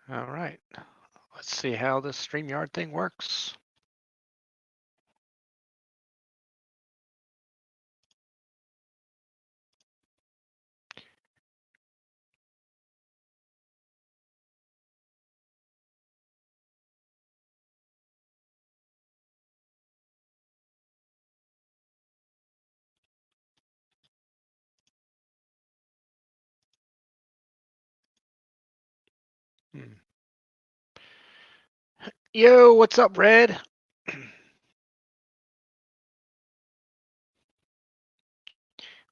All right. Let's see how this StreamYard thing works. Yo, what's up, Red?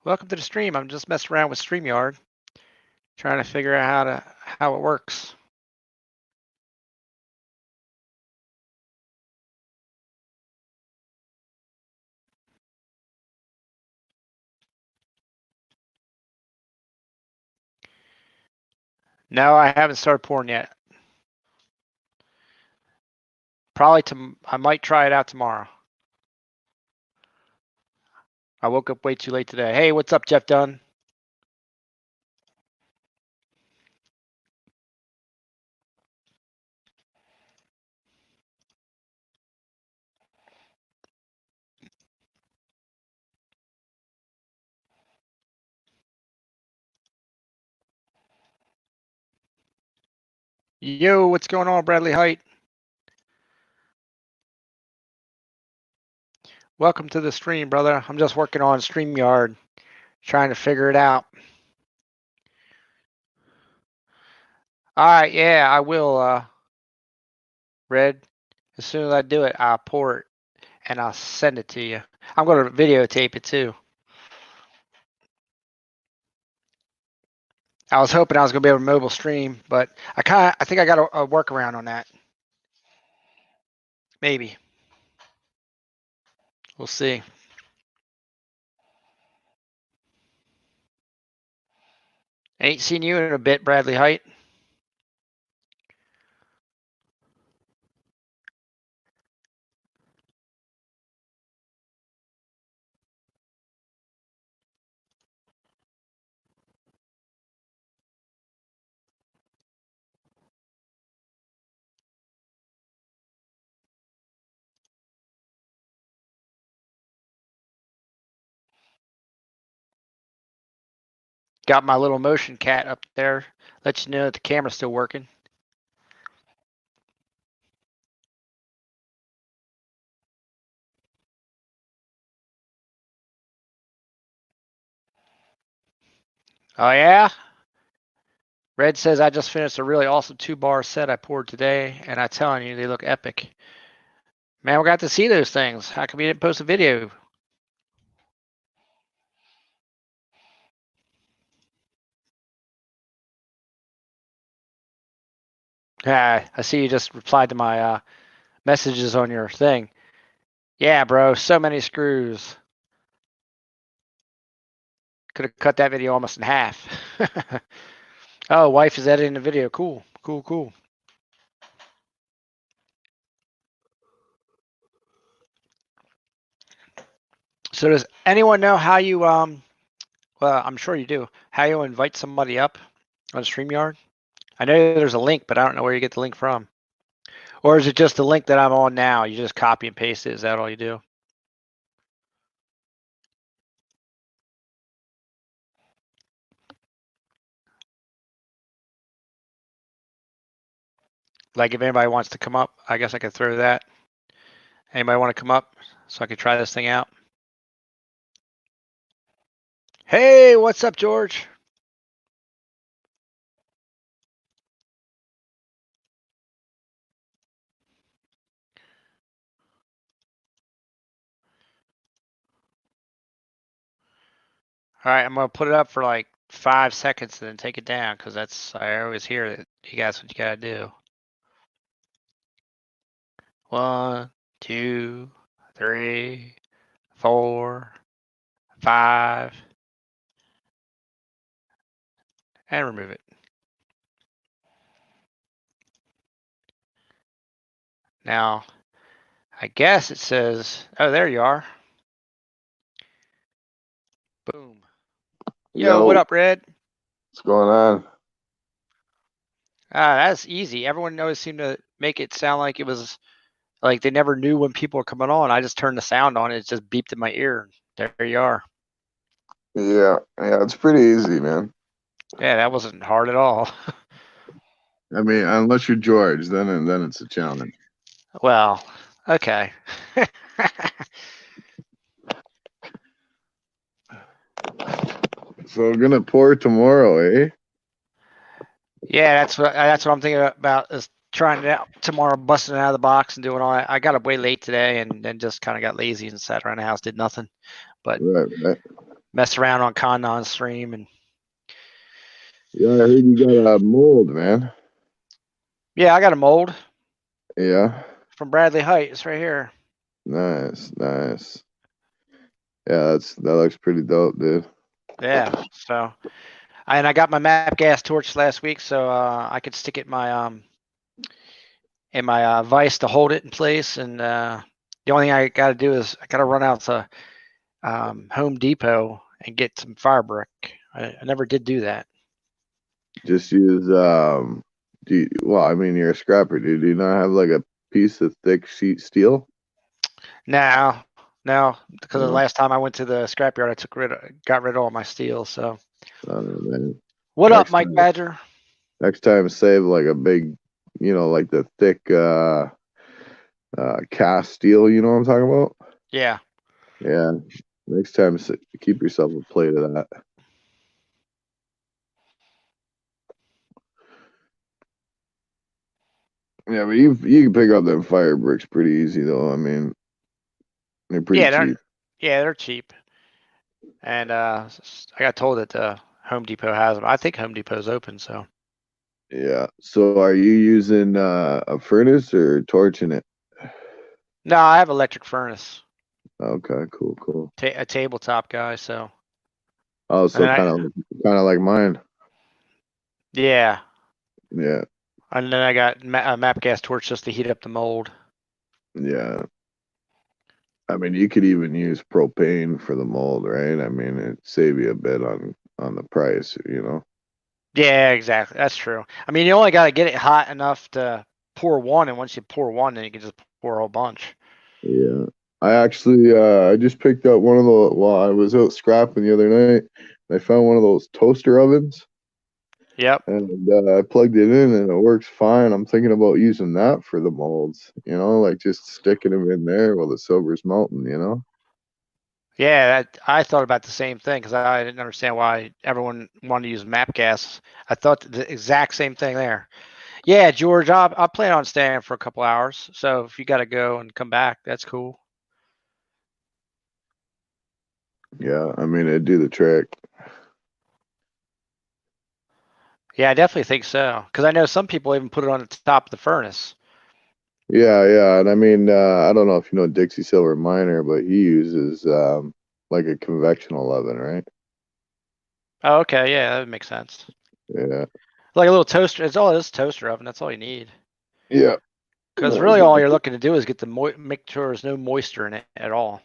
Welcome to the stream. I'm just messing around with StreamYard, trying to figure out how it works. No, I haven't started pouring yet. I might try it out tomorrow. I woke up way too late today. Hey, what's up, Jeff Dunn? Yo, what's going on, Bradley Height? Welcome to the stream, brother. I'm just working on StreamYard, trying to figure it out. All right, yeah, I will, Red. As soon as I do it, I'll pour it and I'll send it to you. I'm going to videotape it too. I was hoping I was going to be able to mobile stream, but I think I got a workaround on that. Maybe. We'll see. Ain't seen you in a bit, Bradley Height. Got my little motion cat up there. Let you know that the camera's still working. Oh, yeah? Red says, I just finished a really awesome 2-bar set I poured today, and I'm telling you, they look epic. Man, we got to see those things. How come you didn't post a video? I see you just replied to my messages on your thing. Yeah, bro, so many screws. Could have cut that video almost in half. Oh, wife is editing the video. Cool, cool, cool. So does anyone know how you well, I'm sure you do, how you invite somebody up on StreamYard? I know there's a link, but I don't know where you get the link from. Or is it just the link that I'm on now? You just copy and paste it. Is that all you do? Like if anybody wants to come up, I guess I could throw that. Anybody want to come up so I could try this thing out? Hey, what's up, George? All right, I'm gonna put it up for like 5 seconds and then take it down because I always hear that you guys what you gotta do. 1, 2, 3, 4, 5, and remove it. Now, I guess it says, oh, there you are. Boom. Yo, what up, Red? What's going on? That's easy. Everyone always seemed to make it sound like it was like they never knew when people were coming on. I just turned the sound on. It just beeped in my ear. There you are. Yeah, yeah, it's pretty easy, man. Yeah, that wasn't hard at all. I mean, unless you're George, then it's a challenge. Well, okay. So we're gonna pour tomorrow, eh? Yeah, that's what I'm thinking about is trying it out tomorrow, busting it out of the box and doing all that. I got up way late today and then just kind of got lazy and sat around the house, did nothing but Right, right. mess around on Condon stream. And Yeah, I heard you got a mold, man. yeah, I got a mold Yeah, from Bradley Height. It's right here. nice, nice. Yeah, that looks pretty dope, dude. Yeah. So, and I got my map gas torch last week, so I could stick it in my vise to hold it in place. And the only thing I got to do is I got to run out to Home Depot and get some fire brick. I never did do that. Just use well, I mean, you're a scrapper, dude. Do you not have like a piece of thick sheet steel? Now, now, because the No, last time I went to the scrapyard, got rid of all my steel. So, man. what up, Next Mike time, Badger? next time, save like a big, like the thick cast steel. You know what I'm talking about? Yeah, Yeah. Next time, keep yourself a plate of that. Yeah, but you can pick up them fire bricks pretty easy though. I mean, they're pretty yeah, cheap. they're cheap. And I got told that Home Depot has them. I think Home Depot's open. So, Yeah. So are you using a furnace or torching it? no, I have electric furnace, Okay, cool, cool. a tabletop guy. So, Oh, and so then kind of like mine. yeah, Yeah, and then I got a map gas torch just to heat up the mold. yeah. I mean, you could even use propane for the mold, right? I mean, it save you a bit on the price. Yeah, exactly. That's true. I mean, you only got to get it hot enough to pour one, and once you pour one, then you can just pour a whole bunch. Yeah. I just picked up one of the while I was out scrapping the other night. I found one of those toaster ovens. Yep. And I plugged it in and it works fine. I'm thinking about using that for the molds, like just sticking them in there while the silver's melting. Yeah, I thought about the same thing because I didn't understand why everyone wanted to use map gas. I thought the exact same thing there. Yeah, George, I'll plan on staying for a couple hours. So if you got to go and come back, that's cool. Yeah, I mean, it'd do the trick. Yeah, I definitely think so because I know some people even put it on the top of the furnace. Yeah, yeah. And I mean, I don't know if you know Dixie Silver Miner, but he uses like a convectional oven, right? Oh, okay, yeah, that would make sense. Yeah. Like a little toaster. It's all it is, toaster oven. That's all you need. Yeah. Because really, all you're looking to do is get make sure there's no moisture in it at all.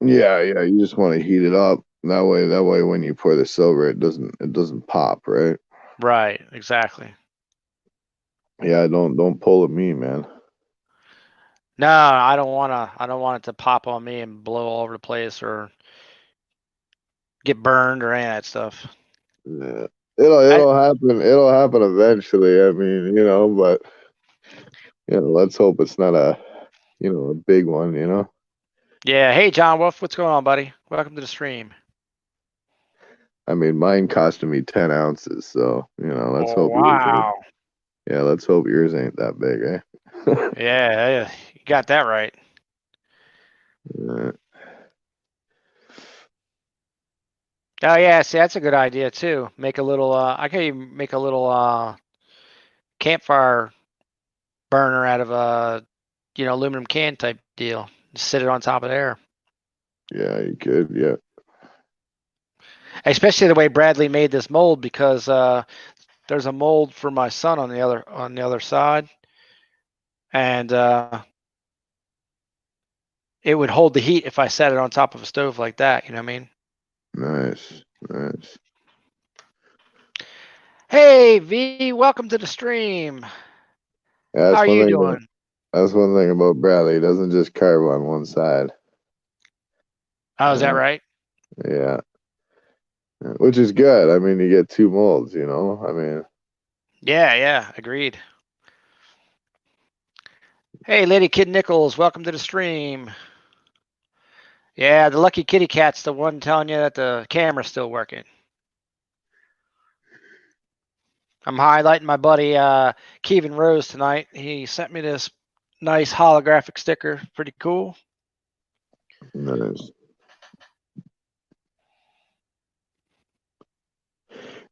Yeah, yeah. You just want to heat it up. That way when you pour the silver, it doesn't pop, right? Right, exactly. Yeah, don't pull at me, man. No, I don't wanna. I don't want it to pop on me and blow all over the place or get burned or any of that stuff. Yeah. It'll I it'll happen. It'll happen eventually. I mean, but let's hope it's not a big one. yeah. Hey, John Wolf, what's going on, buddy? Welcome to the stream. I mean, mine costed me 10 ounces, so let's Oh hope yours ain't. wow. Yeah, let's hope yours ain't that big, eh? Yeah, you got that right. Uh, Oh yeah, see that's a good idea too. Make a little. I could even make a little campfire burner out of a aluminum can type deal. Just sit it on top of there. yeah, you could. Yeah, Especially the way Bradley made this mold because there's a mold for my son on the other side, and it would hold the heat if I set it on top of a stove like that. You know what I mean? nice, nice. Hey V, welcome to the stream. Yeah, How that's are one you thing about doing? that's one thing about Bradley. He doesn't just carve on one side. Oh, is that Yeah, right? yeah, which is good. I mean, you get two molds. I mean, Yeah, agreed. Hey, Lady Kid Nichols, welcome to the stream. Yeah, the lucky kitty cat's the one telling you that the camera's still working. I'm highlighting my buddy Kevin Rose tonight. He sent me this nice holographic sticker. Pretty cool. nice.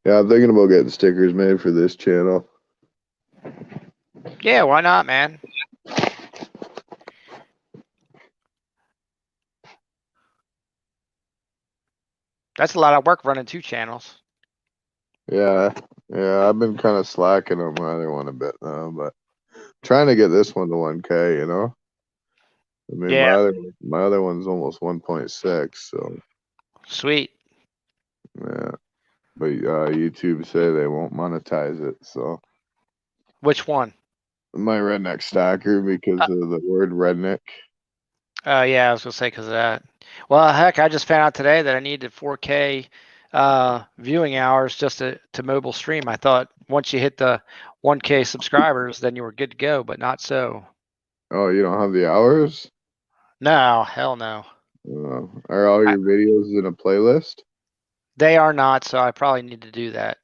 Yeah, I'm thinking about getting stickers made for this channel. Yeah, why not, man? That's a lot of work running 2 channels. Yeah, yeah, I've been kind of slacking on my other one a bit now, but trying to get this one to 1K. I mean, Yeah, my other one's almost 1.6. So sweet. yeah, but YouTube say they won't monetize it. So Which one? my redneck stacker because of the word redneck. Yeah, I was gonna say because of that. Well, heck, I just found out today that I needed 4K viewing hours just to mobile stream. I thought once you hit the 1K subscribers, then you were good to go, but not so. Oh, you don't have the hours? No, hell no. Are all I, your videos in a playlist? they are not, so I probably need to do that.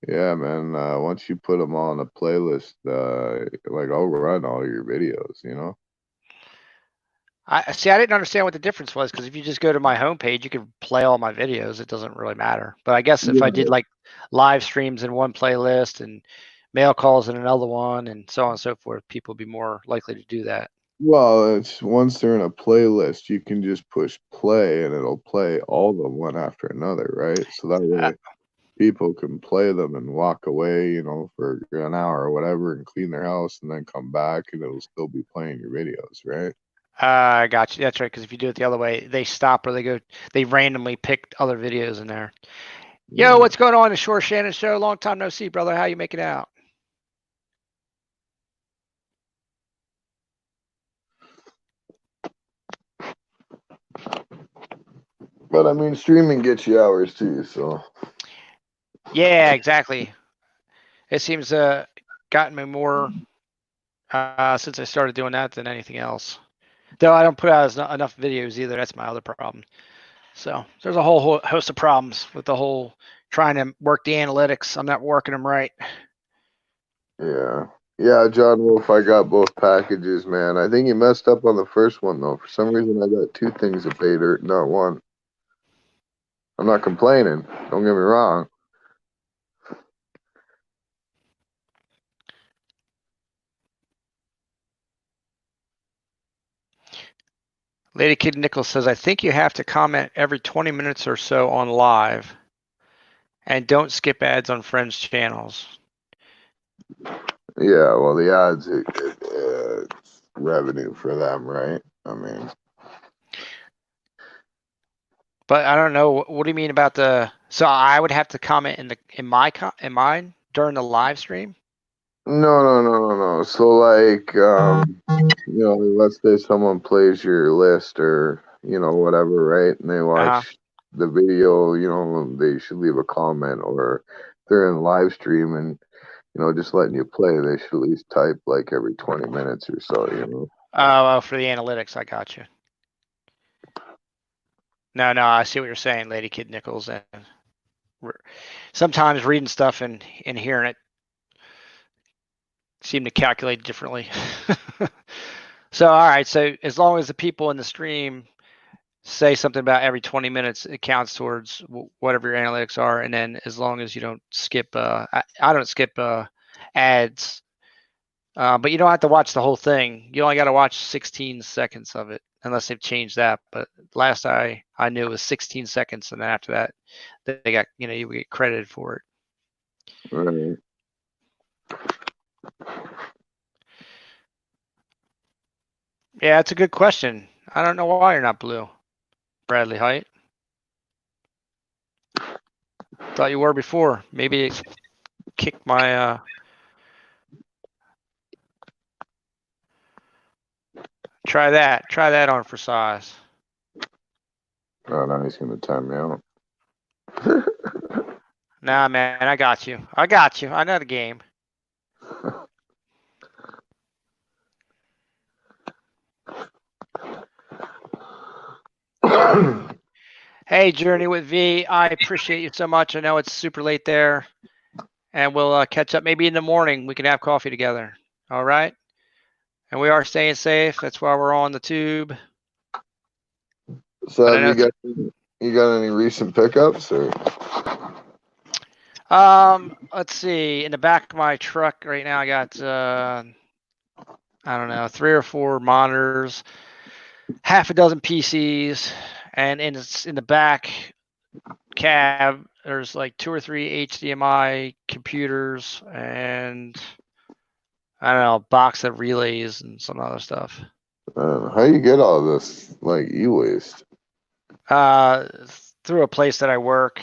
Yeah, man. Once you put them all in a playlist, like I'll run all your videos. I see. I didn't understand what the difference was because if you just go to my homepage, you can play all my videos. It doesn't really matter. But I guess if I did Yeah. like live streams in one playlist and mail calls in another one and so on and so forth, people would be more likely to do that. Well, it's once they're in a playlist, you can just push play and it'll play all of them one after another, right? So that Uh, way people can play them and walk away, for an hour or whatever and clean their house and then come back and it'll still be playing your videos, right? I got you. That's right. Because if you do it the other way, they stop or they randomly pick other videos in there. Yo, Yeah. what's going on? The Shore Shannon Show. Long time no see, brother. How you making out? But I mean, streaming gets you hours too, so. Yeah, exactly. It seems gotten me more since I started doing that than anything else. Though I don't put out enough videos either. That's my other problem. So there's a whole host of problems with the whole trying to work the analytics. I'm not working them right. Yeah. Yeah, John Wolf, I got both packages, man. I think you messed up on the first one though. For some reason I got two things of pay dirt, not one. I'm not complaining. Don't get me wrong. Lady Kid Nichols says, I think you have to comment every 20 minutes or so on live and don't skip ads on friends' channels. Yeah, well, the odds, it's revenue for them, right? I mean, But I don't know. What do you mean about so I would have to comment in mine during the live stream? no. So, like, let's say someone plays your list or, whatever, right? And they Uh-huh. watch the video, they should leave a comment or they're in live stream and, just letting you play, they should at least type like every 20 minutes or so. Oh, for the analytics, I got you. No, I see what you're saying, Lady Kid Nichols. And sometimes reading stuff and hearing it seem to calculate differently. So, all right. So as long as the people in the stream say something about every 20 minutes, it counts towards whatever your analytics are. And then as long as you don't skip, I don't skip ads, but you don't have to watch the whole thing. You only got to watch 16 seconds of it, unless they've changed that. But last I knew it was 16 seconds, and then after that, they got you get credited for it. Right. Yeah, it's a good question. I don't know why you're not blue, Bradley Height. Thought you were before. Maybe kick my try that on for size. Oh, now he's gonna time me out. Nah, man, I got you. I know the game. Hey, Journey with V, I appreciate you so much. I know it's super late there, and we'll catch up maybe in the morning. We can have coffee together. All right? And we are staying safe. That's why we're on the tube. So have you got any recent pickups or? Let's see. In the back of my truck right now, I got I don't know, 3 or 4 monitors, half a dozen PCs, and in the back cab, there's like 2 or 3 HDMI computers, and I don't know, a box of relays and some other stuff. How you get all this like e-waste? Through a place that I work.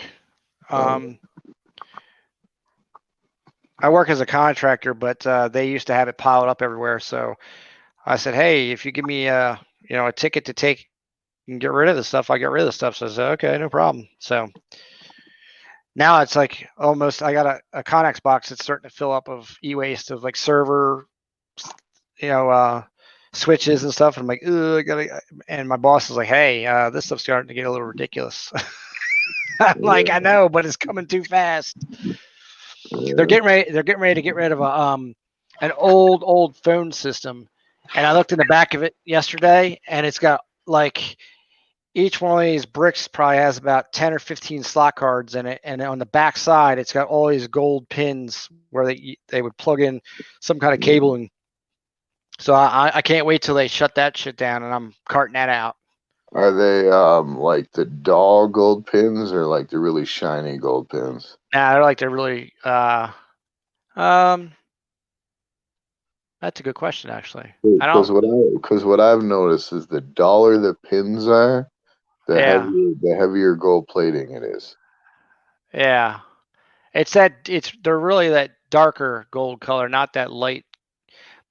I work as a contractor, but they used to have it piled up everywhere. So I said, hey, if you give me a ticket to take and get rid of the stuff, I get rid of the stuff. So I said, okay, no problem. So now it's like almost I got a Connex box that's starting to fill up of e-waste of like server, switches and stuff. And I'm like, I gotta. And my boss is like, hey, this stuff's starting to get a little ridiculous. I'm like, I know, but it's coming too fast. They're getting ready to get rid of an old phone system, and I looked in the back of it yesterday, and it's got like each one of these bricks probably has about 10 or 15 slot cards in it, and on the back side it's got all these gold pins where they would plug in some kind of cabling. So I can't wait till they shut that shit down, and I'm carting that out. Are they like the doll gold pins or like the really shiny gold pins? Nah, they're really that's a good question, actually. I don't. Because what I've noticed is the duller the pins are, Yeah. the heavier gold plating it is. Yeah. They're really that darker gold color, not that light.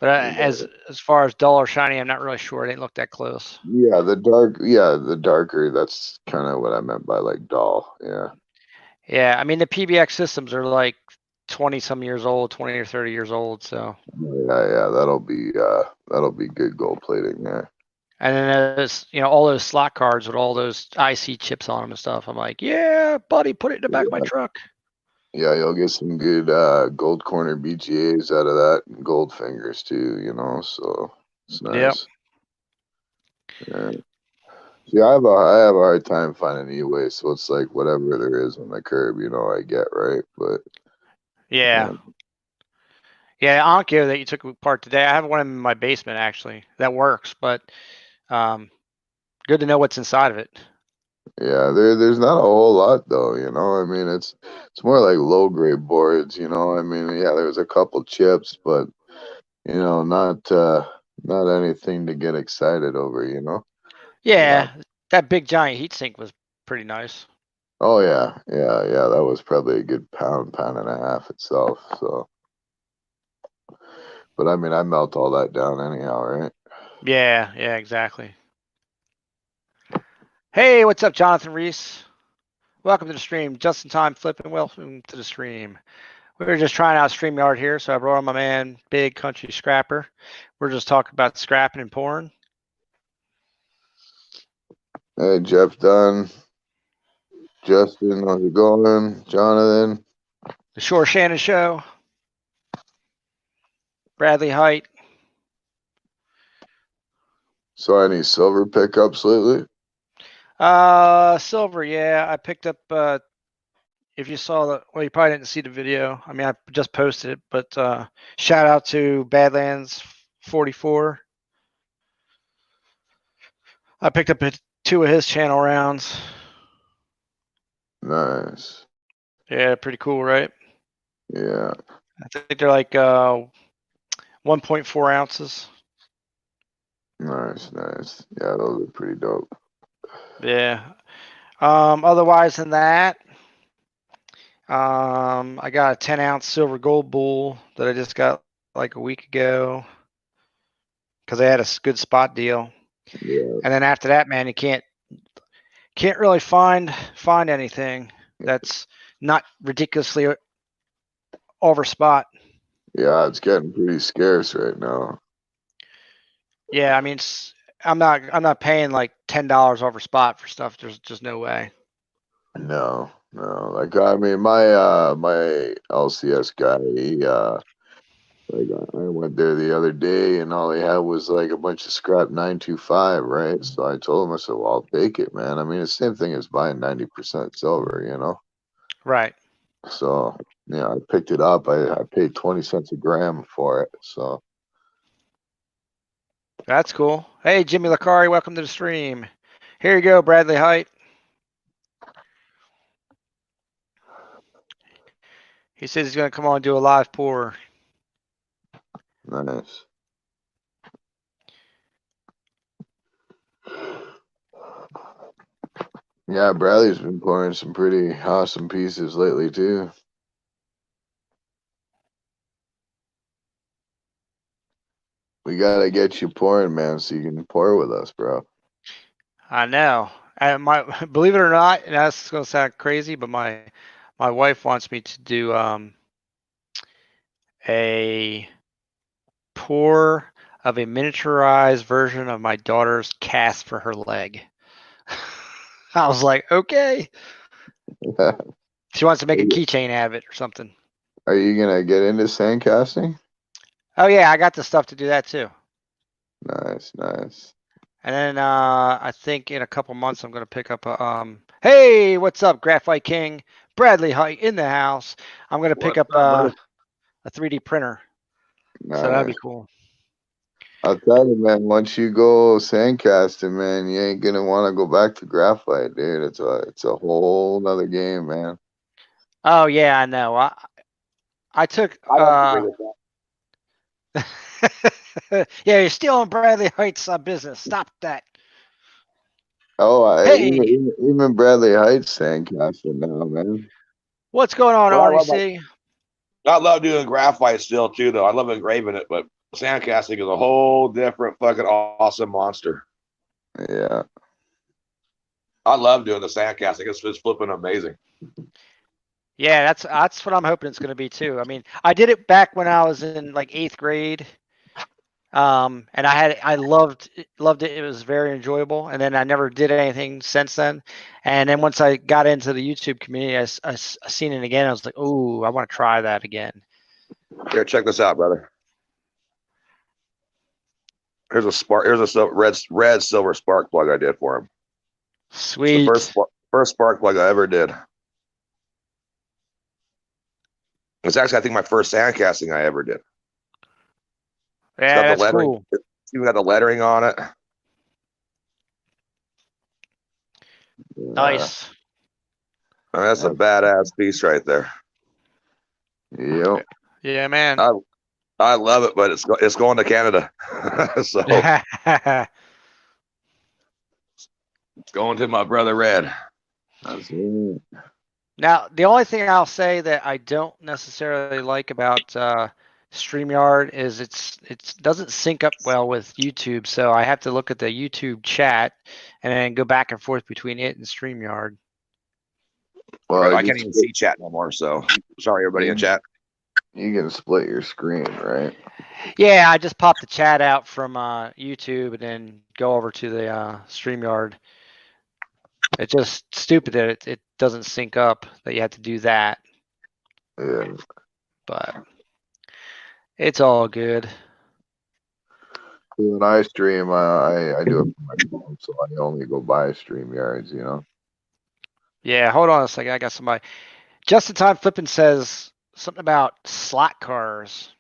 But as far as dull or shiny, I'm not really sure. I didn't look that close. Yeah, the darker. That's kind of what I meant by like doll. Yeah. Yeah, I mean the PBX systems are like 20 some years old, 20 or 30 years old. So Yeah, that'll be good gold plating there. and then there's all those slot cards with all those IC chips on them and stuff. I'm like, yeah, buddy, put it in the back of my truck. Yeah, you'll get some good gold corner BGAs out of that, and gold fingers too. So it's nice. Yeah. See, I have a hard time finding e-waste, so it's like whatever there is on the curb, I get, right? But Yeah. Yeah, Onkyo that you took apart today. I have one in my basement actually that works, but good to know what's inside of it. yeah, there's not a whole lot though, I mean, it's more like low grade boards, I mean, yeah, there's a couple chips, but not anything to get excited over, Yeah, that big giant heatsink was pretty nice. Oh yeah, that was probably a good pound and a half itself. So, but I mean, I melt all that down anyhow, right? Yeah, exactly. Hey, what's up, Jonathan Reese? Welcome to the stream. Just in time, flipping. Welcome to the stream. We were just trying out StreamYard here, so I brought on my man, Big Country Scrapper. We're just talking about scrapping and pouring. Hey, Jeff Dunn, Justin, how's it going? Jonathan, The Shore Shannon Show. Bradley Height. Saw any silver pickups lately? Silver, yeah. I picked up if you saw you probably didn't see the video. I mean, I just posted it, but shout out to Badlands 44. I picked up 2 of his channel rounds. Nice. Yeah, pretty cool, right? Yeah. I think they're like 1.4 ounces. Nice. Yeah, those are pretty dope. Yeah. Otherwise than that, I got a 10-ounce silver gold bull that I just got like a week ago because I had a good spot deal. Yeah. And then after that, man, you can't really find anything that's not ridiculously over spot. Yeah, it's getting pretty scarce right now. Yeah, I mean, I'm not paying like $10 over spot for stuff. There's just no way. No, no. Like I mean, my LCS guy, like I went there the other day, and all he had was like a bunch of scrap 925, right? So I told him, I said, "Well, I'll take it, man." I mean, it's the same thing as buying 90% silver, you know. Right. So yeah, I picked it up. I paid 20 cents a gram for it. So That's cool. Hey, Jimmy Lacari, welcome to the stream. Here you go, Bradley Height. He says he's going to come on and do a live pour. nice. Yeah, Bradley's been pouring some pretty awesome pieces lately too. We gotta get you pouring, man, so you can pour with us, bro. I know. And believe it or not, and that's going to sound crazy, but my wife wants me to do a pour of a miniaturized version of my daughter's cast for her leg. I was like, okay. She wants to make a keychain out of it or something. Are you gonna get into sandcasting? Oh yeah, I got the stuff to do that too. Nice, nice. And then I think in a couple months I'm gonna pick up a hey, what's up, Graphite King? Bradley Height in the house. I'm gonna pick up a 3D printer. So that'd be Nice. cool. I'll tell you, man, once you go sandcasting, man, you ain't gonna want to go back to graphite, dude. It's a whole nother game, man. Oh yeah, I know. I took I don't agree with that. yeah, you're stealing Bradley Height's business. Stop that. Oh, Hey, even Bradley Heights sandcasting now, man. what's going on, Well, REC? I love doing graphite still too, though. I love engraving it, but sandcasting is a whole different fucking awesome monster. Yeah. I love doing the sandcasting. It's flipping amazing. Yeah, that's what I'm hoping it's going to be too. I mean, I did it back when I was in like 8th grade. And I loved it. It was very enjoyable. And then I never did anything since then. And then once I got into the YouTube community, I seen it again. I was like, oh, I want to try that again. Here, check this out, brother. Here's a spark. Here's a red silver spark plug I did for him. Sweet. It's the first spark plug I ever did. It's actually, I think, my first sandcasting I ever did. Yeah, that's cool. It's even got the lettering on it. Nice. That's a badass piece right there. Yep. Yeah, man. I love it, but it's going to Canada. So it's going to my brother Red. That's it. Now, the only thing I'll say that I don't necessarily like about StreamYard is it doesn't sync up well with YouTube, so I have to look at the YouTube chat and then go back and forth between it and StreamYard. Well, I can't even see chat no more, so sorry everybody in chat. You can split your screen, right? Yeah, I just popped the chat out from YouTube and then go over to the StreamYard. It's just stupid that it doesn't sync up, that you have to do that. Yeah. But it's all good. When I stream, I do it from my phone, so I only go by StreamYards, you know? Yeah, hold on a second. I got somebody. Just in time flipping says something about slot cars.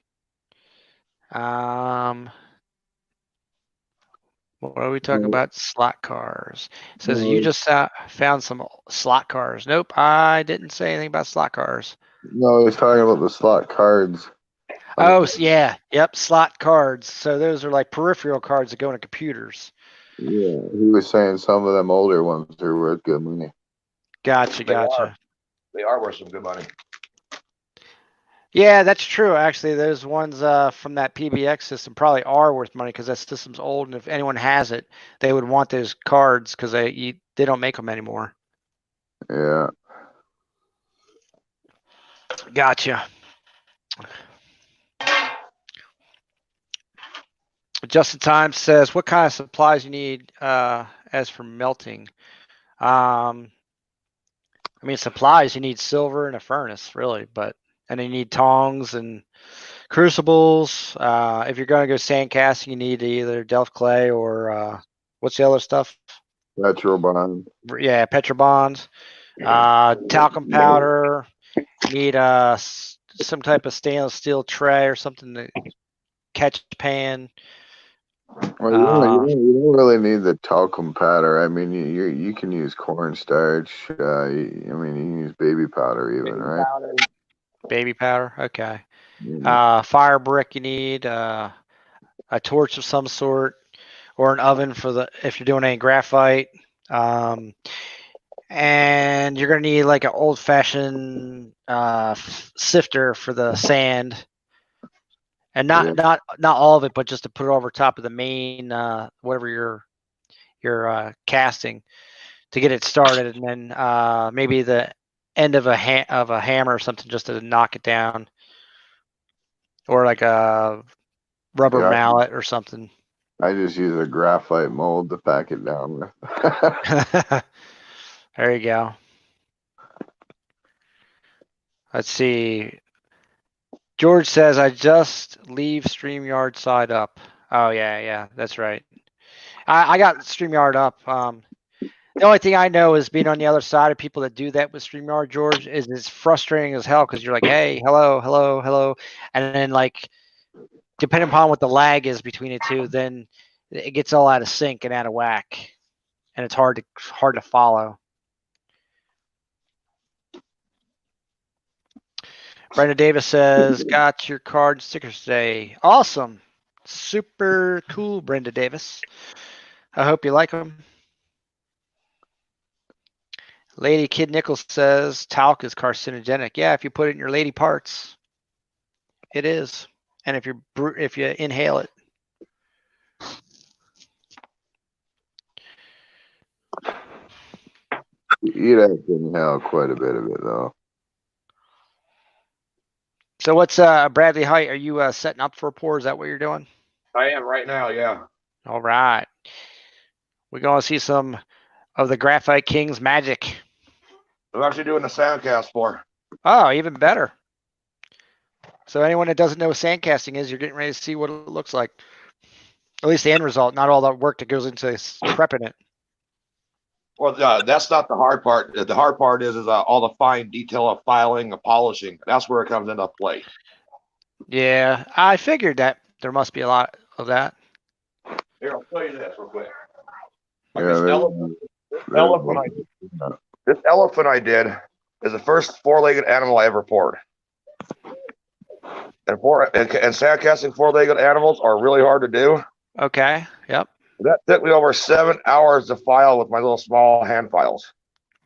What are we talking about? Slot cars. It says you just found some slot cars. Nope, I didn't say anything about slot cars. No, he's talking about the slot cards. Oh, yeah. Yep, slot cards. So those are like peripheral cards that go into computers. Yeah, he was saying some of them older ones are worth good money. Gotcha. They They are worth some good money. Yeah, that's true. Actually, those ones from that PBX system probably are worth money because that system's old, and if anyone has it, they would want those cards because they don't make them anymore. Yeah. Gotcha. Justin Time says, "What kind of supplies you need as for melting?" I mean, supplies, you need silver and a furnace, really, and you need tongs and crucibles. If you're going to go sand casting, you need either Delft clay or what's the other stuff? Petrobond. Yeah, Petrobond. Talcum powder. You need some type of stainless steel tray or something to catch pan. Well, you don't really need the talcum powder. I mean, you can use cornstarch. I mean, you can use baby powder even, right? Baby powder. Okay. Mhm. Fire brick you need. A torch of some sort, or an oven if you're doing any graphite. And you're gonna need like an old-fashioned sifter for the sand, and Yeah. not all of it, but just to put it over top of the main whatever you're casting to get it started, and then maybe the end of a hammer or something just to knock it down, or like a rubber Yeah, mallet or something. I just use a graphite mold to pack it down with. There you go. Let's see. George says, I just leave StreamYard side up. Oh, yeah, that's right. I got StreamYard up. The only thing I know is being on the other side of people that do that with StreamYard, George, is it's frustrating as hell because you're like, hey, hello, hello, hello. And then, like, depending upon what the lag is between the two, then it gets all out of sync and out of whack. And it's hard to follow. Brenda Davis says, got your card and stickers today. Awesome. Super cool, Brenda Davis. I hope you like them. Lady Kid Nichols says, talc is carcinogenic. Yeah, if you put it in your lady parts, it is. And if you inhale it. You'd have to inhale quite a bit of it, though. So what's Bradley Height? Are you setting up for a pour? Is that what you're doing? I am right now, yeah. All right. We're going to see some of the Graphite King's magic. I'm actually doing a soundcast for. Oh, even better. So anyone that doesn't know what sandcasting is, you're getting ready to see what it looks like. At least the end result, not all the work that goes into prepping it. Well, that's not the hard part. The hard part is all the fine detail of filing and polishing. That's where it comes into play. Yeah, I figured that there must be a lot of that. Here, I'll show you this real quick. Like Yeah, this elephant I did is the first four-legged animal I ever poured. And sandcasting four-legged animals are really hard to do. Okay. Yep. That took me over 7 hours to file with my little small hand files.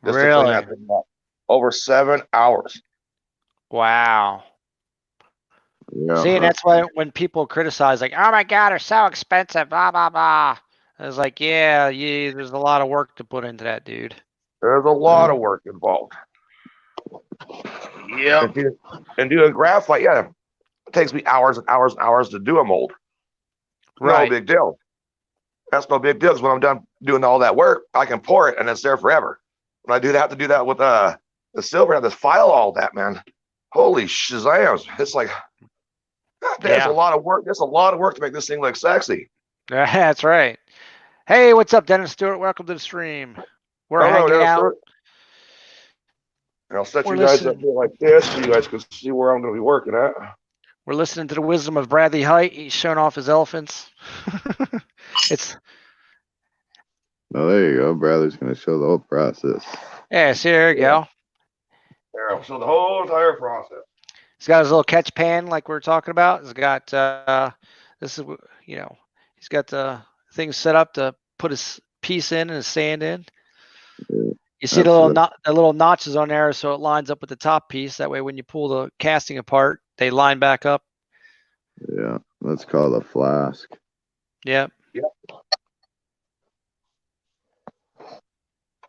Just to clean that thing up. Over 7 hours. Wow. Yeah. See, and that's why when people criticize, like, oh my God, they're so expensive, blah, blah, blah. I was like, yeah, there's a lot of work to put into that, dude. There's a lot of work involved. Yeah. And doing graphite, yeah, it takes me hours and hours and hours to do a mold. Right. No big deal. That's no big deal because when I'm done doing all that work, I can pour it and it's there forever. When I have to do that with the silver, I have to file all that, man. Holy shazams. It's like, there's a lot of work. There's a lot of work to make this thing look sexy. That's right. Hey, what's up, Dennis Stewart? Welcome to the stream. We're hanging out. And I'll set you guys up here like this so you guys can see where I'm going to be working at. We're listening to the wisdom of Bradley Height. He's showing off his elephants. Oh, there you go. Bradley's going to show the whole process. Yeah, see, there you go. There, I'll show the whole entire process. He's got his little catch pan like we were talking about. He's got he's got the things set up to put his piece in and his sand in. You see That's the little notches on there, so it lines up with the top piece. That way, when you pull the casting apart, they line back up. Yeah, that's called a flask. Yep.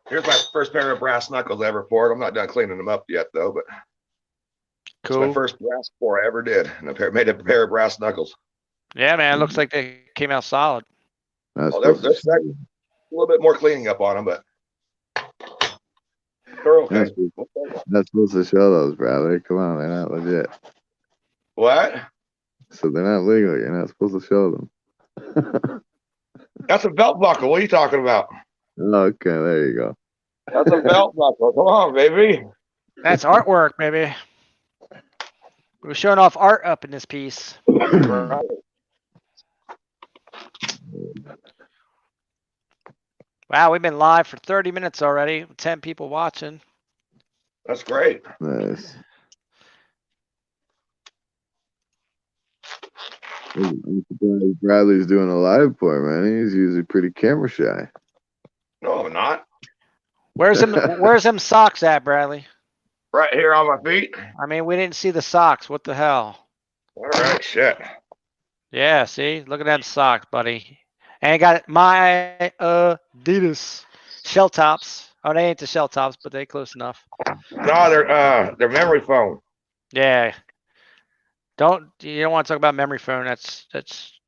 Here's my first pair of brass knuckles I ever poured. I'm not done cleaning them up yet, though, but it's my Cool. first brass pour I ever did. And I made a pair of brass knuckles. Yeah, man. It looks like they came out solid. That's Oh, there's supposed to- a little bit more cleaning up on them, but they're okay. That's supposed to show those, Bradley. Come on, they're not legit. What? So they're not legal. You're not supposed to show them. That's a belt buckle. What are you talking about? Okay, there you go. That's a belt buckle. Come on, baby. That's artwork, baby. We're showing off art up in this piece. Wow, we've been live for 30 minutes already. 10 people watching. That's great. Nice. I'm surprised Bradley's doing a live pour, man. He's usually pretty camera shy. No, I'm not. Where's them socks at, Bradley? Right here on my feet. I mean, we didn't see the socks. What the hell? All right, shit. Yeah, see? Look at them socks, buddy. And got my Adidas shell tops. Oh, they ain't the shell tops, but they close enough. No, they're memory foam. Yeah. You don't want to talk about memory foam. That's I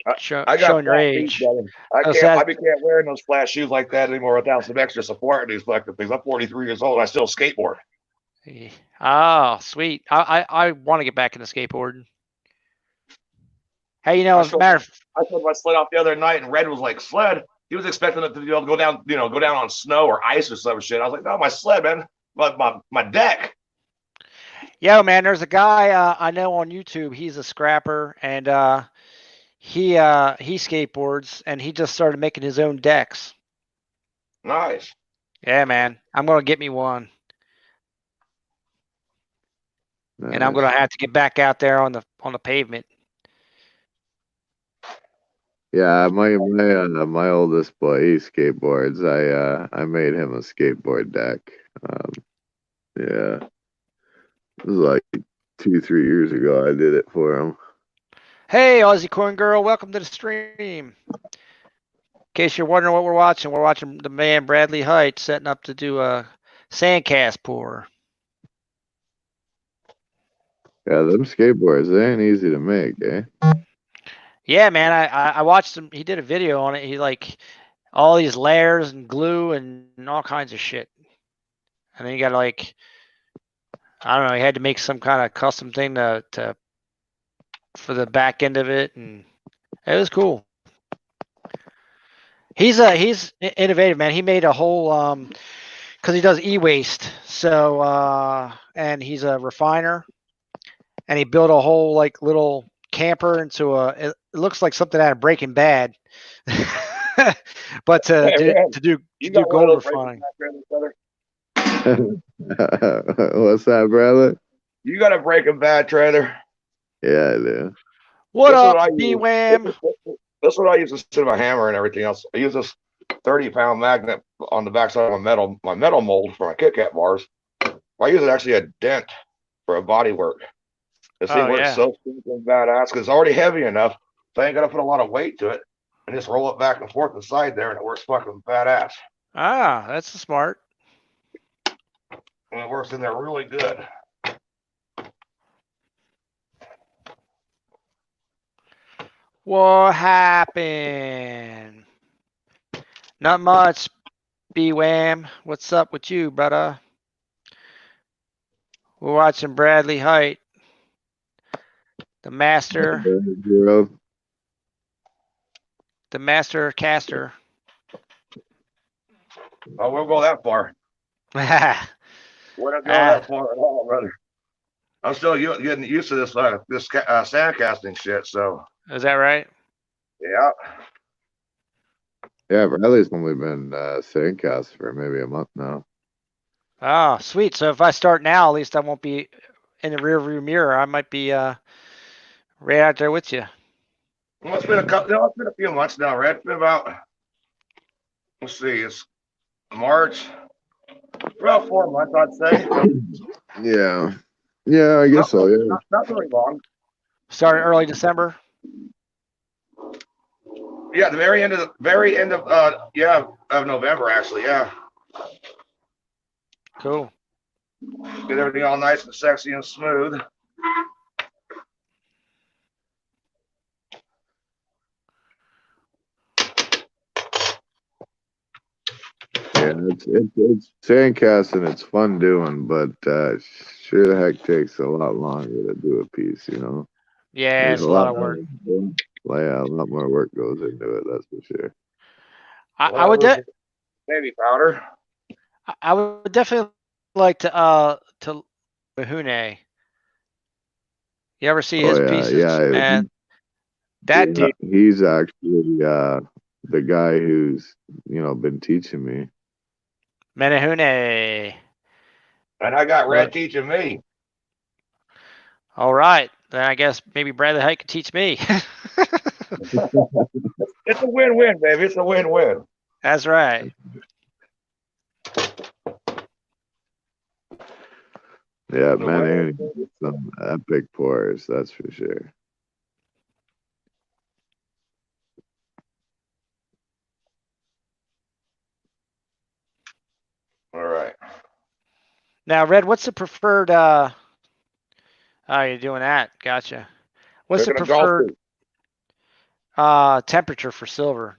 got showing your flat age. feet, brother. I can't wear those flat shoes like that anymore without some extra support in these fucking things. I'm 43 years old. I still skateboard. Oh, sweet. I want to get back into skateboarding. Hey, as a matter of I showed my sled off the other night, and Red was like, "Sled." He was expecting it to be able to go down, on snow or ice or some shit. I was like, "No, my sled, man, my deck." Yo, man, there's a guy I know on YouTube. He's a scrapper, and he skateboards, and he just started making his own decks. Nice. Yeah, man. I'm gonna get me one, and I'm gonna have to get back out there on the pavement. Yeah, my oldest boy, he skateboards. I made him a skateboard deck. Yeah, it was like 2-3 years ago. I did it for him. Hey, Aussie Corn Girl, welcome to the stream. In case you're wondering what we're watching the man Bradley Height setting up to do a sandcast pour. Yeah, them skateboards, they ain't easy to make, eh? Yeah, man, I watched him. He did a video on it. He like all these layers and glue and all kinds of shit. And then you got to I don't know. He had to make some kind of custom thing to for the back end of it, and it was cool. He's innovative, man. He made a whole because he does e-waste. So and he's a refiner, and he built a whole little camper into it looks like something out of Breaking Bad. But to do gold refining. What's that, brother? You got a Breaking Bad trailer? Yeah, I do. What up, B-Wham? That's what I use to sit my hammer and everything else. I use this 30-pound magnet on the backside of my metal mold for my Kit Kat bars. I use it actually a dent for a body work. This thing works so simple and badass because it's already heavy enough, so I ain't gotta put a lot of weight to it and just roll it back and forth inside there, and it works fucking badass. Ah, that's smart. And it works in there really good. What happened? Not much, B-Wham. What's up with you, brother? We're watching Bradley Height, the master caster. Oh, we'll go that far. We're not going that far at all, brother. I'm still getting used to this sand casting shit. So is that right? Yeah. Yeah, Bradley's only been sandcast for maybe a month now. Oh, sweet. So if I start now, at least I won't be in the rearview mirror. I might be right out there with you. Well, it's been a few months now, right? It's been about, let's see, it's March. About 4 months, I'd say. Yeah. Yeah, I guess so, yeah. Not very long. Started early December. Yeah, the very end of November, actually. Yeah, Cool. get everything all nice and sexy and smooth. Yeah, it's sandcasting, it's fun doing, but sure the heck takes a lot longer to do a piece, you know. Yeah, There's it's a lot of work. Yeah, a lot more work goes into it, that's for sure. I would Baby powder. I would definitely like to Mahune. You ever see his Oh yeah, pieces? yeah. And that dude, He's actually the guy who's, you know, been teaching me. Menahune. And I got Right. Red teaching me. All right. Then I guess maybe Bradley Height could teach me. It's a win-win, baby. It's a win-win. That's right. Yeah, The man, win. some epic pours, that's for sure. All right. Now, Red, what's the preferred oh, you're doing that. Gotcha. What's the Picking a golf preferred temperature for silver?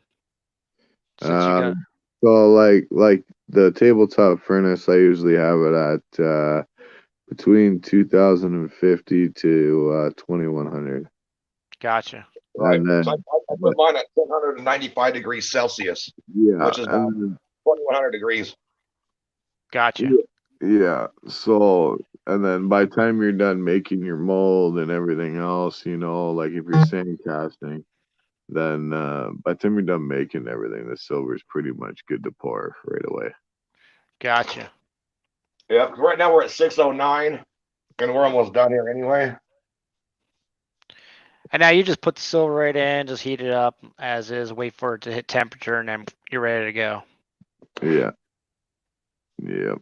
Since you got So like the tabletop furnace, I usually have it at between 2050 to 2100. gotcha. Right. And then So I put mine at 795 degrees Celsius, yeah, which is about 2100 degrees. Gotcha. yeah. So and then by the time you're done making your mold and everything else, you know, like if you're sandcasting, then by the time you're done making everything, the silver is pretty much good to pour right away. Gotcha. Yeah. Right now we're at 609, and we're almost done here anyway. And now you just put the silver right in, just heat it up as is, wait for it to hit temperature, and then you're ready to go. Yeah. Yeah.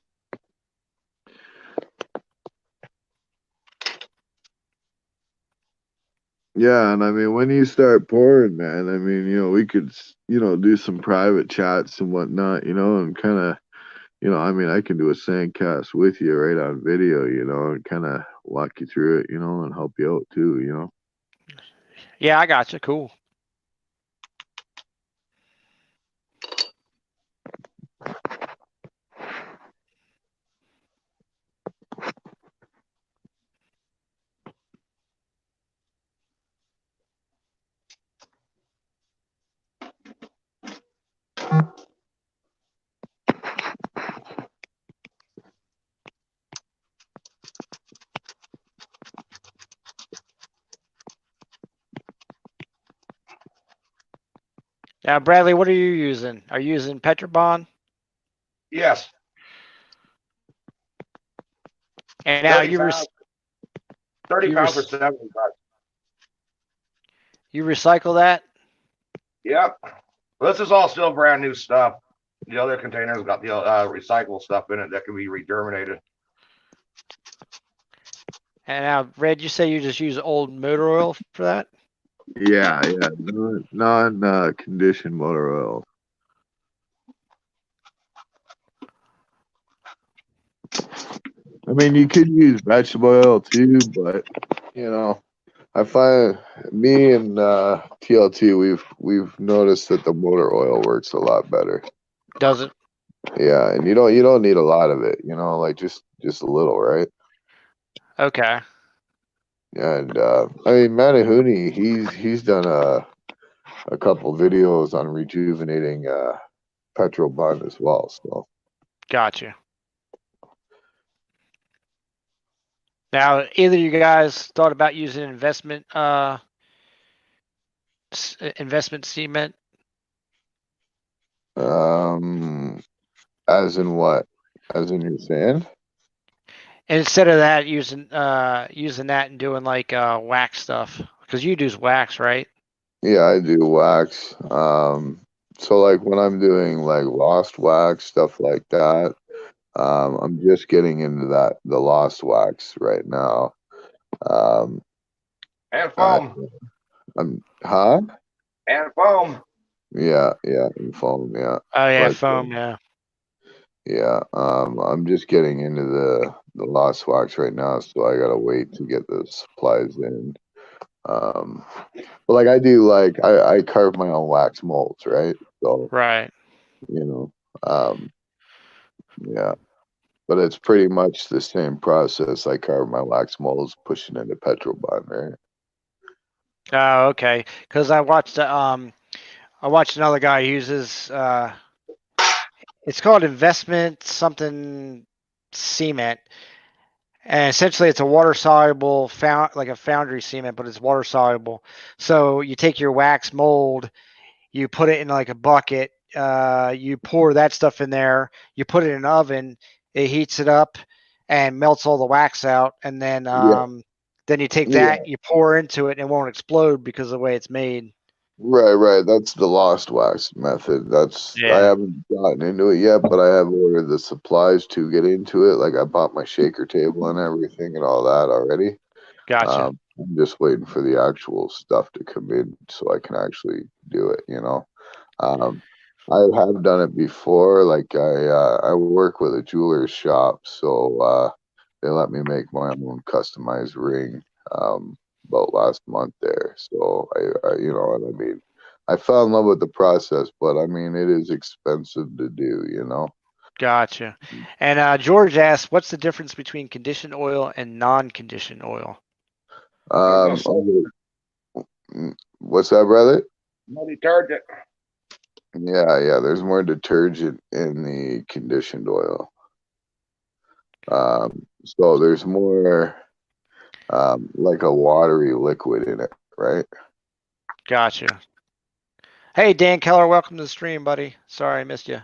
Yeah, and I mean, when you start pouring, man, I mean, you know, we could, you know, do some private chats and whatnot, you know, and kind of, you know, I mean, I can do a sandcast with you right on video, you know, and kind of walk you through it, you know, and help you out too, you know. Yeah, I gotcha. Cool. Now, Bradley, what are you using? Are you using Petrobond? Yes. And now 30 pounds for 70 bucks. You recycle that? Yep. Well, this is all still brand new stuff. The other containers got the recycled stuff in it that can be regerminated. And now, Red, you say you just use old motor oil for that? Yeah, non-conditioned motor oil. I mean, you could use vegetable oil too, but you know, I find me and TLT, we've noticed that the motor oil works a lot better. Does it? Yeah, and you don't need a lot of it, you know, like just a little, right? Okay. And I mean, Manahuni, he's done a couple videos on rejuvenating Petrobond as well. So Gotcha. Now, either you guys thought about using investment cement? As in what? As in your sand? Instead of that, using that and doing like wax stuff, because you do wax, right? Yeah, I do wax. So like when I'm doing like lost wax stuff like that, I'm just getting into the Lost Wax right now. And I, foam. huh? And foam. Yeah, and foam, yeah. Oh yeah, But foam. Yeah. yeah, I'm just getting into the Lost Wax right now, so I gotta wait to get the supplies in. But like I do, like I carve my own wax molds, right? So Right. um, yeah. But it's pretty much the same process. I carve my wax molds, pushing into Petrobond, right? Oh, okay. Because I watched another guy uses it's called investment something cement, and essentially it's a water soluble like a foundry cement, but it's water soluble. So you take your wax mold, you put it in like a bucket, you pour that stuff in there, you put it in an oven, it heats it up and melts all the wax out, and Yeah, then you take yeah. that, you pour into it, and it won't explode because of the way it's made. Right. That's the Lost Wax method. I Yeah, haven't gotten into it yet, but I have ordered the supplies to get into it. Like I bought my shaker table and everything and all that already. gotcha. I'm just waiting for the actual stuff to come in so I can actually do it, you know. Um, I have done it before. Like I work with a jeweler's shop, so they let me make my own customized ring about last month there. So I you know what I mean. I fell in love with the process, but I mean it is expensive to do, you know. Gotcha. And George asked, what's the difference between conditioned oil and non-conditioned oil? Okay, what's that, brother? No detergent. Yeah. There's more detergent in the conditioned oil. So there's more like a watery liquid in it, right? Gotcha. Hey, Dan Keller, welcome to the stream, buddy. Sorry I missed you.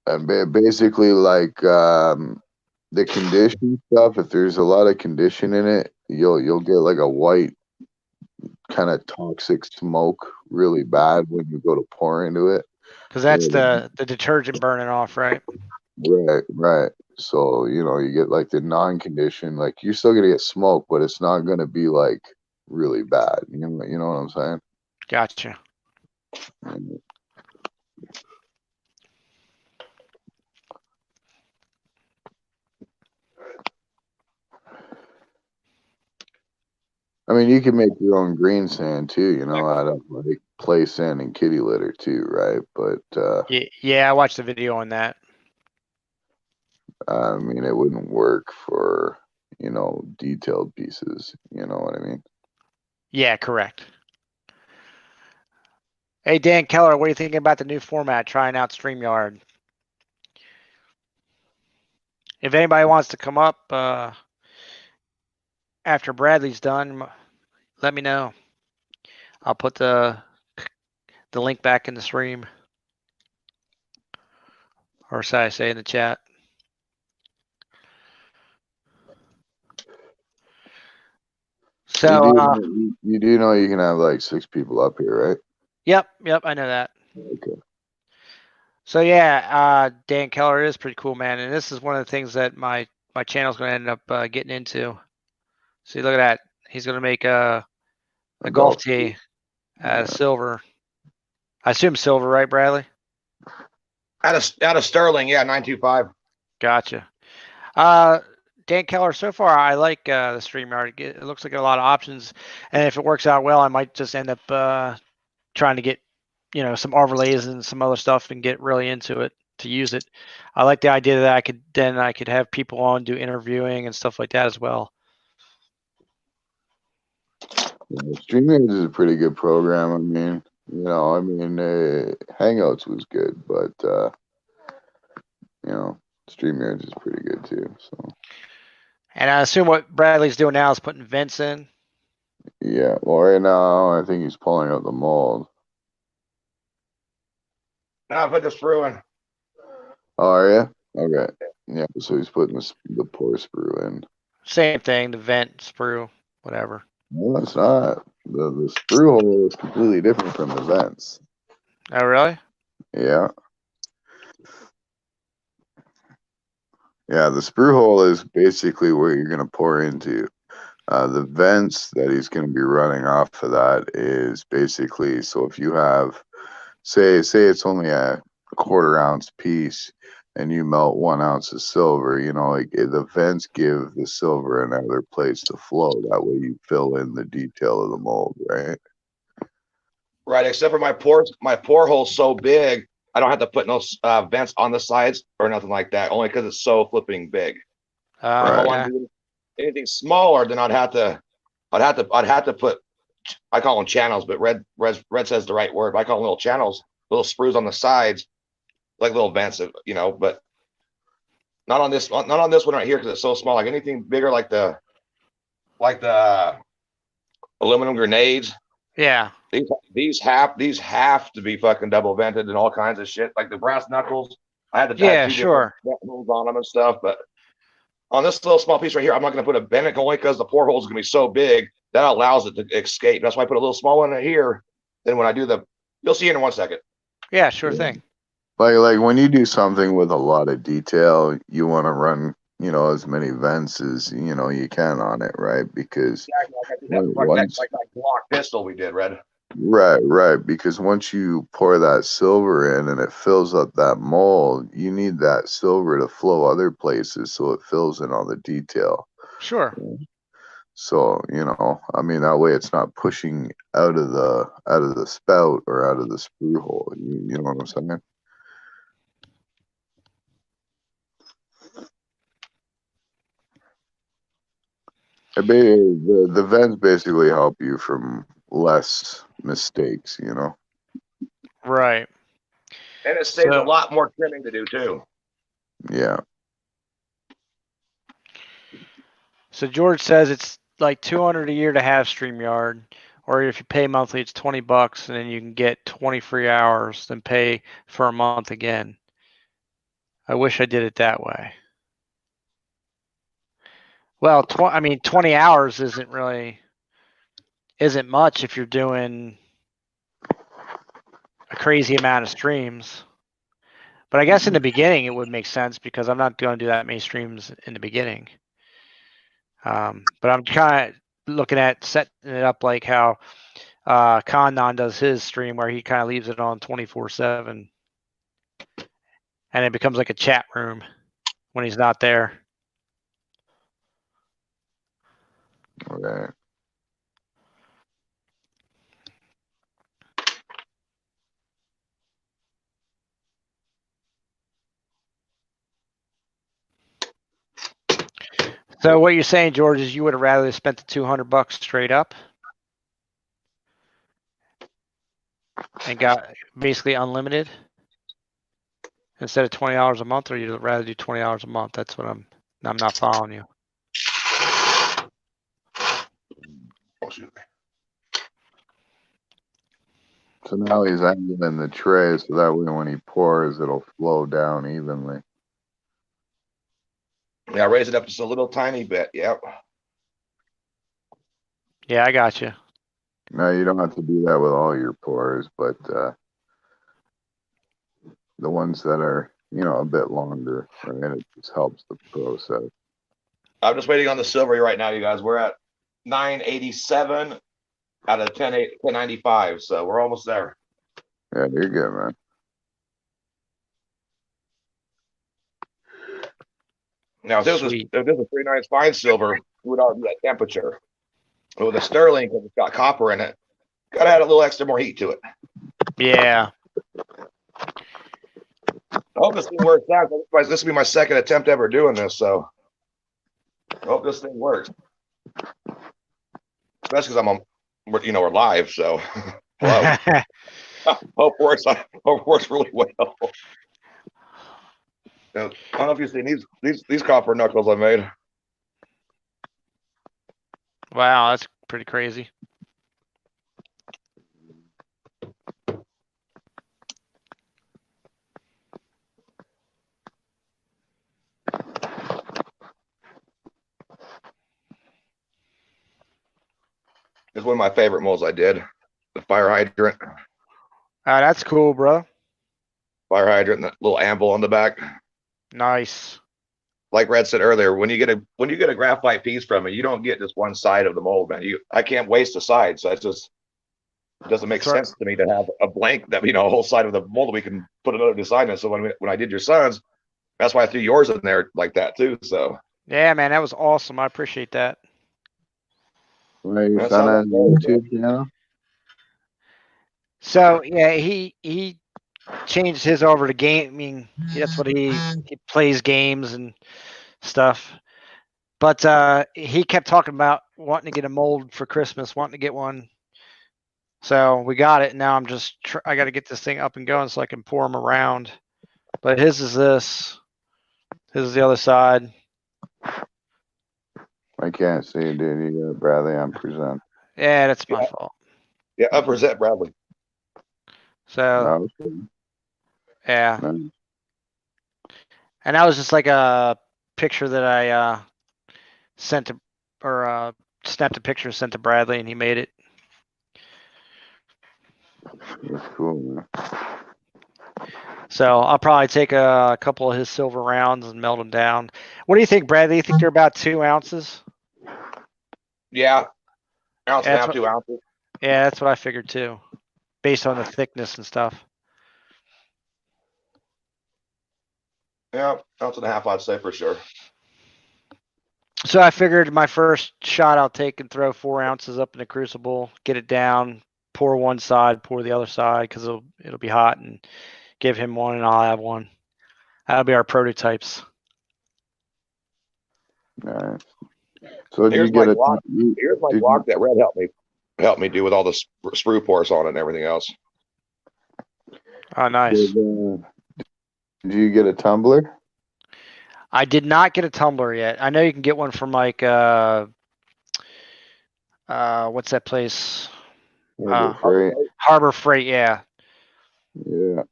And basically, like the condition stuff, if there's a lot of condition in it, you'll get like a white kind of toxic smoke really bad when you go to pour into it. Because that's the detergent burning off, right? Right. So, you know, you get like the non-condition, like you're still gonna get smoke, but it's not gonna be like really bad. You know what I'm saying? Gotcha. I mean, you can make your own green sand too, you know, out of like play sand and kitty litter too, right? But Yeah, I watched the video on that. I mean, it wouldn't work for, you know, detailed pieces. You know what I mean? Yeah, correct. Hey, Dan Keller, what are you thinking about the new format, trying out StreamYard? If anybody wants to come up after Bradley's done, let me know. I'll put the link back in the stream. Or should I say in the chat? So, you do know you can have like 6 people up here, right? yep, I know that. Okay. So yeah, Dan Keller is pretty cool, man, and this is one of the things that my channel's going to end up getting into. See, look at that. He's going to make a golf tee out of silver. I assume silver, right, Bradley? Out of Sterling, yeah, 925. Gotcha. Dan Keller, so far I like the StreamYard. It looks like a lot of options, and if it works out well, I might just end up trying to get, some overlays and some other stuff and get really into it to use it. I like the idea that I could have people on, do interviewing and stuff like that as well. Yeah, StreamYard is a pretty good program. I mean, Hangouts was good, but StreamYard is pretty good too. So. And I assume what Bradley's doing now is putting vents in. Yeah, well, right now I think he's pulling out the mold. Now I put the sprue in. Oh, are you? Okay. Yeah, so he's putting the pour sprue in. Same thing, the vent, sprue, whatever. No, it's not. The sprue hole is completely different from the vents. Oh, really? Yeah. Yeah, the sprue hole is basically where you're gonna pour into. The vents that he's gonna be running off of that is basically, so if you have, say it's only a quarter ounce piece and you melt 1 ounce of silver, you know, like the vents give the silver another place to flow. That way you fill in the detail of the mold, right? Right, except for my pore hole's so big, I don't have to put no vents on the sides or nothing like that. Only because it's so flipping big. If I Right. want to do anything smaller, then I'd have to put. I call them channels, but Red says the right word. I call them little channels, little sprues on the sides, like little vents, you know. But not on this one right here because it's so small. Like anything bigger, like the aluminum grenades. Yeah. These have to be fucking double vented and all kinds of shit. Like the brass knuckles, I had Yeah, two sure. different holes on them and stuff. But on this little small piece right here, I'm not going to put a vent only because the pore hole is going to be so big that allows it to escape. That's why I put a little small one in here. Then when I do you'll see it in 1 second. Yeah, sure Yeah. thing. Like when you do something with a lot of detail, you want to run, you know, as many vents as you know you can on it, right? Because Like that Glock pistol we did, Red. right, because once you pour that silver in and it fills up that mold, you need that silver to flow other places so it fills in all the detail. Sure. So, you know, I mean that way it's not pushing out of the spout or out of the sprue hole. You know what I'm saying? The vents basically help you from less mistakes, you know? And Right. it saves a So, lot more trimming to do too. Yeah. so George says it's like 200 a year to have StreamYard, or if you pay monthly, it's $20, and then you can get 20 free hours, then pay for a month again. I wish I did it that way. Well, 20 hours isn't much if you're doing a crazy amount of streams. But I guess in the beginning it would make sense because I'm not going to do that many streams in the beginning. But I'm kind of looking at setting it up like how Kandan does his stream, where he kind of leaves it on 24/7, and it becomes like a chat room when he's not there. Okay. So what you're saying, George, is you would have rather spent the $200 straight up and got basically unlimited instead of $20 a month, or you'd rather do $20 a month? That's what I'm not following you. So now he's adding in the tray so that way when he pours, it'll flow down evenly. Yeah, raise it up just a little tiny bit. Yep. Yeah, I got you. Now you don't have to do that with all your pours, but the ones that are, you know, a bit longer, right? It just helps the process. I'm just waiting on the silver right now, you guys. We're at 987 out of 1095, so we're almost there. Yeah, you're good, man. Now, if this was Sweet. 39 fine silver, it would all be that temperature. But with a sterling, because it's got copper in it, gotta add a little extra more heat to it. Yeah. I hope this thing works out. This will be my second attempt ever doing this, so I hope this thing works. Especially because we're live, so hello. Hope works really well. Now, I don't know if you've seen these copper knuckles I made. Wow, that's pretty crazy. It's one of my favorite molds I did. The fire hydrant. That's cool, bro. Fire hydrant and that little anvil on the back. Nice. like Red said earlier, when you get a graphite piece from it, you don't get just one side of the mold, man. I can't waste a side, so it doesn't make That's right. sense to me to have a blank that a whole side of the mold that we can put another design in. So when I did your son's, that's why I threw yours in there like that too. So Yeah, man, that was awesome. I appreciate that. Where your That son sounds on like gold, YouTube channel? So yeah, he changed his over to gaming. That's what he plays games and stuff. But he kept talking about wanting to get a mold for Christmas, wanting to get one. So we got it. Now I'm just I got to get this thing up and going so I can pour them around. But his is this. His is the other side. I can't see it, dude. You got Bradley on present. Yeah, that's my fault. yeah, uppresent Bradley. So Oh, okay. yeah, Nice. and that was just like a picture that I sent to, or snapped a picture and sent to Bradley, and he made it. That's cool, man. So I'll probably take a couple of his silver rounds and melt them down. What do you think, Bradley? You think they're about 2 ounces? Yeah, ounce and a That's half, what- 2 ounces. Yeah, that's what I figured too, based on the thickness and stuff. Yeah, ounce and a half, I'd say for sure. So I figured my first shot I'll take and throw 4 ounces up in the crucible, get it down, pour one side, pour the other side because it'll be hot, and give him one and I'll have one. That'll be our prototypes. Nice. So did Here's you get my a block. Here's my did block that Red helped me do with all the sprue pours on it and everything else. Oh, nice. did you get a tumbler? I did not get a tumbler yet. I know you can get one from like what's that place? Harbor Freight. Harbor Freight, yeah. Yeah.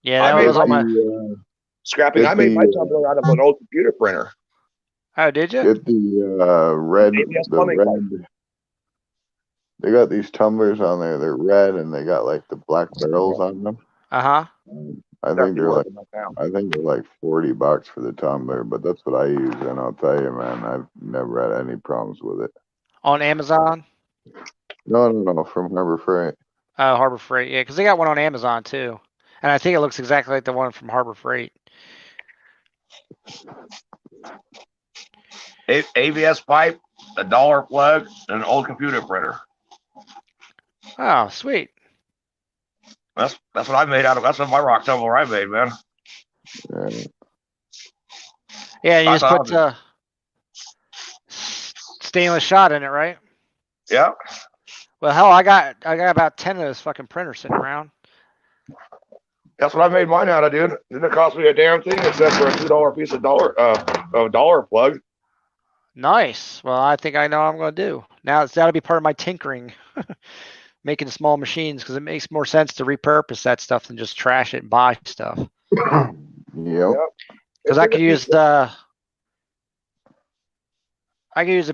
Yeah, I that made was on my. Scrapping. Get I made my the, tumbler out of an old computer printer. Oh, did you? Get the red. ABS The plumbing red. They got these tumblers on there. They're red and they got like the black barrels on them. Uh-huh. I think they're like $40 for the tumbler, but that's what I use, and I'll tell you, man, I've never had any problems with it. On Amazon? No, from Harbor Freight. Oh, Harbor Freight, yeah, because they got one on Amazon too, and I think it looks exactly like the one from Harbor Freight. ABS pipe, a dollar plug, and an old computer printer. Oh, sweet. That's what I made out of. That's what my rock tumbler I made, man. Yeah, you I just put stainless shot in it, right? Yeah. Well, hell, I got about 10 of those fucking printers sitting around. That's what I made mine out of, dude. Didn't it cost me a damn thing except for a $2 piece of dollar plug. Nice. Well, I think I know what I'm going to do. Now that'll be part of my tinkering, making small machines, because it makes more sense to repurpose that stuff than just trash it and buy stuff. Yep. Because I could use a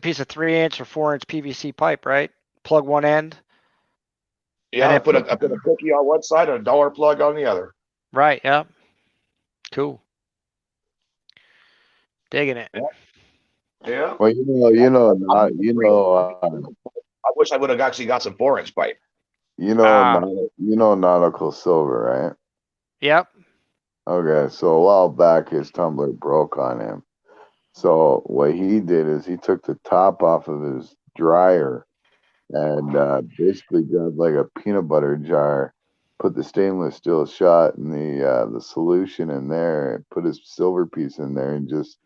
piece of 3-inch or 4-inch PVC pipe, right? Plug one end. Yeah, I put a cookie on one side and a dollar plug on the other. Right. Yep. Cool. Digging it. Yeah. Well, I wish I would have actually got some 4-inch pipe. Nautical Silver, right? Yep. Okay, so a while back his tumbler broke on him. So what he did is he took the top off of his dryer and basically grabbed like a peanut butter jar, put the stainless steel shot and the solution in there, and put his silver piece in there, and just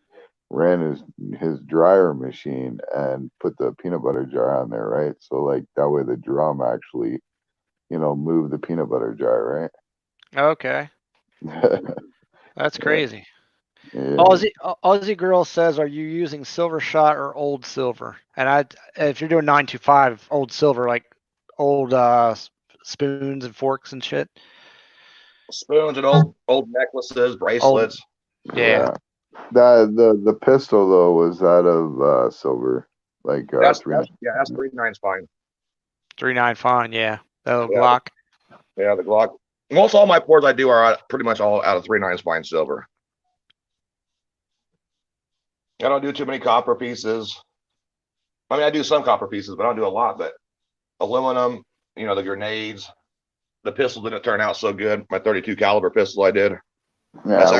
ran his dryer machine and put the peanut butter jar on there, right? So like that way the drum actually, moved the peanut butter jar, Okay. right? That's crazy. Yeah. Aussie Girl says, "Are you using silver shot or old silver?" And if you're doing 925, old silver, like old spoons and forks and shit. Spoons and old necklaces, bracelets. Yeah. The pistol though was out of silver, like That's 3.9's fine. 3.9 fine, yeah. That little Yeah. Glock. Yeah, the Glock. Most all my pours I do are pretty much all out of 3.9's fine silver. I don't do too many copper pieces. I mean, I do some copper pieces, but I don't do a lot. But aluminum, the grenades, the pistol didn't turn out so good. My 32 caliber pistol I did. That's Yeah,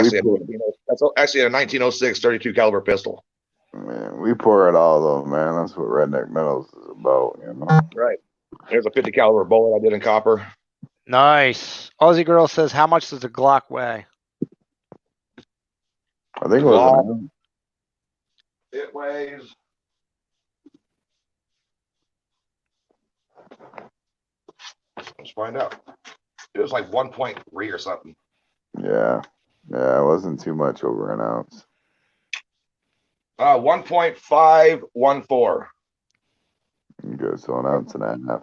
actually a 1906 32 caliber pistol. man, we pour it all though, man. That's what Redneck Metals is about, Right. There's a 50 caliber bullet I did in copper. Nice. Aussie Girl says, how much does a Glock weigh? I think it was It weighs. Let's find out. It was like 1.3 or something. Yeah, it wasn't too much over an ounce. 1.514. Good, so an ounce and a half.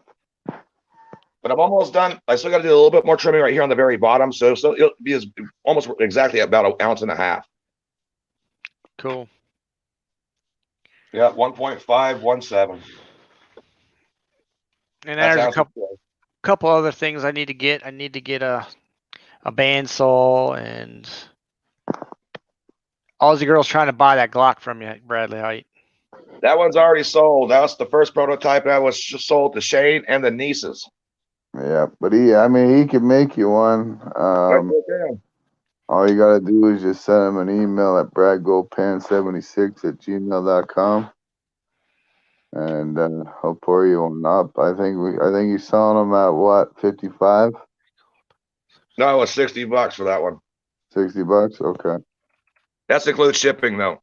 But I'm almost done. I still got to do a little bit more trimming right here on the very bottom. So it'll be almost exactly about an ounce and a half. Cool. Yeah, 1.517. And there's a couple other things I need to get. I need to get a bandsaw, and Aussie Girl's trying to buy that Glock from you, Bradley Height. That one's already sold. That was the first prototype that was just sold to Shane and the nieces. Yeah, but he can make you one. All you gotta do is just send him an email at bradgoldpan76@gmail.com, and he'll pour you one up. I think you're selling them at what, 55? No, it was $60 for that one. $60? Okay. That includes shipping though.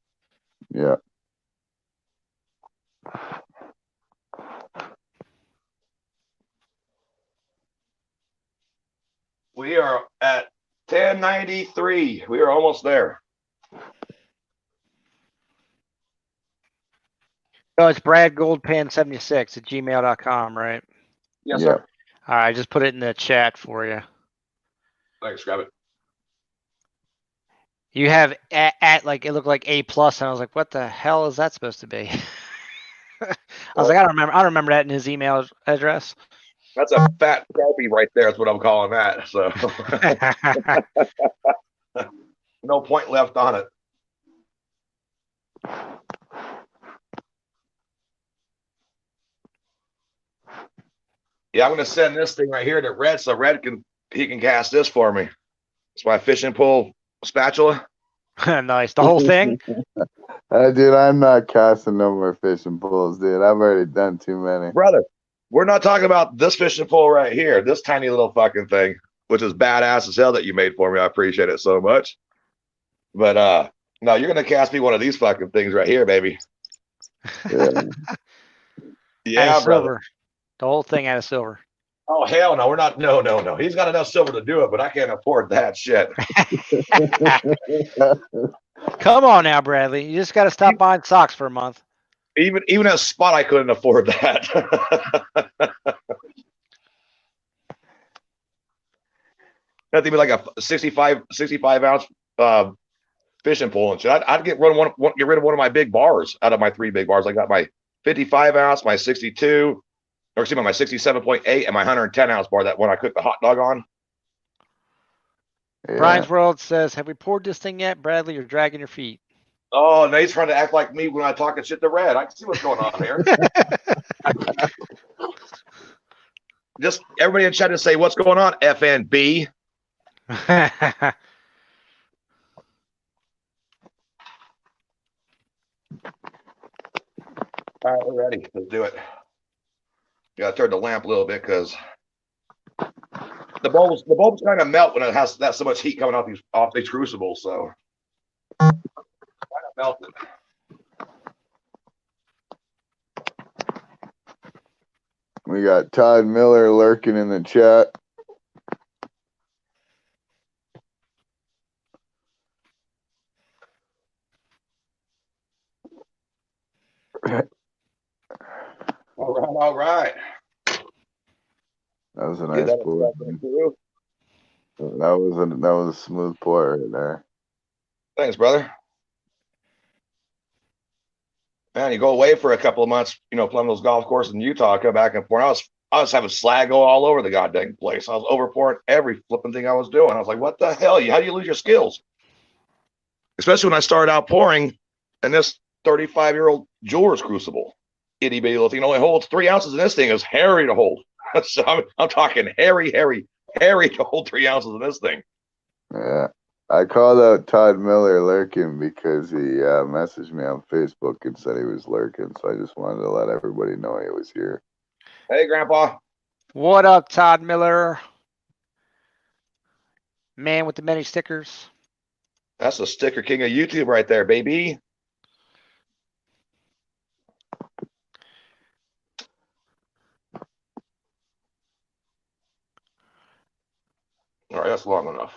Yeah. We are at 1093. We are almost there. Oh, it's bradgoldpan76@gmail.com, right? Yes, sir. All right, I just put it in the chat for you. Thanks, grab it. You have at like, it looked like A+, and I was like, what the hell is that supposed to be? I was like, I don't remember that in his email address. That's a fat Sharpie right there. That's what I'm calling that. So no point left on it. Yeah, I'm going to send this thing right here to Red, so Red can cast this for me. It's my fishing pole spatula. Nice. The whole thing? Dude, I'm not casting no more fishing poles, dude. I've already done too many. Brother, we're not talking about this fishing pole right here, this tiny little fucking thing, which is badass as hell that you made for me. I appreciate it so much. But no, you're gonna cast me one of these fucking things right here, baby. Yeah, yeah, brother. The whole thing out of silver. Oh hell no, we're not. No. He's got enough silver to do it, but I can't afford that shit. Come on now, Bradley. You just got to stop buying socks for a month. Even at Spot, I couldn't afford that. That'd be like a 65 ounce fishing pole and shit. I'd get rid of one of my big bars out of my 3 big bars. I got my 55 ounce, my 62, or excuse me, my 67.8, and my 110 ounce bar. That one I cooked the hot dog on. Yeah. Brian's World says, "Have we poured this thing yet, Bradley? You're dragging your feet." Oh, Nate's trying to act like me when I talking shit to Red. I can see what's going on here. Just everybody in chat to say what's going on, FNB. All right, we're ready. Let's do it. You gotta turn the lamp a little bit because the bulbs kind of melt when it has that so much heat coming off these crucibles. So kind of melted. We got Todd Miller lurking in the chat. All right. That was a nice pour. That was a smooth pour right there. Thanks, brother. Man, you go away for a couple of months, playing those golf courses in Utah, come back and pour. I was having slag go all over the goddamn place. I was over pouring every flipping thing I was doing. I was like, what the hell? How do you lose your skills? Especially when I started out pouring, and this 35-year-old jeweler's crucible, itty bitty little thing, only holds 3 ounces, and this thing is hairy to hold. So I'm talking hairy to hold 3 ounces in this thing. Yeah. I called out Todd Miller lurking because he messaged me on Facebook and said he was lurking. So I just wanted to let everybody know he was here. Hey, Grandpa. What up, Todd Miller? Man with the many stickers. That's the sticker king of YouTube right there, baby. All right, that's long enough.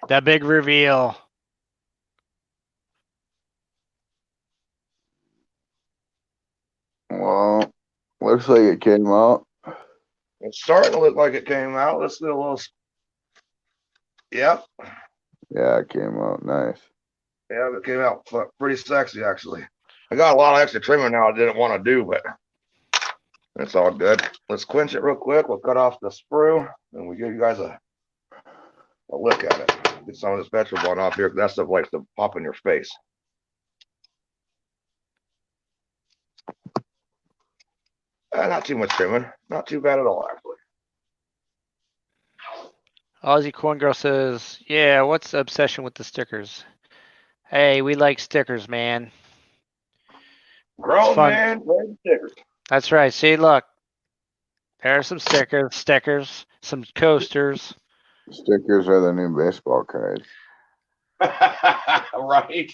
The big reveal. Well, looks like it came out. It's starting to look like it came out. Let's do a little. Yep. Yeah, it came out nice. Yeah, it came out pretty sexy, actually. I got a lot of extra trimming now I didn't want to do, but it's all good. Let's quench it real quick. We'll cut off the sprue, and we give you guys a look at it. Get some of this vegetable on off here. That stuff likes to pop in your face. Not too much trimming. Not too bad at all, actually. Aussie Corn Girl says, yeah, what's the obsession with the stickers? Hey, we like stickers, man. Grown fun. man, wearing stickers. That's right. See, look. There are some stickers, some coasters. Stickers are the new baseball cards. Right.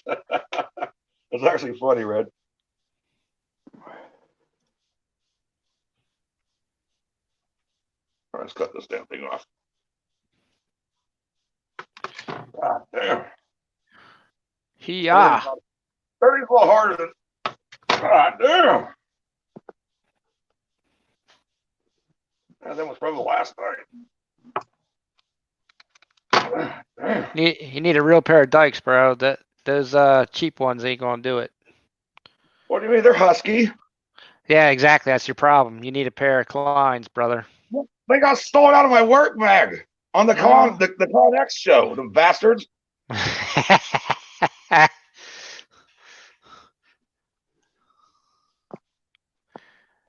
It's actually funny, Red. All right, let's cut this damn thing off. God damn. Yeah. 30's a little harder than. God damn. That was probably last night. Damn. You need a real pair of dikes, bro. Those cheap ones ain't gonna do it. What do you mean? They're husky. Yeah, exactly. That's your problem. You need a pair of Kleins, brother. They got stolen out of my work bag on the Con X show. The bastards.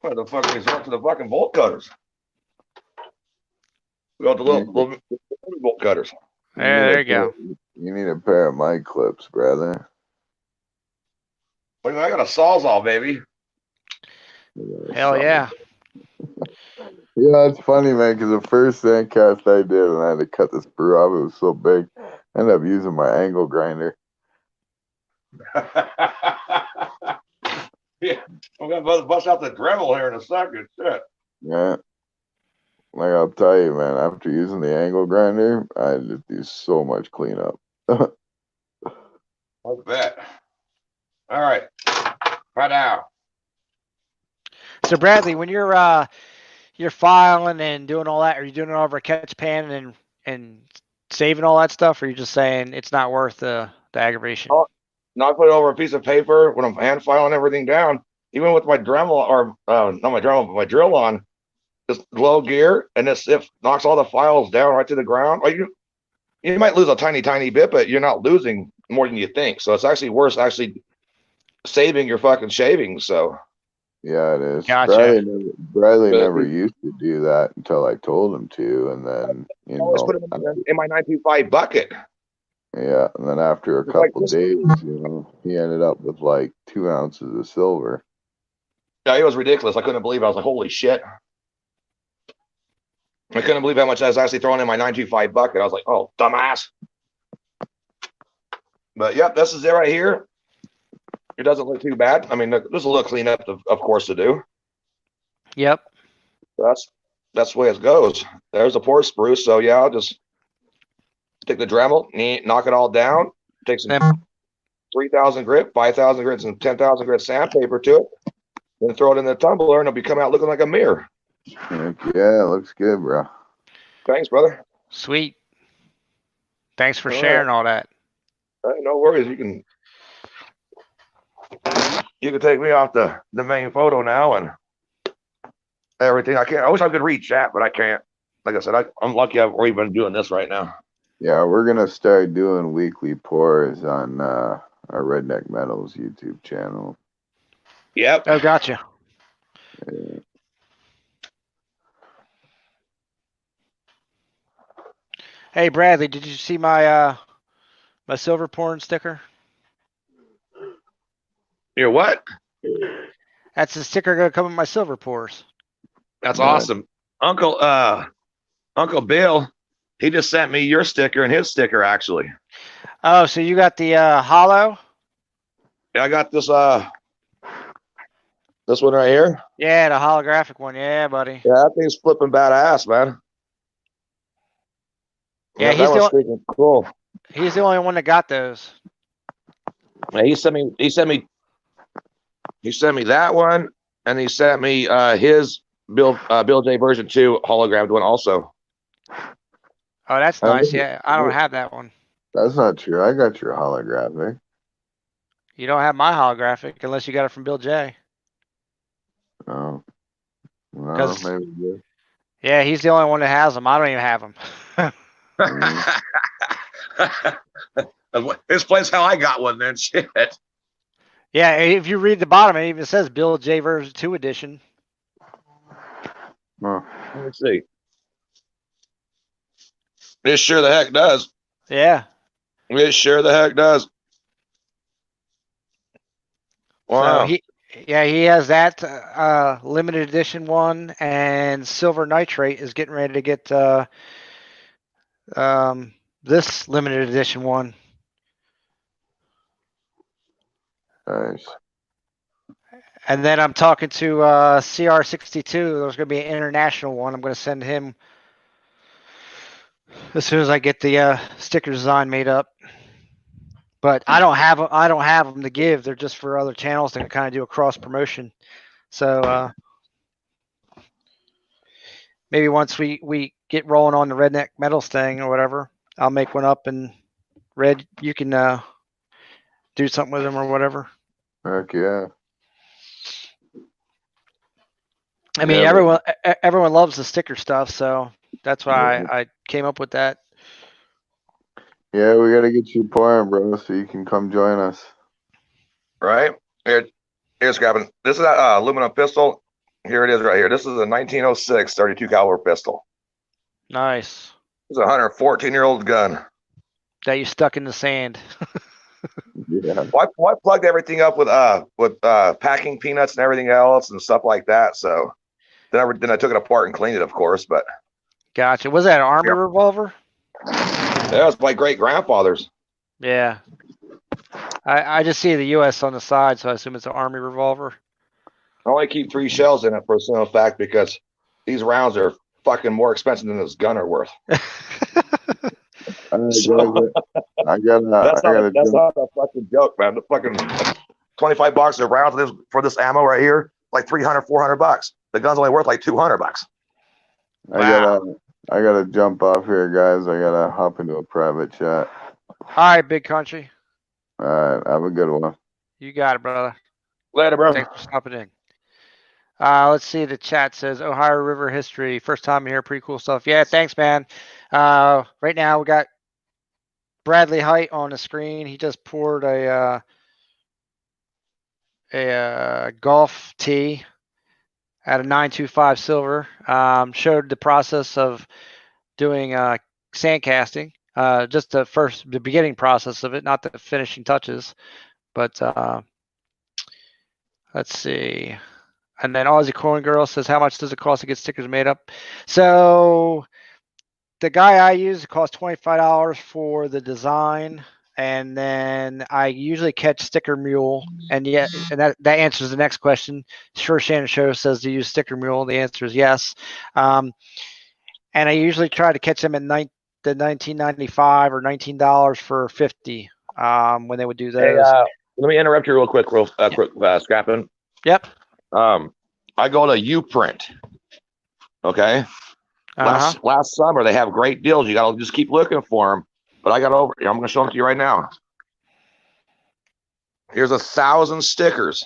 What the fuck? Resort to the fucking bolt cutters. We got the little bolt cutters. Yeah, there you go. You need a pair of mic clips, brother. Look, I got a Sawzall, baby. Yeah, Hell yeah. Yeah, it's funny, man, because the first sandcast I did, and I had to cut the sprue off, it was so big. I ended up using my angle grinder. Yeah, I'm gonna bust out the Dremel here in a second. Shit. Yeah. Like, I'll tell you, man, after using the angle grinder, I had to do so much cleanup. I bet. All right. Right now. So Bradley, when you're filing and doing all that, are you doing it over a catch pan and saving all that stuff, or are you just saying it's not worth the aggravation? Oh, no, I put it over a piece of paper when I'm hand filing everything down. Even with my Dremel, or not my Dremel, but my drill on, just low gear, and this knocks all the files down right to the ground. Like you might lose a tiny bit, but you're not losing more than you think. So it's actually worse actually saving your fucking shavings. So Yeah, it is. Gotcha. Bradley never used to do that until I told him to, and then I always put them in my 925 bucket. Yeah, and then after a couple days, he ended up with like 2 ounces of silver. Yeah, it was ridiculous. I couldn't believe it. I was like, holy shit. I couldn't believe how much I was actually throwing in my 925 bucket. I was like, oh, dumbass. But yep, this is it right here. It doesn't look too bad. I mean, there's a little cleanup, of course, to do. Yep. That's the way it goes. There's a poor spruce. So yeah, I'll just take the Dremel, knock it all down, take some 3,000 grit, 5,000 grits, and 10,000 grit sandpaper to it, then throw it in the tumbler, and it'll be coming out looking like a mirror. Yeah, it looks good, bro. Thanks, brother. Sweet. Thanks for sharing all that. Hey, no worries. You can take me off the main photo now and everything. I wish I could read chat, but I can't. Like I said, I'm lucky we're even doing this right now. Yeah, we're gonna start doing weekly pours on our Redneck Metals YouTube channel. Yep. Oh, gotcha. Hey, Bradley, did you see my my silver porn sticker? You're what? That's the sticker gonna come with my silver pours. That's Nice. awesome. Uncle Bill, he just sent me your sticker and his sticker actually. Oh, so you got the hollow? Yeah, I got this this one right here. Yeah, the holographic one. Yeah, buddy. Yeah, that thing's flipping badass, man. Yeah, that was freaking cool. he's the only one that got those. Yeah, he sent me that one, and he sent me his Bill J version 2 hologrammed one also. Oh, that's Oh, nice. Yeah, I don't have that one. That's not true. I got your holographic. You don't have my holographic unless you got it from Bill J. Oh, no, 'Cause- maybe you Yeah, he's the only one that has them. I don't even have them. This place how I got one then. Shit. Yeah, if you read the bottom, it even says Bill J version 2 edition. Oh, Let me see. It sure the heck does. Yeah. It sure the heck does. Wow. So he has that limited edition one, and Silver Nitrate is getting ready to get this limited edition one. nice. And then I'm talking to CR62. There's going to be an international one. I'm going to send him as soon as I get the sticker design made up. But I don't have them to give. They're just for other channels to kind of do a cross promotion. So maybe once we get rolling on the Redneck Metals thing or whatever, I'll make one up, and Red, you can do something with them or whatever. Heck yeah. I mean, Yeah, everyone loves the sticker stuff, so that's why Yeah. I came up with that. Yeah, we gotta get you pouring, bro, so you can come join us. Right? Here's grabbing. This is that aluminum pistol. Here it is right here. This is a 1906 32 caliber pistol. Nice. It's a 114-year-old gun. That you stuck in the sand. Yeah. Well, I plugged everything up with packing peanuts and everything else and stuff like that. So then I took it apart and cleaned it, of course. But Gotcha. Was that an Army Yep. revolver? that was my great grandfather's. Yeah. I just see the U.S. on the side, so I assume it's an Army revolver. I only keep 3 shells in it for a simple fact because these rounds are fucking more expensive than this gun are worth. All right, So- guys, I gotta That's jump. not a fucking joke, man. The fucking $25 a round for this ammo right here, like $300, $400. The gun's only worth like $200. I gotta jump off here, guys. I gotta hop into a private chat. All right, big country. All right, have a good one. You got it, brother. Later, bro. Thanks for stopping in. Let's see. The chat says Ohio River history. First time here. Pretty cool stuff. Yeah, thanks, man. Right now we got Bradley Height on the screen. He just poured a golf tee at a 925 silver. Showed the process of doing sand casting. Just the beginning process of it, not the finishing touches. But let's see. And then Aussie Coin Girl says, how much does it cost to get stickers made up? So the guy I use, it costs $25 for the design. And then I usually catch Sticker Mule. And that answers the next question. Sure Shannon Show says to use Sticker Mule. The answer is yes. And I usually try to catch them at the $19.95 or $19 for 50 when they would do those. Hey, let me interrupt you real quick, Scrapping. Yep. I go to Uprint. Okay. Last summer they have great deals. You gotta just keep looking for them. But I'm gonna show them to you right now. Here's 1,000 stickers.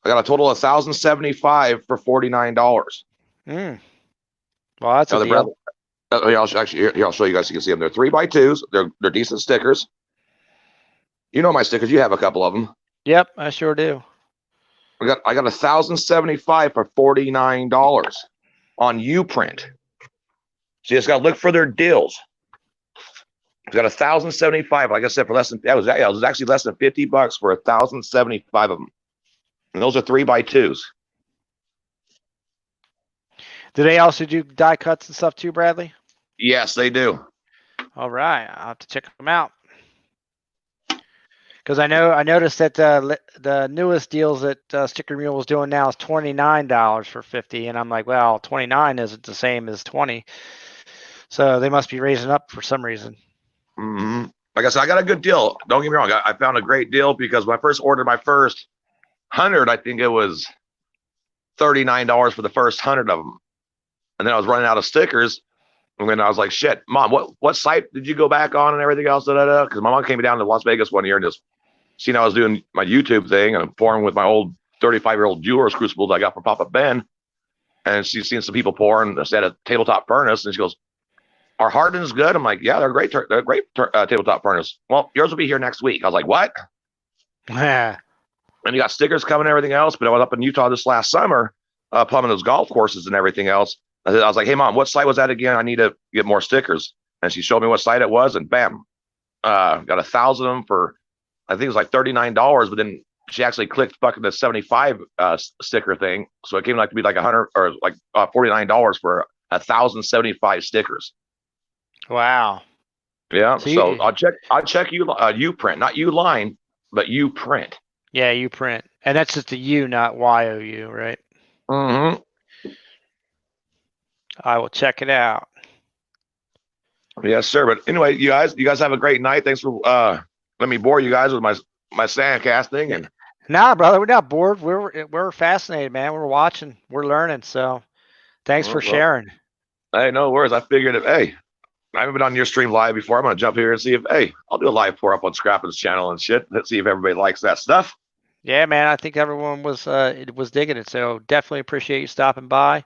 I got a total of 1,075 for $49. Well, that's a deal. Here, I'll show you guys so you can see them. They're 3x2s. They're decent stickers. You know my stickers. You have a couple of them. Yep, I sure do. I got 1,075 for $49 on Uprint. So you just got to look for their deals. It's got 1,075. Like I said, for less than it was actually less than $50 for 1,075 of them, and those are 3x2s. Do they also do die cuts and stuff too, Bradley? Yes, they do. All right, I'll have to check them out. Because I noticed that the newest deals that Sticker Mule is doing now is $29 for 50, and I'm like, well, 29 isn't the same as 20, so they must be raising up for some reason. Mm-hmm. Like I said, I got a good deal. Don't get me wrong. I found a great deal because when I first ordered my first 100, I think it was $39 for the first 100 of them, and then I was running out of stickers. And then I was like, shit, Mom, what site did you go back on and everything else? Because my mom came down to Las Vegas one year and just seen I was doing my YouTube thing and I'm pouring with my old 35-year-old jeweler's crucible that I got from Papa Ben. And she's seen some people pouring at a tabletop furnace. And she goes, "Are Hardens good?" I'm like, "Yeah, they're great. They're great tabletop furnace." "Well, yours will be here next week." I was like, "What?" Yeah. And you got stickers coming and everything else. But I was up in Utah this last summer, plumbing those golf courses and everything else. I was like, "Hey, Mom, what site was that again? I need to get more stickers." And she showed me what site it was, and bam, got 1,000 of them for, I think it was like $39. But then she actually clicked fucking the 75 sticker thing, so it came like to be like 100 or like $49 for 1,075 stickers. Wow. Yeah, so I'll check you Uprint, not Uline, but Uprint. Yeah, Uprint, and that's just a U, not YOU, right? Mm-hmm. I will check it out. Yes, sir. But anyway, you guys have a great night. Thanks for letting me bore you guys with my sand casting. And nah, brother, we're not bored. We're fascinated, man. We're watching, we're learning. So thanks for sharing. Hey, no worries. I figured I haven't been on your stream live before. I'm gonna jump here and see if I'll do a live pour up on Scrappin's channel and shit. Let's see if everybody likes that stuff. Yeah, man. I think everyone was digging it. So definitely appreciate you stopping by.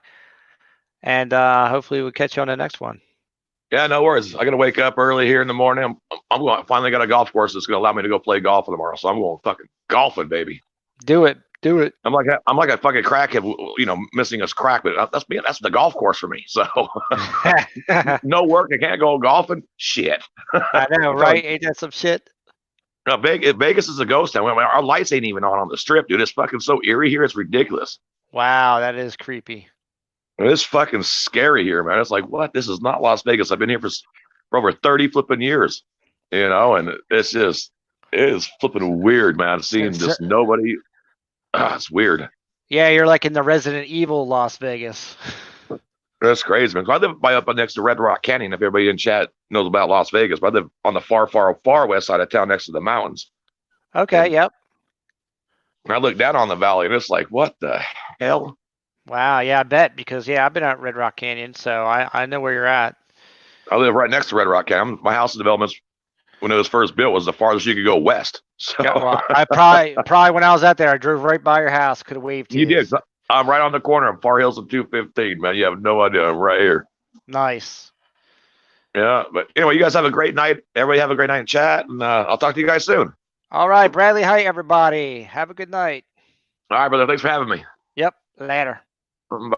And hopefully we'll catch you on the next one. Yeah, no worries. I got to wake up early here in the morning. I'm going. Finally got a golf course that's going to allow me to go play golf tomorrow. So I'm going fucking golfing, baby. Do it. I'm like a fucking crackhead, missing his crack. But that's me. That's the golf course for me. So no work. I can't go golfing. Shit. I know, right? Ain't that some shit? No, Vegas is a ghost town. Our lights ain't even on the strip, dude. It's fucking so eerie here. It's ridiculous. Wow, that is creepy. It's fucking scary here, man. It's like, what? This is not Las Vegas. I've been here for over 30 flipping years, and it is flipping weird, man. Seeing just nobody. It's weird. Yeah, you're like in the Resident Evil Las Vegas. That's crazy, man. I live up next to Red Rock Canyon. If everybody in chat knows about Las Vegas, but I live on the far, far, far west side of town next to the mountains. Okay, yep. I look down on the valley, and it's like, what the hell? Wow, yeah, I bet, because I've been at Red Rock Canyon, so I know where you're at. I live right next to Red Rock Canyon. My house developments, when it was first built, was the farthest you could go west. So yeah, well, I probably when I was out there, I drove right by your house, could have waved to you. You did. I'm right on the corner of Far Hills and 215, man. You have no idea. I'm right here. Nice. Yeah, but anyway, you guys have a great night. Everybody have a great night in chat, and I'll talk to you guys soon. All right, Bradley. Hi, everybody. Have a good night. All right, brother. Thanks for having me. Yep. Later.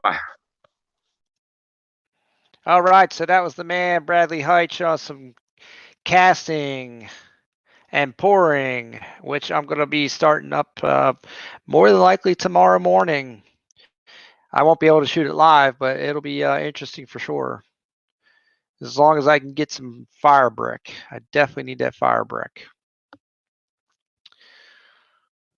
Bye. All right, so that was the man, Bradley Heitch, on some casting and pouring, which I'm going to be starting up more than likely tomorrow morning. I won't be able to shoot it live, but it'll be interesting for sure. As long as I can get some fire brick. I definitely need that fire brick.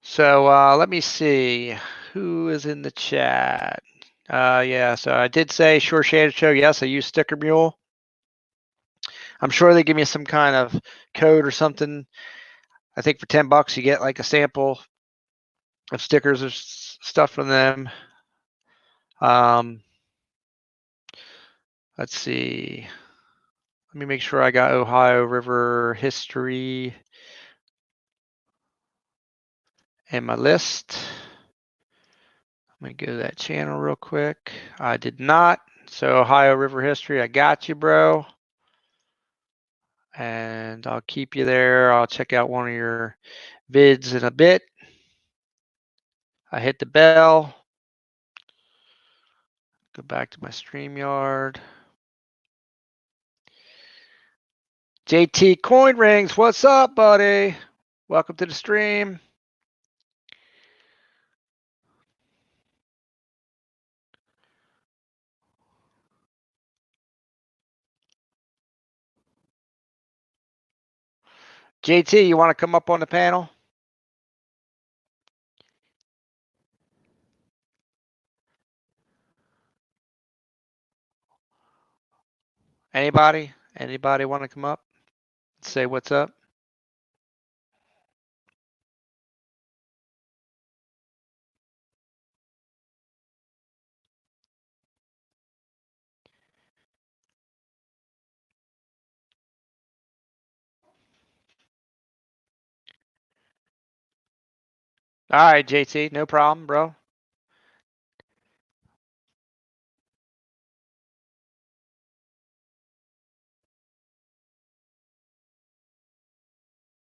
So let me see who is in the chat. Yeah, so I did say Sure Shaded Show. Yes, I use Sticker Mule. I'm sure they give me some kind of code or something. I think for $10 you get like a sample of stickers or stuff from them. Let's see. Let me make sure I got Ohio River history in my list. Let me go to that channel real quick. I did not. So Ohio River history, I got you, bro. And I'll keep you there. I'll check out one of your vids in a bit. I hit the bell. Go back to my StreamYard. JT Coin Rings, what's up, buddy? Welcome to the stream. JT, you want to come up on the panel? Anybody? Anybody want to come up? Say what's up? All right, JT, no problem, bro.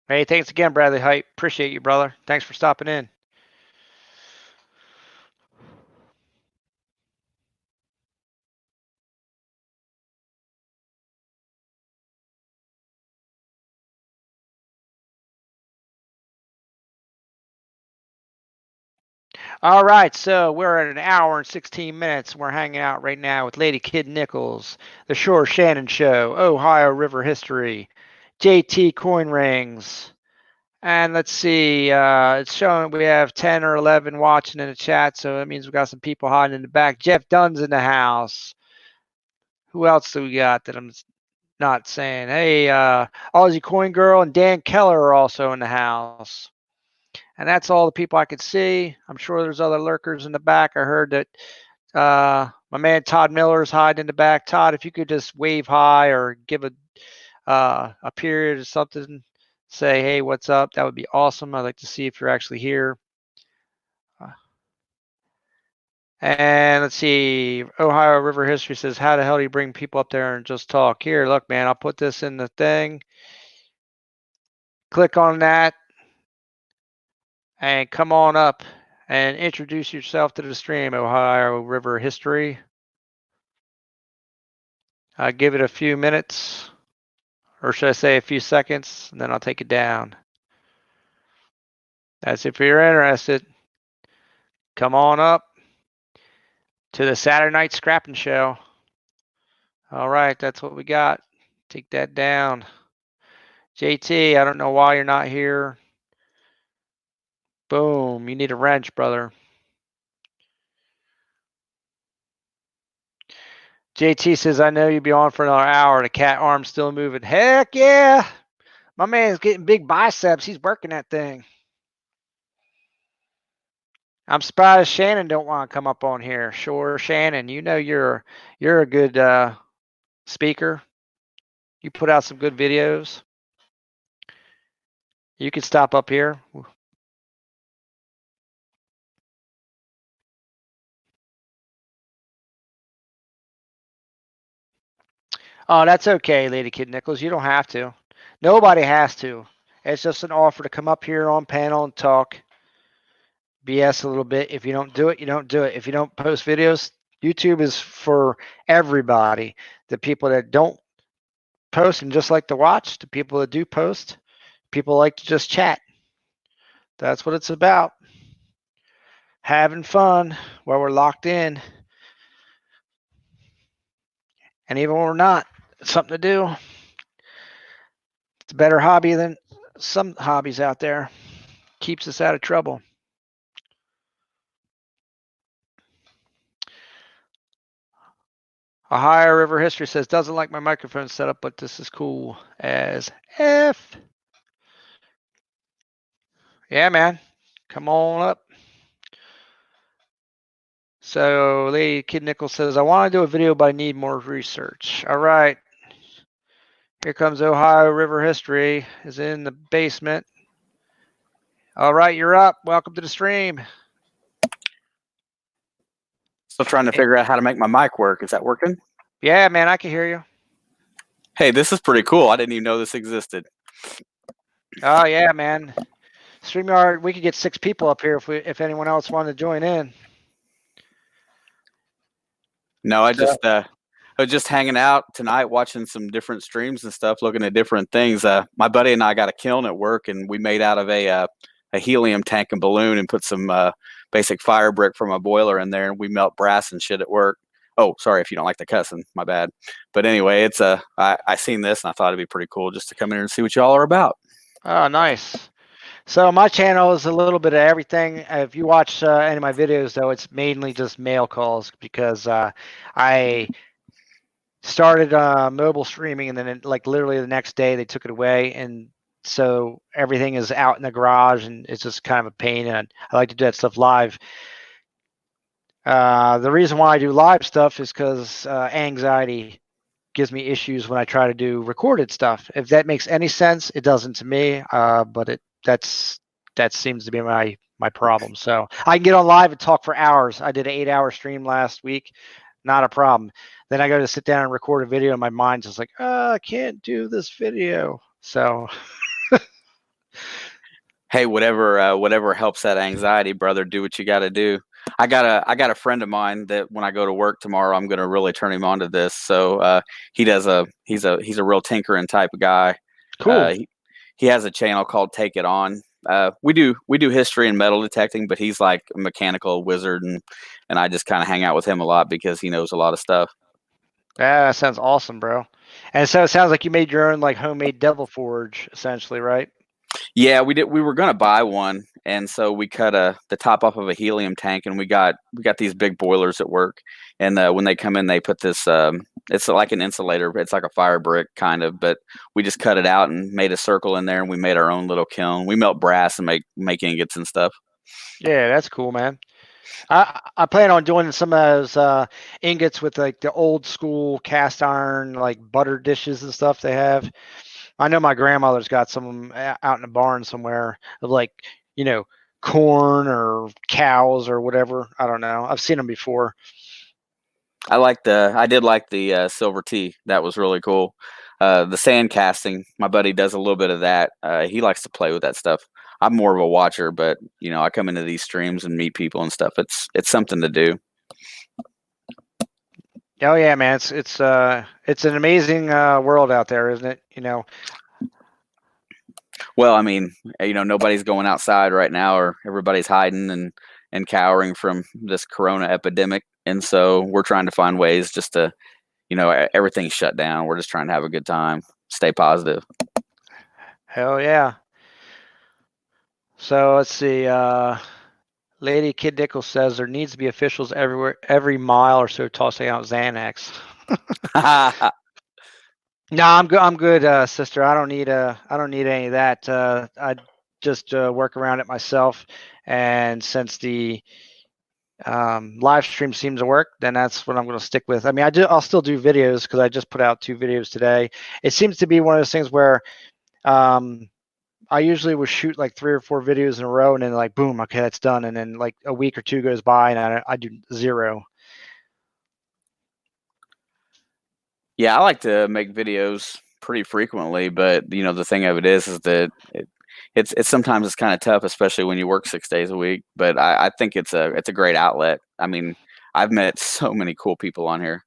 Hey, thanks again, Bradley Hype. Appreciate you, brother. Thanks for stopping in. All right, so we're at an hour and 16 minutes. We're hanging out right now with Lady Kid Nichols, The Shore Shannon Show, Ohio River History, JT Coin Rings. And let's see, it's showing we have 10 or 11 watching in the chat, so that means we got some people hiding in the back. Jeff Dunn's in the house. Who else do we got that I'm not saying? Hey, Aussie Coin Girl and Dan Keller are also in the house. And that's all the people I could see. I'm sure there's other lurkers in the back. I heard that my man Todd Miller is hiding in the back. Todd, if you could just wave hi or give a period or something, say, hey, what's up? That would be awesome. I'd like to see if you're actually here. And let's see, Ohio River History says, how the hell do you bring people up there and just talk? Here, look, man, I'll put this in the thing. Click on that and come on up and introduce yourself to the stream, Ohio River History. Give it a few minutes, or should I say a few seconds, and then I'll take it down. That's if you're interested. Come on up to the Saturday night scrapping show. All right, that's what we got. Take that down. JT, I don't know why you're not here. Boom, you need a wrench, brother. JT says, I know you'll be on for another hour. The cat arm's still moving. Heck yeah. My man's getting big biceps. He's working that thing. I'm surprised Shannon don't want to come up on here. Sure, Shannon, you know you're a good speaker. You put out some good videos. You can stop up here. Oh, that's okay, Lady Kid Nichols. You don't have to. Nobody has to. It's just an offer to come up here on panel and talk BS a little bit. If you don't do it, you don't do it. If you don't post videos, YouTube is for everybody. The people that don't post and just like to watch, the people that do post, people like to just chat. That's what it's about. Having fun while we're locked in. And even when we're not, it's something to do. It's a better hobby than some hobbies out there. Keeps us out of trouble. Ohio River History says, doesn't like my microphone setup, but this is cool as F. Yeah, man. Come on up. So Lady Kid Nichols says, I want to do a video, but I need more research. All right. Here comes Ohio River History is in the basement. All right, you're up. Welcome to the stream. Still trying to figure out how to make my mic work. Is that working? Yeah, man, I can hear you. Hey, this is pretty cool. I didn't even know this existed. Oh yeah, man. StreamYard, we could get 6 people up here if anyone else wanted to join in. No, I was just hanging out tonight, watching some different streams and stuff, looking at different things. My buddy and I got a kiln at work, and we made out of a helium tank and balloon and put some basic fire brick from a boiler in there, and we melt brass and shit at work. Oh, sorry if you don't like the cussing, my bad. But anyway, it's I seen this and I thought it'd be pretty cool just to come in here and see what y'all are about. Oh, nice. So my channel is a little bit of everything. If you watch any of my videos, though, it's mainly just mail calls because I started mobile streaming, and then like literally the next day they took it away, and so everything is out in the garage, and it's just kind of a pain. And I like to do that stuff live. The reason why I do live stuff is because anxiety gives me issues when I try to do recorded stuff. If that makes any sense, it doesn't to me. But that seems to be my problem. So I can get on live and talk for hours. I did an 8-hour stream last week, not a problem. Then I go to sit down and record a video, and my mind's just like, I can't do this video. So. Hey, whatever helps that anxiety, brother. Do what you got to do. I got a friend of mine that when I go to work tomorrow, I'm gonna really turn him on to this. So he's a real tinkering type of guy. Cool. He has a channel called Take It On. We do history and metal detecting, but he's like a mechanical wizard, and I just kind of hang out with him a lot because he knows a lot of stuff. Yeah, that sounds awesome, bro. And so it sounds like you made your own like homemade Devil Forge, essentially, right? Yeah, we did. We were gonna buy one, and so we cut the top off of a helium tank, and we got these big boilers at work. And when they come in, they put this. It's like an insulator. It's like a fire brick kind of, but we just cut it out and made a circle in there, and we made our own little kiln. We melt brass and make ingots and stuff. Yeah, that's cool, man. I plan on doing some of those ingots with like the old school cast iron like butter dishes and stuff they have. I know my grandmother's got some of them out in the barn somewhere of like, corn or cows or whatever. I don't know. I've seen them before. I did like the silver tea. That was really cool. The sand casting, my buddy does a little bit of that. He likes to play with that stuff. I'm more of a watcher, but I come into these streams and meet people and stuff. It's something to do. Oh yeah, man. It's an amazing world out there, isn't it? Well, I mean, nobody's going outside right now, or everybody's hiding and cowering from this corona epidemic. And so we're trying to find ways just to, everything's shut down. We're just trying to have a good time, stay positive. Hell yeah. So let's see. Lady Kid Dickle says there needs to be officials everywhere, every mile or so, tossing out Xanax. No, I'm good. I'm good, sister. I don't need any of that. I just work around it myself, and since the live stream seems to work, then that's what I'm going to stick with. I mean, I'll still do videos because I just put out 2 videos today. It seems to be one of those things where I usually would shoot like 3 or 4 videos in a row, and then like boom, okay, that's done, and then like a week or 2 goes by, and I do 0. Yeah, I like to make videos pretty frequently, but the thing of it is that it's sometimes it's kind of tough, especially when you work 6 days a week. But I think it's a great outlet. I mean, I've met so many cool people on here.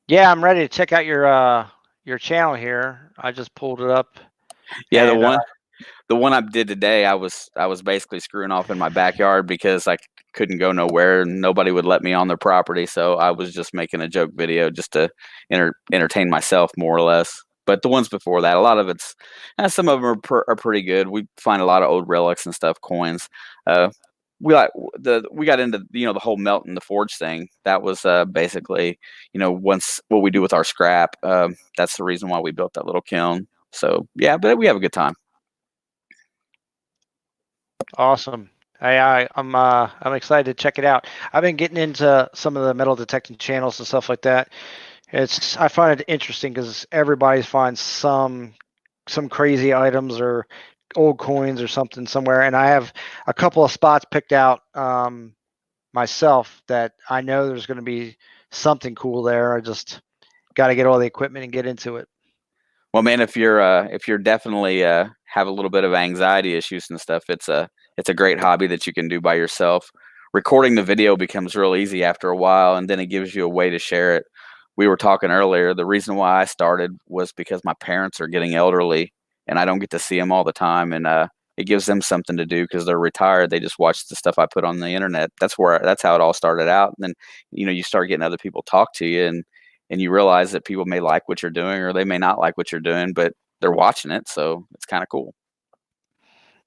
Yeah, I'm ready to check out your channel here. I just pulled it up. Yeah, and, the one I did today, I was basically screwing off in my backyard because I couldn't go nowhere and nobody would let me on their property. So I was just making a joke video just to entertain myself, more or less. But the ones before that, a lot of it's some of them are pretty good. We find a lot of old relics and stuff, coins. We got into the whole melt in the forge thing. That was basically once what we do with our scrap. That's the reason why we built that little kiln. So yeah, but we have a good time. Awesome. I'm excited to check it out. I've been getting into some of the metal detecting channels and stuff like that. I find it interesting because everybody finds some crazy items or old coins or something somewhere, and I have a couple of spots picked out myself that I know there's going to be something cool there. I just got to get all the equipment and get into it. Well, man, if you're definitely have a little bit of anxiety issues and stuff, it's a great hobby that you can do by yourself. Recording the video becomes real easy after a while, and then it gives you a way to share it. We were talking earlier. The reason why I started was because my parents are getting elderly, and I don't get to see them all the time, and it gives them something to do because they're retired. They just watch the stuff I put on the internet. That's how it all started out. And then you start getting other people talk to you, and you realize that people may like what you're doing or they may not like what you're doing, but they're watching it, so it's kind of cool.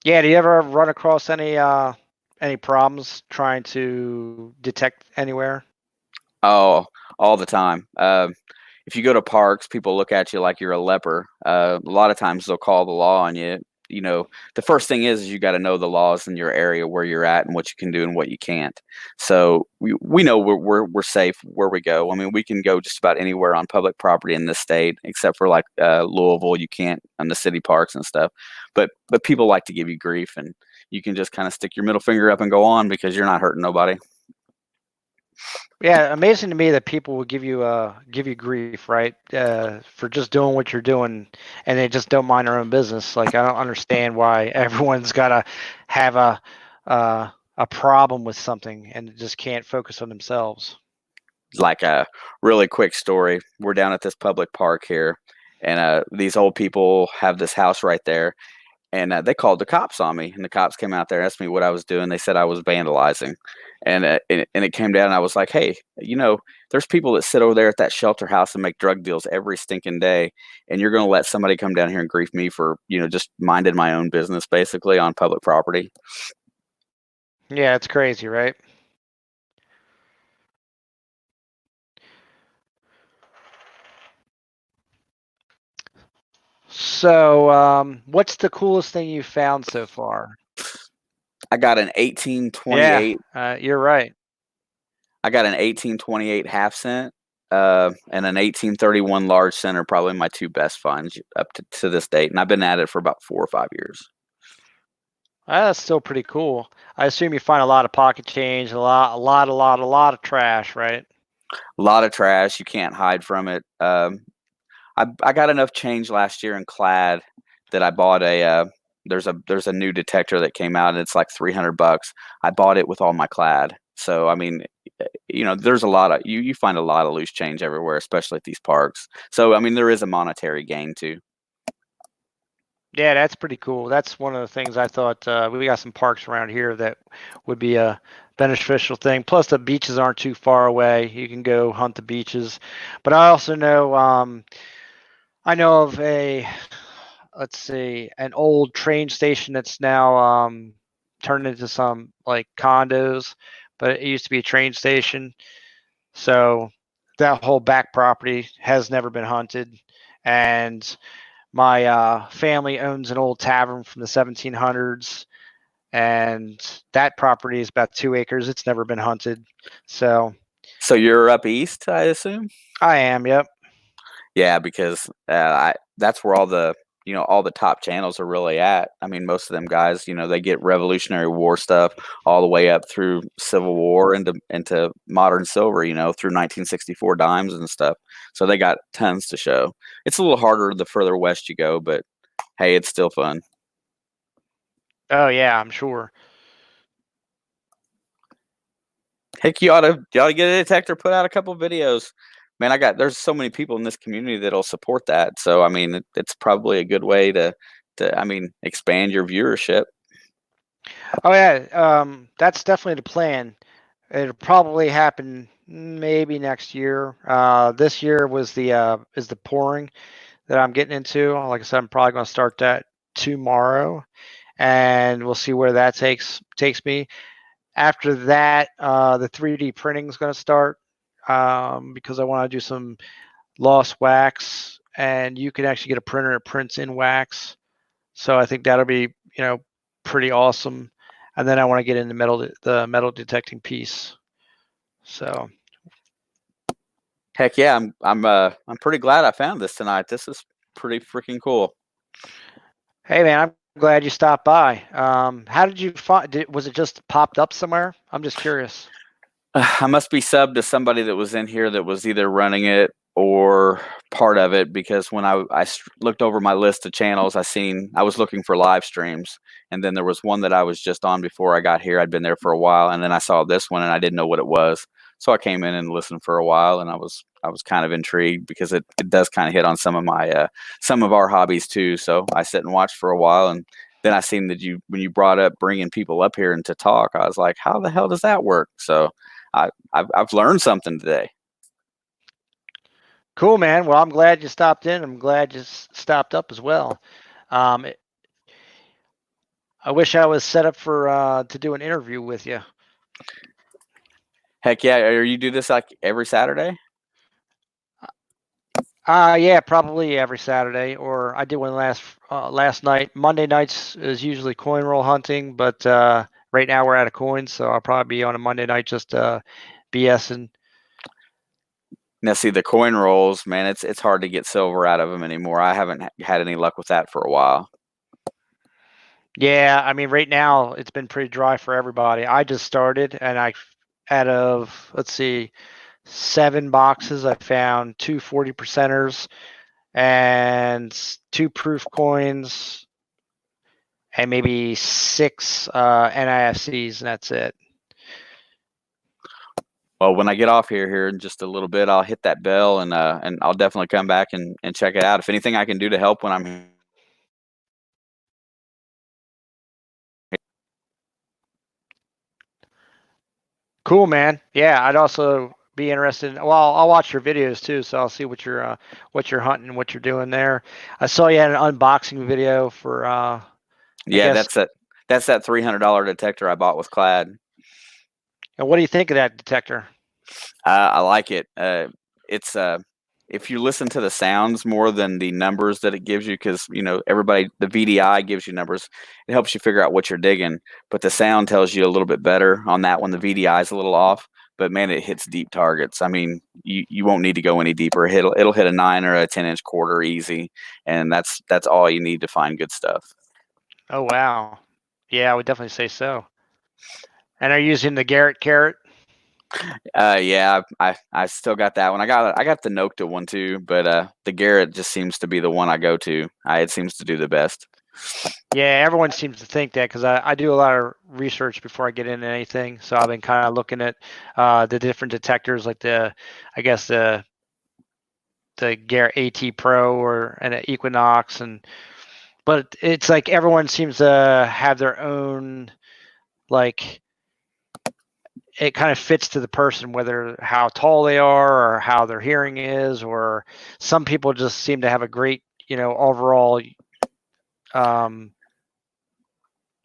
Yeah. Do you ever run across any problems trying to detect anywhere? Oh, all the time. If you go to parks, people look at you like you're a leper. A lot of times they'll call the law on you. The first thing is you got to know the laws in your area where you're at and what you can do and what you can't. So we know we're safe where we go. I mean, we can go just about anywhere on public property in this state, except for like Louisville. You can't on the city parks and stuff. But people like to give you grief, and you can just kind of stick your middle finger up and go on because you're not hurting nobody. Yeah, amazing to me that people will give you grief, right? For just doing what you're doing, and they just don't mind their own business. Like I don't understand why everyone's got to have a problem with something and just can't focus on themselves. Like a really quick story. We're down at this public park here, and these old people have this house right there, and they called the cops on me, and the cops came out there, asked me what I was doing. They said I was vandalizing, and it came down, and I was like, hey, there's people that sit over there at that shelter house and make drug deals every stinking day, and you're going to let somebody come down here and grief me for just minding my own business basically on public property? Yeah, it's crazy, right? So, what's the coolest thing you found so far? I got an 1828. Yeah, you're right. I got an 1828 half cent and an 1831 large cent are probably my two best finds up to this date, and I've been at it for about 4 or 5 years. That's still pretty cool. I assume you find a lot of pocket change, a lot of trash, right? A lot of trash. You can't hide from it. I got enough change last year in Clad that I bought there's a new detector that came out, and it's like $300. I bought it with all my Clad. So I mean, there's a lot of you find a lot of loose change everywhere, especially at these parks. So I mean, there is a monetary gain too. Yeah, that's pretty cool. That's one of the things I thought. We got some parks around here that would be a beneficial thing. Plus, the beaches aren't too far away. You can go hunt the beaches. But I also know, I know of let's see, an old train station that's now turned into some like condos, but it used to be a train station. So that whole back property has never been hunted, and my family owns an old tavern from the 1700s, and that property is about 2 acres. It's never been hunted. So you're up east, I assume? I am, yep. Yeah, because that's where all the top channels are really at. I mean, most of them guys, they get Revolutionary War stuff all the way up through Civil War into modern silver, through 1964 dimes and stuff. So they got tons to show. It's a little harder the further west you go, but hey, it's still fun. Oh yeah, I'm sure. Heck, you ought to get a detector, put out a couple videos. Man, there's so many people in this community that'll support that. So I mean, it's probably a good way to expand your viewership. Oh yeah, that's definitely the plan. It'll probably happen maybe next year. This year was is the pouring that I'm getting into. Like I said, I'm probably going to start that tomorrow, and we'll see where that takes me. After that, the 3D printing is going to start because I want to do some lost wax, and you can actually get a printer that prints in wax. So I think that'll be pretty awesome. And then I want to get into the metal detecting piece. So heck yeah, I'm pretty glad I found this tonight. This is pretty freaking cool. Hey man, I'm glad you stopped by. How did you find? Was it just popped up somewhere? I'm just curious. I must be subbed to somebody that was in here that was either running it or part of it, because when I looked over my list of channels, I was looking for live streams, and then there was one that I was just on before I got here. I'd been there for a while, and then I saw this one and I didn't know what it was. So I came in and listened for a while, and I was kind of intrigued because it does kind of hit on some of our hobbies too. So I sit and watch for a while, and then I seen that when you brought up bringing people up here and to talk, I was like, how the hell does that work? So I've learned something today. Cool, man. Well, I'm glad you stopped in. I'm glad you stopped up as well. I wish I was set up for to do an interview with you. Heck yeah! Or you do this like every Saturday? Yeah, probably every Saturday, or I did one last night. Monday nights is usually coin roll hunting, but right now we're out of coins, so I'll probably be on a Monday night just BSing. Now, see, the coin rolls, man, it's hard to get silver out of them anymore. I haven't had any luck with that for a while. Yeah, I mean, right now it's been pretty dry for everybody. I just started, and out of, let's see, 7 boxes, I found 2 40%ers and 2 proof coins and maybe 6 NIFCs, and that's it. Well, when I get off here in just a little bit, I'll hit that bell, and I'll definitely come back and check it out. If anything I can do to help when I'm here. Cool, man. Yeah, I'd also be interested in, well, I'll watch your videos too, so I'll see what you're hunting, what you're doing there. I saw you had an unboxing video for Yeah, guess- that's that $300 detector I bought with Clad. And what do you think of that detector? I like it. It's if you listen to the sounds more than the numbers that it gives you, because everybody, the VDI gives you numbers, it helps you figure out what you're digging, but the sound tells you a little bit better on that one. The VDI is a little off, but man, it hits deep targets. I mean, you won't need to go any deeper. It'll hit a 9 or a 10-inch quarter easy, and that's all you need to find good stuff. Oh wow, yeah, I would definitely say so. And are you using the Garrett Carrot? Yeah, I still got that one. I got the Nokta one too, but the Garrett just seems to be the one I go to. It seems to do the best. Yeah, everyone seems to think that, because I do a lot of research before I get into anything. So I've been kind of looking at the different detectors, like the Garrett AT Pro and an Equinox, but it's like everyone seems to have their own, like, it kind of fits to the person, whether how tall they are or how their hearing is, or some people just seem to have a great, overall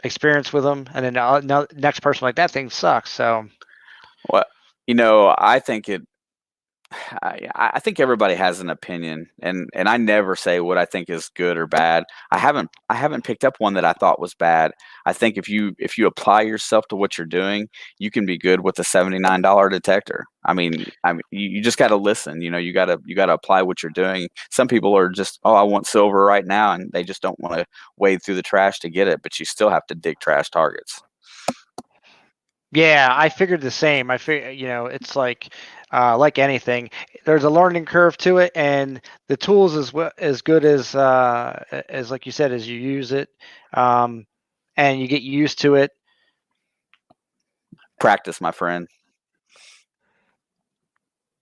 experience with them, and then next person, like, that thing sucks. So, Well, I think I think everybody has an opinion, and I never say what I think is good or bad. I haven't picked up one that I thought was bad. I think if you apply yourself to what you're doing, you can be good with a $79 detector. I mean, you just got to listen. You got to apply what you're doing. Some people are just, oh, I want silver right now, and they just don't want to wade through the trash to get it. But you still have to dig trash targets. yeah, I figured the same. I figure, it's like anything, there's a learning curve to it, and the tools as good as like you said, as you use it, and you get used to it. Practice, my friend.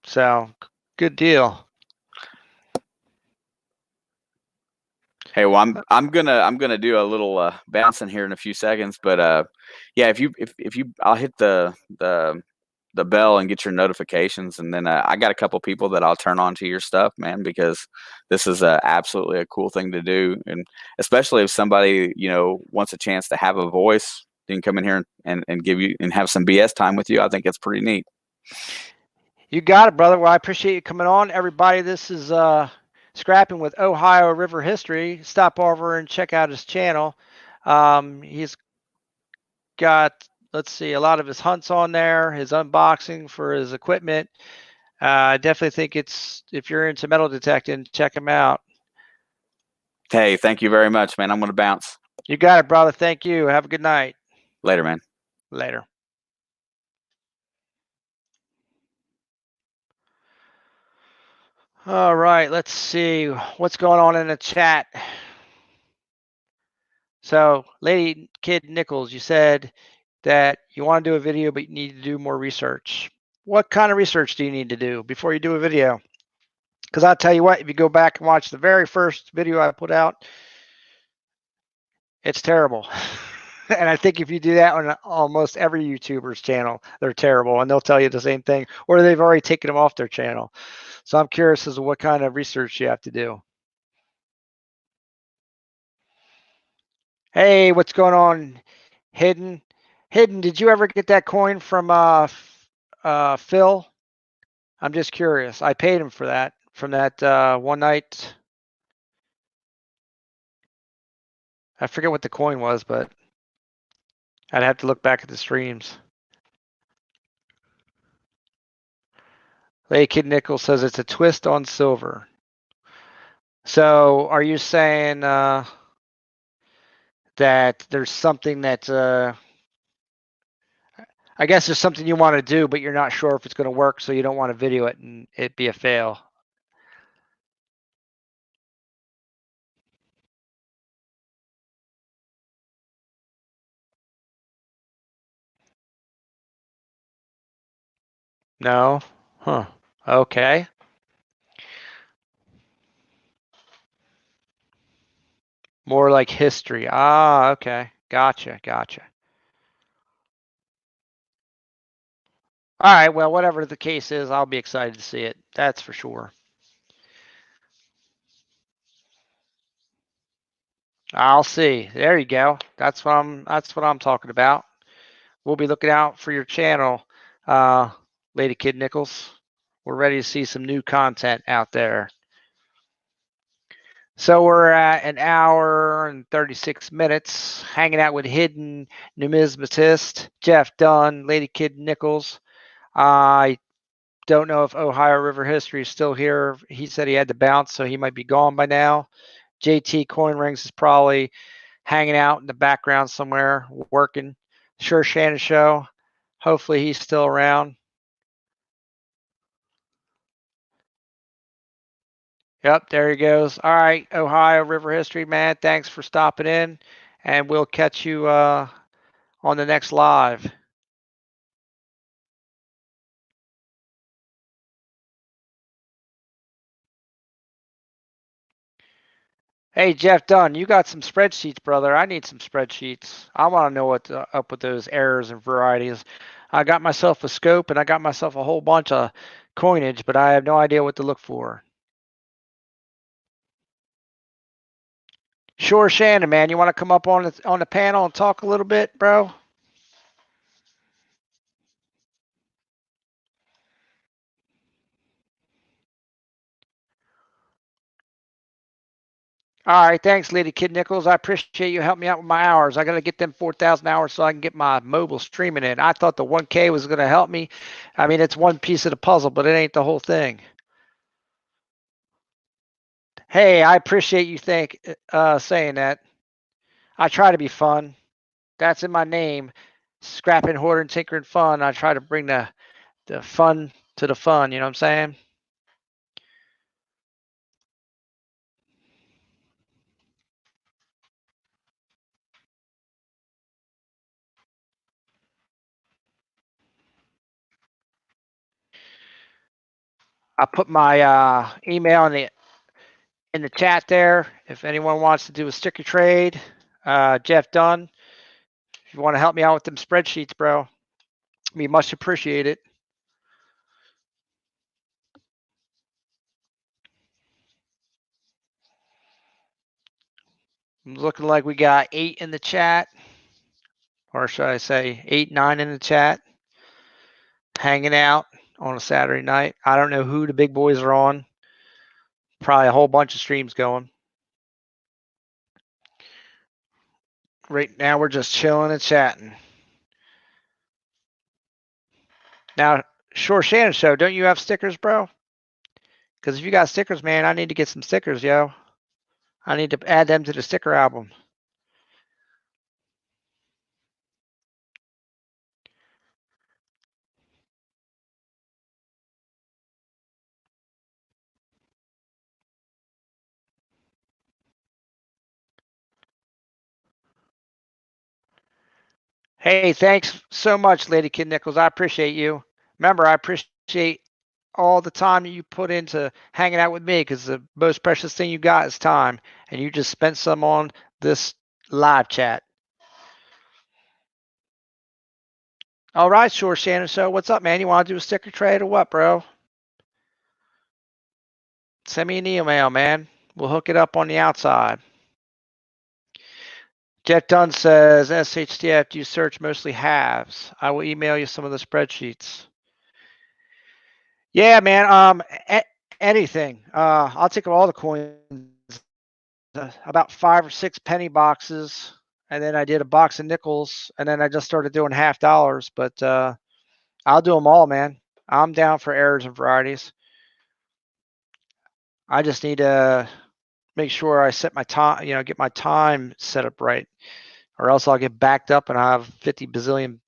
So, good deal. Hey, well, I'm gonna do a little bouncing here in a few seconds, but yeah, if you I'll hit the bell and get your notifications, and then I got a couple people that I'll turn on to your stuff, man, because this is absolutely a cool thing to do, and especially if somebody wants a chance to have a voice, they can come in here and give you and have some BS time with you. I think it's pretty neat. You got it, brother. Well, I appreciate you coming on, everybody. This is Scrapping with Ohio River History. Stop over and check out his channel. He's got, let's see, a lot of his hunts on there, his unboxing for his equipment. I definitely think if you're into metal detecting, check him out. Hey, thank you very much, man. I'm going to bounce. You got it, brother. Thank you. Have a good night. Later, man. Later. All right, let's see what's going on in the chat. So, Lady Kid Nichols, you said that you want to do a video, but you need to do more research. What kind of research do you need to do before you do a video? Because I'll tell you what, if you go back and watch the very first video I put out, it's terrible. And I think if you do that on almost every YouTuber's channel, they're terrible, and they'll tell you the same thing, or they've already taken them off their channel. So I'm curious as to what kind of research you have to do. Hey, what's going on, Hidden? Hidden, did you ever get that coin from Phil? I'm just curious. I paid him for that from that one night. I forget what the coin was, but I'd have to look back at the streams. Lady Kid Nichols says it's a twist on silver. So are you saying that there's something that I guess there's something you want to do, but you're not sure if it's going to work, so you don't want to video it and it be a fail? No? Huh. Okay. More like history. Ah, okay. Gotcha. Gotcha. All right. Well, whatever the case is, I'll be excited to see it. That's for sure. I'll see. There you go. That's what I'm talking about. We'll be looking out for your channel, Lady Kid Nichols. We're ready to see some new content out there. So we're at an hour and 36 minutes hanging out with Hidden Numismatist, Jeff Dunn, Lady Kid Nichols. I don't know if Ohio River History is still here. He said he had to bounce, so he might be gone by now. JT Coin Rings is probably hanging out in the background somewhere, working. Sure Shannon Show. Hopefully he's still around. Yep, there he goes. All right, Ohio River History, man. Thanks for stopping in, and we'll catch you on the next live. Hey, Jeff Dunn, you got some spreadsheets, brother. I need some spreadsheets. I want to know what's up with those errors and varieties. I got myself a scope and I got myself a whole bunch of coinage, but I have no idea what to look for. Sure, Shannon, man. You want to come up on the panel and talk a little bit, bro? All right, thanks, Lady Kid Nichols. I appreciate you helping me out with my hours. I got to get them 4,000 hours so I can get my mobile streaming in. I thought the 1K was going to help me. I mean, it's one piece of the puzzle, but it ain't the whole thing. Hey, I appreciate you saying that. I try to be fun. That's in my name. Scrapping, hoarding, tinkering, fun. I try to bring the fun to the fun. You know what I'm saying? I put my email in the chat there. If anyone wants to do a sticker trade, Jeff Dunn. If you want to help me out with them spreadsheets, bro, we much appreciate it. Looking like we got 8 in the chat, or should I say 8, 9 in the chat, hanging out on a Saturday night. I don't know who the big boys are on. Probably a whole bunch of streams going. Right now we're just chilling and chatting. Now, Sure Shannon Show, don't you have stickers, bro? Because if you got stickers, man, I need to get some stickers, yo. I need to add them to the sticker album. Hey, thanks so much, Lady Kid Nichols. I appreciate you. Remember, I appreciate all the time you put into hanging out with me because the most precious thing you got is time, and you just spent some on this live chat. All right, sure, Shannon. So, what's up, man? You want to do a sticker trade or what, bro? Send me an email, man. We'll hook it up on the outside. Jeff Dunn says, SHTF, do you search mostly halves? I will email you some of the spreadsheets. Yeah, man. Anything. I'll take all the coins. About 5 or 6 penny boxes, and then I did a box of nickels, and then I just started doing $half. But I'll do them all, man. I'm down for errors and varieties. I just need to make sure I set my time, get my time set up right, or else I'll get backed up and I have $50 bazillion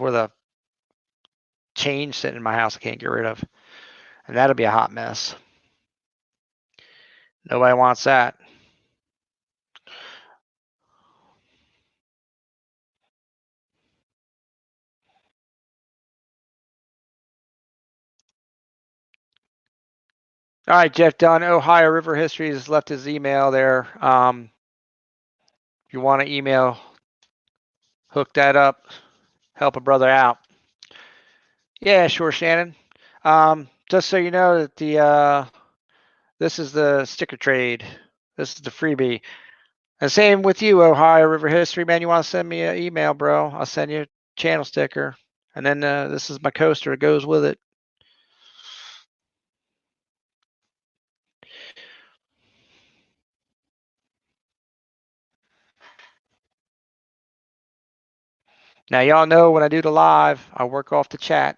worth of change sitting in my house I can't get rid of, and that'll be a hot mess. Nobody wants that. All right, Jeff Dunn, Ohio River History has left his email there. If you want to email, hook that up, help a brother out. Yeah, sure, Shannon. Just so you know that this is the sticker trade. This is the freebie. And same with you, Ohio River History, man. You want to send me an email, bro? I'll send you a channel sticker. And then this is my coaster. It goes with it. Now, y'all know when I do the live, I work off the chat.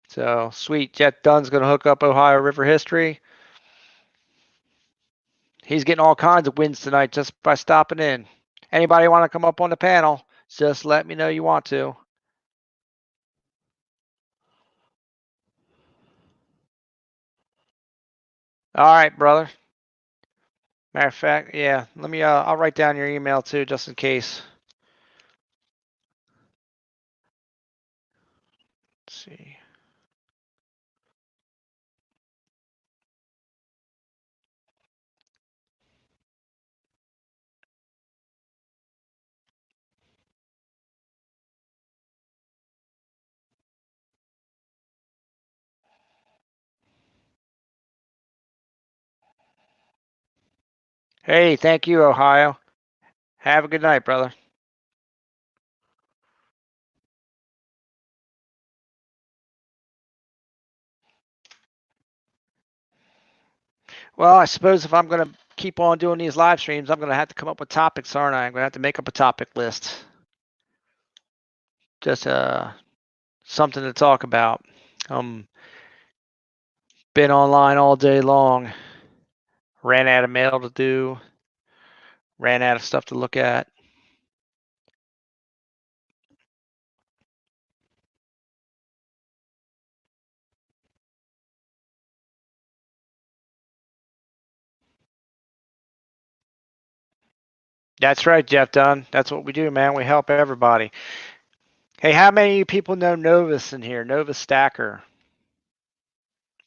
So, sweet. Jet Dunn's going to hook up Ohio River History. He's getting all kinds of wins tonight just by stopping in. Anybody want to come up on the panel, just let me know you want to. All right, brother. Matter of fact, yeah, let me, I'll write down your email too, just in case. Let's see. Hey, thank you, Ohio. Have a good night, brother. Well, I suppose if I'm going to keep on doing these live streams, I'm going to have to come up with topics, aren't I? I'm going to have to make up a topic list. Just something to talk about. Been online all day long. Ran out of mail to do. Ran out of stuff to look at. That's right, Jeff Dunn. That's what we do, man. We help everybody. Hey, how many of you people know Novus in here? Novus Stacker.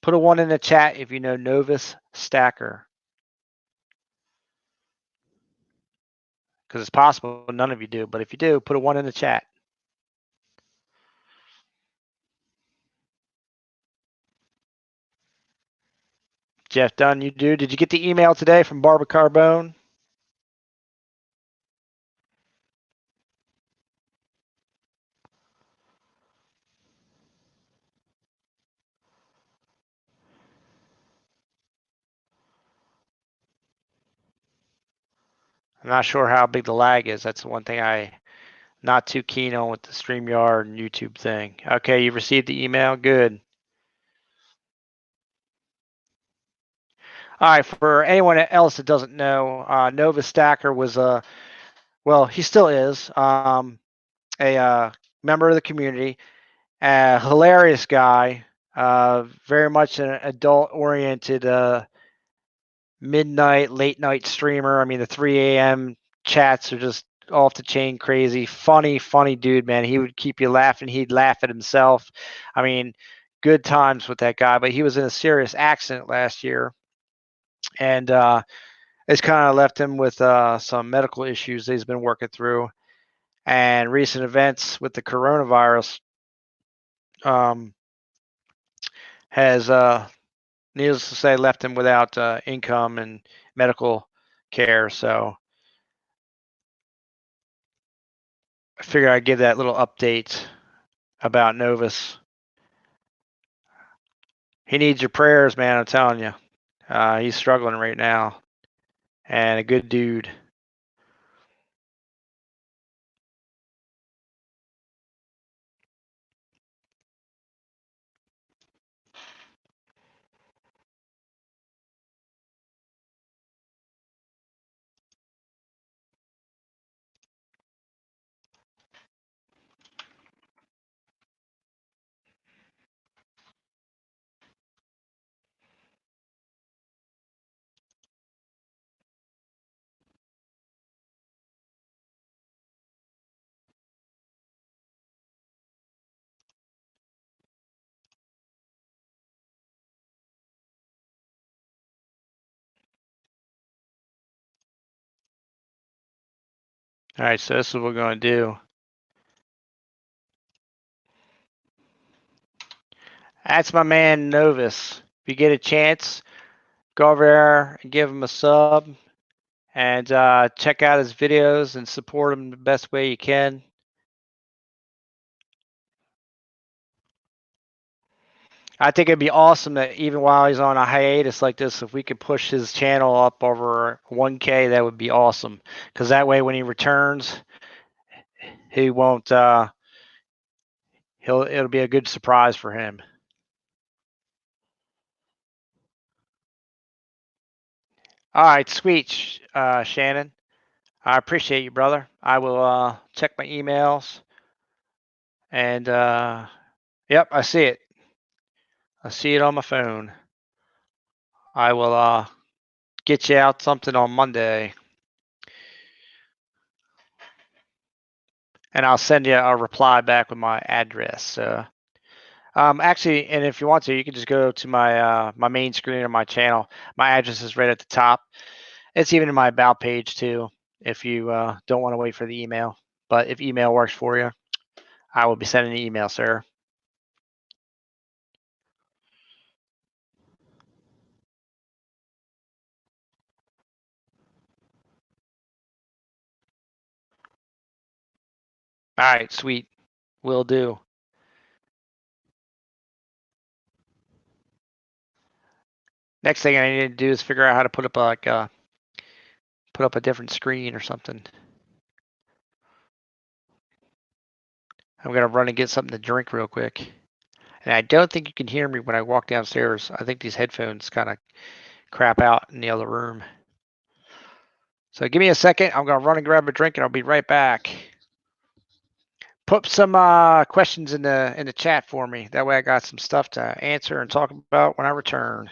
Put a 1 in the chat if you know Novus Stacker. Because it's possible none of you do, but if you do, put a 1 in the chat. Jeff Dunn, you do. Did you get the email today from Barbara Carbone? I'm not sure how big the lag is. That's the one thing I'm not too keen on with the StreamYard and YouTube thing. Okay, you received the email? Good. All right, for anyone else that doesn't know, Nova Stacker was well, he still is a member of the community, a hilarious guy, very much an adult-oriented midnight, late night streamer. I mean, the 3 a.m. chats are just off the chain crazy. Funny dude, man. He would keep you laughing. He'd laugh at himself. I mean, good times with that guy. But he was in a serious accident last year, and it's kind of left him with some medical issues that he's been working through. And recent events with the coronavirus has, needless to say, left him without income and medical care. So I figure I'd give that little update about Novus. He needs your prayers, man. I'm telling you. He's struggling right now, and a good dude. All right, so this is what we're going to do. That's my man Novus. If you get a chance, go over there and give him a sub, and check out his videos and support him the best way you can. I think it'd be awesome that even while he's on a hiatus like this, if we could push his channel up over 1K, that would be awesome. Because that way, when he returns, he won't. It'll be a good surprise for him. All right, sweet, Shannon. I appreciate you, brother. I will check my emails, and yep, I see it. I see it on my phone. I will get you out something on Monday, and I'll send you a reply back with my address. Actually, and if you want to, you can just go to my my main screen of my channel. My address is right at the top. It's even in my about page too. If you don't want to wait for the email, but if email works for you, I will be sending an email, sir. All right, sweet. Will do. Next thing I need to do is figure out how to put up put up a different screen or something. I'm gonna run and get something to drink real quick. And I don't think you can hear me when I walk downstairs. I think these headphones kind of crap out in the other room. So give me a second. I'm gonna run and grab a drink, and I'll be right back. Put some questions in the chat for me. That way I got some stuff to answer and talk about when I return.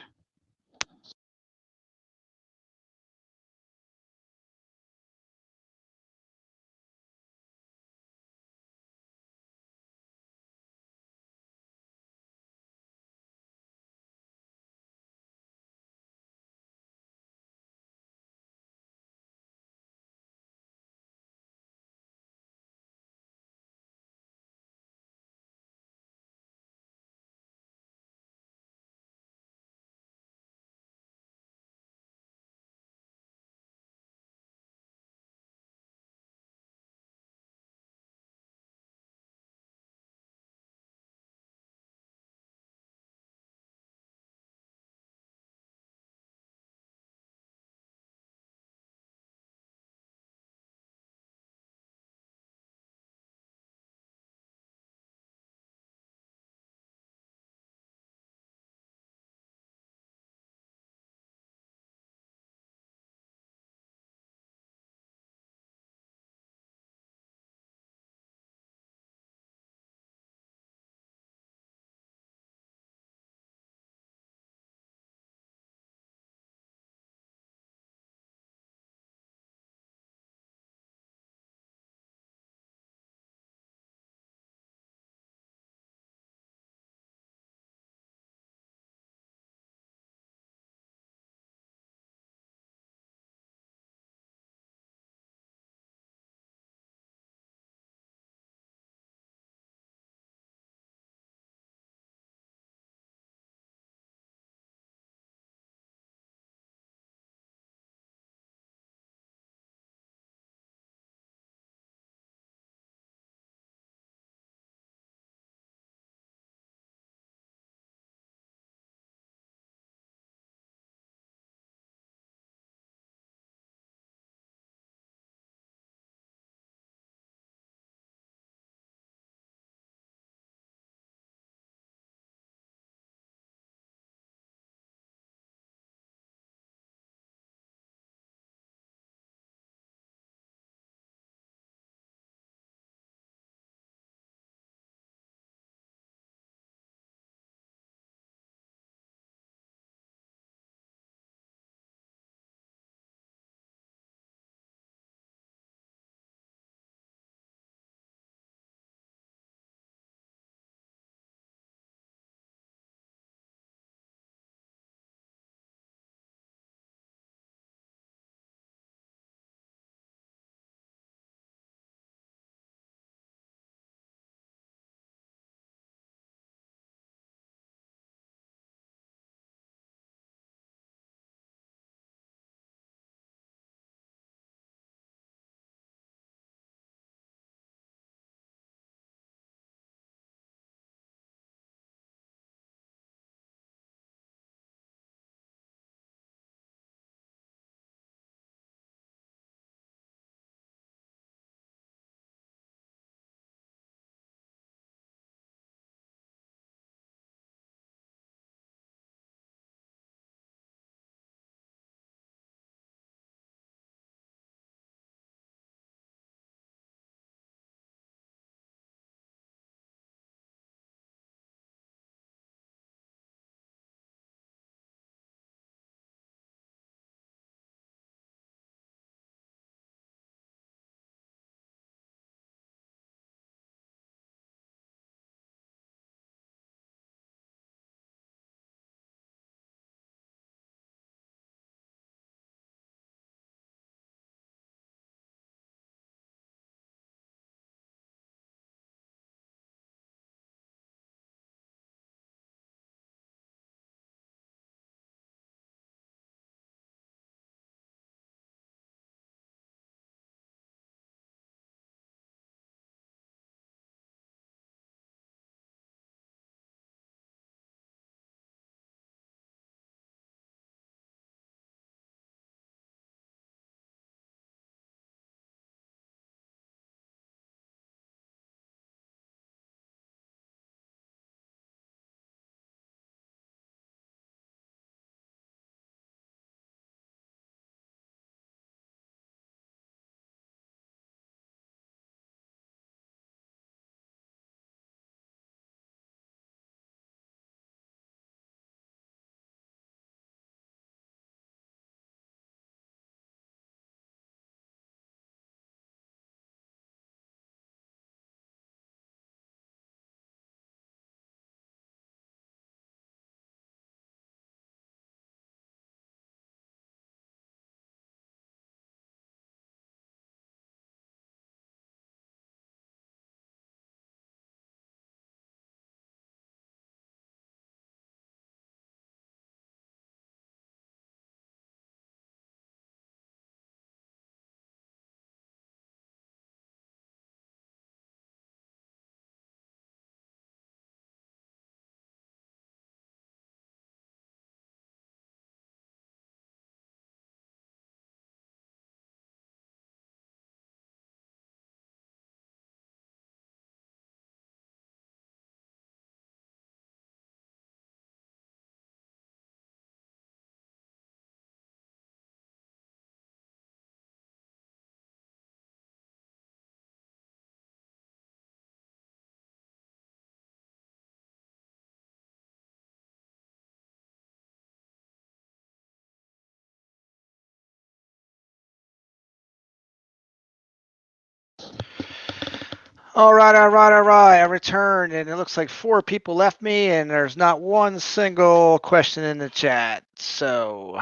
All right. I returned, and it looks like 4 people left me, and there's not one single question in the chat. So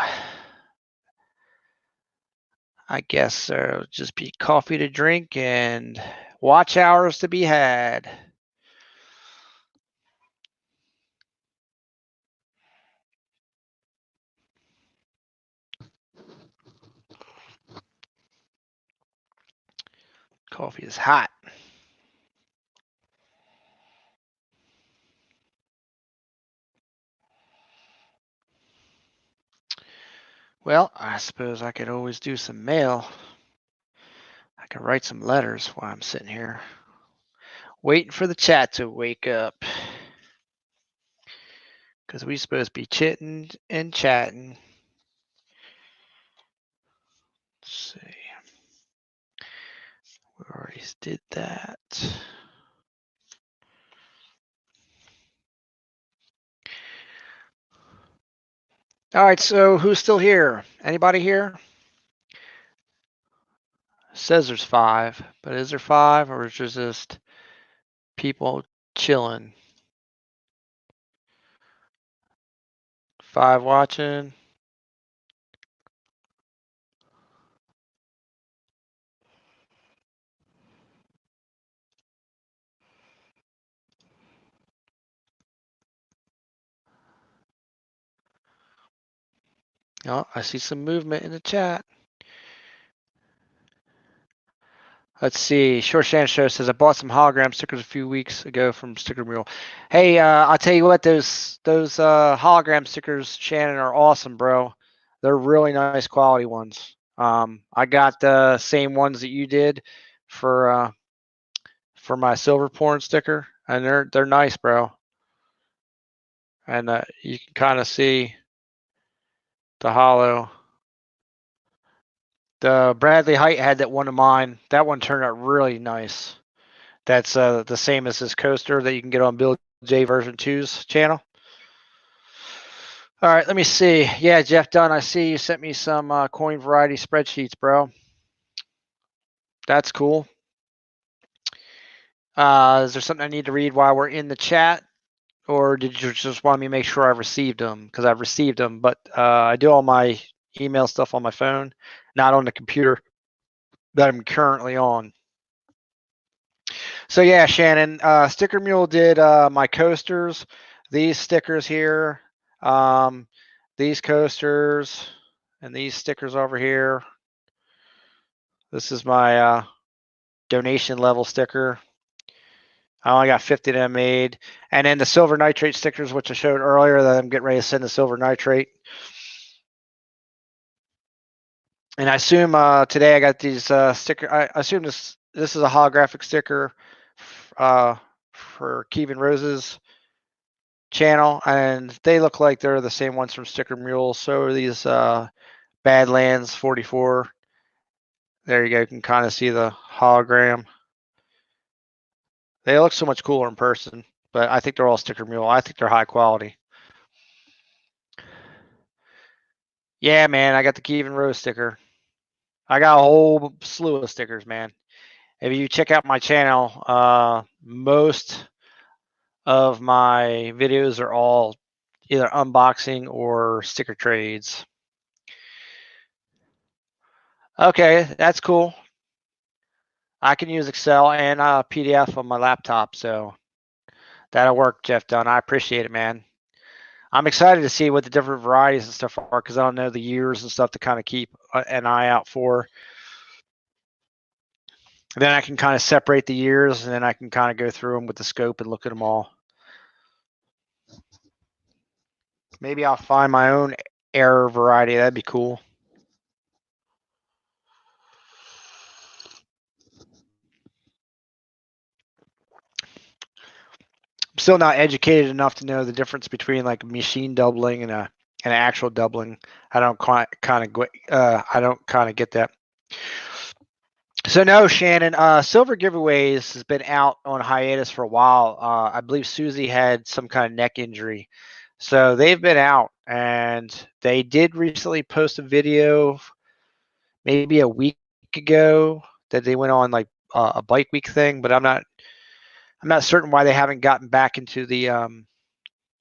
I guess there'll just be coffee to drink and watch hours to be had. Coffee is hot. Well, I suppose I could always do some mail. I could write some letters while I'm sitting here, waiting for the chat to wake up. Because we're supposed to be chitting and chatting. Let's see. We already did that. All right, so who's still here? Anybody here? Says there's 5, but is there 5 or is there just people chilling? 5 watching. Oh, I see some movement in the chat. Let's see. Short Shan Show says I bought some hologram stickers a few weeks ago from Sticker Mule. Hey, I'll tell you what, those hologram stickers, Shannon, are awesome, bro. They're really nice quality ones. I got the same ones that you did for my silver porn sticker, and they're nice, bro. And you can kind of see the hollow. The Bradley Height had that one of mine. That one turned out really nice. That's the same as this coaster that you can get on Bill J version 2's channel. All right, let me see. Yeah, Jeff Dunn, I see you sent me some coin variety spreadsheets, bro. That's cool. Is there something I need to read while we're in the chat? Or did you just want me to make sure I've received them? Because I've received them, but I do all my email stuff on my phone, not on the computer that I'm currently on. So yeah, Shannon, Sticker Mule did my coasters, these stickers here, these coasters, and these stickers over here. This is my donation level sticker. I only got 50 of them made. And then the silver nitrate stickers, which I showed earlier, that I'm getting ready to send the silver nitrate. And I assume today I got these sticker. I assume this is a holographic sticker for Kevin Rose's channel, and they look like they're the same ones from Sticker Mule. So are these Badlands 44. There you go. You can kind of see the hologram. They look so much cooler in person, but I think they're all Sticker Mule. I think they're high quality. Yeah, man, I got the Kevin Rose sticker. I got a whole slew of stickers, man. If you check out my channel, most of my videos are all either unboxing or sticker trades. Okay, that's cool. I can use Excel and PDF on my laptop, so that'll work, Jeff Dunn. I appreciate it, man. I'm excited to see what the different varieties and stuff are because I don't know the years and stuff to kind of keep an eye out for. And then I can kind of separate the years, and then I can kind of go through them with the scope and look at them all. Maybe I'll find my own error variety. That'd be cool. I'm still not educated enough to know the difference between like machine doubling and an actual doubling. I don't kind of get that. So no, Shannon, Silver Giveaways has been out on hiatus for a while. I believe Susie had some kind of neck injury. So they've been out, and they did recently post a video maybe a week ago that they went on like a bike week thing, but I'm not certain why they haven't gotten back into the and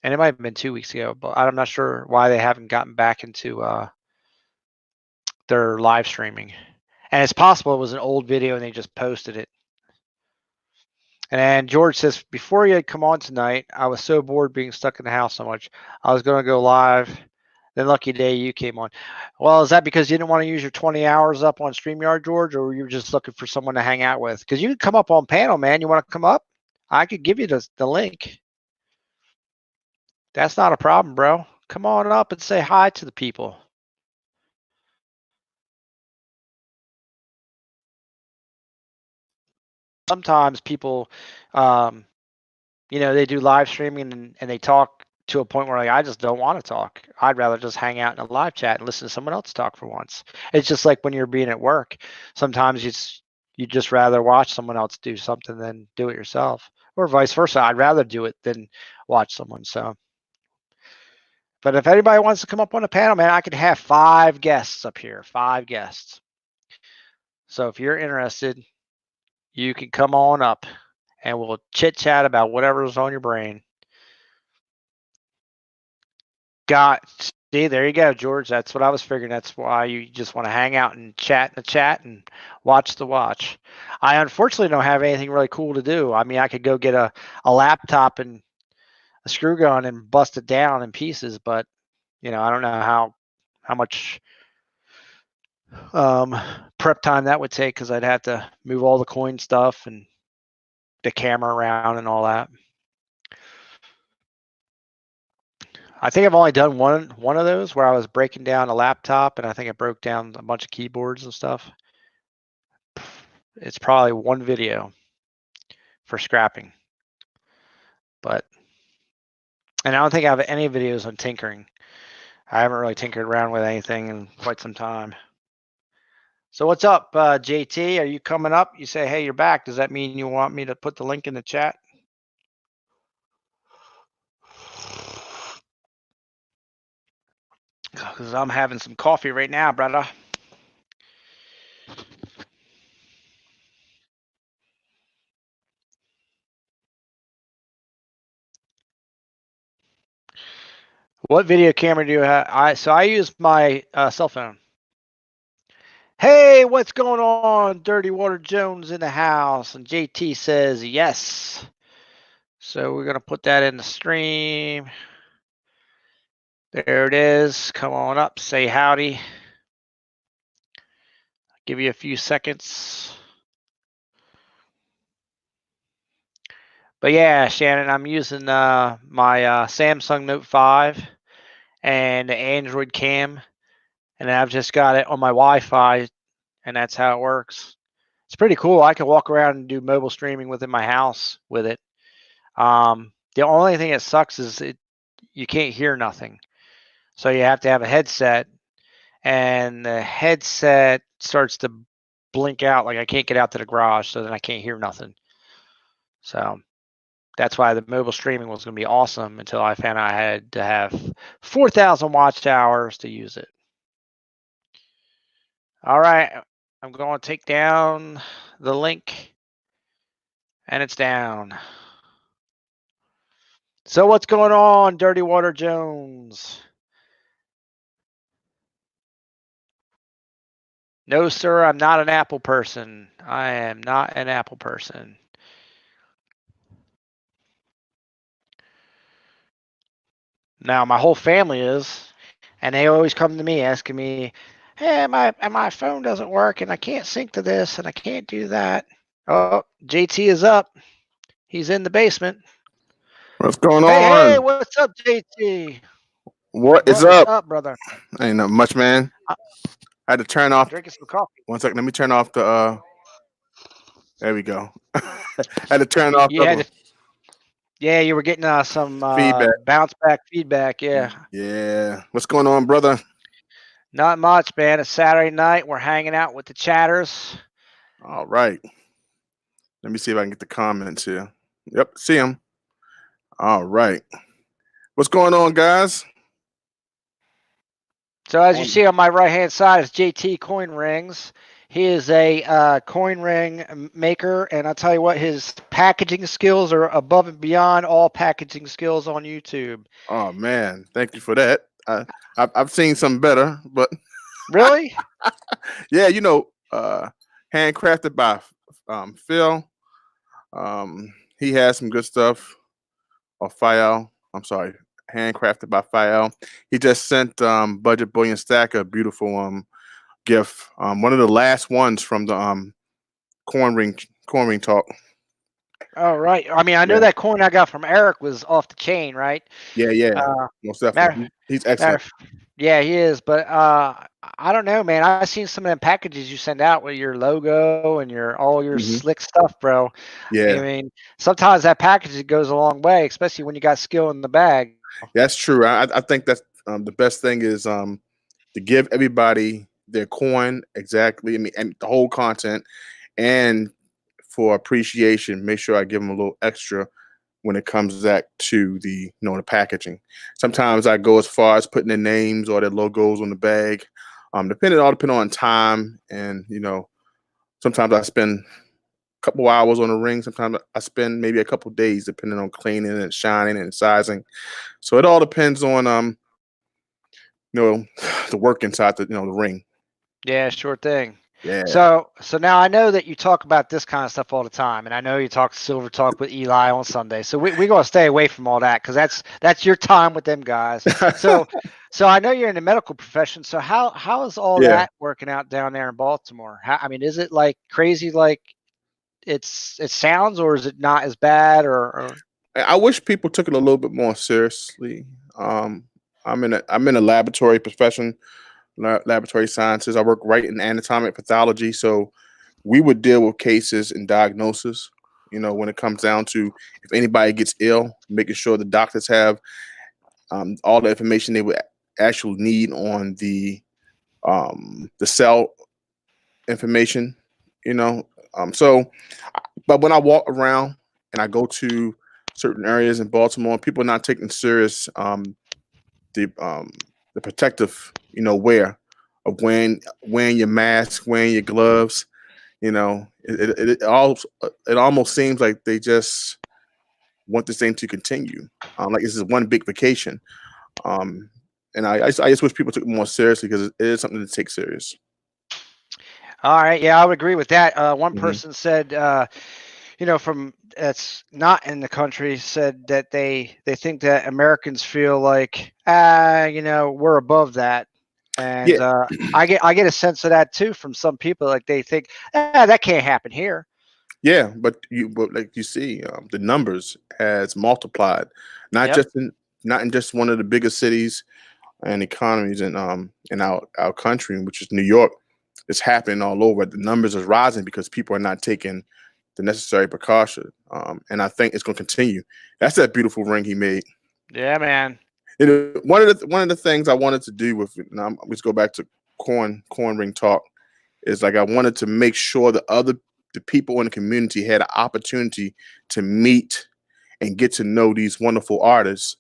it might have been 2 weeks ago, but I'm not sure why they haven't gotten back into their live streaming. And it's possible it was an old video and they just posted it. And George says, before you had come on tonight, I was so bored being stuck in the house so much. I was going to go live. Then lucky day you came on. Well, is that because you didn't want to use your 20 hours up on StreamYard, George, or were you just looking for someone to hang out with? Because you can come up on panel, man. You want to come up? I could give you the link. That's not a problem, bro. Come on up and say hi to the people. Sometimes people, they do live streaming and they talk to a point where like, I just don't want to talk. I'd rather just hang out in a live chat and listen to someone else talk for once. It's just like when you're being at work. Sometimes you just rather watch someone else do something than do it yourself, or vice versa. I'd rather do it than watch someone. So, but if anybody wants to come up on a panel, man, I could have 5 guests up here, 5 guests. So if you're interested, you can come on up and we'll chit chat about whatever's on your brain. See, there you go, George. That's what I was figuring. That's why you just want to hang out and chat in the chat and watch the watch. I unfortunately don't have anything really cool to do. I mean, I could go get a laptop and a screw gun and bust it down in pieces, but I don't know how much prep time that would take, because I'd have to move all the coin stuff and the camera around and all that. I think I've only done one of those where I was breaking down a laptop, and I think I broke down a bunch of keyboards and stuff. It's probably one video for scrapping, and I don't think I have any videos on tinkering. I haven't really tinkered around with anything in quite some time. So what's up, JT? Are you coming up? You say, hey, you're back. Does that mean you want me to put the link in the chat? Because I'm having some coffee right now, brother. What video camera do you have? I use my cell phone. Hey, what's going on? Dirty Water Jones in the house. And JT says yes. So we're going to put that in the stream. There it is. Come on up. Say howdy. Give you a few seconds. But yeah, Shannon, I'm using my Samsung Note 5 and the Android cam. And I've just got it on my Wi-Fi, and that's how it works. It's pretty cool. I can walk around and do mobile streaming within my house with it. The only thing that sucks is you can't hear nothing. So you have to have a headset, and the headset starts to blink out. Like I can't get out to the garage, so then I can't hear nothing. So that's why the mobile streaming was going to be awesome until I found out I had to have 4,000 watch hours to use it. All right, I'm going to take down the link, and it's down. So what's going on, Dirty Water Jones? No, sir, I'm not an Apple person. I am not an Apple person. Now, my whole family is, and they always come to me asking me, hey, my phone doesn't work, and I can't sync to this, and I can't do that. Oh, JT is up. He's in the basement. What's going on? Hey, what's up, JT? What is What's up? up, brother? Ain't not much, man. I had to turn off. Drinking some coffee. 1 second. Let me turn off the. There we go. Had to turn off. Yeah, you were getting some feedback. Bounce back feedback. Yeah. Yeah. What's going on, brother? Not much, man. It's Saturday night. We're hanging out with the chatters. All right. Let me see if I can get the comments here. Yep, see them. All right. What's going on, guys? So as you see on my right-hand side is JT Coin Rings. He is a coin ring maker, and I'll tell you what, his packaging skills are above and beyond all packaging skills on YouTube. Oh man, thank you for that. I've seen some better, but Really? yeah, handcrafted by Phil. He has some good stuff. Or Fael. I'm sorry, handcrafted by Fael. He just sent Budget Bullion Stack a beautiful gift. One of the last ones from the corn ring talk. Oh, right. I mean, I know Yeah. that coin I got from Eric was off the chain, right? Yeah, Uh, most definitely. He's excellent. Yeah, he is. But I don't know, man. I've seen some of them packages you send out with your logo and all your Mhm. slick stuff, bro. Yeah, I mean, sometimes that package goes a long way, especially when you got skill in the bag. that's true. I think that's the best thing is to give everybody their coin exactly. I mean, and the whole content, and for appreciation, make sure I give them a little extra when it comes back to the the packaging. Sometimes I go as far as putting their names or their logos on the bag. Depending on time, and sometimes I spend a couple hours on a ring. Sometimes I spend maybe a couple days, depending on cleaning and shining and sizing. So it all depends on the work inside the ring. Yeah, sure thing. Yeah. So now I know that you talk about this kind of stuff all the time, and I know you talk Silver Talk with Eli on Sunday. So we're gonna stay away from all that because that's your time with them guys. So I know you're in the medical profession. So how is all Yeah. that working out down there in Baltimore? I mean, is it like crazy like it sounds, or is it not as bad? Or I wish people took it a little bit more seriously. Um, I'm in a laboratory profession, laboratory sciences. I work right in anatomic pathology, so we would deal with cases and diagnosis. When it comes down to if anybody gets ill, making sure the doctors have all the information they would actually need on the cell information. You know, so but when I walk around and I go to certain areas in Baltimore, people are not taking serious the protective wear of wearing your mask, wearing your gloves. It almost seems like they just want this thing to continue, like this is one big vacation. Um, and I just wish people took it more seriously because it is something to take serious. all right, yeah, I would agree with that. One Mhm. person said, from that's not in the country, said that they think that Americans feel like we're above that, and Yeah. I get a sense of that too from some people. Like they think that can't happen here. Yeah, but like you see, the numbers has multiplied, not Yep. just not in just one of the biggest cities and economies in our country, which is New York. It's happening all over. The numbers are rising because people are not taking the necessary precaution, and I think it's going to continue. That's that beautiful ring he made. Yeah, man. One of the things I wanted to do with let's go back to corn ring talk is like I wanted to make sure the people in the community had an opportunity to meet and get to know these wonderful artists.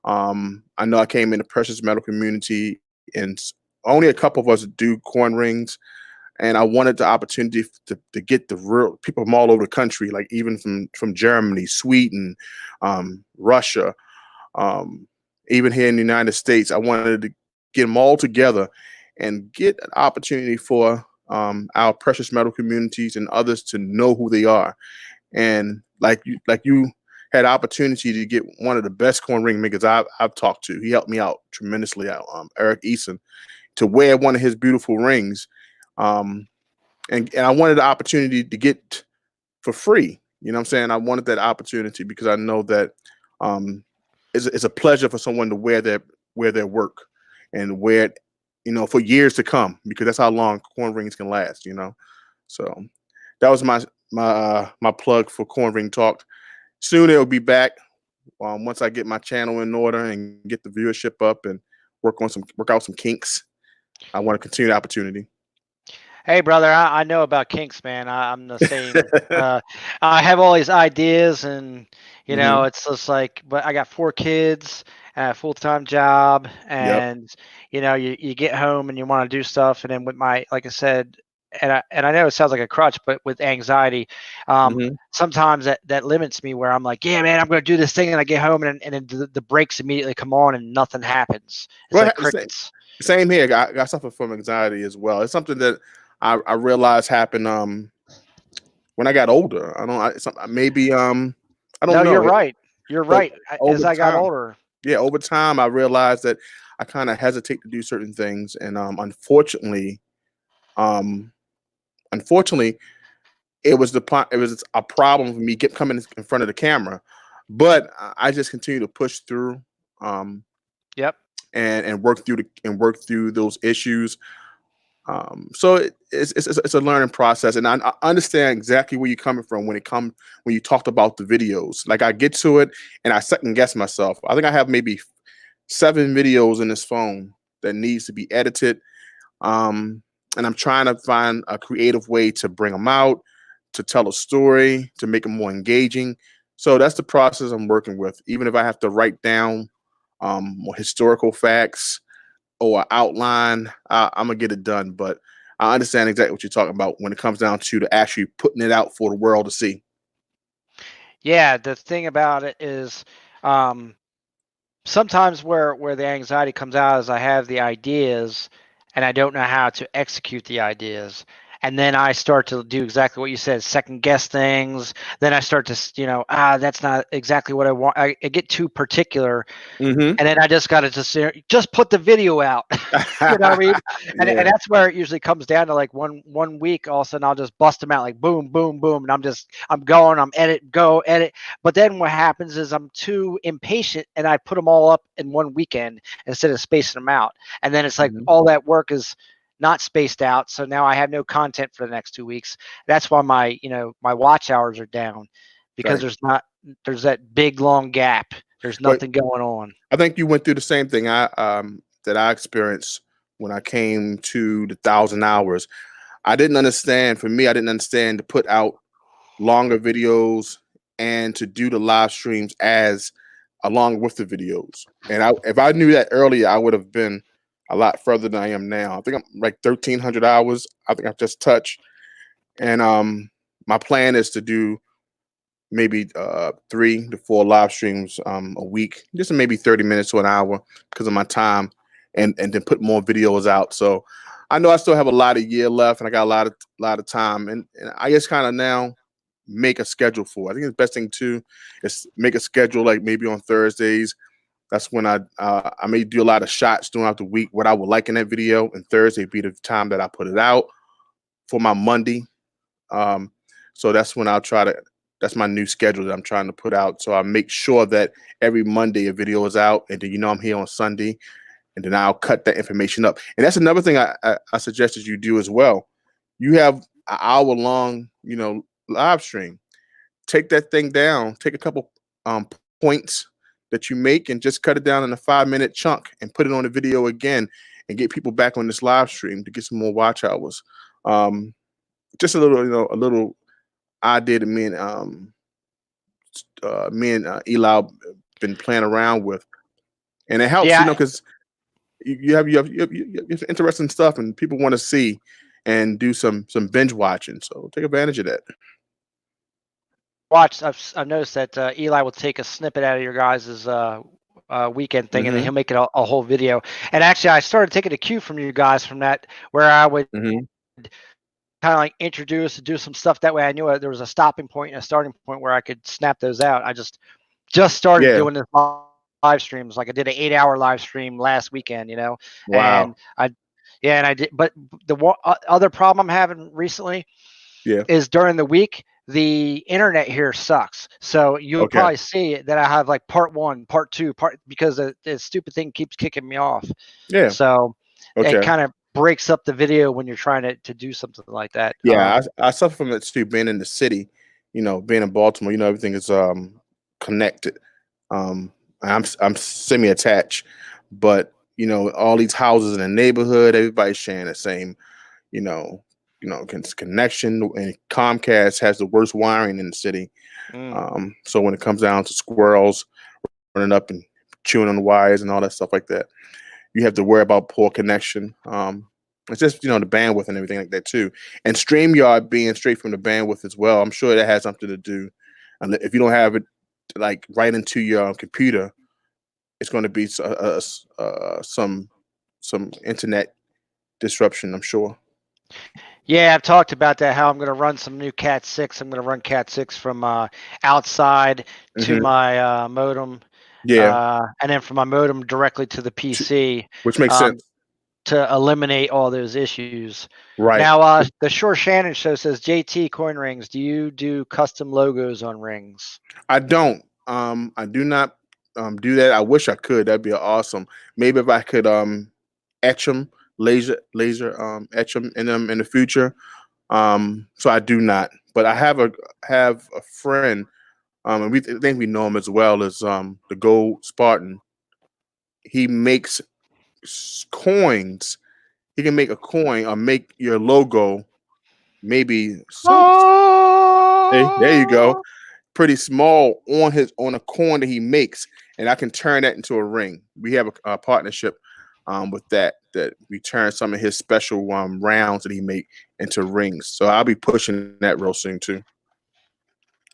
I know I came in the precious metal community, and only a couple of us do corn rings, and I wanted the opportunity to get the real people from all over the country, like even from Germany, Sweden, Russia, even here in the United States. I wanted to get them all together and get an opportunity for our precious metal communities and others to know who they are. And like you had opportunity to get one of the best corn ring makers I've talked to. He helped me out tremendously out, Eric Eason, to wear one of his beautiful rings. And I wanted the opportunity to get for free. You know what I'm saying? I wanted that opportunity because I know that it's a pleasure for someone to wear their work and wear it, for years to come, because that's how long corn rings can last. So that was my plug for Corn Ring Talk. Soon it'll be back once I get my channel in order and get the viewership up and work out some kinks. I want to continue the opportunity. Hey, brother, I know about kinks, man. I'm the same. I have all these ideas, and Mhm. it's just like, but I got 4 kids and a full-time job, Yep. and you get home and you want to do stuff, and then with like I said, and I know it sounds like a crutch, but with anxiety, Mhm. sometimes that limits me where I'm like, yeah, man, I'm going to do this thing, and I get home and then the brakes immediately come on and nothing happens. It's Well, like crickets. same here. I suffer from anxiety as well. It's something that I realized happened when I got older. Maybe I don't No, you're know. right. You're But right. As over I got time, older, yeah, over time, I realized that I kind of hesitate to do certain things, and um, unfortunately, it was a problem for me coming in front of the camera, but I just continue to push through, um, yep. and work through those issues. So it's a learning process, and I understand exactly where you're coming from when you talked about the videos. Like I get to it, and I second guess myself. I think I have maybe 7 videos in this phone that needs to be edited, and I'm trying to find a creative way to bring them out, to tell a story, to make them more engaging. So that's the process I'm working with. Even if I have to write down more historical facts or outline, I'm gonna get it done. But I understand exactly what you're talking about when it comes down to actually putting it out for the world to see. Yeah, the thing about it is, um, sometimes where the anxiety comes out is I have the ideas and I don't know how to execute the ideas. And then I start to do exactly what you said, second guess things. Then I start to, that's not exactly what I want. I get too particular, Mm-hmm. and then I just got to just put the video out. You know what I mean? And Yeah. that's where it usually comes down to, like one week, all of a sudden I'll just bust them out like boom, boom, boom, and I'm edit. But then what happens is I'm too impatient, and I put them all up in one weekend instead of spacing them out. And then it's like Mhm. all that work is not spaced out, so now I have no content for the next 2 weeks. That's why my watch hours are down, because Right. there's that big long gap. There's But nothing going on. I think you went through the same thing that I experienced when I came to the 1,000 hours. I didn't understand. For me, I didn't understand to put out longer videos and to do the live streams as along with the videos. And if I knew that earlier, I would have been a lot further than I am now. I think I'm like 1,300 hours. I think I've just touched. And my plan is to do maybe 3 to 4 live streams a week, just maybe 30 minutes to an hour because of my time, and then put more videos out. So I know I still have a lot of year left, and I got a lot of time, and I just kind of now make a schedule for it. I think the best thing too is make a schedule, like maybe on Thursdays. That's when I may do a lot of shots throughout the week, what I would like in that video, and Thursday be the time that I put it out for my Monday. Um, so that's when I'll try to. That's my new schedule that I'm trying to put out. So I make sure that every Monday a video is out, and then I'm here on Sunday, and then I'll cut that information up. And that's another thing I suggested you do as well. You have an hour long, live stream. Take that thing down. Take a couple points that you make and just cut it down in a 5-minute chunk and put it on the video again, and get people back on this live stream to get some more watch hours. Just a little, a little idea that me and Eli been playing around with, and it helps, Yeah, because you have interesting stuff, and people want to see and do some binge watching. So take advantage of that. I've noticed that Eli will take a snippet out of your guys' weekend thing, and then Hmm. he'll make it a whole video. And actually, I started taking a cue from you guys from that, where I would Hmm. kind of like introduce and do some stuff. That way I knew there was a stopping point and a starting point where I could snap those out. I just started Yeah. doing this live streams. Like I did an 8-hour live stream last weekend, Wow. and I did. But the other problem I'm having recently Yeah. is during the week, the internet here sucks. So you'll Okay. probably see that I have like part 1, part 2, because the stupid thing keeps kicking me off. Yeah. So it Okay. kind of breaks up the video when you're trying to do something like that. Yeah. I suffer from it too. Being in the city, being in Baltimore, everything is connected. I'm semi-attached, but all these houses in the neighborhood, everybody's sharing the same, you know, connection. And Comcast has the worst wiring in the city. So when it comes down to squirrels running up and chewing on the wires and all that stuff like that, you have to worry about poor connection. It's just the bandwidth and everything like that too, and StreamYard being straight from the bandwidth as well. I'm sure that has something to do. And if you don't have it like right into your computer, it's going to be some internet disruption. I'm sure. Yeah, I've talked about that. How I'm going to run some new Cat 6. I'm going to run Cat 6 from outside to Mhm. my modem. Yeah, And then from my modem directly to the PC which makes sense. to eliminate all those issues. Right. Now, the Shore Shannon show says, JT Coin Rings, do you do custom logos on rings? I don't. I do not do that. I wish I could. That'd be awesome. Maybe if I could etch them, laser etch them in the future. So I do not. But I have a friend, and we think we know him as well as the Gold Spartan. He makes coins. He can make a coin or make your logo. Maybe there you go. Pretty small on a coin that he makes, and I can turn that into a ring. We have a partnership with that we turn some of his special rounds that he make into rings. So I'll be pushing that real soon too.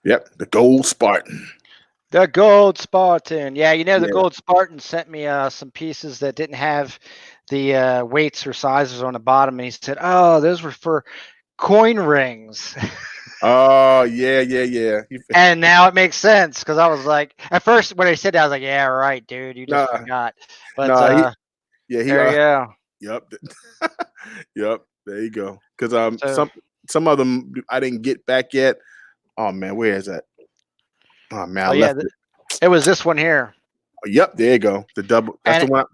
Yep, the Gold Spartan. The Gold Spartan. Yeah, the Yeah. Gold Spartan sent me some pieces that didn't have the weights or sizes on the bottom, and he said, "Oh, those were for coin rings." Oh yeah. And now it makes sense because I was like, at first when I said that, I was like, "Yeah, right, dude, you just forgot." But he there you go. Yep. Yep. There you go. Because So- some of them I didn't get back yet. Oh man, where is that? Oh man, I left it. It was this one here. Yep, there you go. The double. That's And the one.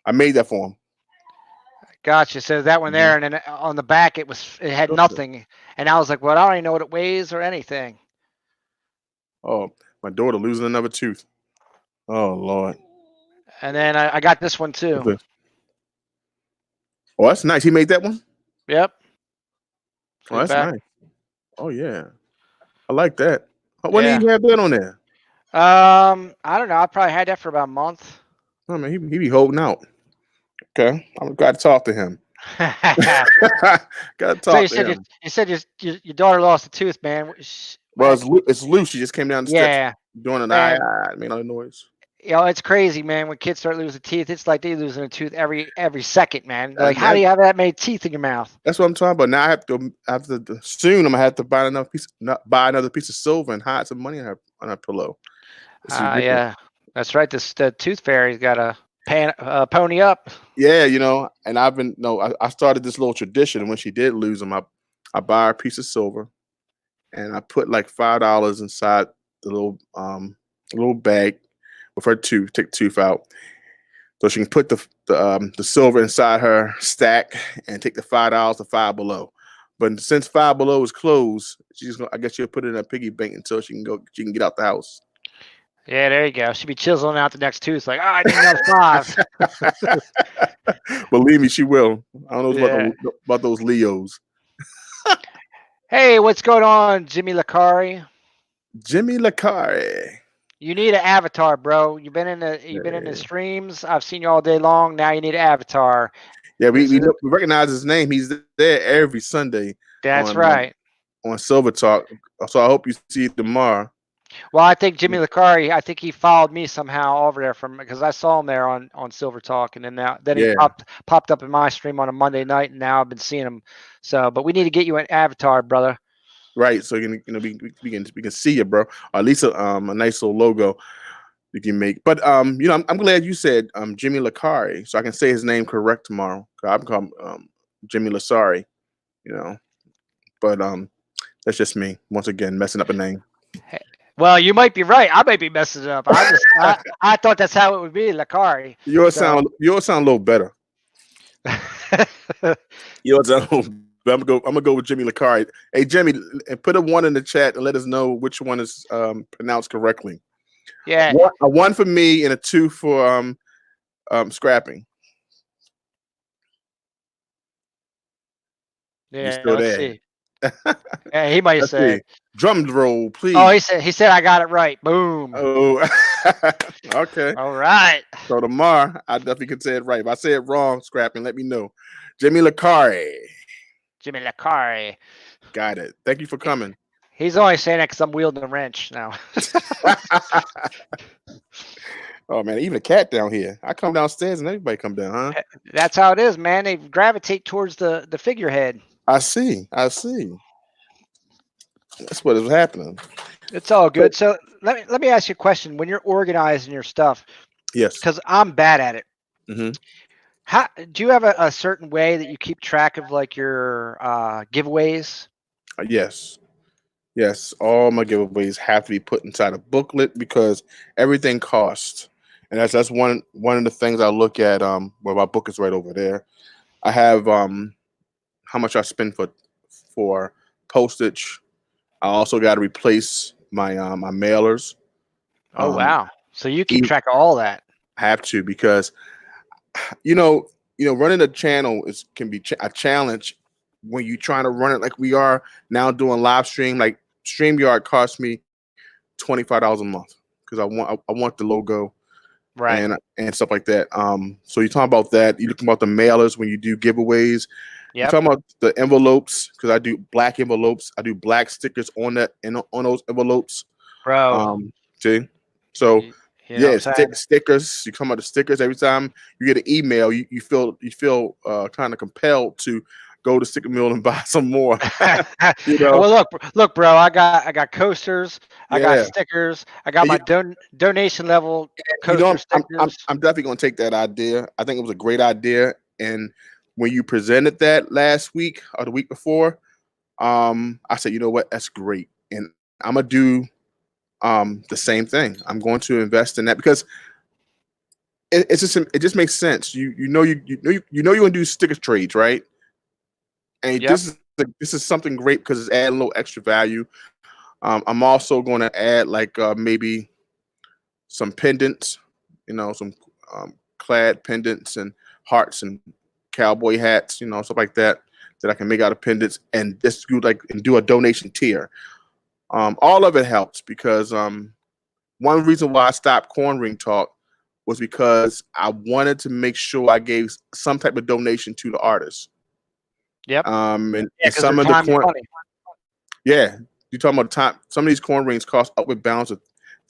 I made that for him. Gotcha. So that one there, and then on the back it had nothing, and I was like, "Well, I don't even know what it weighs or anything." Oh, my daughter losing another tooth. Oh Lord. And then I got this one too. What's this? Oh, that's nice. He made that one. Yep. Oh, that's Back. nice. Oh yeah, I like that. When Yeah. did you have that on there? I don't know. I probably had that for about a month. Oh man, he be holding out. Okay, I'm glad to talk to him. Got to talk So you to said him. you said your daughter lost a tooth, man. Well, it's loose. She just came down the steps Yeah. doing an Man. made all the noise. It's crazy, man. When kids start losing teeth, it's like they're losing a tooth every second, man. Like, And how do you have that many teeth in your mouth? That's what I'm talking about. Now I have to soon. I'm gonna have to buy another piece of silver and hide some money on her pillow. It's ridiculous. Yeah, that's right. The tooth fairy's got a pony up. Yeah, and I started this little tradition, and when she did lose them, I buy her a piece of silver, and I put like $5 inside the little bag with her tooth, take the tooth out, so she can put the silver inside her stack and take the $5 to Five Below. But since Five Below is closed, I guess she'll put it in a piggy bank until she can get out the house. Yeah, there you go. She'll be chiseling out the next tooth. Like, I need another 5. Believe me, she will. I don't know about those Leos. Hey, what's going on, Jimmy Lacari? Jimmy Lacari. You need an avatar, bro. You've been in the streams. I've seen you all day long. Now you need an avatar. Yeah, we recognize his name. He's there every Sunday. That's right. On Silver Talk. So I hope you see it tomorrow. Well, I think Jimmy Lacari, I think he followed me somehow over there because I saw him there on Silver Talk, and then he popped up in my stream on a Monday night, and now I've been seeing him. So, but we need to get you an avatar, brother. Right, so we can see you, bro. Or at least a nice little logo you can make. But I'm glad you said Jimmy Lacari, so I can say his name correct tomorrow. I'm called Jimmy Lasari, But that's just me once again messing up a name. Well, you might be right. I might be messing it up. I thought that's how it would be, Lacari. Yours sound a little better. Yours sound a little. I'm gonna go with Jimmy Lacari. Hey Jimmy, put a 1 in the chat and let us know which one is pronounced correctly. Yeah. A 1 for me and a 2 for scrapping. Yeah. Still Let's there. see. Yeah, he might have said. Drum roll, please. Oh, he said I got it right. Boom. Oh, okay. All right. So tomorrow, I definitely could say it right. If I say it wrong, scrapping, let me know. Jimmy Lacari. Jimmy Lacari. Got it. Thank you for coming. He's only saying that because I'm wielding a wrench now. Oh man, even a cat down here. I come downstairs and everybody come down, huh? That's how it is, man. They gravitate towards the figurehead. I see. That's what is happening. It's all good. So let me ask you a question. When you're organizing your stuff, Yes. because I'm bad at it. Mm-hmm. How do you have a certain way that you keep track of like your giveaways? Yes. Yes. All my giveaways have to be put inside a booklet because everything costs. And that's one of the things I look at. Well, my book is right over there. I have how much I spend for postage. I also got to replace my my mailers. Oh wow! So you keep track of all that. I have to because running a channel can be a challenge when you're trying to run it like we are now doing live stream. Like StreamYard costs me $25 a month because I want the logo, right, and stuff like that. So you're talking about that. You're looking about the mailers when you do giveaways. You're talking about the envelopes because I do black envelopes. I do black stickers on those envelopes. Bro. See, so. You know stickers. You come out the stickers every time you get an email. You feel kind of compelled to go to Sticker Mill and buy some more. Well, look, bro. I got coasters. I got stickers. I got my donation level coaster stickers. I'm definitely gonna take that idea. I think it was a great idea. And when you presented that last week or the week before, I said, you know what, that's great, and I'm gonna do the same thing. I'm going to invest in that because it just makes sense. You know you're gonna do sticker trades, right? And this is something great because it's adding a little extra value. I'm also going to add like maybe some pendants, some clad pendants and hearts and cowboy hats, stuff like that I can make out of pendants and just do a donation tier. All of it helps because one reason why I stopped Corn Ring Talk was because I wanted to make sure I gave some type of donation to the artists. Yep. And some of the corn. Yeah, you're talking about time. Some of these corn rings cost upward bounds of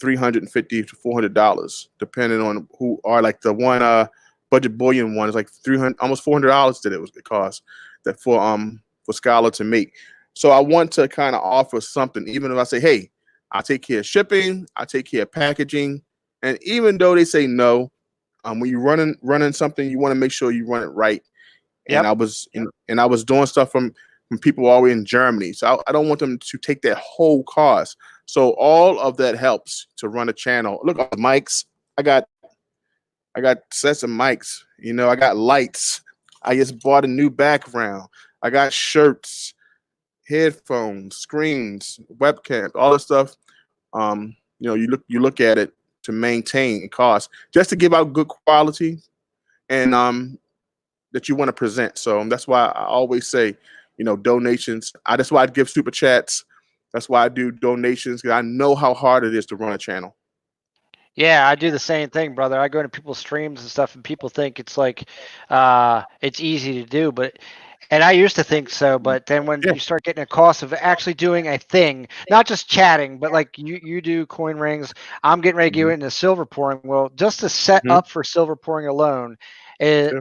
$350 to $400, depending on who are like the one budget bullion one is like $300, almost $400 that it cost that for Scholar to make. So I want to kind of offer something, even if I say, hey, I'll take care of shipping, I'll take care of packaging. And even though they say no, when you're running something, you want to make sure you run it right. And I was doing stuff from people all the way in Germany. So I don't want them to take that whole cost. So all of that helps to run a channel. Look at the mics. I got sets of mics. I got lights. I just bought a new background. I got shirts, headphones, screens, webcams, all this stuff. You look at it to maintain cost, just to give out good quality and that you want to present. So that's why I always say, donations. That's why I give super chats. That's why I do donations, because I know how hard it is to run a channel. Yeah, I do the same thing, brother. I go into people's streams and stuff, and people think it's like it's easy to do, and I used to think so, but then when you start getting a cost of actually doing a thing, not just chatting, but like you do coin rings, I'm getting ready to go into silver pouring. Well, just to set up for silver pouring alone, is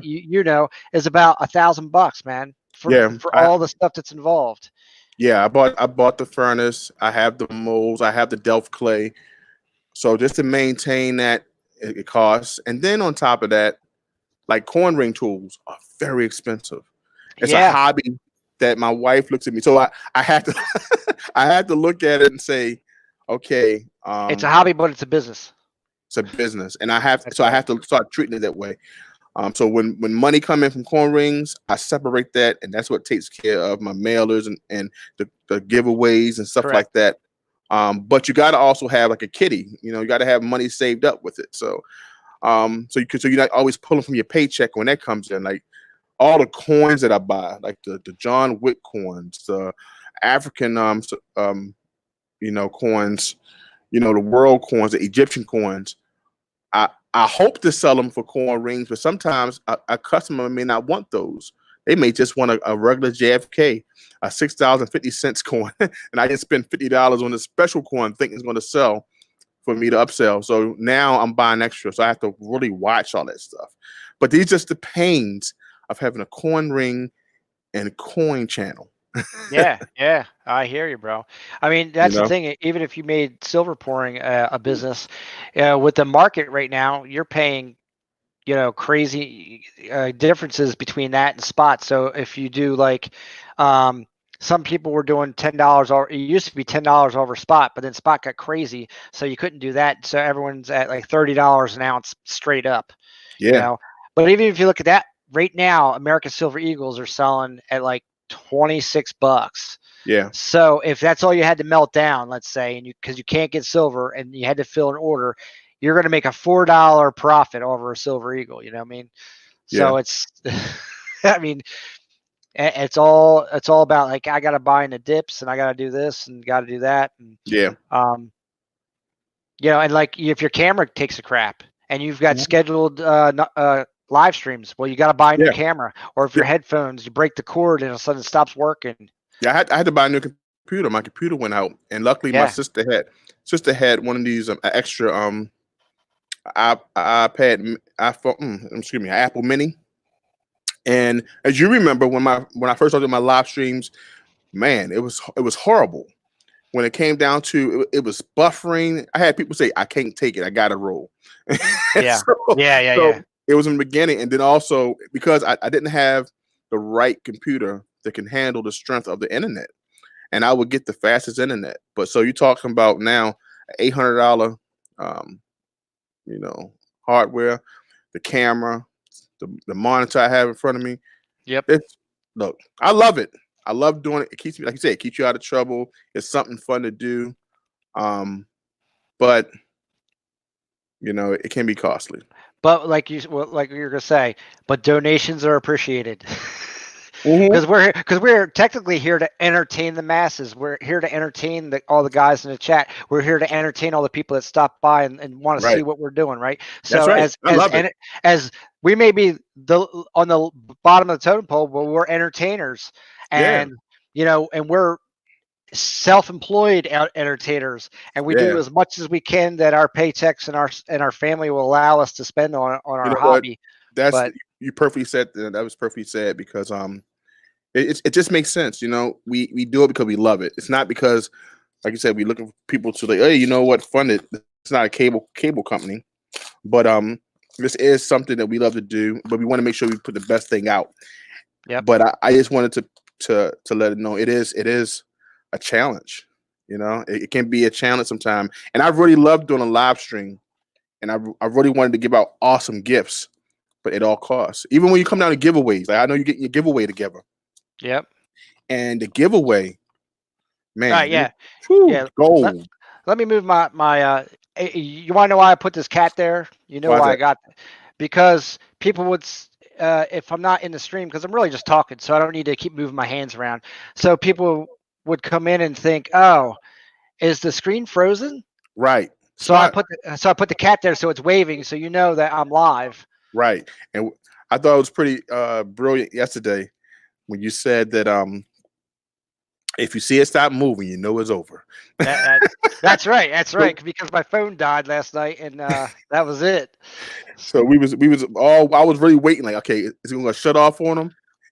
about $1,000, man, for all the stuff that's involved. Yeah, I bought the furnace. I have the molds. I have the Delft clay. So just to maintain that, it costs. And then on top of that, like coin ring tools are very expensive. It's a hobby that my wife looks at me. So I have to I have to look at it and say, okay. It's a hobby, but it's a business. It's a business. And I have to start treating it that way. So when money come in from coin rings, I separate that, and that's what takes care of my mailers and the giveaways and stuff like that. But you got to also have like a kitty. You got to have money saved up with it. So you're not always pulling from your paycheck when that comes in. Like all the coins that I buy, like the John Wick coins, the African coins, the world coins, the Egyptian coins. I hope to sell them for coin rings, but sometimes a customer may not want those. They may just want a regular JFK, a $6.50 coin, and I didn't spend $50 on a special coin thinking it's going to sell for me to upsell. So now I'm buying extra. So I have to really watch all that stuff. But these just the pains of having a coin ring and coin channel. Yeah, yeah, I hear you, bro. I mean, that's the know? thing. Even if you made silver pouring a business, with the market right now, you're paying, crazy differences between that and spot. So if you do like, some people were doing $10 over. It used to be $10 over spot, but then spot got crazy, so you couldn't do that. So everyone's at like $30 an ounce straight up. Yeah. But even if you look at that right now, American Silver Eagles are selling at like $26. Yeah. So if that's all you had to melt down, let's say, and because you can't get silver and you had to fill an order, you're going to make a $4 profit over a Silver Eagle. You know what I mean? So it's, I mean, it's all about like, I got to buy in the dips and I got to do this and got to do that. And, Yeah. and like if your camera takes a crap and you've got scheduled live streams, well, you got to buy a new camera. Or if your headphones, you break the cord and all of a sudden it stops working. Yeah, I had to buy a new computer. My computer went out, and luckily my sister had one of these extra iPad iPhone, excuse me, Apple Mini. And as you remember, when I first started my live streams, man, it was horrible. When it came down to it was buffering. I had people say, "I can't take it. I got to roll." Yeah. So Yeah. it was in the beginning, and then also because I didn't have the right computer that can handle the strength of the internet, and I would get the fastest internet. But so you're talking about now $800, hardware, the camera, the monitor I have in front of me. Yep. Look, I love it. I love doing it. It keeps me, like you said, it keeps you out of trouble. It's something fun to do. But it can be costly. But like you were gonna say, but donations are appreciated. Because we're technically here to entertain the masses. We're here to entertain all the guys in the chat. We're here to entertain all the people that stop by and want to see what we're doing, right? So That's right. as we may be on the bottom of the totem pole, but we're entertainers, and and we're self-employed entertainers, and we do as much as we can that our paychecks and our family will allow us to spend on our hobby. You perfectly said that. That was perfectly said because it just makes sense. We do it because we love it. It's not because, like you said, we're looking for people to like, hey, you know what, fund it. It's not a cable company, but this is something that we love to do. But we want to make sure we put the best thing out. Yeah. But I just wanted to let it know it is a challenge. It can be a challenge sometime. And I really love doing a live stream, and I really wanted to give out awesome gifts, but at all costs. Even when you come down to giveaways, like I know you get your giveaway together. Yep. And the giveaway, man. Gold. Let me move my you want to know why I put this cat there? You know why I got that? Because people would, if I'm not in the stream, because I'm really just talking, so I don't need to keep moving my hands around. So people would come in and think, oh, is the screen frozen? Right. So I put the cat there so it's waving, so you know that I'm live. Right. And I thought it was pretty brilliant yesterday when you said that if you see it stop moving, you know it's over. That's right. That's right. Because my phone died last night, and that was it. So I was really waiting. Like, okay, is it going to shut off on them?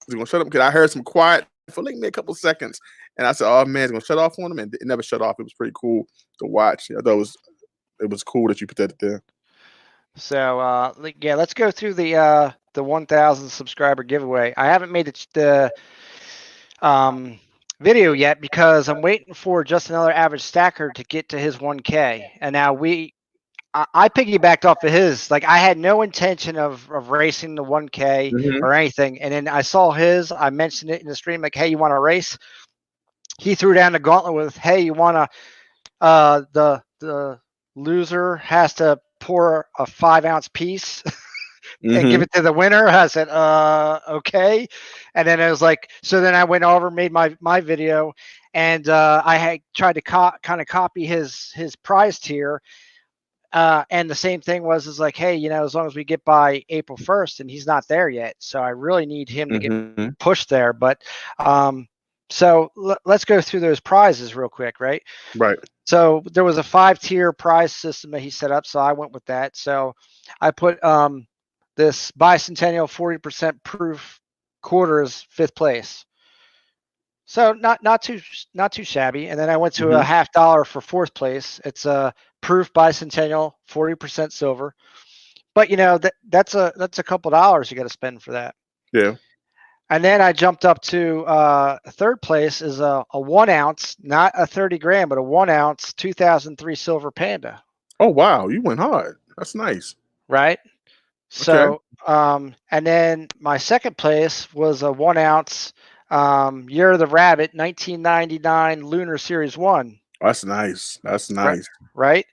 Is it going to shut up? Because I heard some quiet for like a couple seconds, and I said, "Oh man, it's going to shut off on them," and it never shut off. It was pretty cool to watch. I thought it was cool that you put that there. So let's go through the 1,000 subscriber giveaway. I haven't made the video yet because I'm waiting for just another average stacker to get to his 1K. And now I piggybacked off of his. Like I had no intention of racing the 1K or anything. And then I saw his. I mentioned it in the stream, like, hey, you want to race? He threw down the gauntlet with, hey, you want to? The loser has to pour a 5-ounce piece and give it to the winner. I said, okay. And then it was like, so then I went over, made my video, and I had tried to kind of copy his prize tier. And the same thing is like, hey, as long as we get by April 1st, and he's not there yet, so I really need him to get Mhm. pushed there. But so let's go through those prizes real quick, right? Right. So there was a 5-tier prize system that he set up, so I went with that. So I put this bicentennial 40% proof quarters 5th place. So not too shabby. And then I went to a $50 for 4th place. It's a proof bicentennial, 40% silver. But that's a couple dollars you got to spend for that. Yeah. And then I jumped up to 3rd place is a 1 ounce, not a 30 gram, but a 1 ounce 2003 Silver Panda. Oh wow, you went hard. That's nice. Right. So and then my 2nd place was a 1 ounce Year of the Rabbit 1999 Lunar Series 1. That's nice. That's nice. Right.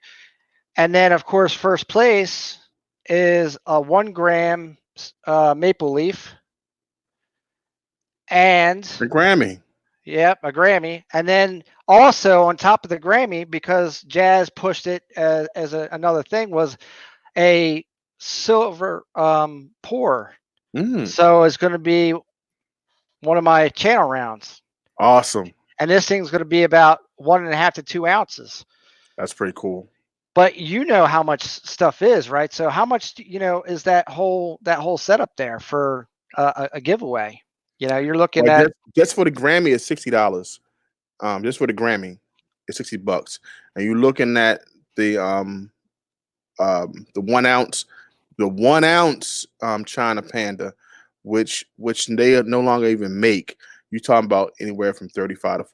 And then of course 1st place is a 1 gram Maple Leaf. And The Grammy. Yep, a Grammy. And then also on top of the Grammy, because Jazz pushed it as another thing, was a silver pour. So it's going to be one of my channel rounds. Awesome. And this thing's going to be about 1.5 to 2 ounces. That's pretty cool. But you know how much stuff is, right? So how much is that whole setup there for a giveaway? You're looking at just for the Grammy is $60. Just for the Grammy, it's $60. And you're looking at the 1 ounce, China Panda, which they no longer even make. You're talking about anywhere from $35 to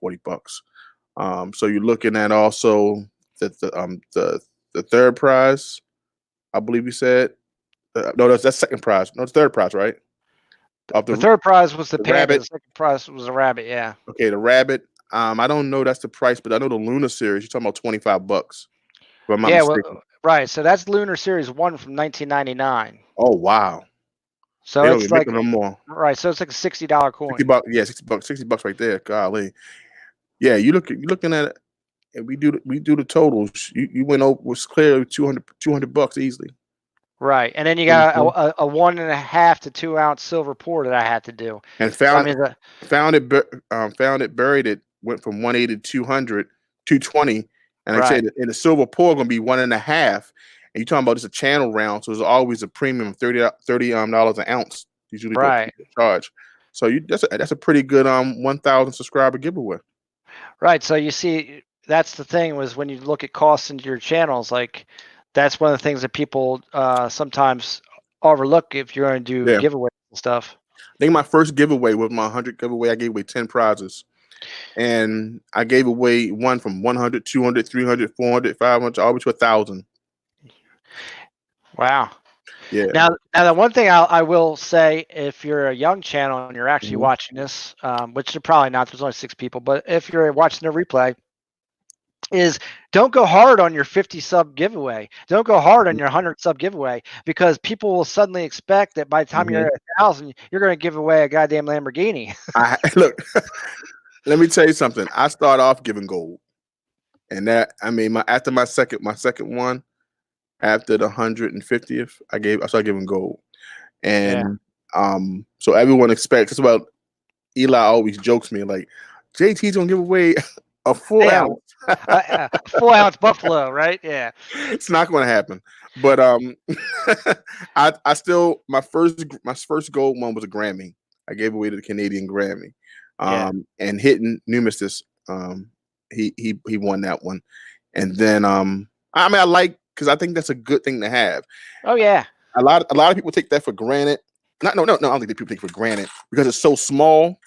$40. So you're looking at also the 3rd prize, I believe you said. No, that's 2nd prize. No, it's 3rd prize, right? The 3rd prize was the Panda. Rabbit. The 2nd prize was a rabbit. Yeah. Okay, the rabbit. I don't know that's the price, but I know the Lunar Series. You're talking about $25. If I'm not mistaken. Well, right. So that's Lunar Series 1 from 1999. Oh wow. So they don't it's even like make it no more. Right. So it's like a $60 coin. $60. Yeah, $60 right there. Golly. Yeah, you're looking at it, and we do the totals. You went over, was clear $200 easily. Right, and then you got a 1.5 to 2 ounce silver pour that I had to do, and found it buried. It went from 180 to 200, 220, and like I said, in the silver pour going to be 1.5. And you're talking about it's a channel round, so there's always a premium of $30 an ounce. Usually charge. So that's a pretty good 1,000 subscriber giveaway. Right. So you see, that's the thing was when you look at costs into your channels, like. That's one of the things that people sometimes overlook if you're going to do giveaways and stuff. I think my first giveaway was my 100 giveaway. I gave away 10 prizes. And I gave away one from 100, 200, 300, 400, 500, all the way to 1,000. Wow. Yeah. Now the one thing I will say, if you're a young channel and you're actually watching this, which you're probably not, there's only 6 people, but if you're watching the replay, is don't go hard on your 50 sub giveaway. Don't go hard on your 100 sub giveaway, because people will suddenly expect that by the time you're at 1,000, you're going to give away a goddamn Lamborghini. Look, let me tell you something. I start off giving gold, and after my second one, after the 150th, I started giving gold, and so everyone expects. That's about Eli always jokes me like, JT's gonna give away a full ounce. A full ounce buffalo, right? Yeah. It's not going to happen. But I still my first gold one was a Grammy. I gave away to the Canadian Grammy. And Hitting Numistus, he won that one. And then I like, because I think that's a good thing to have. Oh yeah. A lot of people take that for granted. No, I don't think that people take it for granted because it's so small.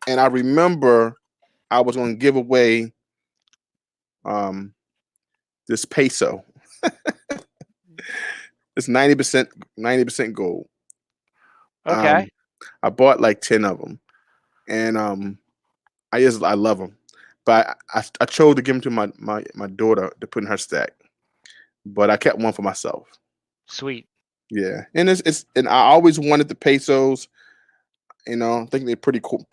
And I remember I was going to give away this peso. It's 90% gold. Okay. I bought like 10 of them, and I love them, but I chose to give them to my daughter to put in her stack, but I kept one for myself. Sweet. Yeah, and and I always wanted the pesos. I think they're pretty cool.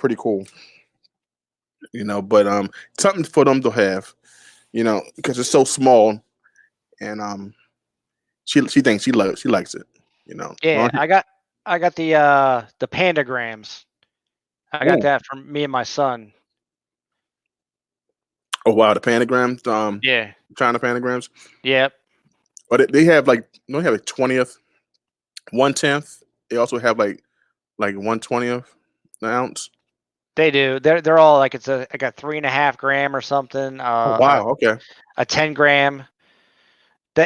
But something for them to have. Because it's so small, and she thinks she likes it. You know. Yeah, Long- I got the pandagrams. I got Oh. that from me and my son. Oh wow, the pentagrams. Yeah. China pentagrams. Yep. But they have like they have like 20th, 1/10. They also have like 1/20th ounce. They do. They're all like it's like a 3.5 gram or something. Oh wow. Okay. A 10 gram.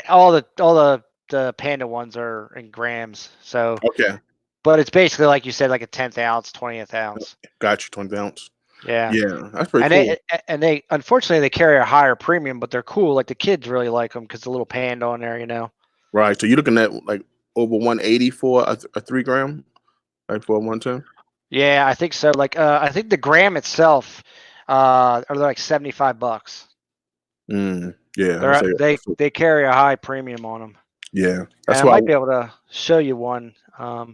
All the panda ones are in grams. So, Okay. but it's basically like you said, like a 10th ounce, 20th ounce. Got you. 20 ounce. Yeah. Yeah, that's pretty And cool. they unfortunately they carry a higher premium, but they're cool. Like the kids really like them because the little panda on there, you know. Right. So you're looking at like over 180 for a 3 gram, like for a 110. Yeah, I think so. Like I think the gram itself are like $75. Yeah. They carry a high premium on them. Yeah. That's And I why. might be able to show you one. I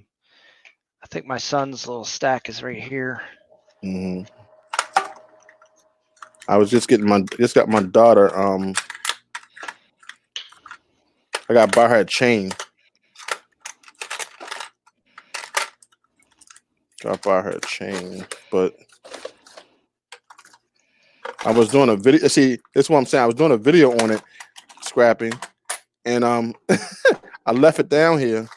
think my son's little stack is right here. Mhm. I was just got my daughter. I got to buy her a chain. Got to buy her a chain, but I was doing a video. See, that's what I'm saying. I was doing a video on it, scrapping, and I left it down here.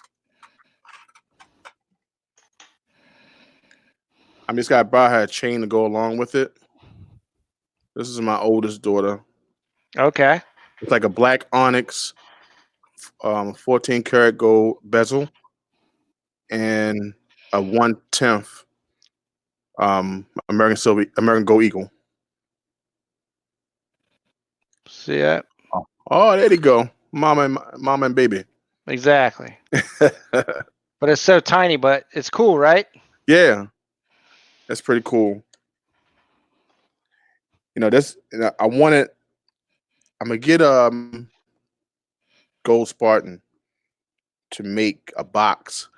I just got to buy her a chain to go along with it. This is my oldest daughter. Okay. It's like a black onyx, 14 karat gold bezel, and a 1/10 American Gold Eagle. See that? Oh, there you go, mama and baby. Exactly. But it's so tiny, but it's cool, right? Yeah, that's pretty cool. You know, I'm gonna get Gold Spartan to make a box.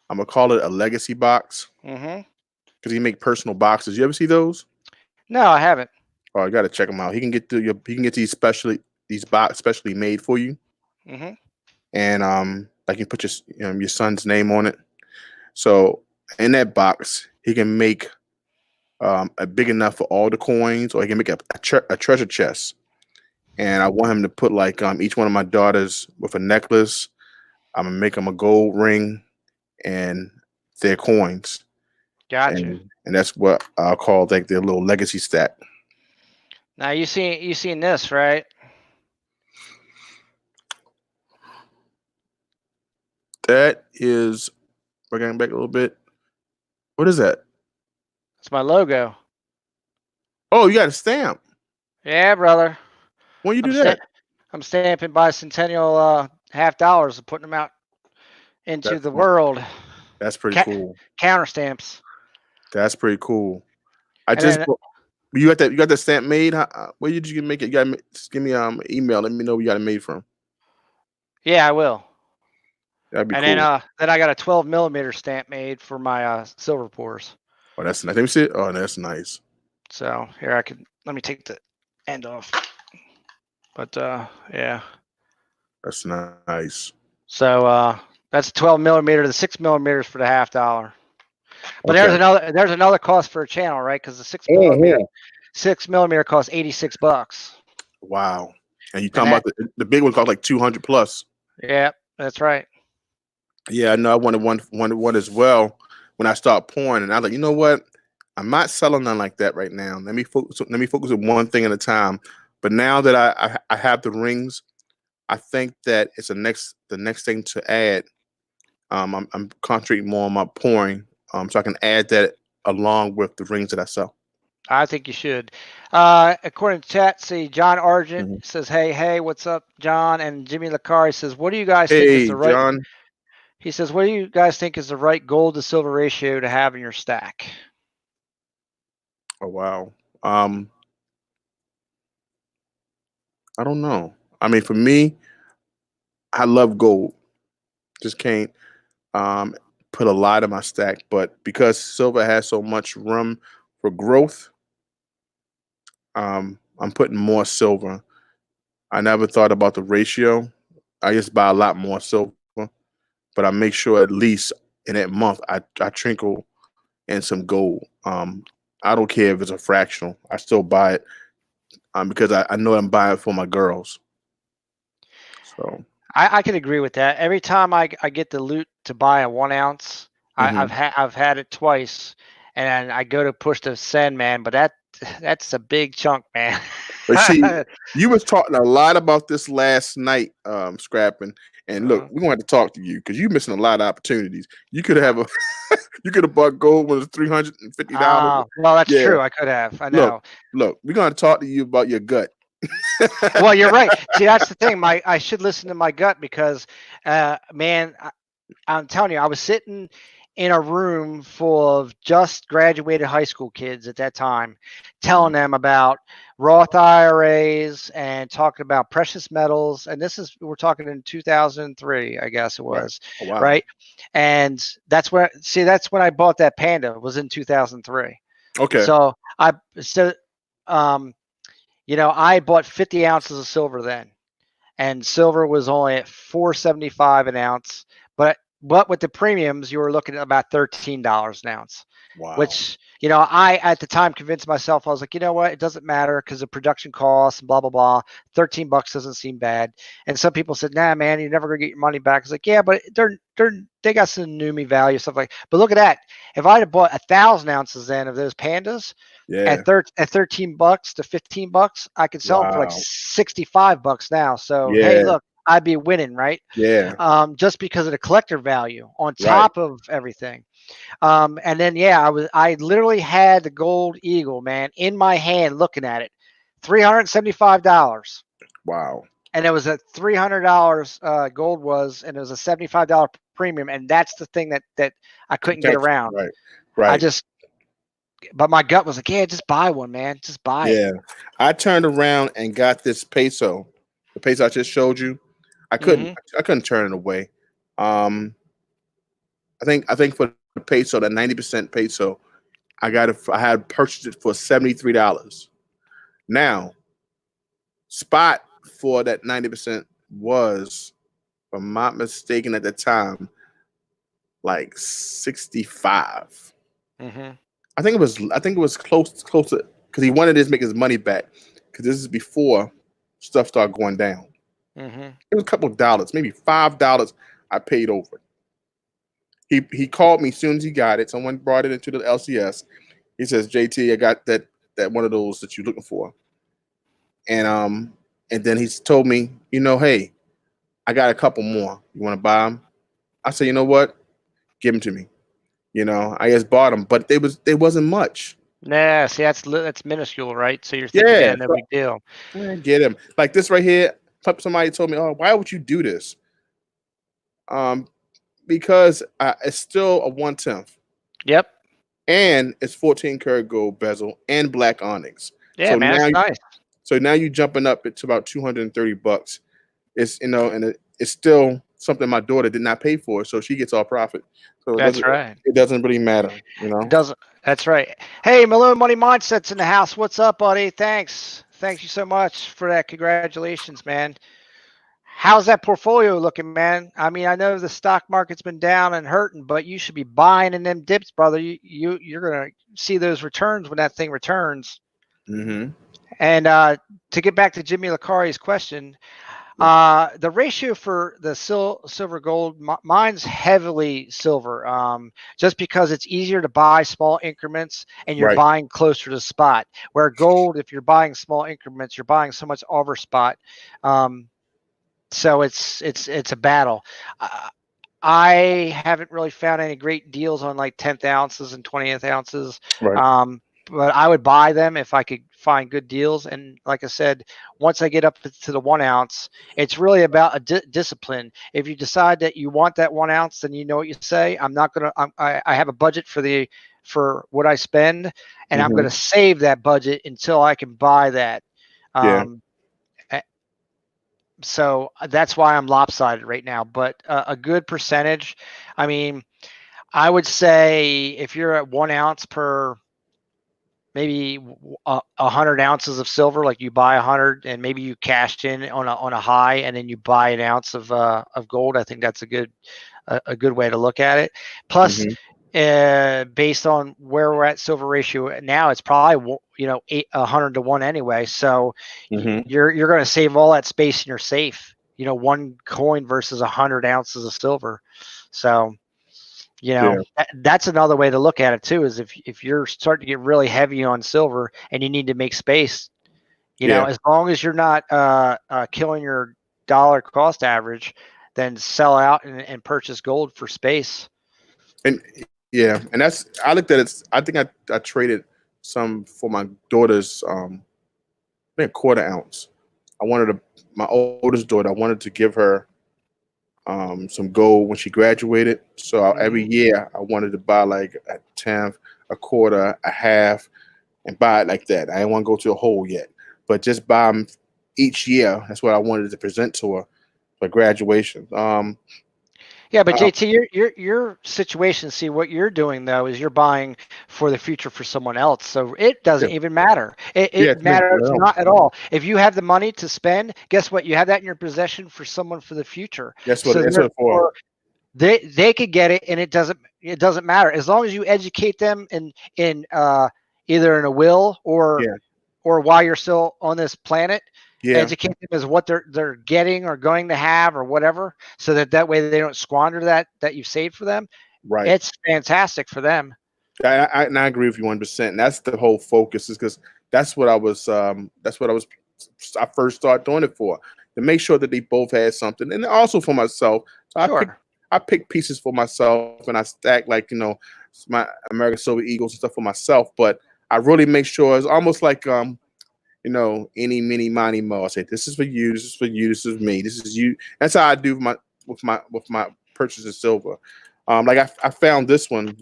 I'm gonna call it a legacy box Mm-hmm. because he make personal boxes. You ever see those? No, I haven't. Oh, you gotta check them out. He can get these specially made for you, Mm-hmm. and like you put your son's name on it. So in that box, he can make a big enough for all the coins, or he can make a treasure chest. And I want him to put like each one of my daughters with a necklace. I'm gonna make them a gold ring and their coins. Gotcha. And that's what I'll call like their little legacy stack. Now you seen this, right? That is, we're getting back a little bit. What is that? It's my logo. Oh, you got a stamp. Yeah, brother. When you do that? I'm stamping bicentennial $50 and putting them out into That's the cool. world. That's pretty cool. Counter stamps. That's pretty cool. And then- You got that stamp made? Where did you make it? You got just give me email. Let me know where you got it made from. Yeah, I will. That'd be And cool. then I got a 12mm stamp made for my silver pours. Oh, that's nice. Let me see it. Oh, that's nice. So here let me take the end off. But yeah. That's nice. So that's 12mm. The 6mm for the $50. But Okay. there's another cost for a channel, right? Because the 6mm costs $86. Wow. And you talking about the big one cost like 200 plus. Yeah, that's right. Yeah, I know. I wanted one as well when I start pouring, and I was like, you know what? I'm not selling none like that right now. Let me focus on one thing at a time. But now that I have the rings, I think that it's the next thing to add. I'm concentrating more on my pouring, so I can add that along with the rings that I sell. I think you should. According to chat, see John Argent Mhm. says, "Hey, what's up, John?" And Jimmy Lacari says, "What do you guys think is the right?" John. He says, "What do you guys think is the right gold to silver ratio to have in your stack?" Oh wow. I don't know. I mean, for me, I love gold. Just can't put a lot in my stack, but because silver has so much room for growth, I'm putting more silver. I never thought about the ratio, I just buy a lot more silver, but I make sure at least in that month I trinkle in some gold. I don't care if it's a fractional. I still buy it because I know I'm buying it for my girls. So I can agree with that. Every time I get the loot to buy a 1 ounce, Mhm. I've had it twice, and I go to push the send, man. But that's a big chunk, man. But see, you was talking a lot about this last night, scrapping. And look, Uh-huh. we're going to talk to you because you're missing a lot of opportunities. You could have a, you could have bought gold when it's $350. Well, that's Yeah. true. I could have. I Look, know. look, we're going to talk to you about your gut. Well, you're right. See, that's the thing. I should listen to my gut because, man, I'm telling you, I was sitting in a room full of just graduated high school kids at that time, telling them about Roth IRAs and talking about precious metals. And we're talking in 2003, I guess it was, Oh, wow. right? And that's when I bought that Panda, was in 2003. Okay. So I bought 50 ounces of silver then, and silver was only at $4.75 an ounce. But with the premiums, you were looking at about $13 an ounce. Wow. Which, I at the time convinced myself, I was like, you know what, it doesn't matter because of production costs and blah blah blah. $13 doesn't seem bad. And some people said, nah, man, you're never gonna get your money back. I was like, yeah, but they got some Numi value stuff like. But look at that. If I'd have bought 1,000 ounces then of those Pandas, Yeah. at $13 to $15, I could sell them for like Wow. $65 now. So hey, Yeah. look, I'd be winning, right? Yeah. Just because of the collector value on Right. top of everything. And then I literally had the gold eagle, man, in my hand looking at it. $375. Wow. And it was at $300 gold was, and it was a $75 premium. And that's the thing that I couldn't get around. Right. Right. But my gut was like, yeah, just buy one, man. Just buy it. Yeah. I turned around and got this peso. The peso I just showed you. I couldn't turn it away. I think for the peso, that 90% peso, I had purchased it for $73. Now, spot for that 90% was, if I'm not mistaken at the time, like 65. I think it was close to, because he wanted to make his money back, because this is before stuff started going down. It was a couple of dollars, maybe $5 I paid over. He called me as soon as he got it. Someone brought it into the LCS. He says, JT, I got that one of those that you're looking for. And then he told me, hey, I got a couple more. You want to buy them? I said, you know what? Give them to me. I just bought them, but they wasn't much. Nah, see, that's minuscule, right? So you're thinking, no big deal. Get him. Like this right here. Somebody told me, oh, why would you do this? Because it's still a 1/10. Yep. And it's 14 karat gold bezel and black onyx. Yeah, so man, now that's nice. So now you're jumping up to about $230. It's and it's still something my daughter did not pay for, so she gets all profit. So that's right. It doesn't really matter, It doesn't. That's right. Hey, Malone Money Mindset's in the house. What's up, buddy? Thanks you so much for that. Congratulations, man. How's that portfolio looking, man? I mean, I know the stock market's been down and hurting, but you should be buying in them dips, brother. You're gonna see those returns when that thing returns. And to get back to Jimmy Licari's question, the ratio for the silver gold, mine's heavily silver, just because it's easier to buy small increments and you're buying closer to spot. Where gold, if you're buying small increments, you're buying so much over spot. So it's a battle. I haven't really found any great deals on like 10th ounces and 20th ounces. But I would buy them if I could find good deals. And like I said, once I get up to the 1 ounce, it's really about a discipline. If you decide that you want that 1 ounce, then you know what you say. I have a budget for what I spend, and I'm going to save that budget until I can buy that. So that's why I'm lopsided right now. But a good percentage, I mean, I would say if you're at 1 ounce per maybe 100 ounces of silver, like you buy 100 and maybe you cashed in on a high and then you buy an ounce of gold. I think that's a good way to look at it. Plus, based on where we're at silver ratio now, it's probably 100 to 1 anyway. So you're going to save all that space in your safe. One coin versus 100 ounces of silver. So that's another way to look at it too. Is if you're starting to get really heavy on silver and you need to make space, as long as you're not killing your dollar cost average, then sell out and purchase gold for space. And that's, I looked at it. I think I traded some for my daughter's I think a quarter ounce. My oldest daughter, I wanted to give her some gold when she graduated. So every year I wanted to buy like a tenth, a quarter, a half, and buy it like that. I didn't want to go to a whole yet, but just buy them each year. That's what I wanted to present to her for graduation. Yeah, but JT, your situation. See, what you're doing though is you're buying for the future for someone else. So it doesn't even matter. It matters not at all. If you have the money to spend, guess what? You have that in your possession for someone for the future. That's what it's for. They could get it, and it doesn't matter as long as you educate them in either in a will or while you're still on this planet. Educate them as what they're getting or going to have or whatever, so that way they don't squander that you've saved for them. Right. It's fantastic for them. I agree with you 100%. That's the whole focus, is because that's what I first started doing it for, to make sure that they both had something, and also for myself. So I pick pieces for myself, and I stack my American Silver Eagles and stuff for myself. But I really make sure it's almost like any, mini, money, mo. I say, this is for you, this is for you, this is me, this is you. That's how I do with my purchase of silver. Like I found this one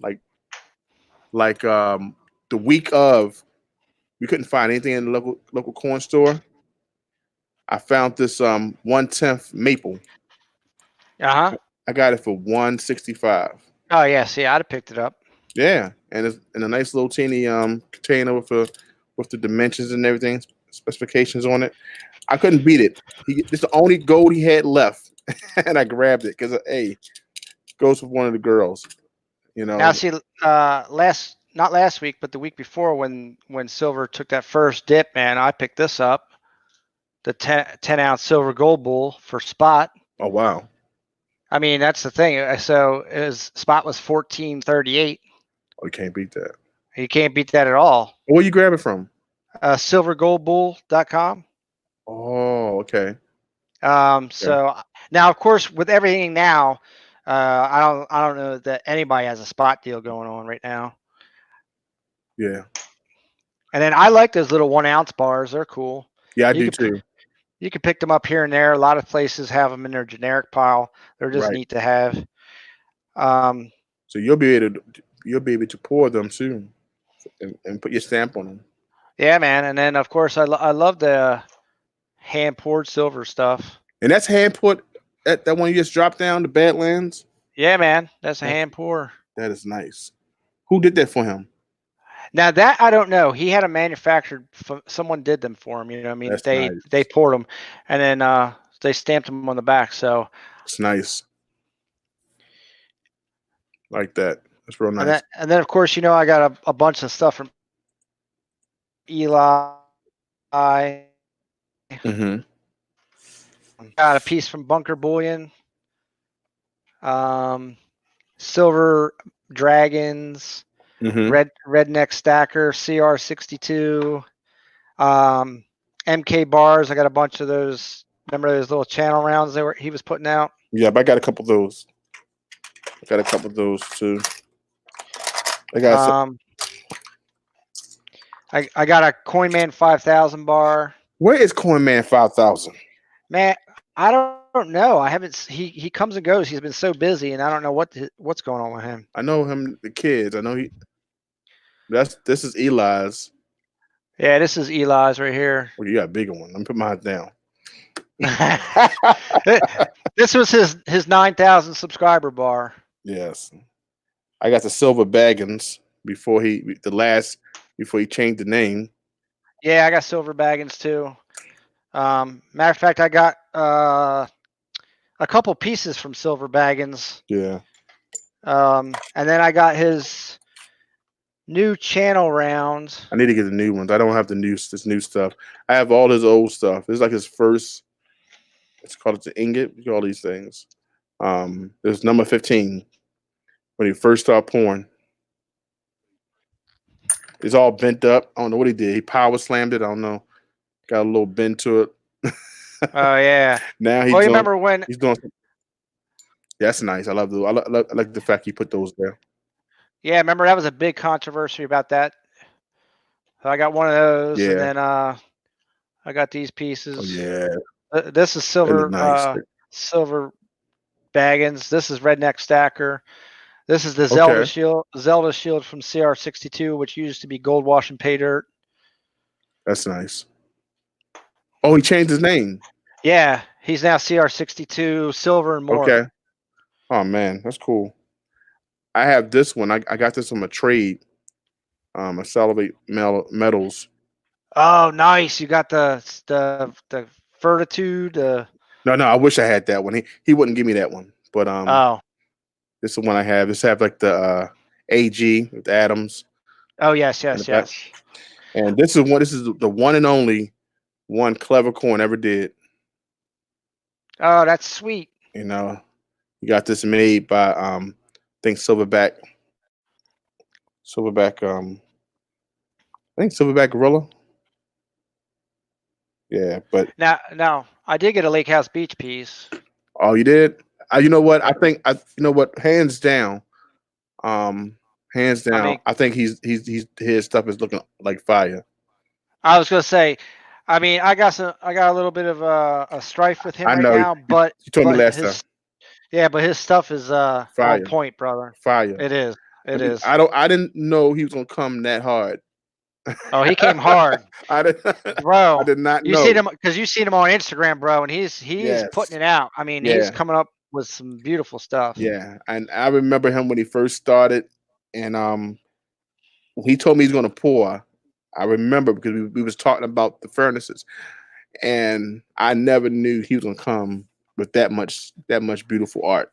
the week of, we couldn't find anything in the local coin store. I found this 1/10 maple. I got it for $165. Oh yeah, see, I'd have picked it up. Yeah, and it's in a nice little teeny container with the dimensions and everything, specifications on it. I couldn't beat it. It's the only gold he had left, and I grabbed it because goes with one of the girls. Now see, not last week, but the week before, when silver took that first dip, man, I picked this up, the 10 ounce silver gold bull for spot. Oh wow! I mean, that's the thing. So spot was 1438. Oh, you can't beat that. You can't beat that at all. Where you grab it from? Silvergoldbull.com. Oh, okay. So now, of course, with everything now, I don't know that anybody has a spot deal going on right now. Yeah. And then I like those little 1 ounce bars. They're cool. Yeah, I do too. You can pick them up here and there. A lot of places have them in their generic pile. They're just neat to have. So you'll be able to pour them too, and put your stamp on them. Yeah, man. And then of course I love the hand poured silver stuff. And that's hand poured. That one you just dropped down, the Badlands. Yeah, man. That's a hand pour. That is nice. Who did that for him? Now that I don't know. He had them manufactured. Someone did them for him. That's they nice. They poured them, and then they stamped them on the back. So it's nice. Like that. That's real nice. And then of course, I got a bunch of stuff from Eli. Mm-hmm. Got a piece from Bunker Bullion. Silver Dragons. Mm-hmm. Redneck Stacker, CR62, MK bars. I got a bunch of those. Remember those little channel rounds he was putting out? Yeah, but I got a couple of those. I got a couple of those too. I got I got a Coinman 5000 bar. Where is Coinman 5000? Man, I don't know. I haven't. He comes and goes. He's been so busy, and I don't know what's going on with him. I know him. The kids. I know he. This is Eli's. Yeah, this is Eli's right here. Well, you got a bigger one. Let me put mine down. This was his 9,000 subscriber bar. Yes, I got the silver Baggins before the last before he changed the name. Yeah, I got Silver Baggins too. Matter of fact, I got a couple pieces from Silver Baggins. Yeah. And then I got his new channel round. I need to get the new ones. I don't have this new stuff. I have all his old stuff. It's like his first. It's called the ingot. We call these things. There's number 15 when he first started pouring. It's all bent up. I don't know what he did. He power slammed it. I don't know. Got a little bend to it. Oh yeah. Now he's Well, you doing, remember when? he's doing. That's nice. I love I like the fact he put those there. Yeah, remember that was a big controversy about that. So I got one of those, and Yeah. then I got these Oh, pieces. yeah. This is They Silver look nice. Silver Baggins. This is Redneck Stacker. This is the Okay. Zelda Shield from CR62, which used to be Gold Wash and Pay Dirt. That's nice. Oh, he changed his name. Yeah, he's now CR62 Silver and more. Okay. Oh man, that's cool. I have this one. I got this from a trade. A Salivate Metals. Oh, nice! You got the Fortitude. No, I wish I had that one. He wouldn't give me that one. But Oh, this is the one I have. This have like the AG with Adams. oh yes. back. And this is the one and only one Clever Corn ever did. Oh, that's sweet. You know, you got this made by I think Silverback. I think Silverback Gorilla. Yeah, but Now, I did get a Lake House Beach piece. oh, you did? You know what? You know what? Hands down, hands down. mean- I think his stuff is looking like fire. I was gonna say, I mean, I got a little bit of a strife with him I right know. now, but You told me but last his, time. Yeah, but his stuff is Fire. on point, brother. Fire. It is. It is. I didn't know he was gonna come that hard. Oh, he came hard, I did. bro. I did not You know. seen him because you seen him on Instagram, bro, and he's Yes. putting it out. I mean, he's Yeah. coming up with some beautiful stuff. Yeah, and I remember him when he first started, and when he told me he's gonna pour. I remember because we was talking about the furnaces, and I never knew he was gonna come with that much beautiful art.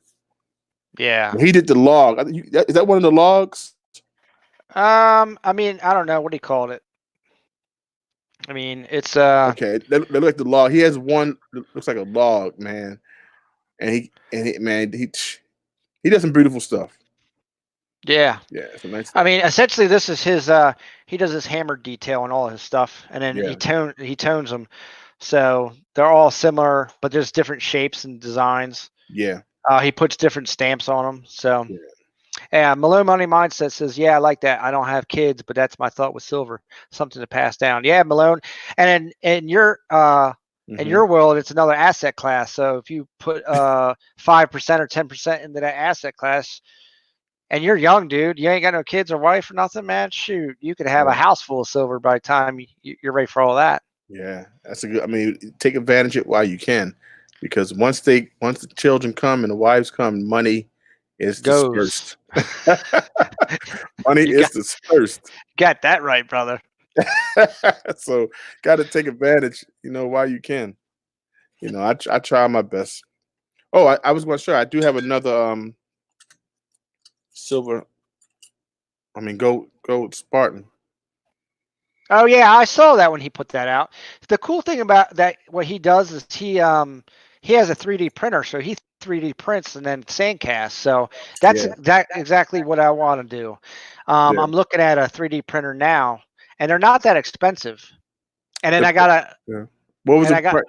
Yeah. He did the log. Is that one of the logs? I mean, I don't know what he called it. I mean, it's Okay, they look like the log. He has one that looks like a log, man, and he does some beautiful stuff. yeah. Yeah, it's a nice. I mean, essentially, this is his. He does his hammered detail on all his stuff, and then Yeah. he tones them, so they're all similar, but there's different shapes and designs. Yeah, He puts different stamps on them. So, Yeah. yeah, Malone Money Mindset says, "Yeah, I like that. I don't have kids, but that's my thought with silver. Something to pass down." Yeah, Malone, and in your in Mhm. your world, it's another asset class. So if you put 5% or 10% into that asset class, and you're young, dude, you ain't got no kids or wife or nothing, man. Shoot, you could have a Right. house full of silver by the time you're ready for all that. Yeah, that's a good. I mean, take advantage of it while you can, because once the children come and the wives come, money is Goes. dispersed. Money You is dispersed. Got that right, brother. So, got to take advantage. While you can. I try my best. Oh, I was going to show. I do have another silver. I mean, gold Spartan. Oh yeah, I saw that when he put that out. The cool thing about that, what he does is he has a 3D printer, so he 3D prints and then sandcasts. So that's exactly what I want to do. Yeah. I'm looking at a 3D printer now, and they're not that expensive. And then I got What was and what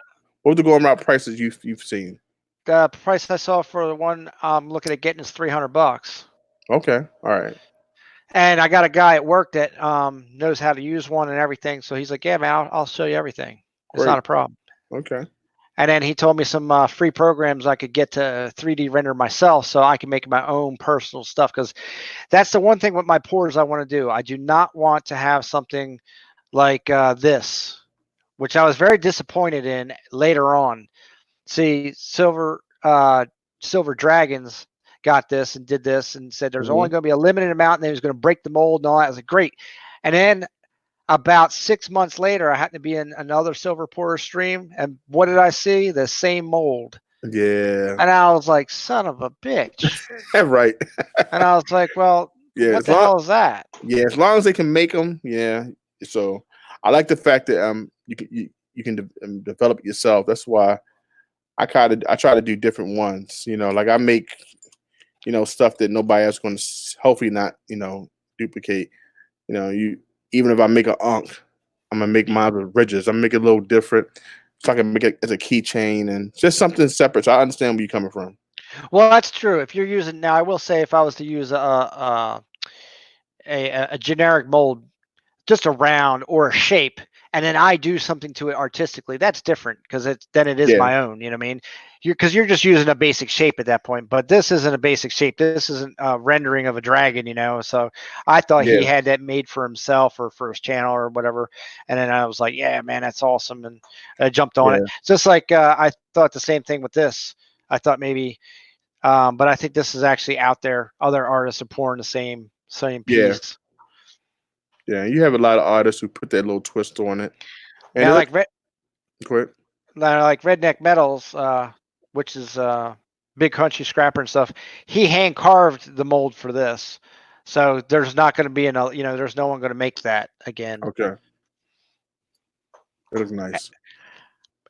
were the going around prices you've seen? the price I saw for the one I'm looking at getting is $300. Okay, all right. And I got a guy at work that knows how to use one and everything. So he's like, "Yeah, man, I'll show you everything. It's Great. not a problem." Okay. And then he told me some free programs I could get to 3D render myself, so I can make my own personal stuff. Because that's the one thing with my pours I want to do. I do not want to have something like this, which I was very disappointed in later on. See, Silver Dragons got this and did this and said there's only going to be a limited amount, and then he was going to break the mold and all that. I was like, great. And then about 6 months later, I happened to be in another silver pourer stream, and what did I see? The same mold, Yeah. and I was like, "Son of a bitch!" Right. And I was like, "Well, Yeah. what the hell is that?" Yeah, as long as they can make them, yeah. So I like the fact that you can develop it yourself. That's why I try to do different ones. You know, like I make stuff that nobody else going to hopefully not duplicate. You know, even if I make an Ankh, I'm gonna make mine with ridges. I'm gonna make it a little different, so I can make it as a keychain and just something separate. So I understand where you're coming from. Well, that's true. If you're using now, I will say if I was to use a generic mold, just a round or a shape, and then I do something to it artistically, that's different because it is Yeah. my own. You know what I mean? Because you're just using a basic shape at that point. But this isn't a basic shape. This isn't a rendering of a dragon. So I thought he Yeah. had that made for himself or for his channel or whatever. And then I was like, yeah, man, that's awesome, and I jumped on it. Just like I thought the same thing with this. I thought maybe. But I think this is actually out there. Other artists are pouring the same Yeah. piece. Yeah, you have a lot of artists who put that little twist on it. And Now, like Redneck Metals, which is Big Country Scrapper and stuff, he hand carved the mold for this. So there's not going to be there's no one going to make that again. Okay. That looks nice.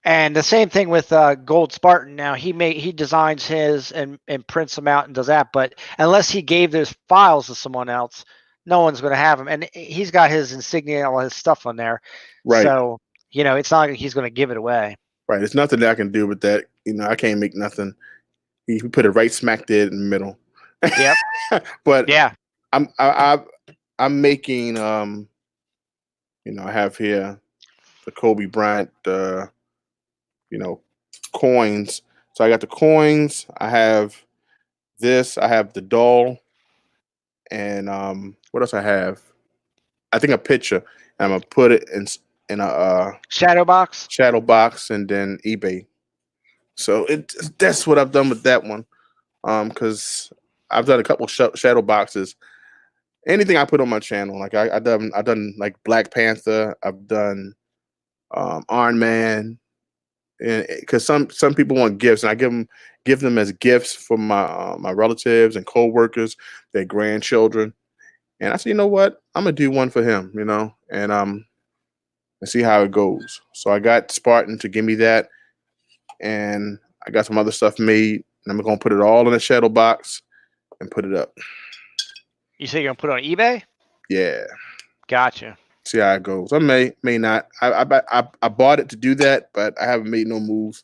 And the same thing with Gold Spartan. Now he designs his and prints them out and does that, but unless he gave those files to someone else, no one's going to have them. And he's got his insignia, all his stuff on there. Right. So it's not like he's going to give it away. Right. There's nothing that I can do with that. I can't make nothing. He put it right smack dead in the middle. Yep. But yeah, I'm making I have here the Kobe Bryant coins. So I got the coins. I have this. I have the doll. And what else I have? I think a picture. And I'm gonna put it in a shadow box. And then eBay. So that's what I've done with that one. Because I've done a couple shadow boxes. Anything I put on my channel, like I've done like Black Panther. I've done Iron Man, and because some people want gifts, and I give them as gifts for my relatives and co-workers, their grandchildren. And I said, you know what? I'm gonna do one for him, and see how it goes. So I got Spartan to give me that, and I got some other stuff made, and I'm gonna put it all in a shadow box and put it up. You say you're gonna put it on eBay? Yeah. Gotcha. See how it goes. I may not. I bought it to do that, but I haven't made no moves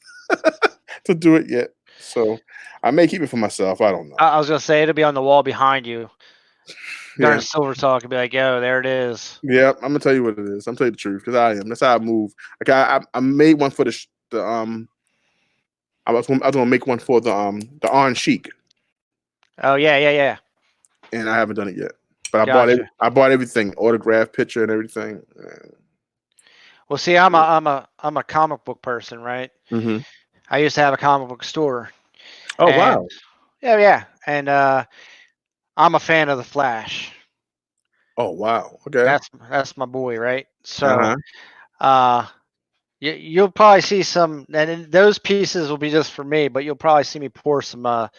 to do it yet. So I may keep it for myself. I don't know. I was gonna say it'll be on the wall behind you. During Yeah. Silver Talk and be like, "Yo, there it is." Yeah, I'm gonna tell you what it is. I'm telling you the truth because I am. That's how I move. Like I made one for the I was gonna make one for the Iron Sheik, Oh yeah. and I haven't done it yet. But Gotcha. I bought everything, autograph, picture, and everything. Well, see, I'm a comic book person, right? Mm-hmm. I used to have a comic book store. Oh and, wow. Yeah, and I'm a fan of the Flash. Oh wow. Okay. That's my boy, right? So, you'll probably see some, and those pieces will be just for me, but you'll probably see me pour some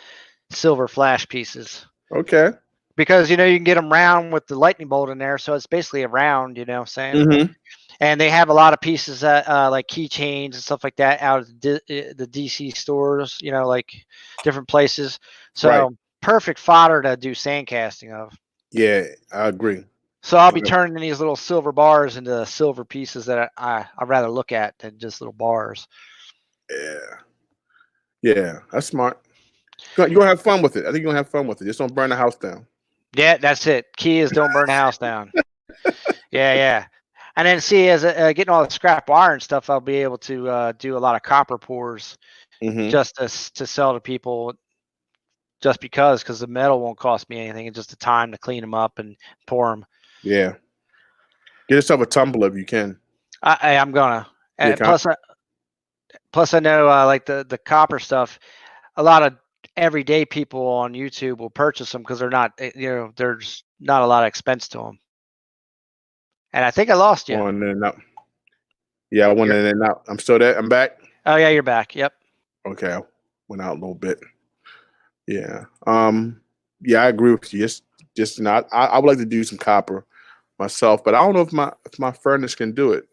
silver Flash pieces. Okay. Because you can get them round with the lightning bolt in there, so it's basically a round. You know what I'm saying? Mm-hmm. And they have a lot of pieces that like keychains and stuff like that out of the DC stores. Like different places. So perfect fodder to do sand casting of. Yeah, I agree. So I'll be turning these little silver bars into silver pieces that I'd rather look at than just little bars. Yeah, that's smart. You're gonna have fun with it. I think you're gonna have fun with it. Just don't burn the house down. Yeah, that's it. Key is don't burn the house down. Yeah. And then see, as getting all the scrap wire and stuff, I'll be able to do a lot of copper pours just to sell to people. Just because the metal won't cost me anything. It's just the time to clean them up and pour them. Yeah. Get yourself a tumbler if you can. I'm gonna. And plus I know like the copper stuff. A lot of everyday people on YouTube will purchase them because they're not. There's not a lot of expense to them. And I think I lost you. On in and out. Yeah, I went in and out. I'm still there. I'm back. Oh yeah, you're back. Yep. Okay, I went out a little bit. Yeah. Yeah, I agree with you. Just not. I would like to do some copper myself, but I don't know if my furnace can do it.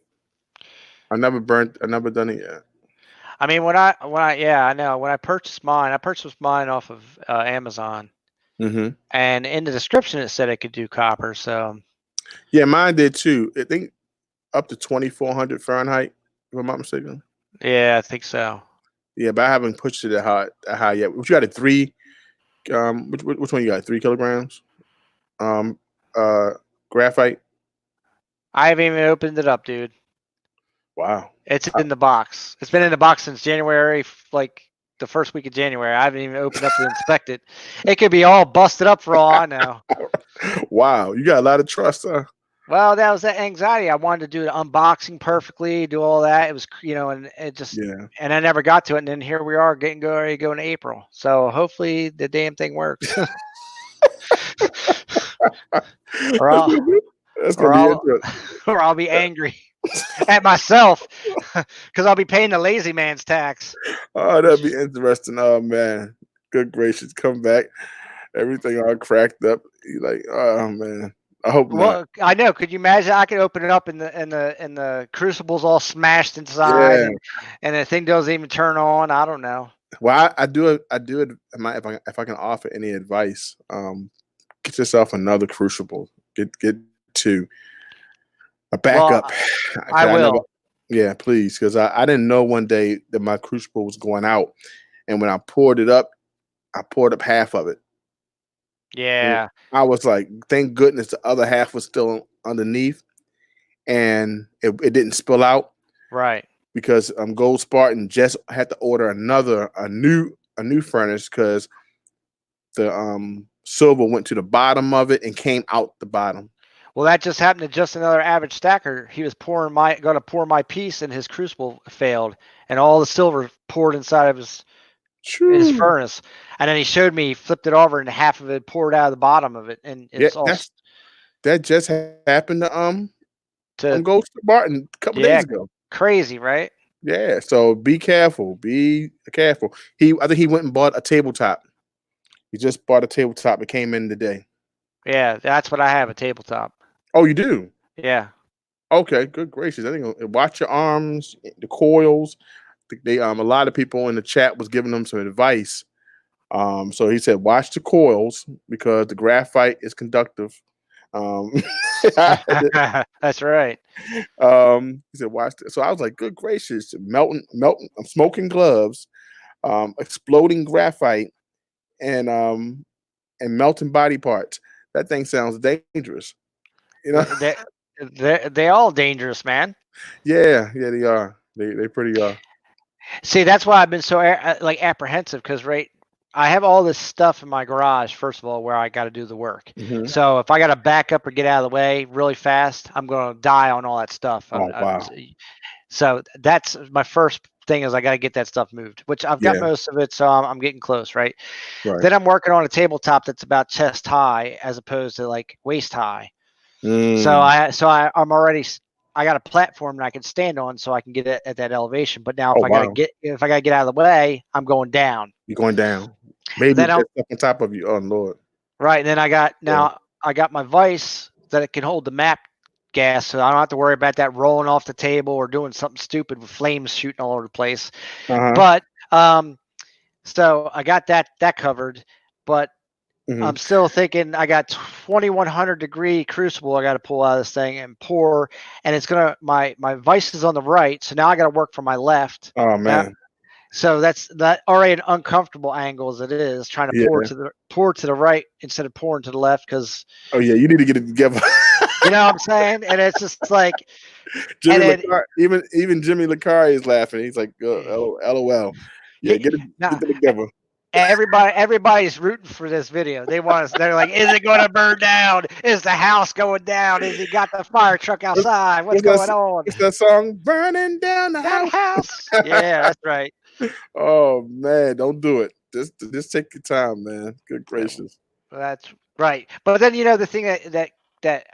I've never done it yet. I mean, I know when I purchased mine off of Amazon, Mm-hmm. and in the description it said it could do copper. So Yeah, mine did too. I think up to 2,400 Fahrenheit, if I'm not mistaken. yeah, I think so. Yeah, but I haven't pushed it that high yet. Which you got a 3? Which one you got? 3 kilograms. Graphite. I haven't even opened it up, dude. Wow. It's in the box. It's been in the box since January, like the first week of January. I haven't even opened up to inspect it. It could be all busted up for all I know. Wow, you got a lot of trust, huh? Well, that was that anxiety. I wanted to do the unboxing perfectly, do all that. It was, and it just, Yeah. and I never got to it. And then here we are ready to go in April. So hopefully the damn thing works. Or That's gonna be interesting. or I'll be angry at myself because I'll be paying the lazy man's tax. Oh, that'd be interesting. Oh man, good gracious, come back, everything all cracked up. You like, oh man, I hope not. Well, I know. Could you imagine? I could open it up and the crucible's all smashed inside, Yeah. and the thing doesn't even turn on. I don't know. Well, I do it. If I can offer any advice, get yourself another crucible. Get 2. A backup. I will. Yeah, please, because I didn't know one day that my crucible was going out, and when I poured it up, I poured up half of it. Yeah. I was like, thank goodness the other half was still underneath, and it didn't spill out. Right. Because Gold Spartan just had to order a new furnace because the silver went to the bottom of it and came out the bottom. Well, that just happened to just another average stacker. He was going to pour my piece, and his crucible failed, and all the silver poured inside of his furnace. And then he showed me, he flipped it over, and half of it poured out of the bottom of it, and it's that just happened to Gold Spartan a couple days ago. Crazy, right? Yeah. So be careful. Be careful. I think he went and bought a tabletop. He just bought a tabletop. It came in today. Yeah, that's what I have, a tabletop. Oh, you do? Yeah. Okay, good gracious. I think watch your arms, the coils. They a lot of people in the chat was giving them some advice. So he said watch the coils because the graphite is conductive. That's right. He said watch so I was like, good gracious, melting smoking gloves, exploding graphite, and melting body parts. That thing sounds dangerous. They all dangerous, man. Yeah, they are. They pretty are. See, that's why I've been so apprehensive because I have all this stuff in my garage. First of all, where I got to do the work. Mm-hmm. So if I got to back up or get out of the way really fast, I'm going to die on all that stuff. Wow. So that's my first thing is I got to get that stuff moved, which I've got most of it. So I'm getting close, right? Then I'm working on a tabletop that's about chest high as opposed to like waist high. So I'm already, I got a platform that I can stand on so I can get it at that elevation. But now if I gotta get out of the way, I'm going down. You're going down. Maybe then up on top of you. Oh Lord. Right. And then I got my vise that it can hold the map gas, so I don't have to worry about that rolling off the table or doing something stupid with flames shooting all over the place. But so I got that covered, but I'm still thinking I got 2100 degree crucible I got to pull out of this thing and pour, and it's gonna my vise is on the right, so now I got to work from my left. Oh man. So that's already an uncomfortable angle as it is, trying to pour to the right instead of pouring to the left because. Oh yeah, you need to get it together. You know what I'm saying? And it's just like even Jimmy Licari is laughing. He's like, LOL. Yeah, get it together. Everybody's rooting for this video. They're like, is it going to burn down? Is the house going down? Is he got the fire truck outside? What's going on? It's that song, Burning Down the House. Yeah, that's right. Oh man, don't do it. Just take your time, man. Good gracious. That's right. But then the thing that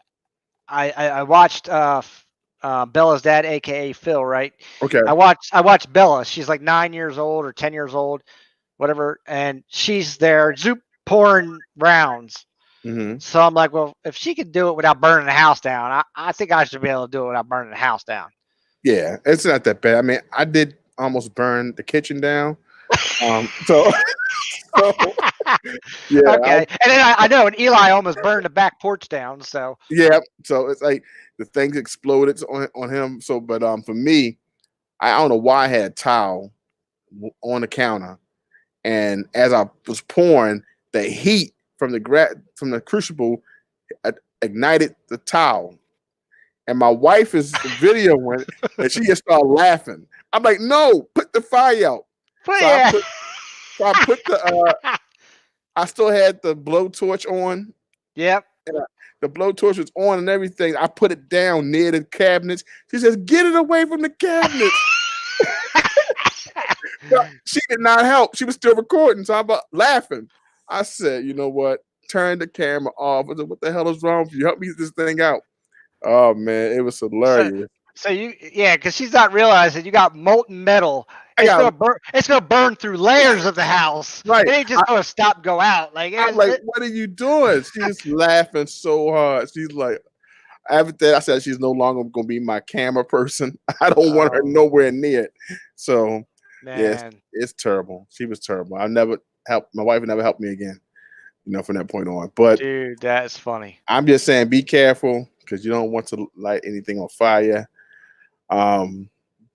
I watched Bella's dad, aka Phil, right? Okay. I watched Bella. She's like 9 years old or 10 years old, whatever, and she's there zoop pouring rounds. Hmm. So I'm like, well, if she could do it without burning the house down, I think I should be able to do it without burning the house down. Yeah, it's not that bad. I mean, I did almost burn the kitchen down. So yeah, Okay, and then I know, and Eli almost burned the back porch down. So yeah. So it's like the things exploded on him. So, but for me, I don't know why I had a towel on the counter, and as I was pouring, the heat from the crucible ignited the towel, and my wife is videoing it, and she just started laughing. I'm like, no, put the fire out. but So yeah. I put the I still had the blowtorch on. Yep. The blowtorch was on and everything. I put it down near the cabinets. She says, "Get it away from the cabinets." But she did not help. She was still recording, so I'm laughing. I said, "You know what? Turn the camera off." I said, "What the hell is wrong with you? Help me get this thing out." Oh man, it was hilarious. So because she's not realizing you got molten metal. I It's got- gonna burn. It's gonna burn through layers of the house. Right. It ain't just gonna stop, go out. Like, I'm like, "What are you doing?" She's laughing so hard. She's like, after that, I said she's no longer going to be my camera person. I don't want her Oh. nowhere near it. So man. it's terrible. She was terrible. I never helped. My wife never helped me again. From that point on. But Dude, that's funny. I'm just saying, be careful because you don't want to light anything on fire.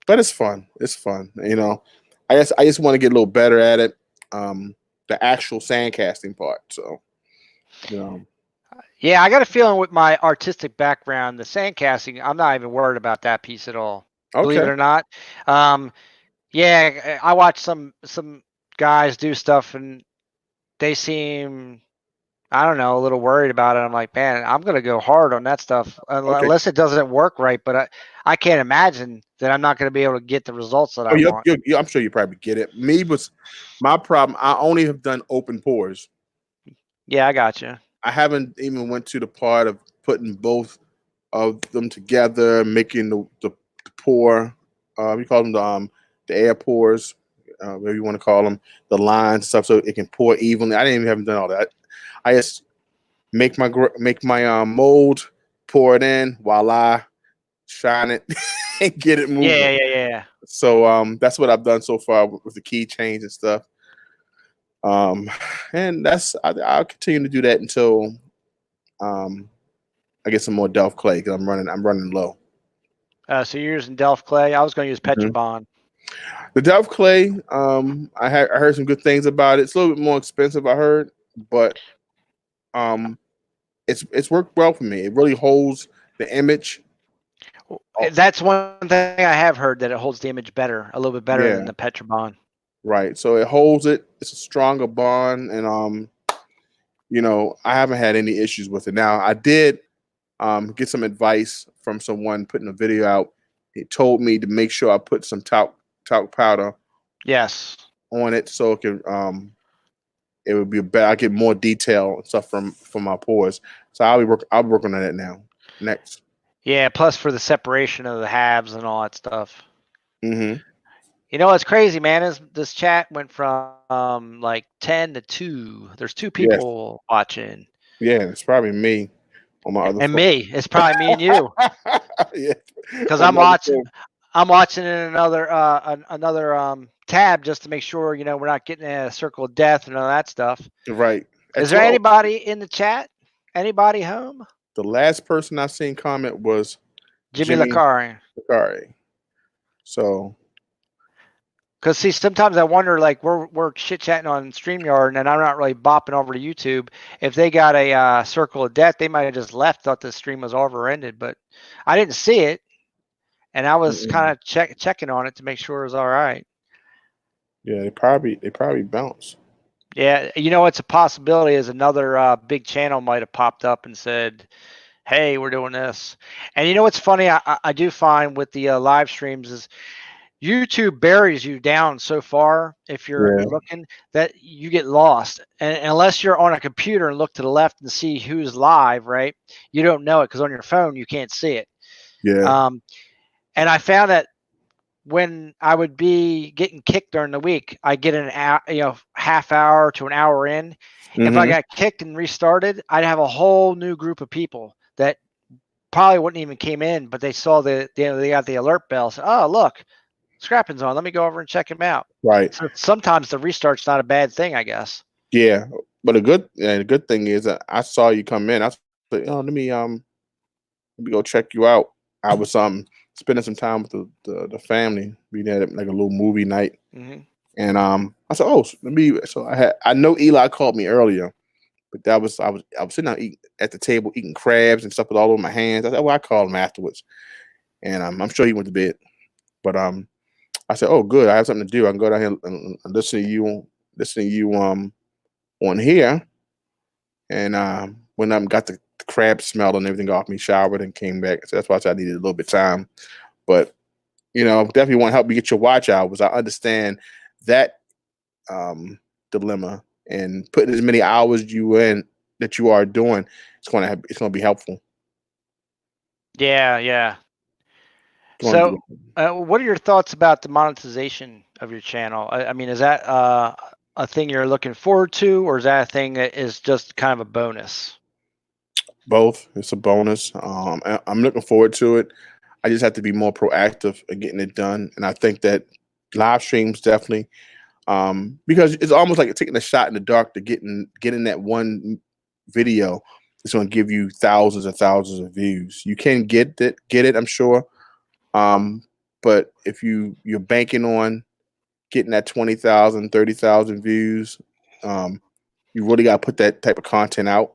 But it's fun. It's fun. I just want to get a little better at it. The actual sand casting part. So, Yeah, I got a feeling with my artistic background, the sand casting, I'm not even worried about that piece at all. Believe it okay. or not. Yeah, I watch some guys do stuff and they seem, I don't know, a little worried about it. I'm like, man, I'm gonna go hard on that stuff unless it doesn't work right. But I can't imagine that I'm not gonna be able to get the results that I want. I'm sure you probably get it. My problem. I only have done open pours. Yeah, I got you. I haven't even went to the part of putting both of them together, making the pour. We call them the air pours, whatever you want to call them, the lines and stuff, so it can pour evenly. I haven't done all that. I just make my mold, pour it in, voila, shine it, and get it moving. Yeah. So that's what I've done so far with the key change and stuff. And I'll continue to do that until I get some more Delft clay because I'm running low. So you're using Delft clay. I was going to use Mhm. Petrobond. The Delft clay, I heard some good things about it. It's a little bit more expensive, I heard, but it's worked well for me. It really holds the image. That's one thing I have heard, that it holds the image better, a little bit better than the Petrobond. Right. So it holds it. It's a stronger bond, and I haven't had any issues with it. Now I did get some advice from someone putting a video out. He told me to make sure I put some talc powder Yes. on it so it can it would be better. I get more detail and stuff from my pours. So I'll be working on that now. Next. Yeah, plus for the separation of the halves and all that stuff. Mm-hmm. You know what's crazy, man, is this chat went from like 10 to 2. There's 2 people watching. Yeah, it's probably me on my other And phone. me. It's probably me and you. Yeah. Because I'm watching in another tab just to make sure, we're not getting a circle of death and all that stuff. Right. Is there anybody in the chat? Anybody home? The last person I seen comment was Jimmy Lacari. So, because see, sometimes I wonder, like we're chit chatting on StreamYard, and I'm not really bopping over to YouTube. If they got a circle of death, they might have just left, thought the stream was over ended, but I didn't see it, and I was kind of checking on it to make sure it was all right. Yeah, they probably bounced. Yeah, it's a possibility is another big channel might have popped up and said, hey, we're doing this. And what's funny, I do find with the live streams is YouTube buries you down so far if you're Yeah. looking that you get lost. And unless you're on a computer and look to the left and see who's live, right? You don't know it because on your phone you can't see it. Yeah. And I found that when I would be getting kicked during the week, I get an half hour to an hour in. If I Mhm. got kicked and restarted, I'd have a whole new group of people that probably wouldn't even came in, but they saw they got the alert bell. So, oh look, Scrapping's on. Let me go over and check him out. Right. So sometimes the restart's not a bad thing, I guess. Yeah. But the good thing is that I saw you come in. I said, oh, let me go check you out. I was spending some time with the family. We had like a little movie night. Mm-hmm. And I said, oh, let me. So I know Eli called me earlier, but I was sitting down at the table eating crabs and stuff with all over my hands. I said, well, I called him afterwards, and I'm sure he went to bed. But I said, oh, good, I have something to do. I can go down here and listen to you on here. And when I got the crab smell and everything off me, showered and came back. So that's why I said I needed a little bit of time. But definitely want to help you get your watch hours. I understand that dilemma, and putting as many hours that you are doing, it's gonna be helpful. Yeah. It's gonna So, be- what are your thoughts about the monetization of your channel? I mean, is that a thing you're looking forward to, or is that a thing that is just kind of a bonus? both. It's a bonus. I'm looking forward to it. I just have to be more proactive in getting it done, and I think that live streams definitely, because it's almost like taking a shot in the dark to getting that one video. It's going to give you thousands and thousands of views. You can get it, I'm sure. But if you're banking on getting that 20,000, 30,000 views, you really got to put that type of content out.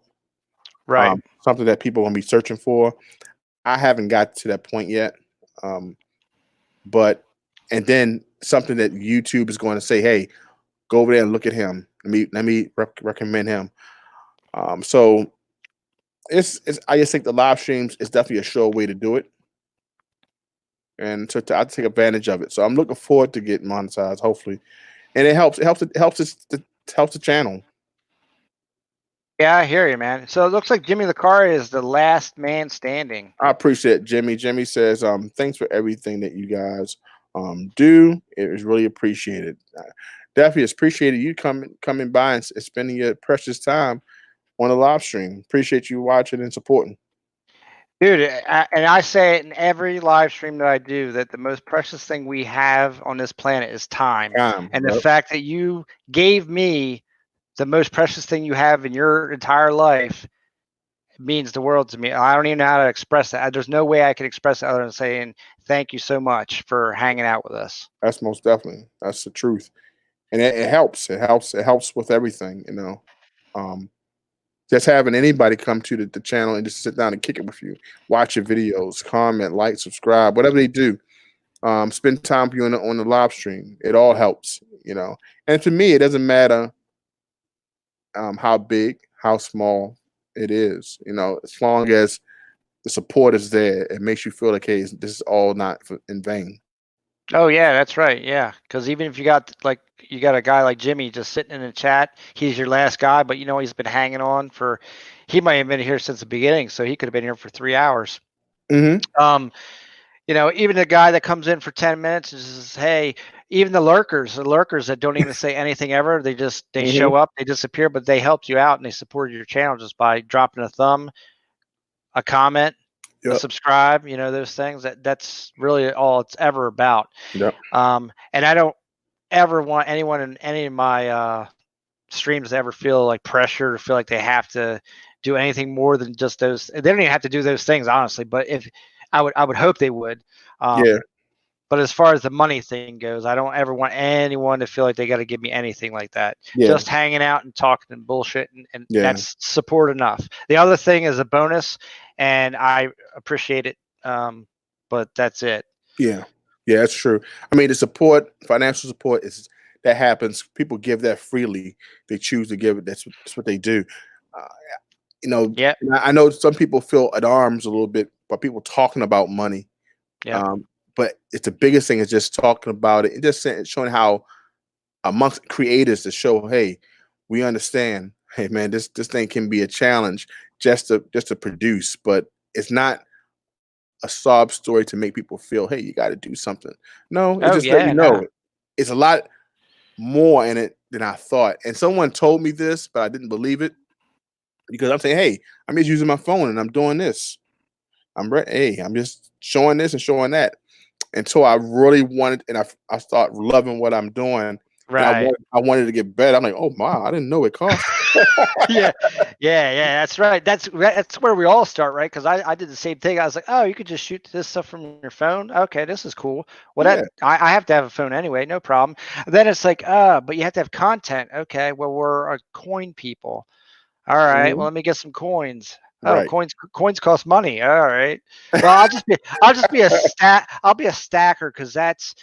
Right. Something that people are going to be searching for. I haven't got to that point yet. And then something that YouTube is going to say, hey, go over there and look at him. Let me recommend him. So I just think the live streams is definitely a sure way to do it, and so I take advantage of it. So I'm looking forward to getting monetized, hopefully, and it helps the channel. Yeah, I hear you, man. So it looks like Jimmy Licari is the last man standing. I appreciate Jimmy. Jimmy says, thanks for everything that you guys do. It is really appreciated. Definitely appreciated you coming by and spending your precious time on a live stream. Appreciate you watching and supporting. Dude, and I say it in every live stream that I do, that the most precious thing we have on this planet is time. And the fact that you gave me the most precious thing you have in your entire life means the world to me. I don't even know how to express that. There's no way I could express it other than saying thank you so much for hanging out with us. That's most definitely. That's the truth. And it helps. It helps with everything, just having anybody come to the channel and just sit down and kick it with you, watch your videos, comment, like, subscribe, whatever they do. Spend time with you on the live stream. It all helps, And to me, it doesn't matter how big, how small it is, as long as the support is there, it makes you feel like, hey, this is all not in vain. Oh yeah, that's right. Yeah, because even if you got a guy like Jimmy just sitting in the chat, he's your last guy, but he's been hanging on he might have been here since the beginning, so he could have been here for 3 hours. Mm-hmm. Even the guy that comes in for 10 minutes and says, hey, even the lurkers that don't even say anything ever, they Mm-hmm. show up, they disappear, but they helped you out and they supported your channel just by dropping a thumb, a comment, a subscribe, those things. That's really all it's ever about. Yep. And I don't ever want anyone in any of my streams to ever feel like pressure or feel like they have to do anything more than just those. They don't even have to do those things, honestly, but if I would hope they would. But as far as the money thing goes, I don't ever want anyone to feel like they got to give me anything like that. Just hanging out and talking and bullshit, and that's support enough. The other thing is a bonus, and I appreciate it, but that's it. Yeah, that's true. I mean, the support, financial support, that happens. People give that freely. They choose to give it. That's what they do. I know some people feel at arms a little bit by people talking about money. Yeah. but it's the biggest thing is just talking about it and just showing how amongst creators to show, hey, we understand. Hey man, this thing can be a challenge just to produce, but it's not a sob story to make people feel, hey, you got to do something. No, it Oh just let yeah, you know no. it's a lot more in it than I thought. And someone told me this, but I didn't believe it because I'm saying, hey, I'm just using my phone and I'm doing this. Hey, I'm just showing this and showing that until I really wanted, and I start loving what I'm doing. And Right. I wanted to get better. I'm like, oh my, I didn't know it cost. Yeah, that's right. That's where we all start, right? Because I did the same thing. I was like, oh, you could just shoot this stuff from your phone. Okay, this is cool. Well, Yeah. I have to have a phone anyway, no problem. Then it's like, but you have to have content. Okay, well, we're a coin people. All right, well, Mhm. let me get some coins. Oh, Right. coins cost money. All right. Well, I'll just be I'll be a stacker because that's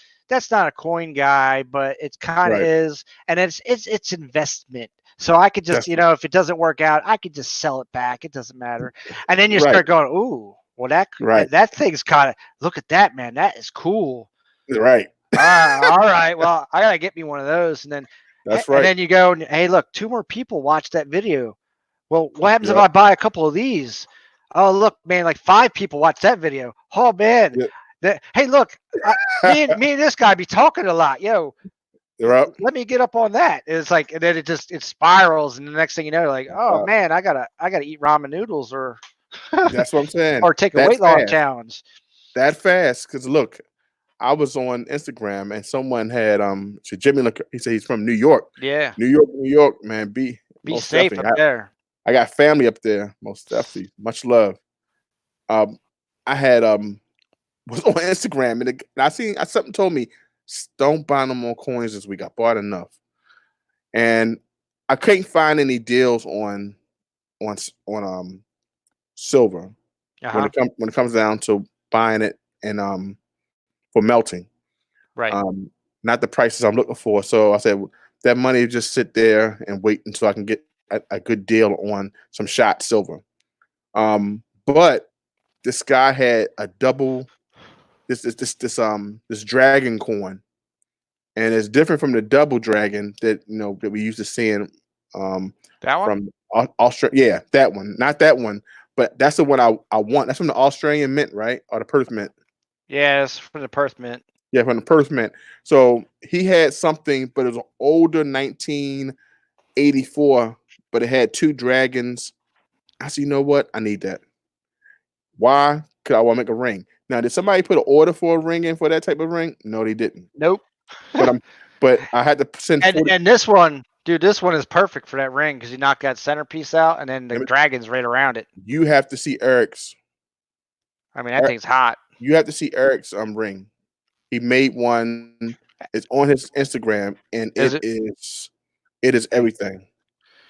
not a coin guy, but it kind of Right. is, and it's investment. So I could just, That's if it doesn't work out, I could just sell it back. It doesn't matter. And then you right. start going, ooh, well Right. that thing's kind of, look at that, man. That is cool. Right. All right. Well, I gotta get me one of those, and That's right. then you go, hey, look, 2 more people watched that video. Well, what happens if Yep. I buy a couple of these? Oh, look, man, like 5 people watched that video. Oh man, Yep. hey, look, me and this guy be talking a lot. Yo, Yep. let me get up on that. It's like, and then it spirals, and the next thing you know, like, oh Uh, man, I gotta eat ramen noodles or that's what I'm saying. or take a That weight loss fast. challenge. That fast. Because look, I was on Instagram and someone had so Jimmy. He said he's from New York. Yeah, New York, man. be Most safe up definitely. there. I got family up there. Most definitely. Much love. I had was on Instagram and something told me don't buy no more coins this week. I bought enough, and I couldn't find any deals on silver Uh-huh. when it comes down to buying it and for melting. Right. Not the prices I'm looking for. So I said that money just sit there and wait until I can get a good deal on some shot silver. But this guy had a double this dragon coin, and it's different from the double dragon that that we used to seeing That one? from Australia. Yeah, that one, not that one, but that's the one I want. That's from the Australian Mint, right, or the Perth Mint? Yeah, it's from the Perth Mint. Yeah, from the Perth Mint. So he had something, but it was an older 1984, but it had 2 dragons. I said, you know what? I need that. Why? Because I want to make a ring. Now, did somebody put an order for a ring in for that type of ring? No, they didn't. Nope. But I had to send 40. And this one, dude, this one is perfect for that ring because you knock that centerpiece out, and then the dragon's right around it. You have to see Eric's. I mean, that thing's hot. You have to see Eric's ring. He made one. It's on his Instagram, and it is everything.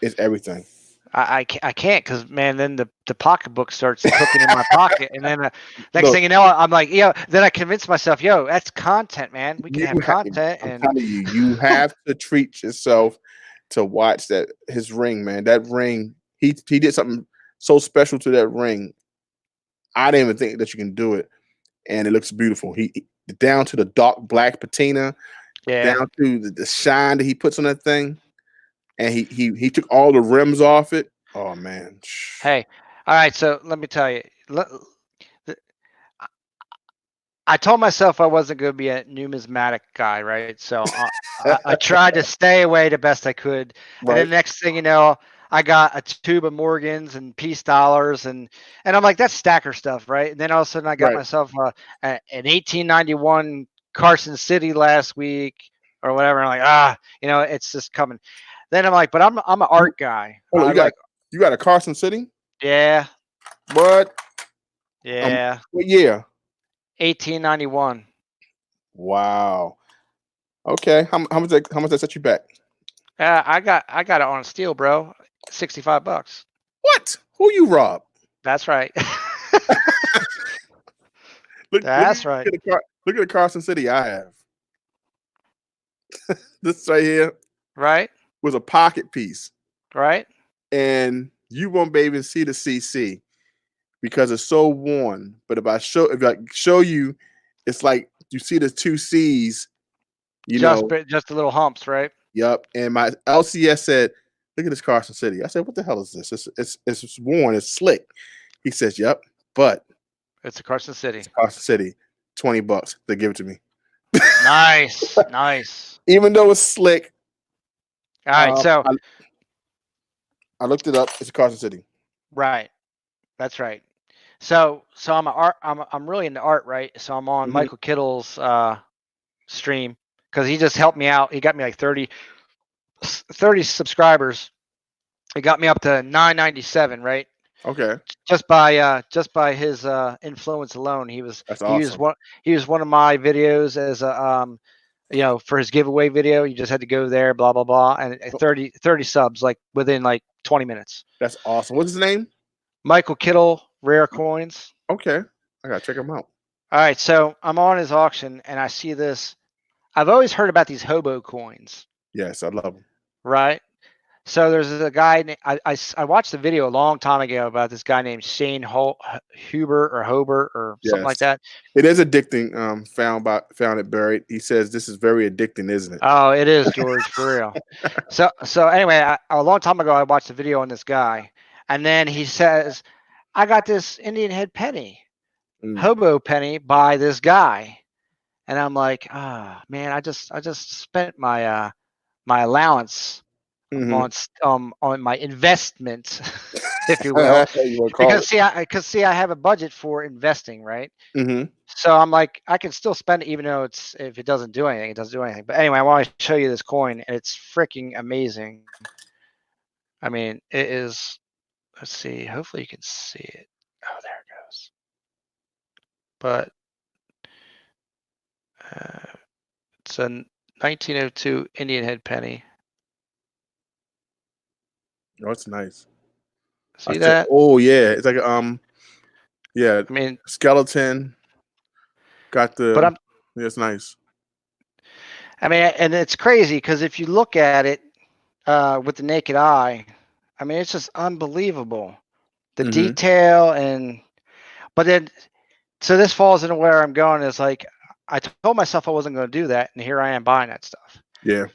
It's everything. I can't because, man, then the pocketbook starts cooking in my pocket, and then next thing you know, I'm like, then I convince myself, that's content, man. We can have content. I'm telling you, you have to treat yourself to watch his ring, man. That ring, he did something so special to that ring. I didn't even think that you can do it, and it looks beautiful. He down to the dark black patina, down to the shine that he puts on that thing. And he took all the rims off it. Oh man! Hey, all right. So let me tell you, I told myself I wasn't going to be a numismatic guy, right? So I tried to stay away the best I could. Right. And then next thing you know, I got a tube of Morgans and peace dollars, and I'm like, that's stacker stuff, right? And then all of a sudden, I got myself an 1891 Carson City last week or whatever. I'm like, it's just coming. Then I'm like, but I'm an art guy. Oh, you got a Carson City? Yeah. What? Yeah. What year? 1891. Wow. Okay. How much that set you back? I got it on steel, bro. $65. What? Who you robbed? That's right. That's right. Look at the Carson City I have. This right here. Right. Was a pocket piece. Right. And you won't be able to see the CC because it's so worn. But if I show you it's like you see the two C's, you just know. just the little humps, right? Yep. And my LCS said, "Look at this Carson City." I said, "What the hell is this? It's worn. It's slick." He says, "Yep, but It's a Carson City. it's Carson City, $20. They give it to me, Nice, nice. even though it's slick." All right, so I looked it up. It's Carson City. right, that's right. So I'm a art. I'm really into art, right? So I'm on Mhm. Michael Kittle's stream because he just helped me out. He got me like 30 subscribers. It got me up to 997, right? Okay, Just by his influence alone. that's He was awesome. one of my videos as a for his giveaway video. You just had to go there, blah blah blah, and 30 subs like within like 20 minutes. That's awesome. What's his name? Michael Kittle, Rare Coins. Okay, I gotta check him out. All right, so I'm on his auction and I see this. I've always heard about these hobo coins, Yes, I love him. right? So there's a guy. I watched a video a long time ago about this guy named Shane Huber or Hober or something like Yes. that. It is addicting. Found it buried. He says this is very addicting, isn't it? Oh, it is, George, for real. So anyway, a long time ago, I watched a video on this guy, and then he says, "I got this Indian head penny, Mm. hobo penny by this guy," and I'm like, "Ah, man, I just spent my my allowance Mhm. on my investment, if you will, You wanna call it? because I have a budget for investing, right? Mhm. So I'm like, I can still spend it even though if it doesn't do anything, it doesn't do anything. But anyway, I want to show you this coin, and it's freaking amazing. I mean, it is. Let's see. Hopefully, you can see it. Oh, there it goes. But it's a 1902 Indian head penny. Oh, it's nice. See I that? oh yeah, it's like yeah, I mean, skeleton. Got but the. Yeah, it's nice. and it's crazy because if you look at it with the naked eye, I mean, it's just unbelievable. The Mhm. detail but then, so this falls into where I'm going is like, I told myself I wasn't going to do that, and here I am buying that stuff. Yeah,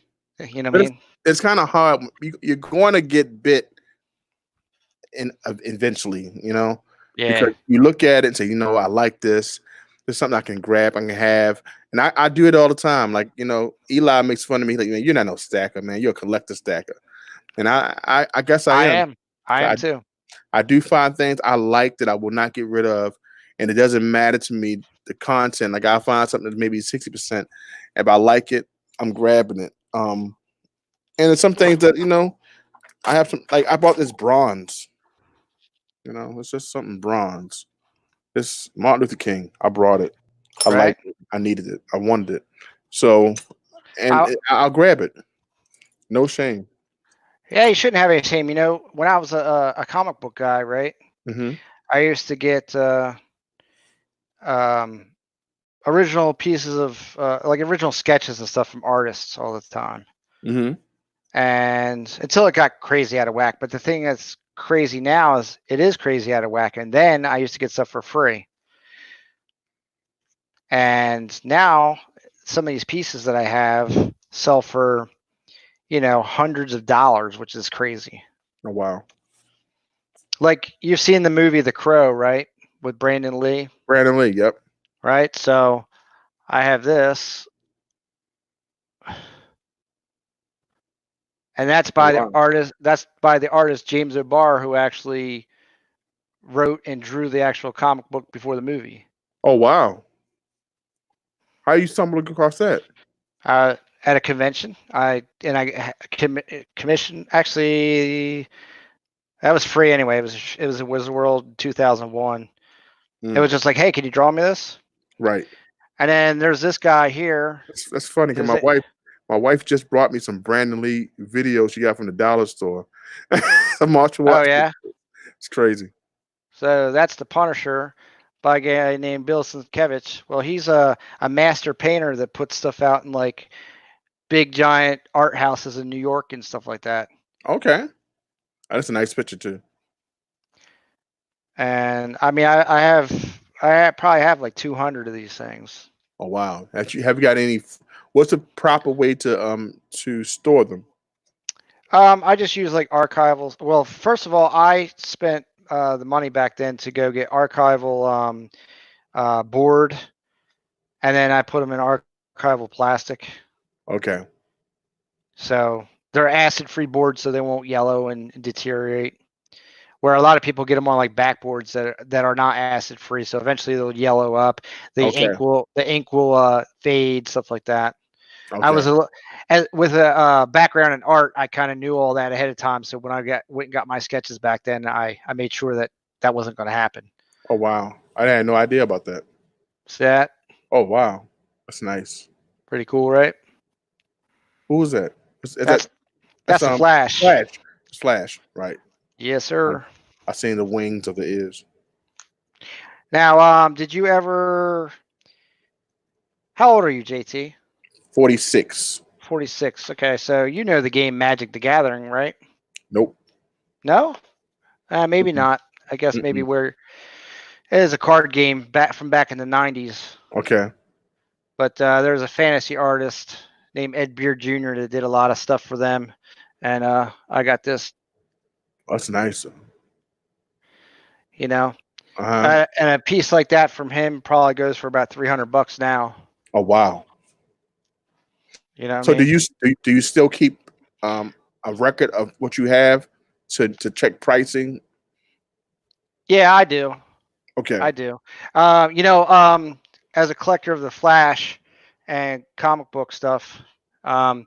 You know what But I mean? it's kind of hard. You're going to get bit eventually, you know, Yeah. because you look at it and say, you know, I like this. There's something I can grab, I can have, and I do it all the time. Like, you know, Eli makes fun of me, like, man, you're not no stacker, man. You're a collector stacker, and I guess I am. I am I, too. I do find things I like that I will not get rid of, and it doesn't matter to me the content. Like I find something that's maybe 60%. If I like it, I'm grabbing it. And there's some things that, you know, I have some, like I bought this bronze. You know, it's just something bronze. It's Martin Luther King. I brought it. I Right. liked it. I needed it. I wanted it. So, and I'll- I'll grab it. No shame. Yeah, you shouldn't have any shame. You know, when I was a comic book guy, right? Mm-hmm. I used to get original pieces of like original sketches and stuff from artists all the time. Mm-hmm. And until it got crazy out of whack. But the thing that's crazy now is it is crazy out of whack. And then I used to get stuff for free. And now some of these pieces that I have sell for, you know, hundreds of dollars, which is crazy. Oh wow. Like you've seen the movie The Crow, right? With Brandon Lee, Brandon Lee. Yep. right? So I have this. And that's by wow. the artist. That's by the artist James O'Barr, who actually wrote and drew the actual comic book before the movie. Oh wow. How you stumbled across that? At a convention, I commissioned. Actually, that was free anyway. It was Wizardworld 2001. It was just like, hey, can you draw me this? Right. And then there's this guy here. That's funny because my wife just brought me some Brandon Lee videos she got from the dollar store. I'm watching. Oh yeah. It's crazy. So that's the Punisher by a guy named Bill Sienkiewicz. Well, he's a master painter that puts stuff out in like big giant art houses in New York and stuff like that. Okay. That's a nice picture too. And I mean, I probably have like 200 of these things. Oh wow. Have you got any? What's the proper way to store them? I just use like archival. Well, first of all, I spent the money back then to go get archival board, and then I put them in archival plastic. Okay. So they're acid-free boards, so they won't yellow and deteriorate. Where a lot of people get them on like backboards that are not acid-free, so eventually they'll yellow up. The Okay. ink will fade, stuff like that. I was Okay. with a background in art. I kind of knew all that ahead of time. So when I went and got my sketches back then, I made sure that wasn't going to happen. Oh wow. I had no idea about that. So that Oh wow. That's nice. pretty cool, right? Who was that? Is That's the Flash. Flash. Flash, right. Yes, sir. I seen the wings of the ears. Now, did you ever? How old are you, JT? 46. 46. Okay, so you know the game Magic the Gathering, right? Nope. No, maybe Mm-mm. not. I guess maybe Mm-mm. where it is a card game from back in the 90s. Okay. But there's a fantasy artist named Ed Beard Jr. that did a lot of stuff for them, and I got this. That's nice. You know, Uh-huh. and a piece like that from him probably goes for about $300 now. Oh wow. You know what So I mean? do you still keep a record of what you have to check pricing? Yeah, I do. Okay. I do. As a collector of the Flash and comic book stuff, I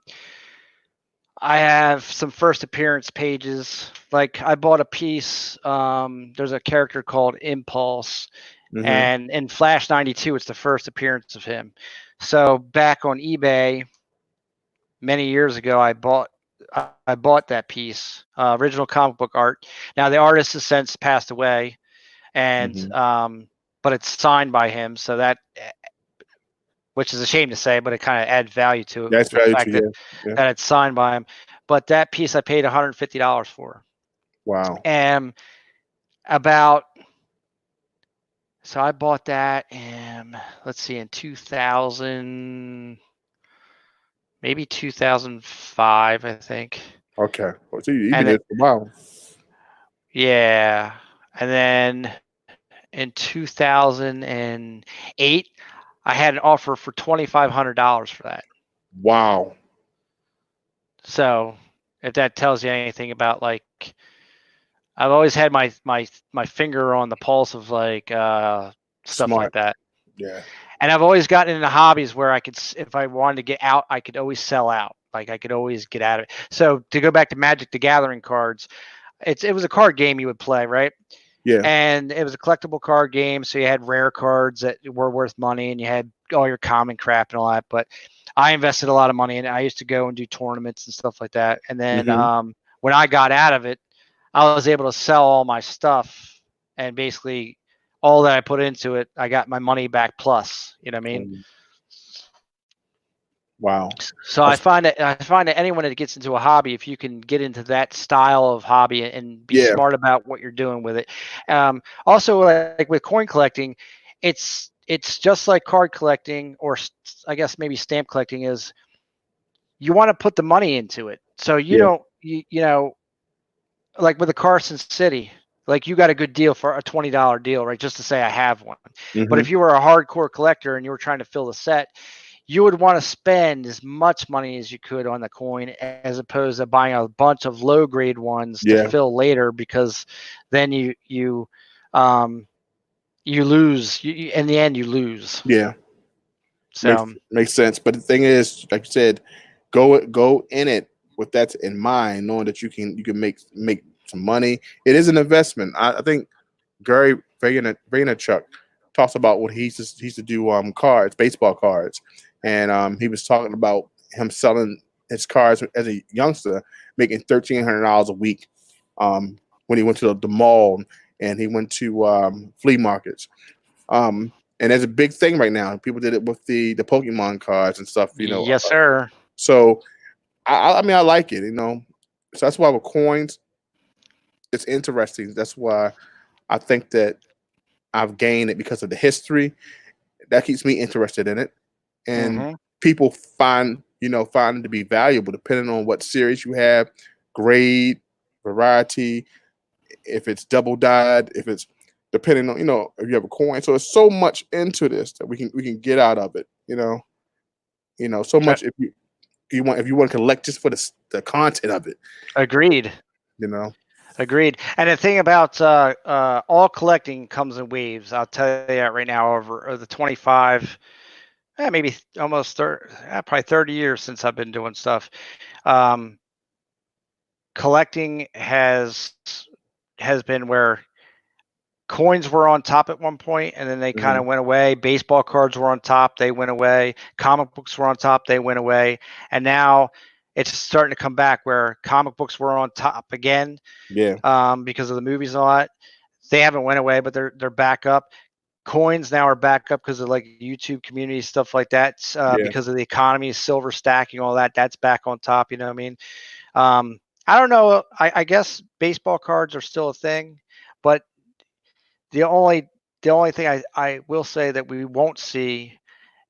have some first appearance pages. Like I bought a piece. There's a character called Impulse, Mhm. and in Flash 92, it's the first appearance of him. So back on eBay, many years ago, I bought that piece, original comic book art. Now the artist has since passed away, and Mhm. but it's signed by him, so that, which is a shame to say, but it kind of adds value to it, That's the value fact to yeah. that it's signed by him. But that piece I paid $150 for, Wow. and so I bought that in, let's see, in 2000, maybe 2005, I think. Okay. Well, so you've been And there for a while. yeah, and then in 2008, I had an offer for $2,500 for that. Wow. So if that tells you anything about, like, I've always had my finger on the pulse of like stuff like Smart. that. Yeah. And I've always gotten into hobbies where I could, if I wanted to get out, I could always sell out. Like I could always get out of it. So to go back to Magic the Gathering cards, it was a card game you would play, right? Yeah. And it was a collectible card game, so you had rare cards that were worth money, and you had all your common crap and all that. But I invested a lot of money in it. I used to go and do tournaments and stuff like that. And then when I got out of it, I was able to sell all my stuff, and basically all that I put into it, I got my money back plus. You know what I mean? Wow. So I find that anyone that gets into a hobby, if you can get into that style of hobby and be smart about what you're doing with it. Also, like with coin collecting, it's just like card collecting, or I guess maybe stamp collecting is. You want to put the money into it, so you don't like with the Carson City. Like you got a good deal for a $20 deal, right? Just to say I have one. But if you were a hardcore collector and you were trying to fill the set, you would want to spend as much money as you could on the coin, as opposed to buying a bunch of low grade ones to fill later, because then you lose. In the end, you lose. Yeah. So makes sense. But the thing is, like you said, go in it with that in mind, knowing that you can make some money. It is an investment. I think Gary Vaynerchuk talks about what he used to do cards, baseball cards, and he was talking about him selling his cards as a youngster, making $1,300 a week when he went to the mall and he went to flea markets. And there's a big thing right now. People did it with the Pokemon cards and stuff, Yes, sir. So I mean, I like it, So that's why with coins, it's interesting. That's why I think that I've gained it, because of the history. That keeps me interested in it. and Mhm. people find it to be valuable depending on what series you have, grade, variety, if it's double dyed, if it's depending on if you have a coin. So it's so much into this that we can get out of it. So Okay. much if you want to collect just for the content of it. Agreed. You know. Agreed. And the thing about all collecting comes in waves. I'll tell you that right now. Over the 25, maybe almost 30, probably 30 years since I've been doing stuff. Collecting has been where coins were on top at one point, and then they kind of went away. Baseball cards were on top, they went away. Comic books were on top, they went away. And now it's starting to come back where comic books were on top again. Yeah. Because of the movies and all that. They haven't went away, but they're back up. Coins now are back up because of like YouTube community stuff like that. Because of the economy, silver stacking, all that. That's back on top. You know what I mean? I don't know. I guess baseball cards are still a thing, but the only thing I will say that we won't see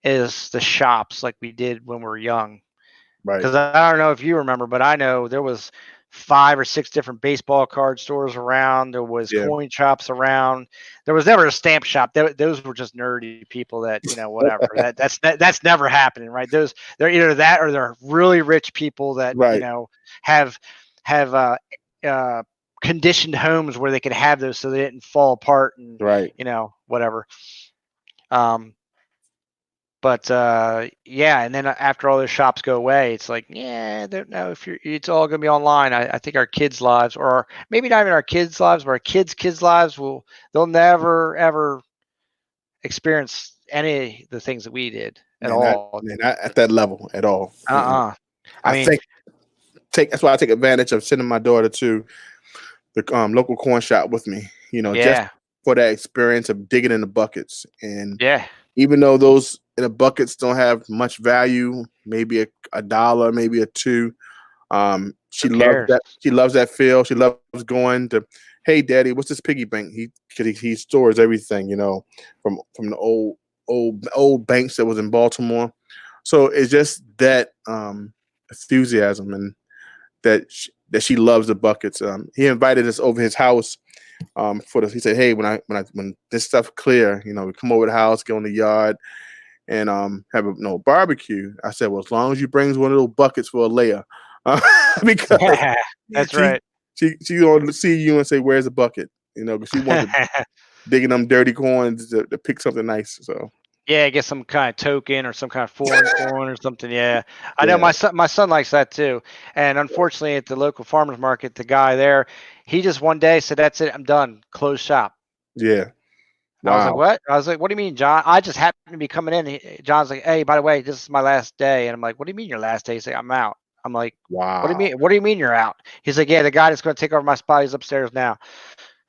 is the shops like we did when we were young. Right. Because I don't know if you remember, but I know there was 5 or 6 different baseball card stores around. There was coin shops around. There was never a stamp shop. Those were just nerdy people that whatever. That's never happening, right? They're either that or they're really rich people that have conditioned homes where they could have those so they didn't fall apart and whatever. But and then after all those shops go away, it's like, no, it's all going to be online. I think our kids' lives, or maybe not even our kids' lives, but our kids' lives they'll never ever experience any of the things that we did at all. Not at that level at all. I mean, that's why I take advantage of sending my daughter to the local coin shop with me. Just for that experience of digging in the buckets. And even though those in the buckets don't have much value, maybe a dollar, maybe a $2. She loves that. She loves that feel. She loves going to, hey, Daddy, what's this piggy bank? He stores everything, from the old banks that was in Baltimore. So it's just that enthusiasm and that she loves the buckets. He invited us over his house. He said, hey, when this stuff clear, we come over the house, go in the yard, and have a barbecue. I said, well, as long as you brings one of those buckets for Leia, because that's right. She gonna see you and say, where's the bucket? Because she wants to digging them dirty coins to pick something nice. So get some kind of token or some kind of foreign coin or something. Yeah, I know my son likes that too. And unfortunately, at the local farmers market, the guy there, he just one day said, "That's it, I'm done. Close shop." Yeah. Wow. I was like, "What?" I was like, "What do you mean, John? I just happened to be coming in." John's like, "Hey, by the way, this is my last day." And I'm like, "What do you mean your last day?" He's like, "I'm out." I'm like, wow. What do you mean? What do you mean you're out? He's like, yeah, the guy that's going to take over my spot, he's upstairs now.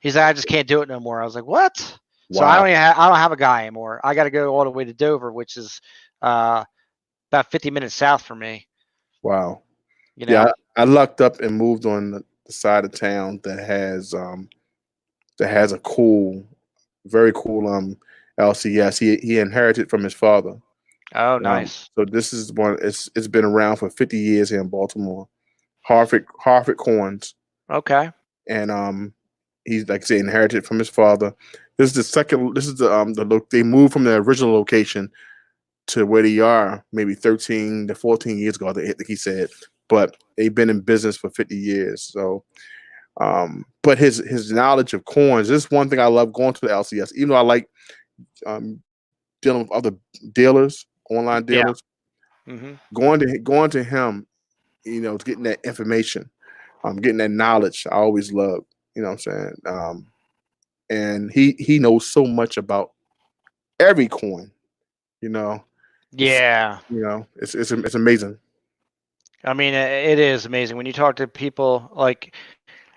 He's like, I just can't do it no more. I was like, what? Wow. So I don't have a guy anymore. I got to go all the way to Dover, which is about 50 minutes south from me. Wow. Yeah, I lucked up and moved on the side of town that has a cool, very cool LCS. He inherited from his father. Oh, nice. So this is one. It's been around for 50 years here in Baltimore. Hartford Coins. Okay. And he's, like I said, inherited from his father. This is the second. This is the they moved from the original location to where they are maybe 13 to 14 years ago. I think he said, but they've been in business for 50 years. So, but his knowledge of coins. This is one thing I love going to the LCS. Even though I like dealing with other dealers. Online dealers, going to him, getting that information, getting that knowledge. I always love, what I'm saying. And he knows so much about every coin, Yeah. It's amazing. I mean, it is amazing when you talk to people. Like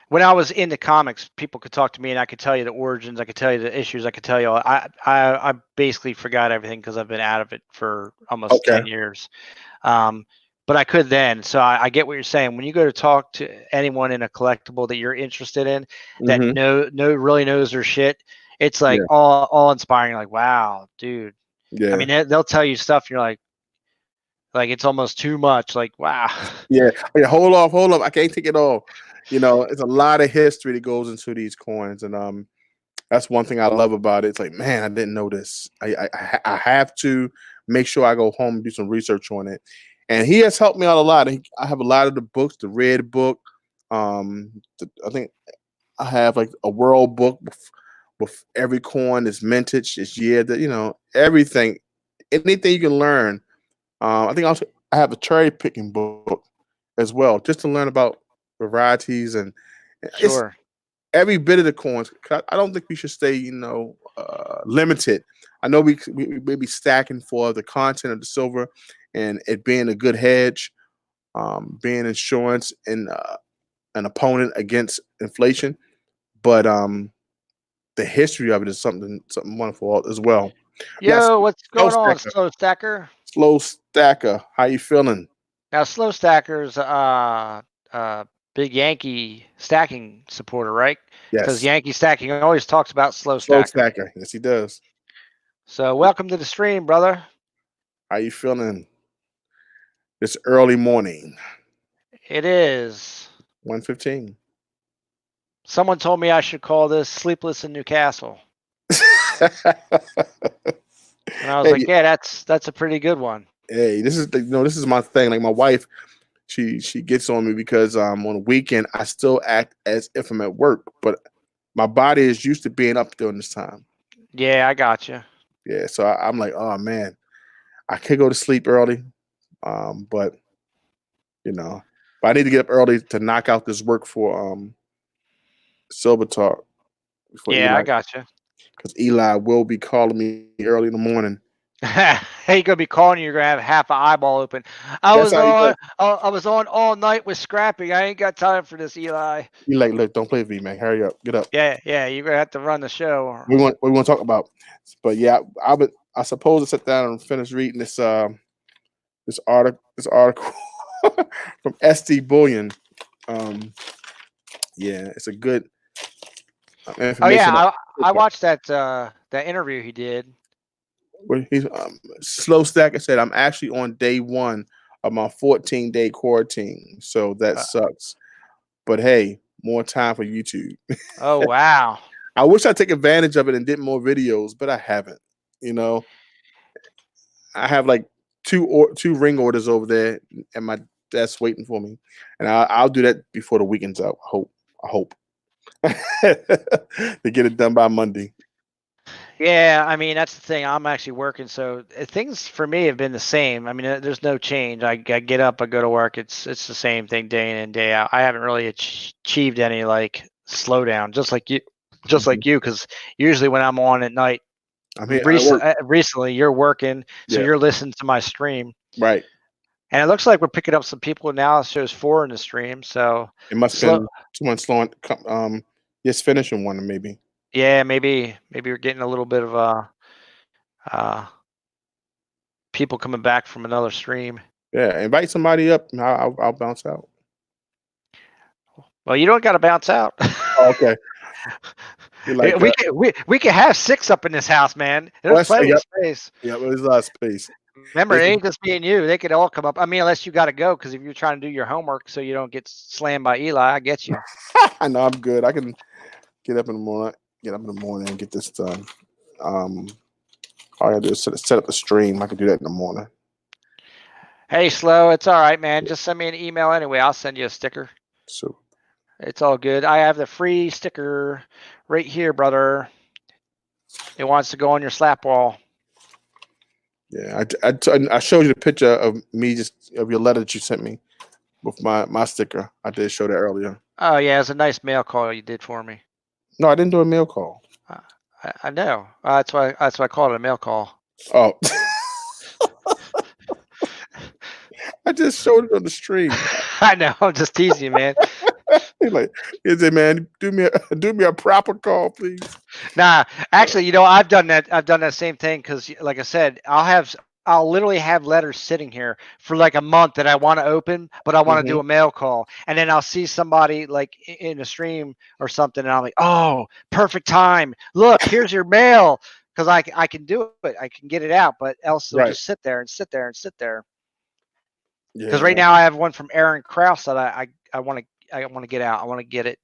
when I was into comics, people could talk to me and I could tell you the origins. I could tell you the issues. I could tell you. I basically forgot everything because I've been out of it for almost 10 years. But I could then. So I get what you're saying. When you go to talk to anyone in a collectible that you're interested in, that really knows their shit, it's like all inspiring. Like, wow, dude. Yeah. I mean, they'll tell you stuff. And you're like, Like it's almost too much. Like wow. Yeah. Yeah. Hold off. I can't take it all. It's a lot of history that goes into these coins, and that's one thing I love about it. It's like, man, I didn't know this. I have to make sure I go home and do some research on it. And he has helped me out a lot. I have a lot of the books, the red book. I think I have like a world book with every coin, its mintage, its year, that everything, anything you can learn. I think also I have a cherry picking book as well, just to learn about varieties and it's Sure. every bit of the coins. 'Cause I don't think we should stay, limited. I know we may be stacking for the content of the silver and it being a good hedge, being insurance and an opponent against inflation, but the history of it is something wonderful as well. Yes, Yo, what's slow going on, stacker. Slow Stacker? Slow stacker, how you feeling? Now, Slow Stacker's big Yankee stacking supporter, right? Because Yes, Yankee stacking always talks about Slow slow Stacker. stacker. Yes, he does. So welcome to the stream, brother. How you feeling this early morning? It is. 1:15. Someone told me I should call this Sleepless in Newcastle. And I was Hey, like, yeah, that's a pretty good one. hey, this is my thing. Like my wife, she gets on me because on the weekend I still act as if I'm at work, but my body is used to being up during this time. Yeah, I got you. Yeah, so I'm like, oh man, I could go to sleep early, but I need to get up early to knock out this work for Silver Talk before Yeah, I Eli, got you. because Eli will be calling me early in the morning. He gonna be calling you. You're gonna have half an eyeball open. I That's how he does. I was on all night with Scrappy. I ain't got time for this, Eli. He like, look, don't play with me, man. Hurry up, get up. Yeah. You're gonna have to run the show. What we want to talk about? But yeah, I suppose to sit down and finish reading this article from SD Bullion. Yeah, it's a good information. Oh yeah, I watched that interview he did. Where he's Slow Stacker said, I'm actually on day 1 of my 14-day quarantine, so that sucks. But hey, more time for YouTube. Oh wow. I wish I'd take advantage of it and did more videos, but I haven't. I have like two ring orders over there at my desk waiting for me, and I'll do that before the weekend's out. I hope to get it done by Monday. Yeah, I mean that's the thing. I'm actually working, so things for me have been the same. I mean, there's no change. I get up, I go to work. It's the same thing day in and day out. I haven't really achieved any like slowdown, just like you, because usually when I'm on at night, I'm here. I work. recently you're working, so Yeah. you're listening to my stream, Right. and it looks like we're picking up some people now. It shows 4 in the stream, so It must have been someone slowing. Just finishing one, maybe. yeah, maybe we're getting a little bit of people coming back from another stream. Yeah, invite somebody up. And I'll bounce out. Well, you don't got to bounce out. Oh, okay. You like we can have 6 up in this house, man. There's Well, plenty yep. of space. Yeah, there's a lot of space. Remember, it Listen. ain't just me and you. They could all come up. I mean, unless you got to go, because if you're trying to do your homework so you don't get slammed by Eli, I get you. I know I'm good. I can get up in the morning. And get this done. All I gotta do is set up a stream. I can do that in the morning. Hey, Slow, it's all right, man. Just send me an email anyway. I'll send you a sticker. So It's all good. I have the free sticker right here, brother. It wants to go on your slap wall. yeah, I showed you the picture of me, just of your letter that you sent me with my sticker. I did show that earlier. Oh yeah, it's a nice mail call you did for me. No, I didn't do a mail call. I know. That's why I called it a mail call. Oh. I just showed it on the stream. I know. I'm just teasing you, man. He's like, is it, man? Do me a proper call, please. Nah, actually, I've done that. I've done that same thing because, like I said, I'll literally have letters sitting here for like a month that I want to open, but I want to do a mail call, and then I'll see somebody like in a stream or something, and I'm like, oh, perfect time. Look, here's your mail, because I can do it. I can get it out, but else they'll just sit there and sit there and sit there. Because right now I have one from Aaron Kraus that I want to get out. I want to get it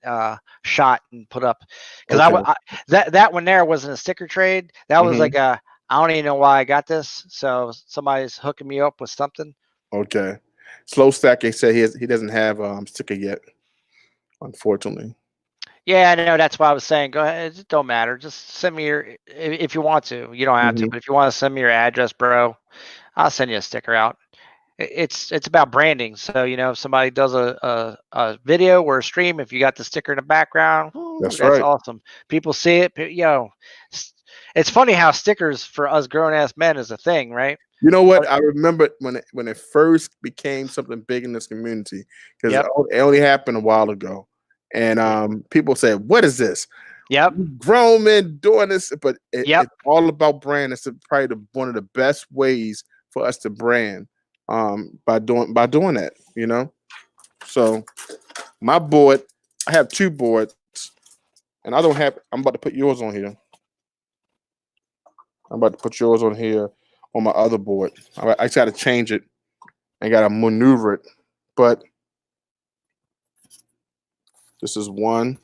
shot and put up. Because Okay. that one there wasn't a sticker trade. That was Mhm. like I don't even know why I got this. So somebody's hooking me up with something. Okay. Slow Stacking said he doesn't have sticker yet, unfortunately. Yeah, I know. That's why I was saying, go ahead. It don't matter. Just send me your if you want to. You don't have to, Mhm. but if you want to send me your address, bro, I'll send you a sticker out. It's about branding. So if somebody does a video or a stream, if you got the sticker in the background, That's that's right. awesome. People see it. It's funny how stickers for us grown ass men is a thing, right? You know what? I remember when it first became something big in this community, because Yep. it only happened a while ago, and people said, "What is this? Yep. Grown men doing this?" But Yep. it's all about brand. It's probably one of the best ways for us to brand by doing that. So my board, I have 2 boards, and I don't have. I'm about to put yours on here. I'm about to put yours on here on my other board. I just got to change it and got to maneuver it. But this is one,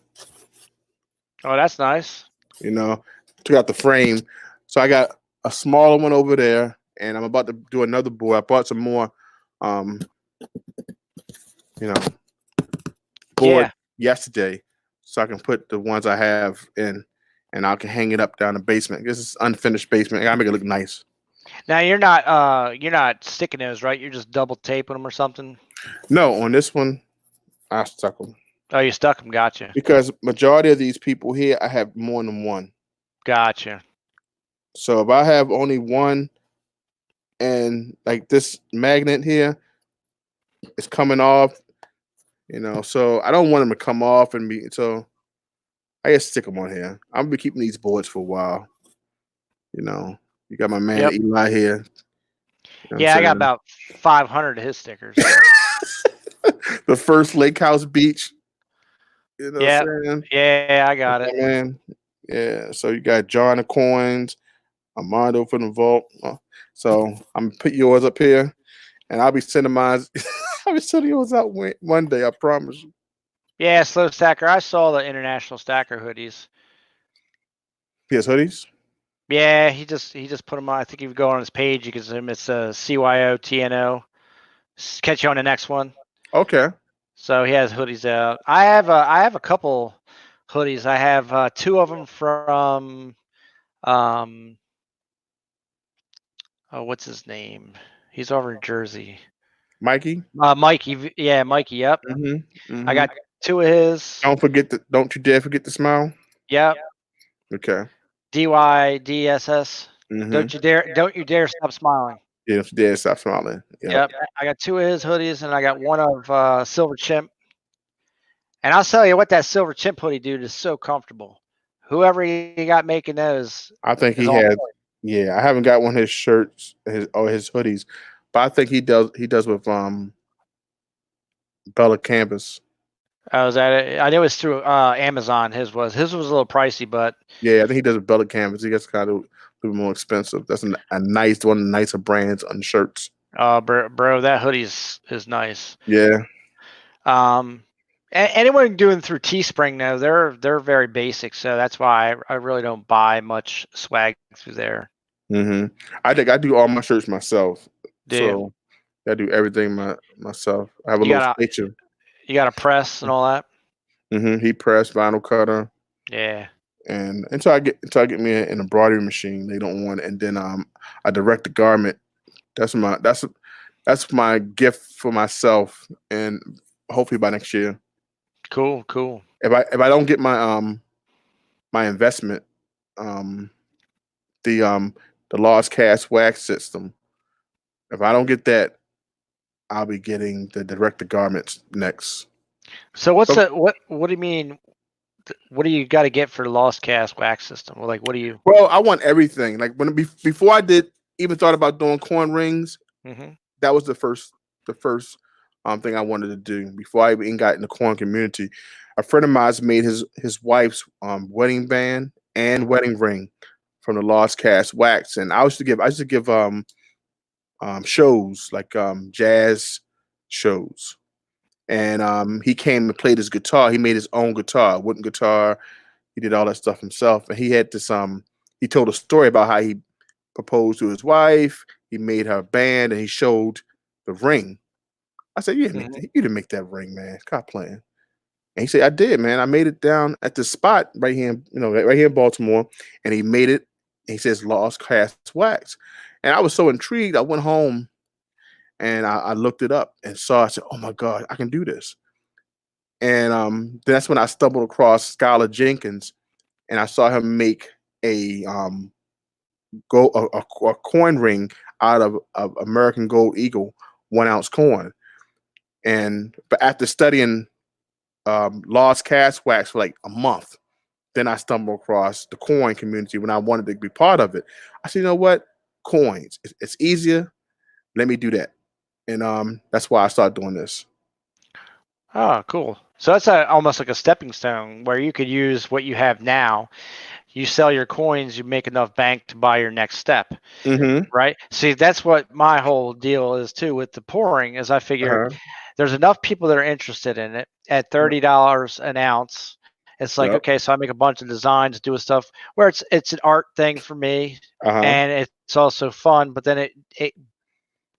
Oh, that's nice. took out the frame. So I got a smaller one over there, and I'm about to do another board. I bought some more, board Yeah. yesterday, so I can put the ones I have in, and I can hang it up down the basement. This is unfinished basement. I gotta make it look nice. Now you're not sticking those, right? You're just double taping them or something. No, on this one, I stuck them Oh, you stuck them. Gotcha. because majority of these people here, I have more than one. Gotcha. So if I have only one, and like this magnet here is coming off, so I don't want them to come off and be. So I just stick them on here. I'm gonna be keeping these boards for a while. You got my man Yep. Eli here. You know what Yeah, I I'm got saying? about 500 of his stickers. The first Lake House Beach. You know Yeah. what I'm saying? Yeah, I got it. Man. Yeah. So you got John the Coins, Armando from the Vault. So I'm gonna put yours up here, and I'll be sending mine. I'll be sending yours out one day. I promise you. Yeah, Slow Stacker. I saw the International Stacker hoodies. PS hoodies. Yeah, he just put them on. I think if you go on his page, you can see him. It's CYOTNO. Catch you on the next one. Okay. So he has hoodies out. I have a couple hoodies. I have 2 of them from what's his name? He's over in Jersey. Mikey. Mikey. Yeah, Mikey. Yep. Mm-hmm. I got 2 of his. Don't you dare forget to smile. Yep. Okay. DYDSS. Mm-hmm. Don't you dare stop smiling. Yeah, don't you dare stop smiling. Yep. I got 2 of his hoodies, and I got one of Silver Chimp. And I'll tell you what, that Silver Chimp hoodie, dude, is so comfortable. Whoever he got making those, I think he is on has. point. Yeah, I haven't got one of his shirts, his hoodies, but I think he does. He does with Bella Canvas. I was at it. I knew it was through Amazon. His was a little pricey, but Yeah, I think he does with Bella Canvas. He gets kind of a little more expensive. That's a nice one of the nicer brands on shirts. bro, that hoodie is nice. Yeah. Anyone doing through Teespring though, they're very basic, so that's why I really don't buy much swag through there. Mm-hmm. I think I do all my shirts myself. Do So I do everything myself. I have a You little gotta- station. you got a press and all that? Mm-hmm. He pressed vinyl cutter. Yeah. And until I get me an embroidery machine, they don't want it. And then I direct the garment. That's my gift for myself, and hopefully by next year. Cool. If I don't get my my investment, the Lost Cast wax system, if I don't get that, I'll be getting the direct the garments next. So what do you mean? What do you got to get for the Lost Cast wax system? Well, like, what do you? Well, I want everything. Like before I even thought about doing coin rings, Mhm. that was the first thing I wanted to do before I even got in the coin community. A friend of mine made his wife's wedding band and wedding ring from the Lost Cast wax, and I used to give shows like jazz shows. And he came and played his guitar. He made his own guitar, wooden guitar. He did all that stuff himself. And he had this he told a story about how he proposed to his wife. He made her a band and he showed the ring. I said, you didn't make that ring, man. Stop playing. And he said, I did, man. I made it down at the spot right here, right here in Baltimore. And he made it. And he says, Lost Cast Wax. And I was so intrigued. I went home and I looked it up and saw. I said, oh my God, I can do this. And that's when I stumbled across Skylar Jenkins, and I saw him make a coin ring out of American Gold Eagle 1 ounce coin. But after studying Lost Cast Wax for like a month, then I stumbled across the coin community when I wanted to be part of it. I said, you know what? Coins. It's easier. Let me do that. And that's why I started doing this. Oh, cool. So that's almost like a stepping stone where you could use what you have now. You sell your coins, you make enough bank to buy your next step, right? See, that's what my whole deal is too with the pouring. Is I figured there's enough people that are interested in it at $30 an ounce. It's like, okay, so I make a bunch of designs, do stuff where it's an art thing for me, and it's also fun. But then it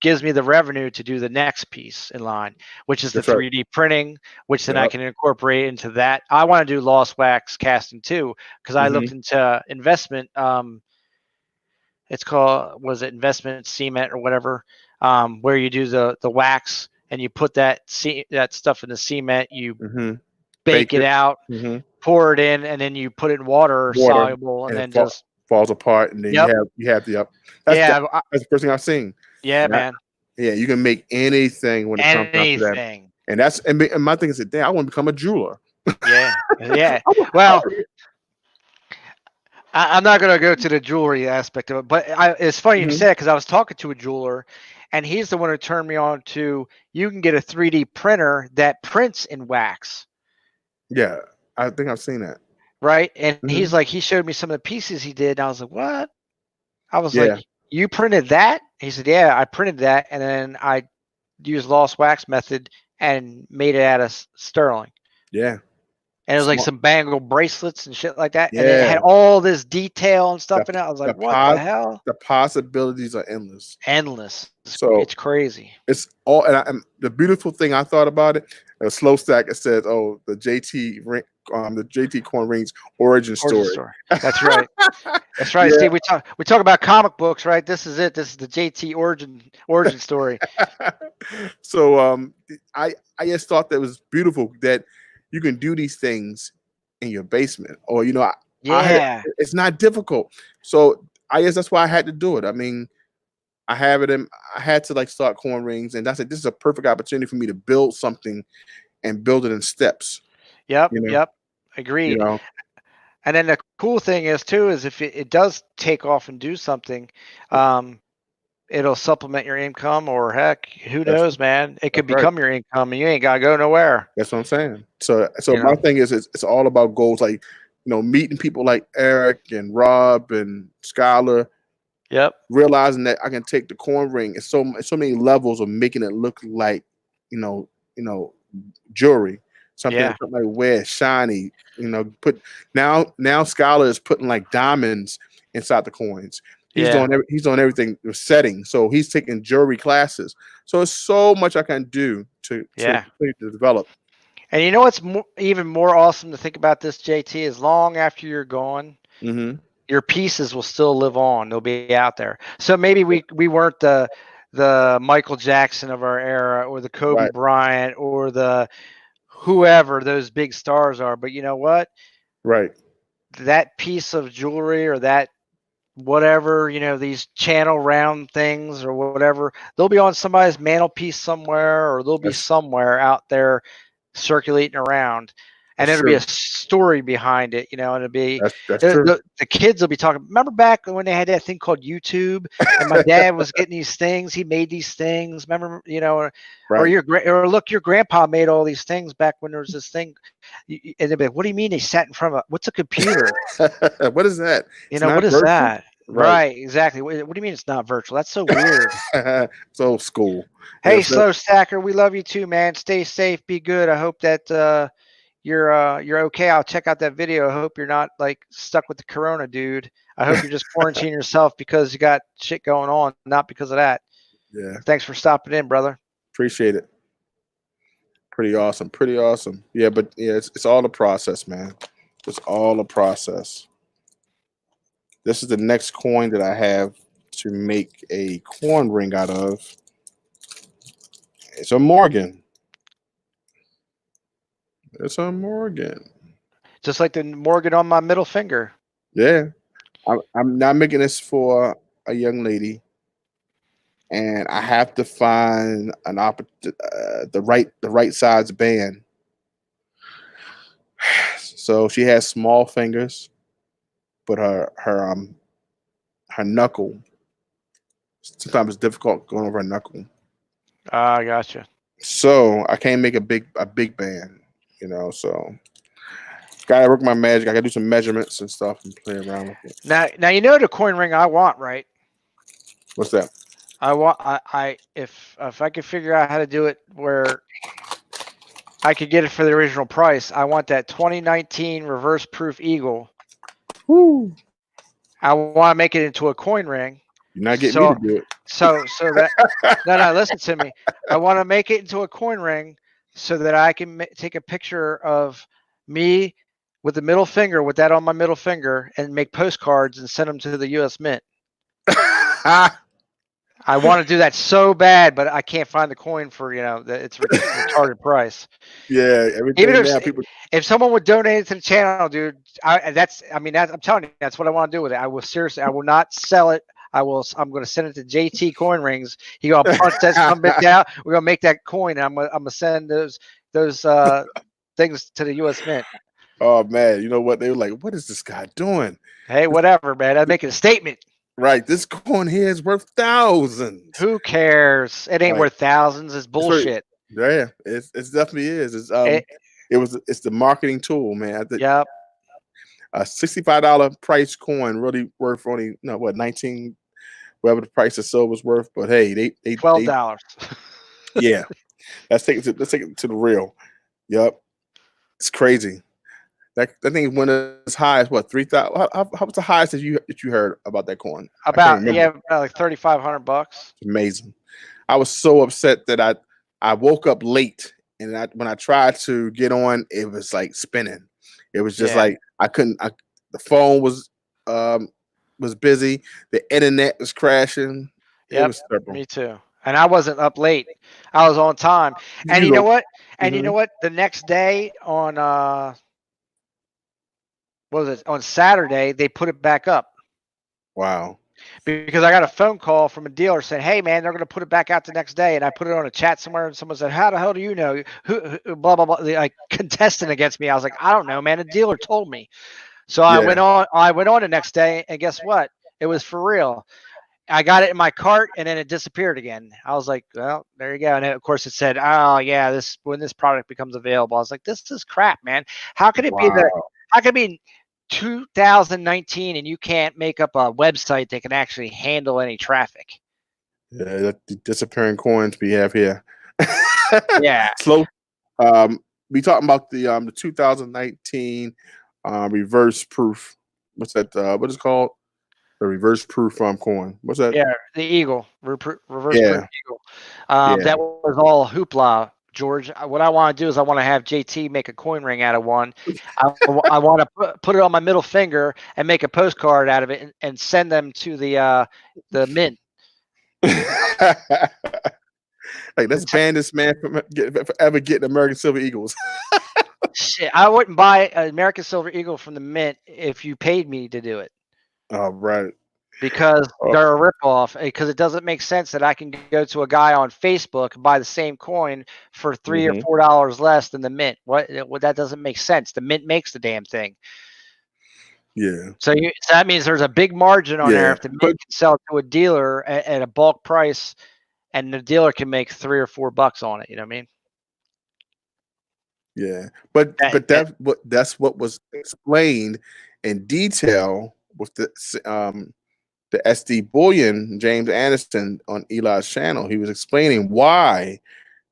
gives me the revenue to do the next piece in line, which is the 3D printing, which then I can incorporate into that. I want to do lost wax casting too, because I looked into investment. It's called, was it investment cement or whatever, where you do the wax and you put that stuff in the cement, you bake it out, pour it in, and then you put it in water soluble, and then just falls apart, and then you have the up. That's the first thing I've seen. Yeah, man. Yeah, you can make anything when it comes down to that. And that's and my thing is that, damn, I want to become a jeweler. Yeah. Well, I'm not going to go to the jewelry aspect of it, but it's funny you said, because I was talking to a jeweler, and he's the one who turned me on to, you can get a 3D printer that prints in wax. Yeah, I think I've seen that. Right? And he's like, he showed me some of the pieces he did, and I was like, what? I was like, you printed that? He said, yeah, I printed that, and then I used lost wax method and made it out of sterling. Yeah. And it was like some bangle bracelets and shit like that. Yeah. And it had all this detail and stuff in it. I was like, what the hell? The possibilities are endless. Endless. So it's crazy. It's all, and the beautiful thing I thought about it, a slow stack, it says, oh, the JT Coin Rings origin story. That's right. That's right. See, we talk about comic books, right? This is it. This is the JT origin story. So I just thought that was beautiful that you can do these things in your basement, or it's not difficult. So I guess that's why I had to do it. I mean, I have it, and I had to start Coin Rings, and I said this is a perfect opportunity for me to build something and build it in steps. Yep. Agreed. And then the cool thing is too, is if it does take off and do something, it'll supplement your income, or heck, who knows, man? It could become your income, and you ain't gotta go nowhere. That's what I'm saying. So my thing is, it's all about goals, meeting people like Eric and Rob and Skylar. Yep. Realizing that I can take the coin ring. It's so many levels of making it look like, jewelry. Something like wear shiny. Put now Skylar is putting diamonds inside the coins. He's doing everything with setting. So he's taking jewelry classes. So it's so much I can do to develop. And you know what's even more awesome to think about this, JT, is long after you're gone, your pieces will still live on. They'll be out there. So maybe we weren't the Michael Jackson of our era, or the Kobe Bryant, or the whoever those big stars are. But you know what? Right. That piece of jewelry, or that whatever, these channel round things or whatever, they'll be on somebody's mantelpiece somewhere, or they'll be somewhere out there circulating around. And it'll be a story behind it, and it'll be the kids will be talking. Remember back when they had that thing called YouTube, and my dad was getting these things. He made these things. Remember, or look, your grandpa made all these things back when there was this thing. And they'd be like, "What do you mean they sat in front of what's a computer? What is that? What is that?" Right, exactly. What do you mean it's not virtual? That's so weird. It's old school. Hey, Yes, sir. Slow Stacker, we love you too, man. Stay safe, be good. I hope that you're okay. I'll check out that video. I hope you're not like stuck with the corona, dude. I hope you're just quarantining yourself because you got shit going on, not because of that. Yeah, Thanks for stopping in, brother. appreciate it. Pretty awesome. Pretty awesome. Yeah, but yeah, it's all a process, man. It's all a process. This is the next coin that I have to make a coin ring out of. It's a Morgan. It's a Morgan. Just like the Morgan on my middle finger. Yeah. I'm not making this for a young lady, and I have to find the right size band. So she has small fingers, but her knuckle, sometimes it's difficult going over her knuckle. I gotcha. So I can't make a big band, so gotta work my magic. I gotta do some measurements and stuff and play around with it. Now you know the coin ring I want, right? What's that? If I could figure out how to do it where I could get it for the original price, I want that 2019 reverse proof eagle. Woo. I want to make it into a coin ring. You're not getting me to do it. So that no, listen to me. I want to make it into a coin ring so that I can take a picture of me with the middle finger, with that on my middle finger, and make postcards and send them to the U.S. Mint. I want to do that so bad, but I can't find the coin for it's retarded price. Yeah, everything Even now people. if someone would donate it to the channel, dude, I'm telling you, that's what I want to do with it. I will not sell it. I'm going to send it to JT Coin Rings. He gonna punch that something down. We're gonna make that coin. I'm gonna send those things to the U.S. Mint. Oh man, you know what? They were like, "What is this guy doing?" Hey, whatever, man. I'm making a statement. Right, this coin here is worth thousands. Who cares? It ain't Right. worth thousands. It's bullshit. Yeah, it definitely is. It's the marketing tool, man. Yep. A $65 price coin really worth only 19, whatever the price of silver's worth. But hey, they $12. Yeah, let's take it to the real. Yep, it's crazy. That thing went as high as what, 3,000? How was the highest that you heard about that coin? About like $3,500. Amazing. I was so upset that I woke up late, and when I tried to get on, it was like spinning. It was just like I couldn't. The phone was busy. The internet was crashing. Yep, It was terrible. me too. And I wasn't up late. I was on time. And you know what? And you know what? The next day on what was it? On Saturday, they put it back up. Wow. Because I got a phone call from a dealer saying, "Hey man, they're going to put it back out the next day." And I put it on a chat somewhere, and someone said, "How the hell do you know?" Who blah blah blah, like contesting against me. I was like, "I don't know, man. The dealer told me." So I went on the next day, and guess what? It was for real. I got it in my cart, and then it disappeared again. I was like, "Well, there you go." And then, of course, it said, "Oh yeah, when this product becomes available." I was like, "This is crap, man. How could it be how could it be 2019 and you can't make up a website that can actually handle any traffic?" Yeah, the disappearing coins we have here. Yeah. Slow. We talking about the 2019 reverse proof. What's that? What is it called? The reverse proof coin. What's that? Yeah, the Eagle, reverse proof Eagle. That was all hoopla, George. What I want to do is I want to have JT make a coin ring out of one. I want to put it on my middle finger and make a postcard out of it and send them to the mint. Like, let's ban this man from ever getting American Silver Eagles. Shit, I wouldn't buy an American Silver Eagle from the mint if you paid me to do it. Oh, right. Because they're a ripoff. Because it doesn't make sense that I can go to a guy on Facebook and buy the same coin for $3 or $4 less than the mint. What that doesn't make sense. The mint makes the damn thing. Yeah. So that means there's a big margin on there if the mint can sell to a dealer at a bulk price, and the dealer can make $3 or $4 on it. You know what I mean? Yeah, but that's what was explained in detail with the the SD bullion, James Anderson on Eli's channel, he was explaining why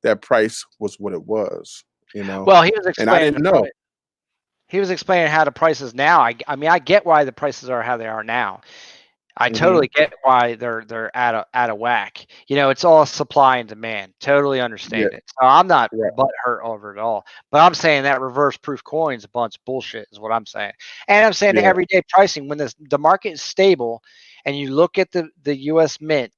that price was what it was. Well, he was and I explaining didn't know. He was explaining how the prices now. I mean, I get why the prices are how they are now. I totally get why they're out of whack. It's all supply and demand. Totally understand it. So I'm not butthurt over it all. But I'm saying that reverse proof coin's a bunch of bullshit is what I'm saying. And I'm saying the everyday pricing, when the market is stable and you look at the US Mint,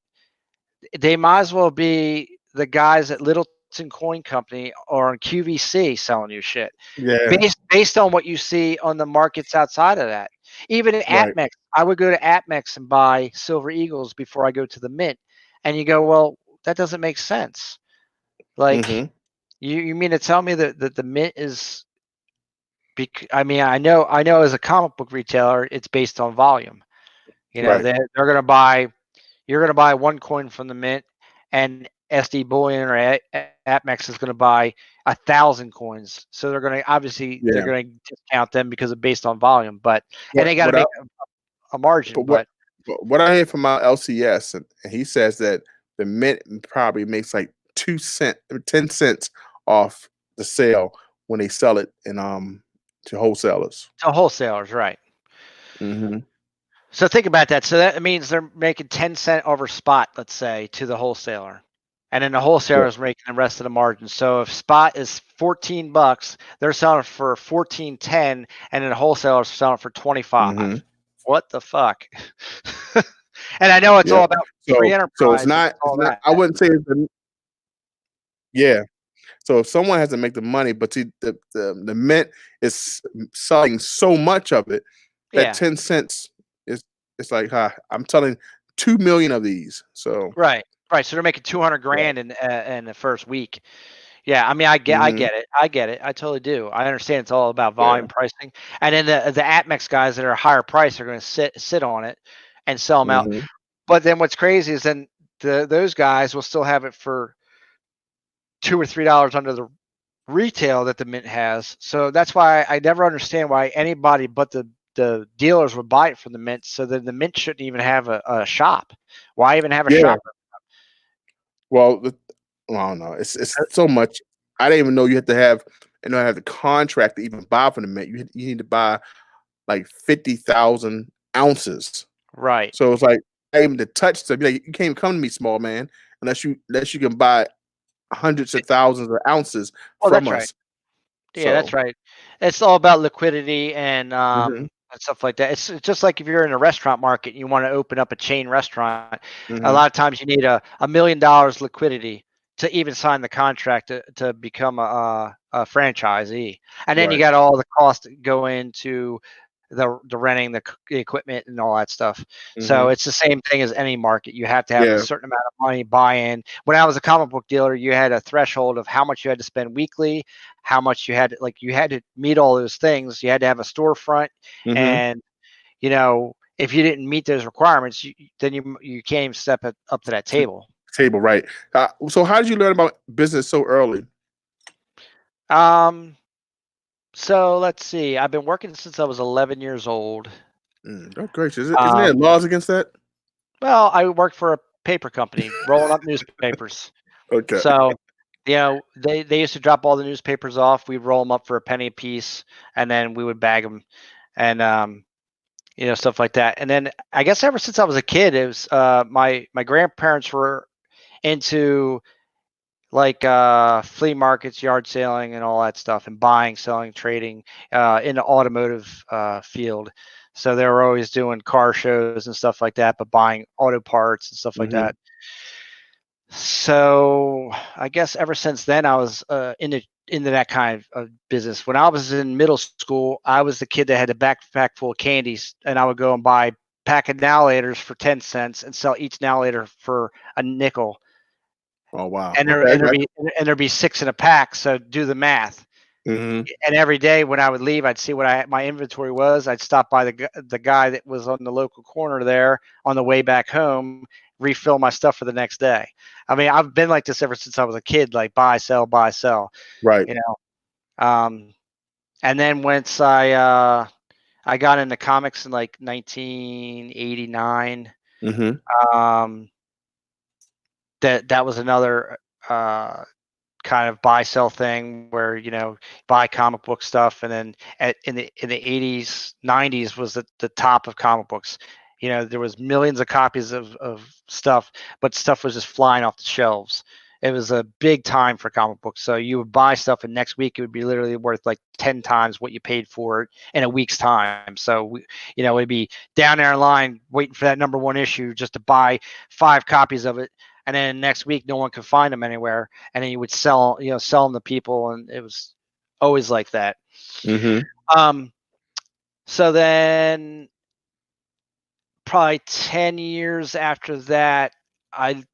they might as well be the guys at Littleton Coin Company or on QVC selling you shit. Yeah. Based on what you see on the markets outside of that. Even at APMEX, I would go to APMEX and buy Silver Eagles before I go to the Mint. And you go, well, that doesn't make sense. Like, you mean to tell me that the Mint is? I mean, I know as a comic book retailer, it's based on volume. They're going to buy. You're going to buy one coin from the Mint, and SD Bullion or APMEX is going to buy 1,000 coins. So they're going to they're going to discount them because it's based on volume. But and they got to make a margin. But what I hear from my LCS, and he says that the Mint probably makes like 10 cents off the sale when they sell it to wholesalers. To wholesalers, right? So think about that. So that means they're making 10 cents over spot, let's say, to the wholesaler. And then the wholesaler is making the rest of the margin. So if spot is $14, they're selling it for $14.10, and then the wholesaler is selling it for $25. What the fuck? And I know it's all about free enterprise. So it's not. I wouldn't say it's So if someone has to make the money, but the Mint is selling so much of it that 10 cents it's like, I'm selling 2 million of these. So right. So they're making 200 grand in the first week. Yeah, I mean, I get it. I totally do. I understand it's all about volume pricing. And then the APMEX guys that are higher price are going to sit on it and sell them out. But then what's crazy is then those guys will still have it for $2 or $3 under the retail that the Mint has. So that's why I never understand why anybody but the dealers would buy it from the Mint. So then the Mint shouldn't even have a shop. Why even have a shop? Well, I don't know. It's so much. I didn't even know you had to have the contract to even buy from the Mint. You need to buy like 50,000 ounces. Right. So it's like even to touch stuff. You can't even come to me, small man, unless you can buy hundreds of thousands of ounces from us. Right. Yeah, that's right. It's all about liquidity and stuff like that. It's just like if you're in a restaurant market and you want to open up a chain restaurant, a lot of times you need $1 million liquidity to even sign the contract to become a franchisee. And then you got all the costs that go into the renting the equipment and all that stuff. So it's the same thing as any market. You have to have a certain amount of money buy-in. When I was a comic book dealer, you had a threshold of how much you had to spend weekly, how much you had to meet all those things. You had to have a storefront, and if you didn't meet those requirements, then you can't even step up to that table. Right. So how did you learn about business so early? So let's see. I've been working since I was 11 years old. Oh, gracious. Isn't there laws against that? Well, I worked for a paper company rolling up newspapers. Okay. So, they used to drop all the newspapers off. We'd roll them up for a penny a piece, and then we would bag them, and stuff like that. And then I guess ever since I was a kid, it was my grandparents were into like flea markets, yard sailing, and all that stuff, and buying, selling, trading in the automotive field. So they were always doing car shows and stuff like that, but buying auto parts and stuff like that. So I guess ever since then, I was into that kind of business. When I was in middle school, I was the kid that had a backpack full of candies, and I would go and buy a pack of Now-Laters for 10 cents and sell each Now-Later for a nickel. Oh wow! And there'd be 6 in a pack. So do the math. And every day when I would leave, I'd see what my inventory was. I'd stop by the guy that was on the local corner there on the way back home, refill my stuff for the next day. I mean, I've been like this ever since I was a kid, like buy, sell, buy, sell. Right. And then once I got into comics in like 1989, Mm-hmm. That was another kind of buy sell thing where buy comic book stuff, and then in the 80s 90s was the top of comic books. There was millions of copies of stuff, but stuff was just flying off the shelves. It was a big time for comic books. So you would buy stuff, and next week it would be literally worth like 10 times what you paid for it in a week's time. So it'd be down there in line waiting for that number one issue just to buy 5 copies of it, and then next week no one could find them anywhere, and then you would sell them to people, and it was always like that. Mm-hmm. So then probably 10 years after that, I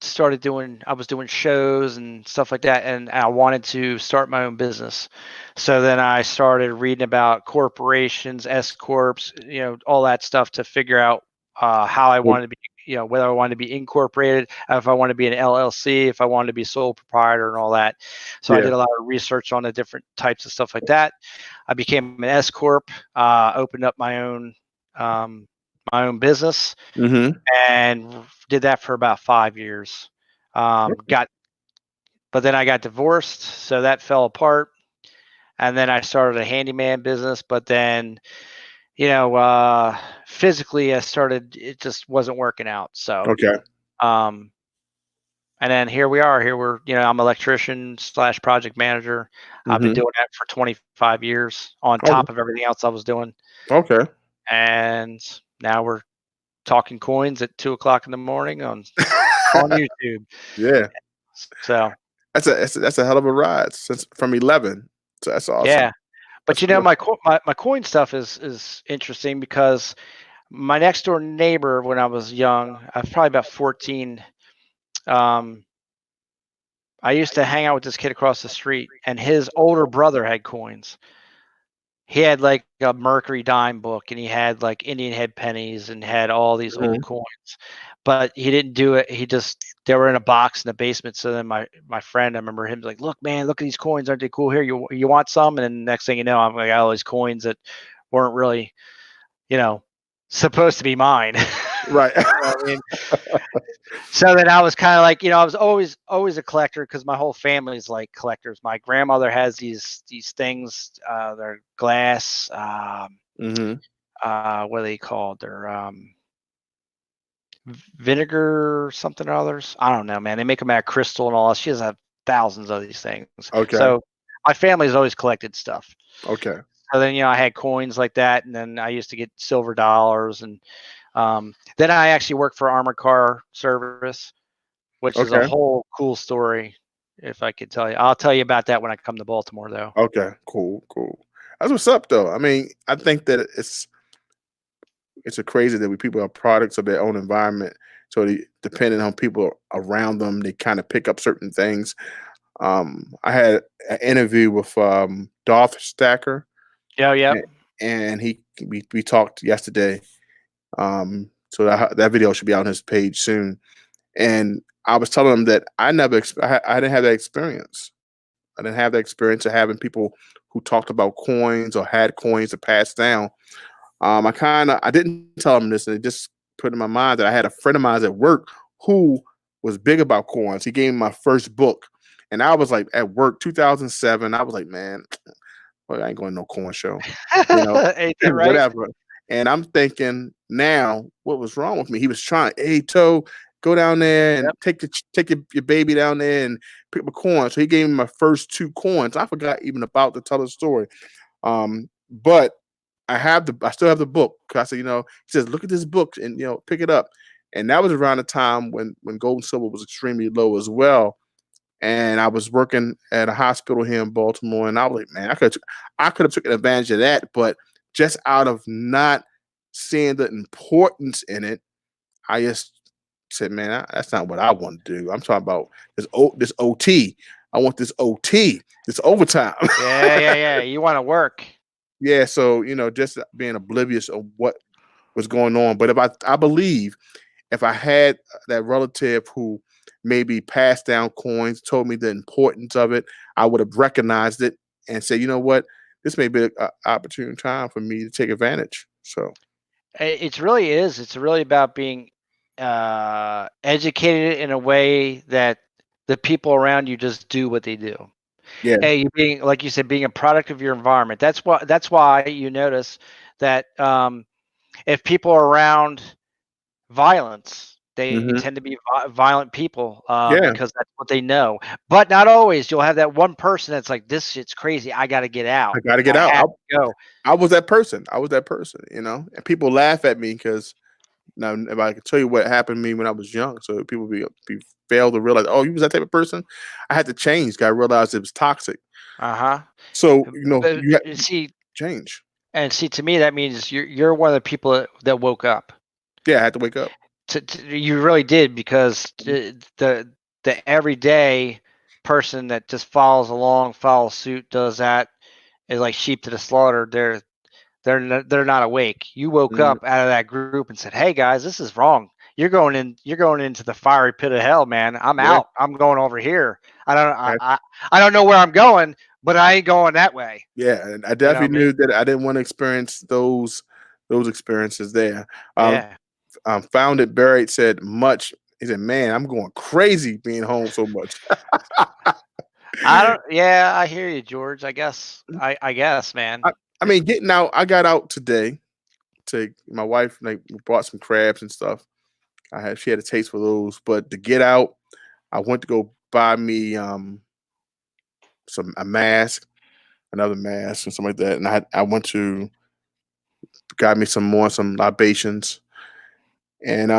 was doing shows and stuff like that, and I wanted to start my own business. So then I started reading about corporations, S corps, all that stuff to figure out how I wanted to be, whether I wanted to be incorporated, if I wanted to be an LLC, if I wanted to be sole proprietor, and all that. So I did a lot of research on the different types of stuff like that. I became an S corp, opened up my own business, and did that for about 5 years. But then I got divorced, so that fell apart. And then I started a handyman business, but then, physically it just wasn't working out. So, and then here we are. I'm an electrician / project manager. I've been doing that for 25 years on top of everything else I was doing. Okay. And now we're talking coins at 2:00 in the morning on YouTube. Yeah. So that's a hell of a ride since from 11. So that's awesome. Yeah, but my coin stuff is interesting because my next door neighbor, when I was young, I was probably about 14. I used to hang out with this kid across the street, and his older brother had coins. He had like a Mercury dime book, and he had like Indian head pennies, and had all these old coins. But he didn't do it. They were in a box in the basement. So then my friend, I remember him like, "Look, man, look at these coins. Aren't they cool? Here, you want some?" And then next thing you know, I'm like, all these coins that weren't really, supposed to be mine. Right. So then I was kind of like, I was always a collector because my whole family is like collectors. My grandmother has these things. They're glass. What are they called? They're vinegar something or others. I don't know, man. They make them out of crystal and all that. She has thousands of these things. Okay. So my family's always collected stuff. Okay. So then I had coins like that, and then I used to get silver dollars, and then I actually worked for Armored Car Service, which is a whole cool story. If I could tell you, I'll tell you about that when I come to Baltimore, though. Okay. Cool. That's what's up, though. I mean, I think that it's a crazy that people are products of their own environment. So depending on people around them, they kind of pick up certain things. I had an interview with Darth Stacker. Yeah. And we talked yesterday. So that video should be on his page soon. And I was telling him that I didn't have that experience. I didn't have the experience of having people who talked about coins or had coins to pass down. I didn't tell him this, and it just put in my mind that I had a friend of mine at work who was big about coins. He gave me my first book, and I was like at work, 2007. I was like, man, well, I ain't going to no coin show, Ain't that right? whatever. And I'm thinking now, what was wrong with me? He was trying, hey, Toe, go down there and take your baby down there and pick up a coin. So he gave me my first 2 coins. I forgot even about to tell the story. But I still have the book. Cause I said, he says, look at this book and pick it up. And that was around the time when gold and silver was extremely low as well. And I was working at a hospital here in Baltimore, and I was like, man, I could have taken advantage of that, but just out of not seeing the importance in it, I just said, man, that's not what I want to do. I'm talking about this OT. I want this OT, this overtime. Yeah. You want to work. Yeah, so just being oblivious of what was going on. But if I believe if I had that relative who maybe passed down coins, told me the importance of it, I would have recognized it and said, you know what, this may be an opportune time for me to take advantage. So, It really is. It's really about being educated in a way that the people around you just do what they do. Yeah. Hey, you being like you said, being a product of your environment. That's why you notice that if people are around violence, they Mhm. tend to be violent people Yeah. because that's what they know. But not always. You'll have that one person that's like, "This shit's crazy. I got to get out. I gotta get I out. have to go." I was that person. You know, and people laugh at me because now if I could tell you what happened to me when I was young, so people be fail to realize, oh, you was that type of person. I had to change. I realized it was toxic. Uh huh. So you know, But you have to see, change. and see, to me, that means you're one of the people that woke up. Yeah, I had to wake up. You really did, because the everyday person that just follows along, follows suit, does that, is like sheep to the slaughter. They're not awake. You woke Mhm. up out of that group and said, "Hey guys, this is wrong. You're going in. You're going into the fiery pit of hell, man. I'm Yeah, out. I'm going over here. I don't I- I don't know where I'm going, but I ain't going that way." yeah, and I You know what I definitely mean? knew that I didn't want to experience those experiences there. Um, Yeah. Found it buried said much. He said, "Man, I'm going crazy being home so much." I don't. Yeah, I hear you, George. I guess. I guess, man. I mean, getting out. I got out today. To my wife, like, bought some crabs and stuff. She had a taste for those, but to get out, I went to go buy me a mask, another mask, and something like that. And I went to got me some libations, and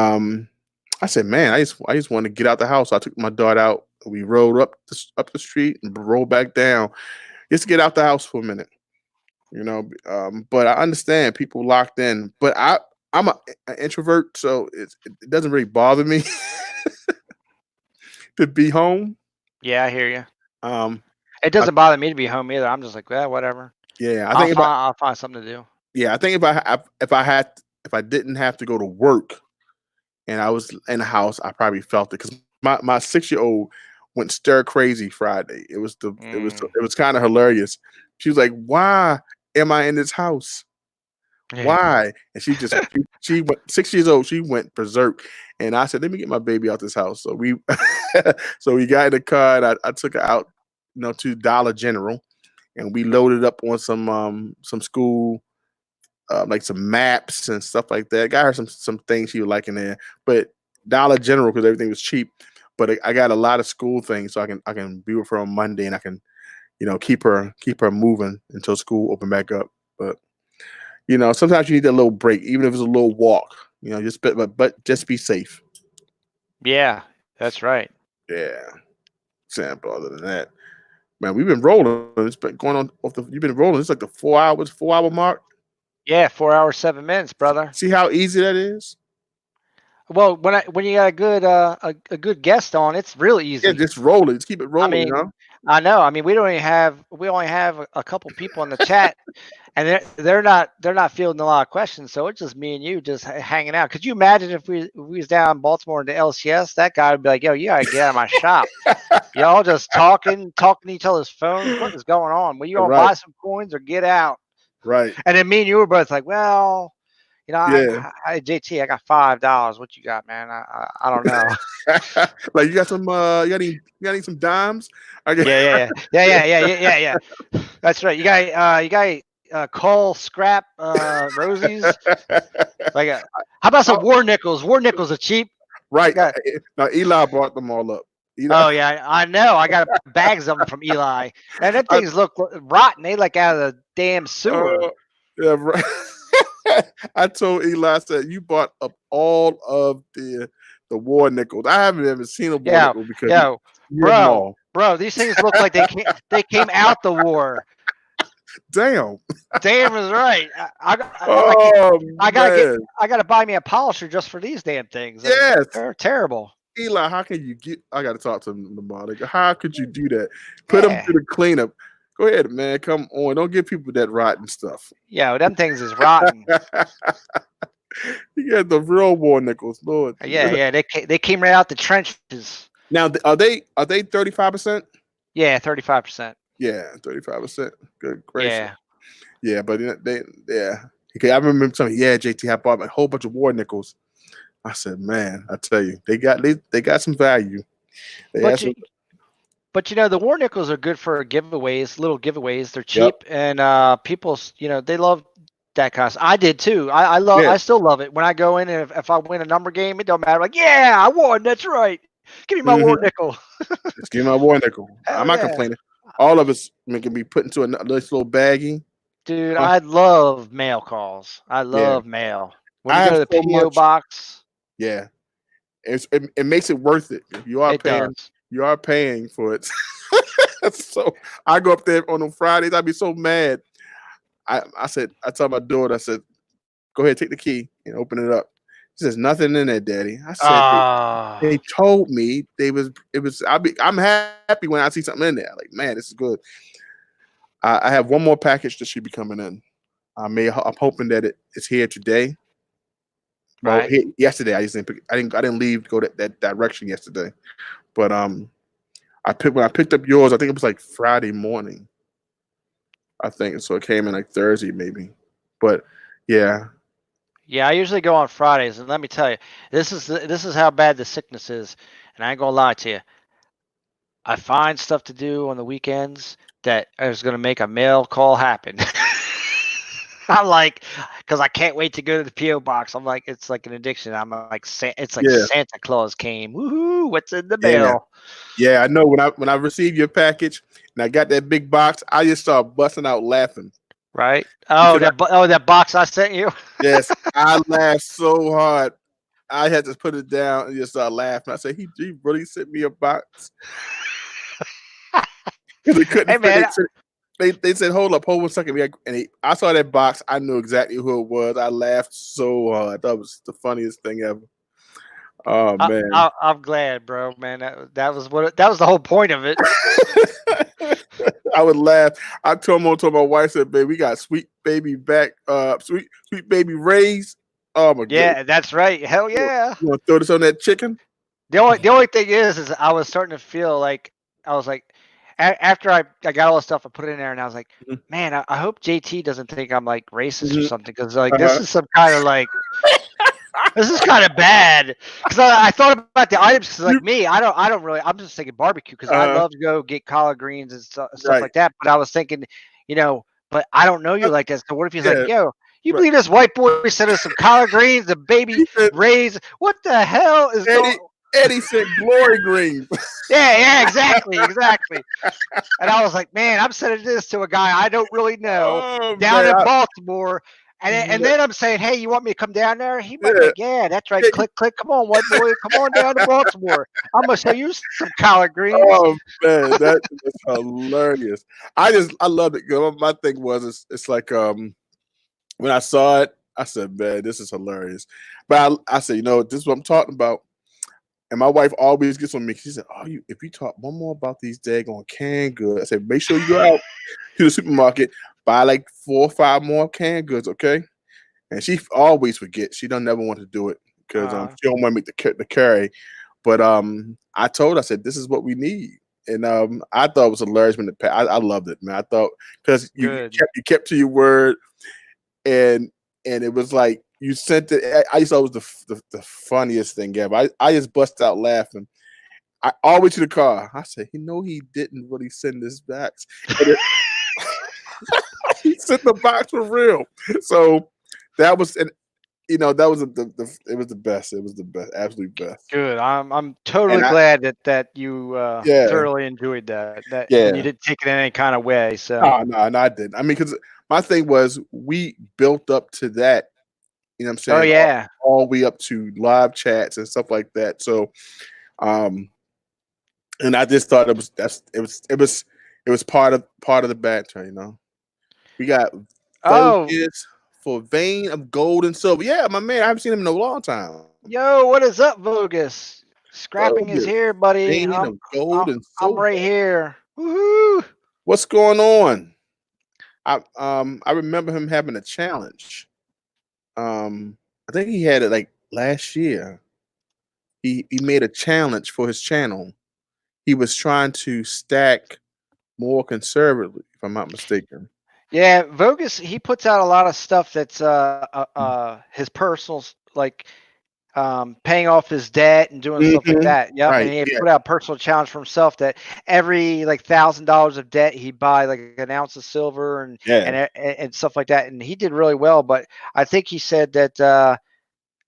I said, man, I just want to get out the house. So I took my daughter out. We rode up the street and rolled back down just to get out the house for a minute. You know, but I understand people locked in. But I'm an introvert, so it doesn't really bother me to be home. Yeah, I hear you. Um, It I, doesn't bother me to be home either. I'm just like, well, whatever. yeah, I think I'll find something to do. I think if I didn't have to go to work and I was in the house, I probably felt it because my 6-year-old went stir crazy Friday. Mm, It was kind of hilarious. She was like, "Why am I in this house? yeah. Why?" And she went 6 years old. She went berserk, and I said, "Let me get my baby out this house." So we so we got in the car, and I took her out, you know, to Dollar General, and we loaded up on some school, like some maps and stuff like that. Got her some things she would like in there, but Dollar General because everything was cheap. But I got a lot of school things, so I can be with her on Monday, and I can, you know, keep her moving until school open back up. But you know, sometimes you need a little break, even if it's a little walk. You know, but just be safe. Yeah, that's right. Yeah. Example. Other than that, man, we've been rolling. It's been going on off the. You've been rolling. It's like the 4 hour mark. Yeah, 4 hours, 7 minutes, brother. See how easy that is? Well, when you got a good a good guest on, it's real Yeah, easy. just roll it. Just keep it I rolling. You mean, know. I know. I mean, we only have a couple people in the chat, and they're not fielding a lot of questions. So it's just me and you just hanging out. Could you imagine if we was down in Baltimore in the LCS? That guy would be like, "Yo, you gotta get out of my shop. Y'all just talking to each other's phones. What is going on? Will you all Right. buy some coins or get out?" Right. And then me and you were both like, "Well, you know, Yeah. JT, I got $5. What you got, man? I don't know." Like you got some. You got any some dimes? I got, Yeah. That's right. You got coal scrap rosies. Like, how about some Oh, war nickels? War nickels are cheap. I right. got. Now Eli brought them all up. Eli, Oh yeah, I know. I got bags of them from Eli, and them I, things look rotten. They like out of the damn sewer. yeah, right. I told Eli, I said, you bought up all of the war nickels. I haven't even seen a war Yeah, nickel because yeah, you have them all. bro. These things look like they came out the war. Damn. Damn is right. Oh I man. gotta buy me a polisher just for these damn things. I mean, Yes. they're terrible. Eli, how can you get? I got to talk to him tomorrow. Like, how could you do that? Put them Yeah, to the cleanup. Go ahead, man. Come on. Don't give people that rotten stuff. yeah. Them things is rotten. You got the real war nickels, Lord. Yeah. They came right out the trenches. Now, are they 35%? Yeah, 35%. Yeah, 35%. Good gracious. Yeah. Yeah, but they yeah. I remember him telling me, "Yeah, JT, I bought a whole bunch of war nickels." I said, "Man, I tell you, they got some value." They But had you, some, but the war nickels are good for giveaways, little giveaways. They're yep, cheap, and people, they love that kind of stuff. I did too. yeah. I still love it when I go in and if I win a number game, it don't matter. Like, yeah, I won. That's right. Give me my hmm war nickel. Just give me my war nickel. I'm Hell not yeah. complaining. All of us can be put into a nice little baggie. Dude, Uh, I love mail calls. I yeah, love mail. When I you go have to the so PO much. box, Yeah, it makes it worth it. If you are it paying, does. you are paying for it. So I go up there on Fridays. I'd be so mad. I tell my daughter, I said, "Go ahead, take the key and open it up." She says, "Nothing in there, Daddy." I said, They Ah, told me I'm happy when I see something in there. Like, man, this is good. I have one more package that should be coming in. I'm hoping that it's here today. Well, right. yesterday I didn't leave to go that direction yesterday. But when I picked up yours, I think it was like Friday morning. I think so. It came in like Thursday maybe. But yeah, Yeah, I usually go on Fridays, and let me tell you, this is how bad the sickness is, and I ain't gonna lie to you. I find stuff to do on the weekends that is gonna make a mail call happen. I'm like, because I can't wait to go to the PO box. I'm like, it's like an addiction. I'm like, it's like yeah, Santa Claus came. Woohoo! What's in the yeah, mail? yeah. I know when I received your package and I got that big box, I just started busting out laughing Right? Oh, because that box I sent you. yes, I laughed so hard. I had to put it down and just start laughing. I said, he really sent me a box because they couldn't Hey fit. man, They said, hold up, hold 1 second. I saw that box. I knew exactly who it was. I laughed so hard. That was the funniest thing ever. Oh man. I'm glad, bro. Man, that was the whole point of it. I would laugh. I told my wife, said, "Baby, we got sweet baby sweet baby Ray's. Oh my goodness. Yeah, that's right. Hell You yeah. want to throw this on that chicken?" The only thing is I was starting to feel like I was like after I got all the stuff, I put it in there, and I was like, Mhm. man, I hope JT doesn't think I'm like racist or Mhm. something, because like Uh-huh. this is kind of bad. Because I thought about the items, because You- like me, I don't really, I'm just thinking barbecue, because I uh, love to go get collard greens and stuff right. like that. But I was thinking, but I don't know you like that. So what if he's like, Yeah. yo, you Right. believe this white boy sent us some collard greens and baby He said, Rays? What the hell is going? Eddie said glory green. Yeah, exactly. And I was like, man, I'm sending this to a guy I don't really know Oh down man. in Baltimore. And then I'm saying, hey, you want me to come down there? He might be Yeah. like, yeah, that's right. Yeah. Click, click. Come on, white boy. Come on down to Baltimore. I'm going to show you some collard greens. Oh man, that is hilarious. I love it. My thing was it's like when I saw it, I said, man, this is hilarious. But I said, this is what I'm talking about. And my wife always gets on me. She said, "Oh, if you talk one more about these daggone canned goods," I said, "Make sure you go out to the supermarket, buy like 4 or 5 more canned goods, okay?" And she always forgets. She don't never want to do it because Uh, she don't want me to carry. But I told her, I said, "This is what we need." And I thought it was hilarious when I loved it, man. I thought because good. you kept to your word, and it was like you sent it. I thought it was the funniest thing ever. I just bust out laughing. I all the way to the car. I said, he didn't really send this box. He sent the box for real. So that was that was it was the best. It was the best, absolute best. Good. I'm totally And glad that you yeah, thoroughly enjoyed that. And you yeah. didn't take it in any kind of way. So, No, I didn't. I mean, because my thing was we built up to that. You know what I'm oh, saying? yeah. All the way up to live chats and stuff like that. So, and I just thought it was part of the banter. We got Oh, Focus for Vein of Gold and Silver. Yeah, my man, I haven't seen him in a long time. yo, what is up, Vogus? Scrapping is Focus, here, buddy. Vein I'm of Gold I'm and I'm Silver. right here. Woohoo! What's going on? I remember him having a challenge. I think he had it like last year. He made a challenge for his channel. He was trying to stack more conservatively, if I'm not mistaken. Yeah, Vogus, he puts out a lot of stuff that's his personal, like paying off his debt and doing stuff like Mhm. that. Yep, and Right. he Yeah. put out a personal challenge for himself that every like $1,000 of debt he buy like an ounce of silver and Yeah. and stuff like that. And he did really well. But I think he said that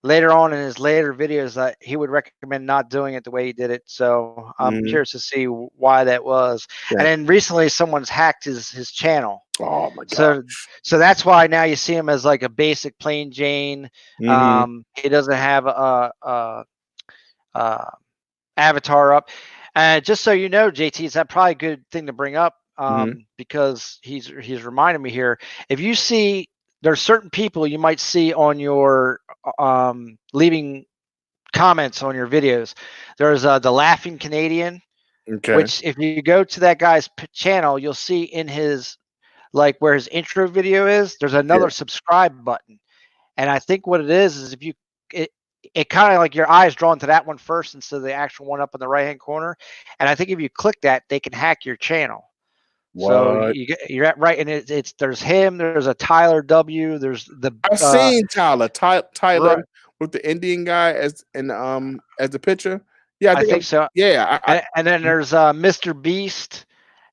later on in his later videos that he would recommend not doing it the way he did it. So I'm Mhm. curious to see why that was. Yeah. And then recently someone's hacked his channel. Oh my So gosh. so that's why now you see him as like a basic plain Jane. Mhm. He doesn't have a avatar up. And just so you know, JT, it's probably a good thing to bring up Mhm. because he's reminding me here. If you see, there's certain people you might see on your leaving comments on your videos. There's the Laughing Canadian, Okay. which if you go to that guy's channel, you'll see in his like where his intro video is. There's another subscribe button, and I think what it is if you it kind of like your eye is drawn to that one first instead of the actual one up in the right hand corner. And I think if you click that, they can hack your channel. So What? you're at right, and it's there's him, there's a Tyler W, there's the I've seen Tyler. Tyler right, with the Indian guy as the picture. Yeah, I think so. yeah. And then there's Mr. Beast,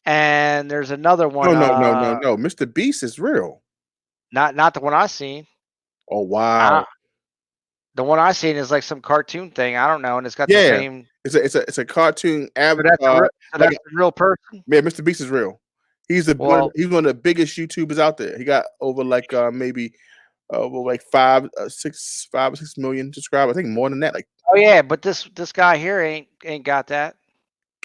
and there's another one. No. Mr. Beast is real. Not the one I seen. Oh wow. The one I seen is like some cartoon thing. I don't know, and it's got the Yeah. same. It's a cartoon So that's avatar. that's the real person. Yeah, Mr. Beast is real. He's Well, he's one of the biggest YouTubers out there. He got over like maybe over like 5 or 6 million subscribers. I think more than that. Like, oh yeah, but this guy here ain't got that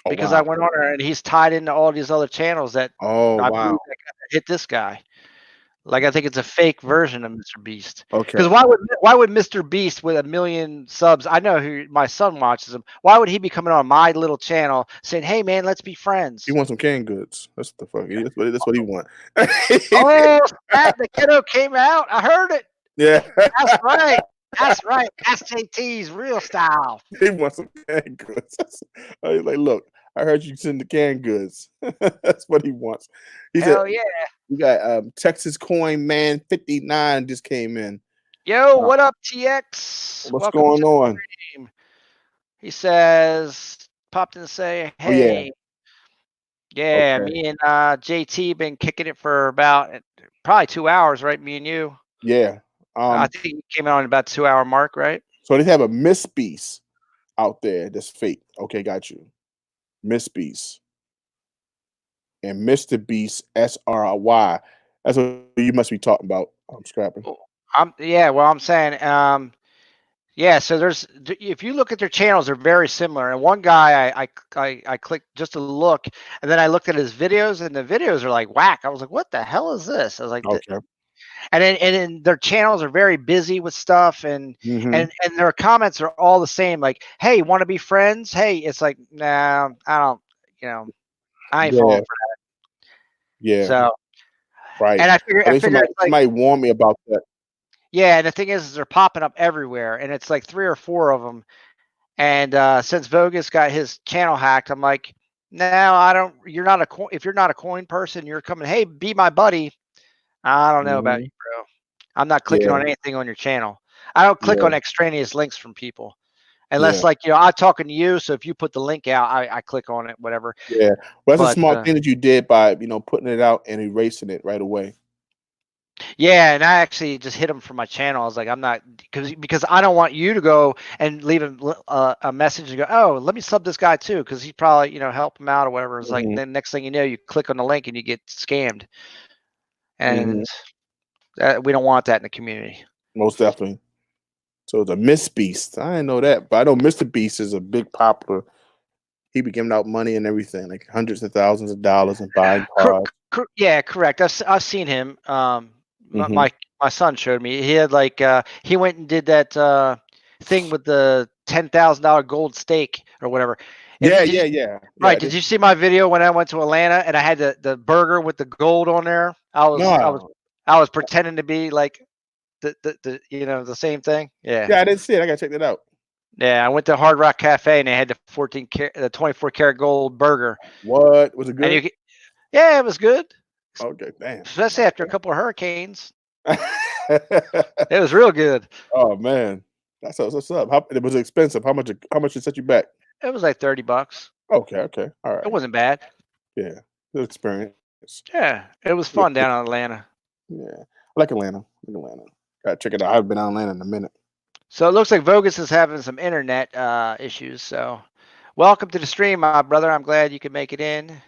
oh because wow. I went on there and he's tied into all these other channels that Oh I wow. believe that hit this guy. Like I think it's a fake version of Mr. Beast. Okay. Because why would Mr. Beast with 1 million subs? I know who my son watches him. Why would he be coming on my little channel saying, "Hey man, let's be friends"? He wants some canned goods. That's the fuck. That's what he want. Oh, the kiddo came out. I heard it. Yeah. That's right. That's right. That's JT's real style. He wants some canned goods. He's like, look, I heard you send the canned goods. That's what he wants. He said, Hell yeah. you got Texas Coin Man 59 just came in. Yo, what up, TX? What's Welcome going to on? the stream. He says, popped in to say, Oh, yeah. hey. Yeah, Okay. me and JT been kicking it for about probably 2 hours, right? Me and you. Yeah. I think you came out on about 2 hour mark, right? So they have a Miss Beast out there that's fake. Okay, got you. Miss Beast. And Mr. Beast SRY. That's what you must be talking about. I'm scrapping. Yeah, well, I'm saying, yeah. So if you look at their channels, they're very similar. And one guy, I clicked just to look, and then I looked at his videos, and the videos are like whack. I was like, what the hell is this? I was like, Okay. and then their channels are very busy with stuff, and Mhm. and their comments are all the same. Like, hey, want to be friends? Hey, it's like, nah, I don't, I ain't falling for that. Yeah. So, Right. and I figure it's like, somebody warned me about that. yeah, and the thing is they're popping up everywhere, and it's like 3 or 4 of them. And since Vogus got his channel hacked, I'm like, no, I don't. You're not if you're not a coin person, you're coming. Hey, be my buddy. I don't know about you, bro. I'm not clicking on anything on your channel. I don't click on extraneous links from people, unless like I'm talking to you. So if you put the link out, I click on it, whatever. Yeah, well, that's a smart thing that you did by putting it out and erasing it right away. Yeah, and I actually just hit him from my channel. I was like, I'm not because I don't want you to go and leave him a message and go, oh, let me sub this guy too, because he probably help him out or whatever. It's like then next thing you know, you click on the link and you get scammed, and we don't want that in the community. Most definitely. So the Miss Beast, I didn't know that, but I know Mr. Beast is a big popular. He be giving out money and everything, like hundreds of thousands of dollars and buying cars. Yeah, correct. I've seen him. My son showed me. He had like he went and did that thing with the $10,000 gold stake or whatever. Yeah. Right. Did you see my video when I went to Atlanta and I had the burger with the gold on there? I was pretending to be like the same thing. Yeah. Yeah, I didn't see it. I gotta check that out. Yeah, I went to Hard Rock Cafe and they had the 24 karat gold burger. What was it good? Yeah, it was good. Okay, damn. especially after a couple of hurricanes. It was real good. Oh man, what's up. It was expensive. How much? How much it set you back? It was like $30. Okay, okay, all right. It wasn't bad. Yeah, good experience. Yeah, it was Yeah, fun down in Atlanta. yeah. I like Atlanta. I like Atlanta. Gotta check it out. I haven't been out in Atlanta in a minute. So it looks like Vogus is having some internet issues. So welcome to the stream, my brother. I'm glad you could make it in.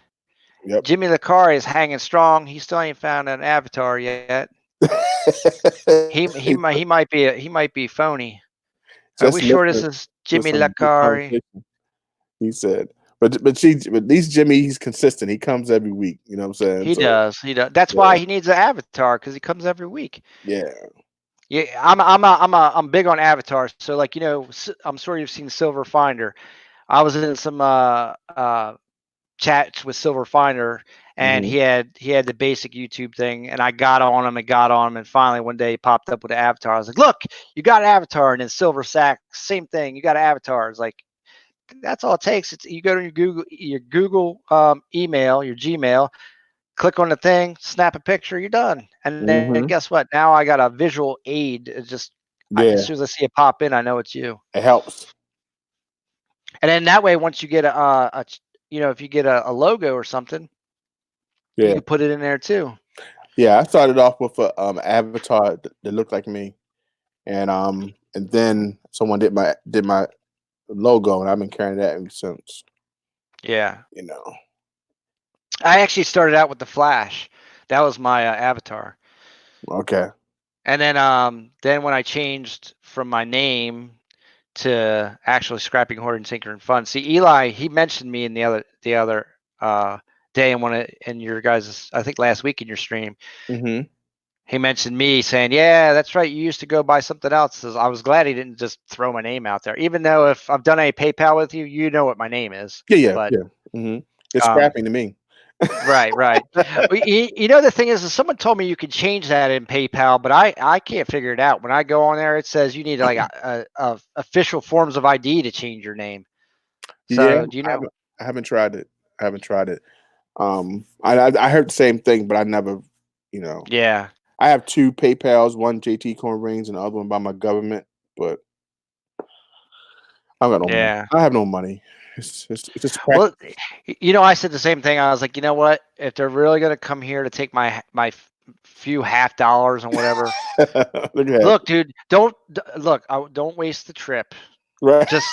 Yep. Jimmy the car is hanging strong. He still ain't found an avatar yet. He might be phony. Are we sure this is Jimmy Lacari? He said, but these Jimmy, he's consistent. He comes every week. You know what I'm saying? He does. That's yeah. why he needs an avatar, because he comes every week. Yeah. Yeah, I'm big on avatars. So like, I'm sure you've seen Silver Finder. I was in some chats with Silver Finder, and he had the basic YouTube thing, and I got on him, and finally one day he popped up with an avatar. I was like, look, you got an avatar. And then Silver Sack, same thing, you got an avatar. It's like, that's all it takes. You go to your Google email, your Gmail, click on the thing, snap a picture, you're done. And then guess what? Now I got a visual aid. It's just as soon as I see it pop in, I know it's you. It helps. And then that way, once you get if you get a logo or something, you can put it in there too. Yeah, I started off with a avatar that looked like me, and then someone did my logo, and I've been carrying that ever since. Yeah. I actually started out with the Flash. That was my avatar. Okay. And then when I changed from my name to actually Scrapping Hoard and Tinker and Fun. See, Eli, he mentioned me in the other day in your guys', I think last week in your stream. He mentioned me saying, yeah, that's right, you used to go by something else. So I was glad he didn't just throw my name out there. Even though if I've done a PayPal with you, you know what my name is. Yeah. It's scrapping to me. Right. The thing is someone told me you could change that in PayPal, but I can't figure it out. When I go on there, it says you need like a official forms of ID to change your name. So do you know? I haven't tried it. I heard the same thing, but I never, Yeah. I have 2 PayPals, one JT Coin Rings and the other one by my government, but I got no money. I have no money. It's just crap. Well, I said the same thing. I was like, you know what? If they're really gonna come here to take my few $50 and whatever, look, dude, don't waste the trip. Right. Just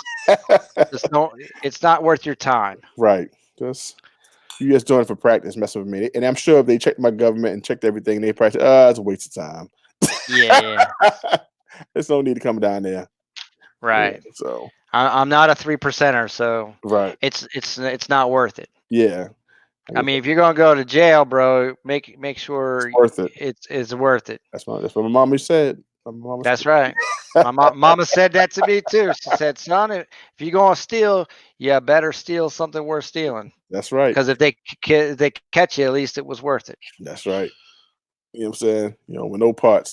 don't. It's not worth your time. Right. You just doing it for practice, messing with me. And I'm sure if they checked my government and checked everything, they probably said, it's a waste of time. Yeah. There's no need to come down there. Right. Yeah, so I'm not a 3%er, so right. It's not worth it. Yeah. I mean, if you're gonna go to jail, bro, make sure it's worth it. It's worth it. That's what my mama said. That's right. My mama said that to me too. She said, "Son, if you're gonna steal, you better steal something worth stealing." That's right. Because if they catch you, at least it was worth it. That's right. You know what I'm saying? With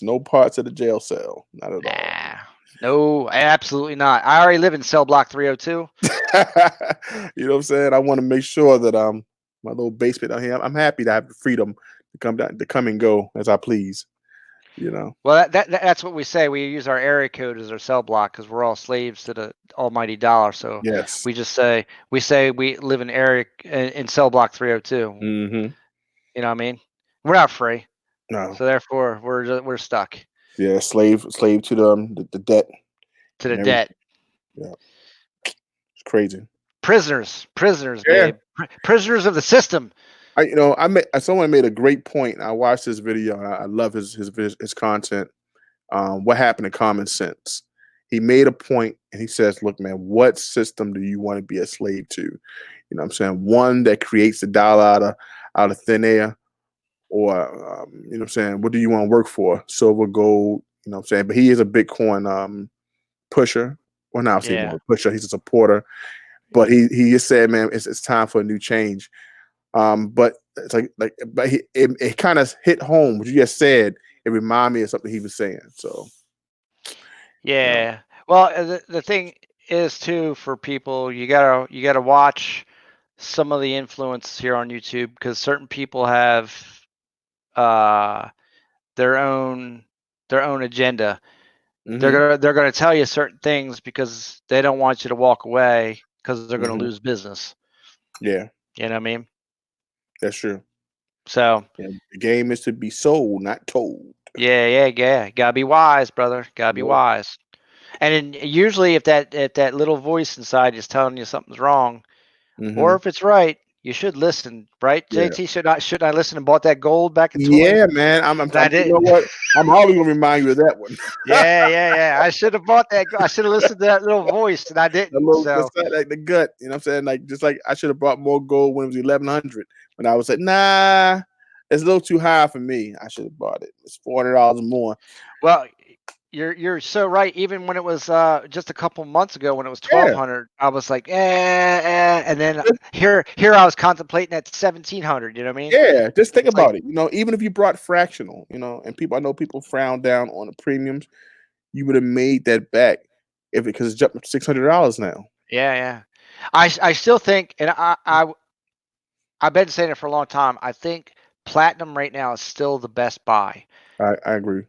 no parts of the jail cell, not at all. No, absolutely not. I already live in cell block 302. You know what I'm saying? I want to make sure that my little basement down here, I'm happy to have the freedom to come and go as I please. Well, that's what we say. We use our area code as our cell block because we're all slaves to the almighty dollar. So yes, we just say we live in cell block 302. You know what I mean? We're not free. No. So therefore, we're stuck. Yeah, slave to the debt. To the debt. Yeah, it's crazy. Prisoners, babe. Prisoners of the system. Someone made a great point. I watched this video and I love his content. What happened to common sense? He made a point and he says, look, man, what system do you want to be a slave to? You know what I'm saying? One that creates the dollar out of thin air, or you know what I'm saying, what do you want to work for? Silver, gold, you know what I'm saying? But he is a Bitcoin pusher. Well, not a pusher, he's a supporter. But he just said, man, it's time for a new change. But it's it kind of hit home. What you just said, it reminded me of something he was saying. So yeah. Well, the thing is too, for people, you gotta watch some of the influence here on YouTube, because certain people have their own agenda. Mhm. They're gonna tell you certain things because they don't want you to walk away because they're gonna Mhm. lose business. Yeah, You know what I mean? that's true. So And the game is to be sold, not told. yeah. Gotta be wise, brother. Gotta be Yep. wise. And then usually, if that little voice inside is telling you something's wrong, or Mhm. if it's right, you should listen, right? Yeah. JT, should I listen and bought that gold back in 20? Yeah, man. I'm And I you know didn't. what? I'm always gonna remind you of that one. Yeah. I should have bought that. I should have listened to that little voice, and I The didn't. little, So like the gut. You know what I'm saying? Like just like I should have bought more gold when it was 1100. When I was like, nah, it's a little too high for me. I should have bought it. It's $400 more. well, you're so right. Even when it was just a couple months ago, when it was Yeah. 1200, I was like, and then here I was contemplating at 1700. You know what I mean? Yeah, just think It's like, about it. You know, even if you brought fractional, you know, and I know people frown down on the premiums, you would have made that back if because it's jumped up to $600 now. yeah. I still think, and I've been saying it for a long time. I think platinum right now is still the best buy. I agree.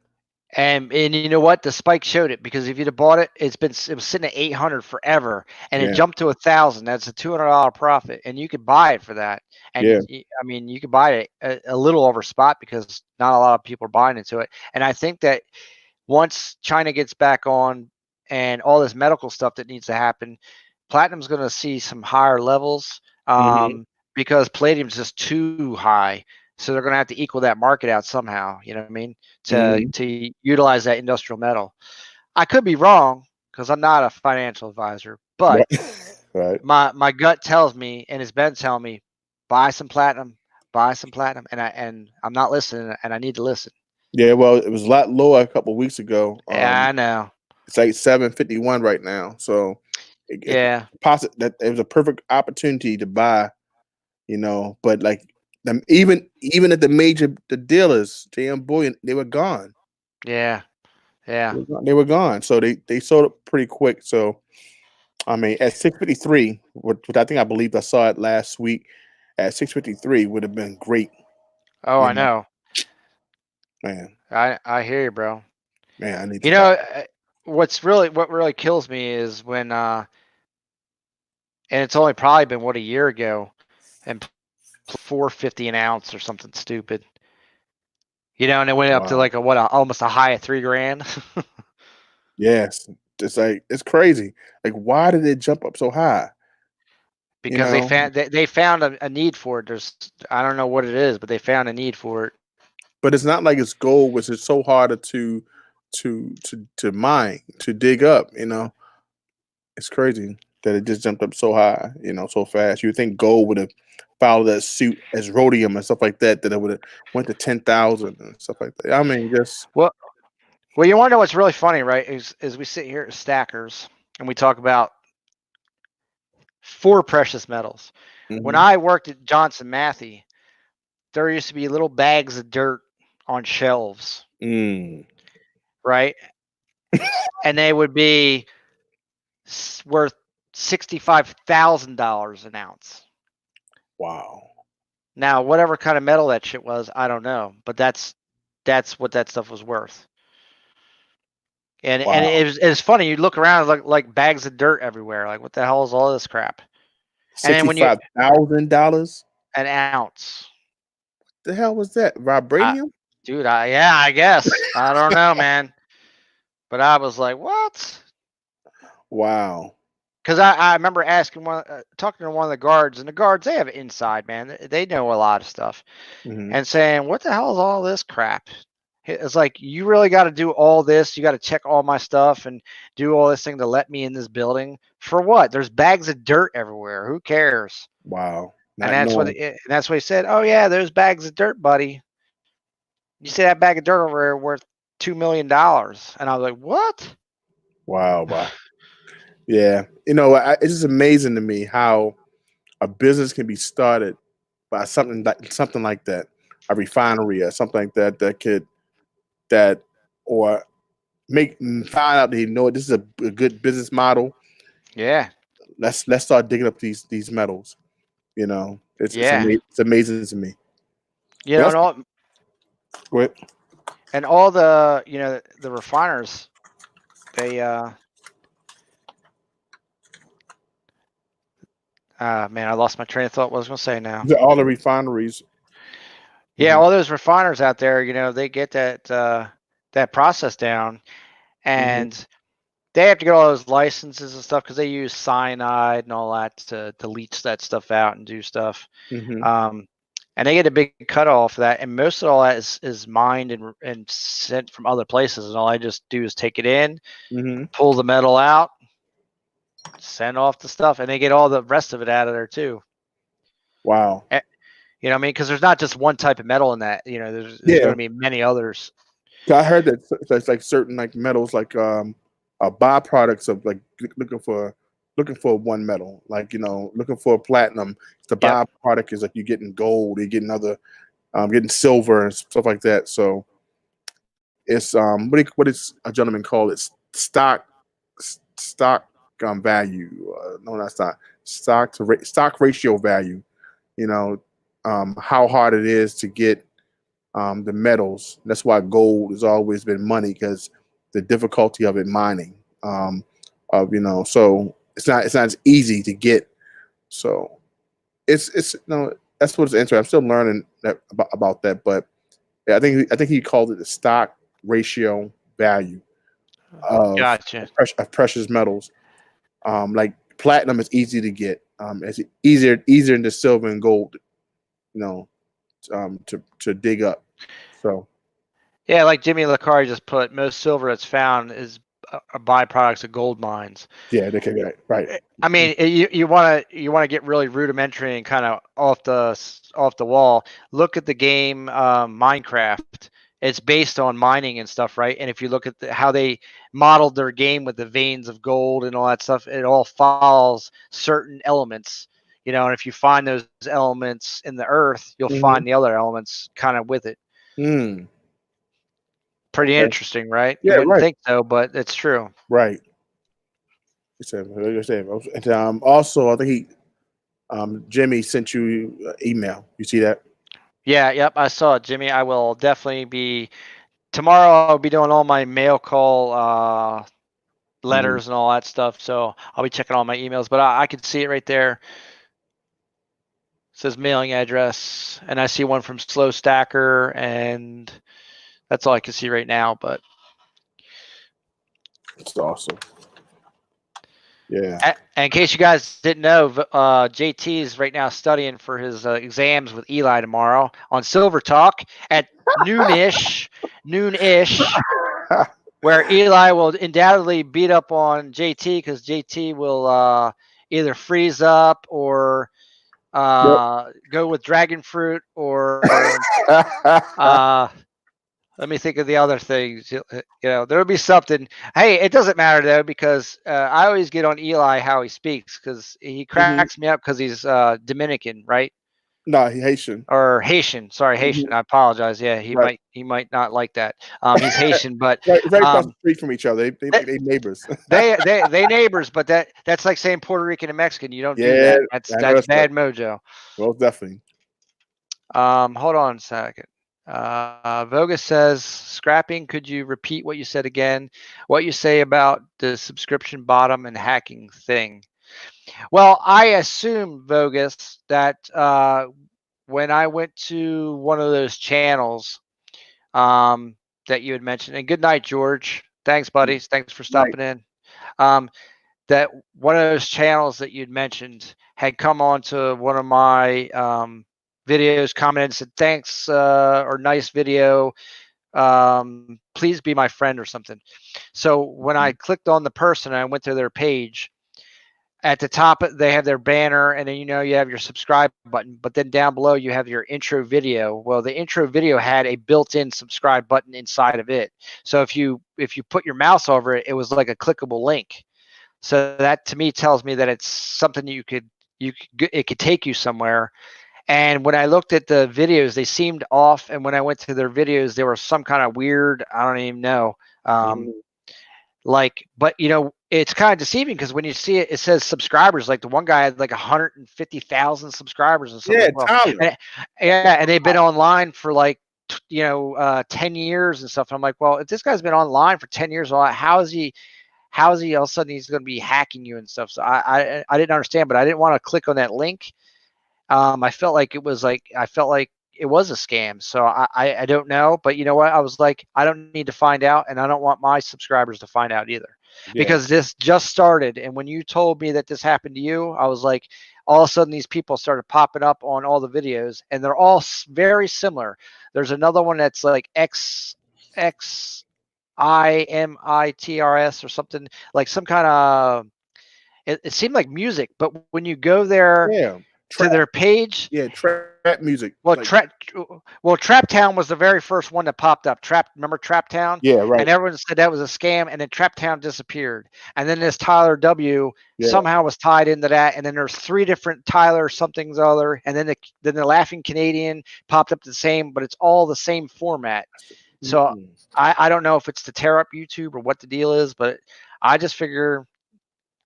And you know what? The spike showed it because if you'd have bought it, it was sitting at 800 forever, and Yeah. it jumped to 1,000. That's a $200 profit, and you could buy it for that. And Yeah. I mean, you could buy it a little over spot because not a lot of people are buying into it. And I think that once China gets back on and all this medical stuff that needs to happen, platinum's going to see some higher levels Mhm. because palladium's just too high. So they're going to have to equal that market out somehow. You know what I mean? Mhm. To utilize that industrial metal. I could be wrong because I'm not a financial advisor, but Right. my gut tells me, and it's been telling me, buy some platinum, and I'm not listening, and I need to listen. Yeah, well, it was a lot lower a couple weeks ago. Yeah, I know. It's like 751 right now. So Yeah. that it was a perfect opportunity to buy, you know, but like even at the dealers, JM Bullion, they were gone. Yeah. They were gone. So they sold it pretty quick. So I mean at 653, which I believe I saw it last week at 653 would have been great. Oh, You I know. Man, I hear you, bro. I need You to buy. know, what really kills me is when and it's only probably been a year ago, and 450 an ounce or something stupid. You know, and it went up to Wow. like almost a high of $3,000. Yes. It's like it's crazy. Like why did it jump up so high? You Because know, they found a need for it. I don't know what it is, but they found a need for it. but it's not like it's gold, which is so harder to mine, to dig up, you know. It's crazy that it just jumped up so high, you know, so fast. You would think gold would have followed that suit as rhodium and stuff like that, that it would have went to 10,000 and stuff like that. I mean, just Well, you want to know what's really funny, right? Is we sit here as stackers and we talk about 4 precious metals. When mhm. I worked at Johnson Matthey, there used to be little bags of dirt on shelves, Mm. right? And they would be worth $65,000 an ounce. Wow. Now, whatever kind of metal that shit was, I don't know, but that's what that stuff was worth. And Wow. it's funny. You look around, like bags of dirt everywhere. Like, what the hell is all this crap? And then when you $65,000? an ounce, The hell was that? Vibranium? dude, I guess I don't know, man. But I was like, what? Wow. Because I remember asking talking to one of the guards, and the guards, they have it inside, man. They know a lot of stuff, Mhm. and saying, what the hell is all this crap? It's like, you really got to do all this. You got to check all my stuff and do all this thing to let me in this building for what? There's bags of dirt everywhere. Who cares? Wow. And Not knowing. that's what he said. Oh yeah, there's bags of dirt, buddy. You see that bag of dirt over there worth $2 million? And I was like, what? Wow. Wow. Yeah. You know, it's just amazing to me how a business can be started by something like that, a refinery or something like that or find out that this is a good business model. Yeah. Let's start digging up these metals. You know, it's Yeah. amazing. It's amazing to me. You But know, that's, and all, What? And all the the refiners, they man, I lost my train of thought. What I was gonna say now. All the refineries. Yeah, Mhm. all those refiners out there, they get that process down, and they have to get all those licenses and stuff because they use cyanide and all that to leach that stuff out and do stuff. Mhm. And they get a big cutoff of that, and most of all that is mined and sent from other places, and all I just do is take it in, Mhm. pull the metal out, send off the stuff, and they get all the rest of it out of there too. Wow. You know what I mean? Because there's not just one type of metal in that. There's Yeah. going to be many others. I heard that it's like certain like metals like byproducts of like looking for one metal, like looking for platinum. The Yep. byproduct is like you're getting gold, you're getting other getting silver and stuff like that. So it's what is a gentleman called it stock value. No, that's not stock ratio value. How hard it is to get the metals. That's why gold has always been money, because the difficulty of it mining. So it's not as easy to get. So it's that's what's interesting. I'm still learning about that, but yeah, I think he called it the stock ratio value of Gotcha. precious metals. Like platinum is easy to get. It's easier than the silver and gold. To dig up. So Yeah, like Jimmy Lacari just put, most silver that's found is byproducts of gold mines. yeah, they can get right. I mean, you want to get really rudimentary and kind of off the wall. Look at the game Minecraft. It's based on mining and stuff, right? And if you look at how they modeled their game with the veins of gold and all that stuff, it all follows certain elements. And if you find those elements in the earth, you'll find the other elements kind of with it. Mm. Pretty Okay. interesting, right? Yeah, You wouldn't right. think so, but it's true. Right. Also, I think Jimmy sent you an email. You see that? Yeah, yep, I saw it, Jimmy. I will definitely be tomorrow. I'll be doing all my mail call letters and all that stuff. So I'll be checking all my emails, but I can see it right there. It says mailing address, and I see one from Slow Stacker, and that's all I can see right now. But It's awesome. Yeah. in case you guys didn't know, JT is right now studying for his exams with Eli tomorrow on Silver Talk at noonish, where Eli will undoubtedly beat up on JT because JT will either freeze up or go with dragon fruit or let me think of the other things. There'll be something. Hey, it doesn't matter though, because I always get on Eli how he speaks, because he cracks me up because he's Dominican, right? No, he Haitian. Or Haitian. Sorry, Haitian. I apologize. Yeah, he might not like that. He's Haitian, but right across the street from each other. They neighbors. they neighbors, but that's like saying Puerto Rican and Mexican. You don't do that. That's bad mojo. Well, definitely. Hold on a second. Vogus says, scrapping, could you repeat what you said again? What you say about the subscription bottom and hacking thing? Well, I assume, Vogus, that when I went to one of those channels that you had mentioned, and good night, George. Thanks, buddies. Thanks for stopping in. That one of those channels that you'd mentioned had come on to one of my videos, commented and said, thanks, or nice video. Please be my friend or something. So when I clicked on the person and I went to their page, at the top, they have their banner, and then you have your subscribe button, but then down below you have your intro video. Well, the intro video had a built-in subscribe button inside of it. So if you put your mouse over it, it was like a clickable link. So that to me tells me that it's something it could take you somewhere. And when I looked at the videos, they seemed off. And when I went to their videos, there was some kind of weird, I don't even know. But it's kind of deceiving, because when you see it, it says subscribers. Like the one guy had like 150,000 subscribers and something. Yeah, Tyler. And they've been online for like 10 years and stuff. And I'm like, well, if this guy's been online for 10 years, how is he all of a sudden he's going to be hacking you and stuff? So I didn't understand, but I didn't want to click on that link. I felt like it was a scam. So I don't know, but you know what? I was like, I don't need to find out, and I don't want my subscribers to find out either, because this just started. And when you told me that this happened to you, I was like, all of a sudden these people started popping up on all the videos, and they're all very similar. There's another one that's like XIMITRS or something, like some kind of, it seemed like music, but when you go there to their page, trap music. Well, Trap Town was the very first one that popped up. Remember Trap Town? Yeah, right. And everyone said that was a scam, and then Trap Town disappeared. And then this Tyler W somehow was tied into that. And then there's 3 different Tyler something's other, and then the Laughing Canadian popped up the same, but it's all the same format. So I don't know if it's to tear up YouTube or what the deal is, but I just figure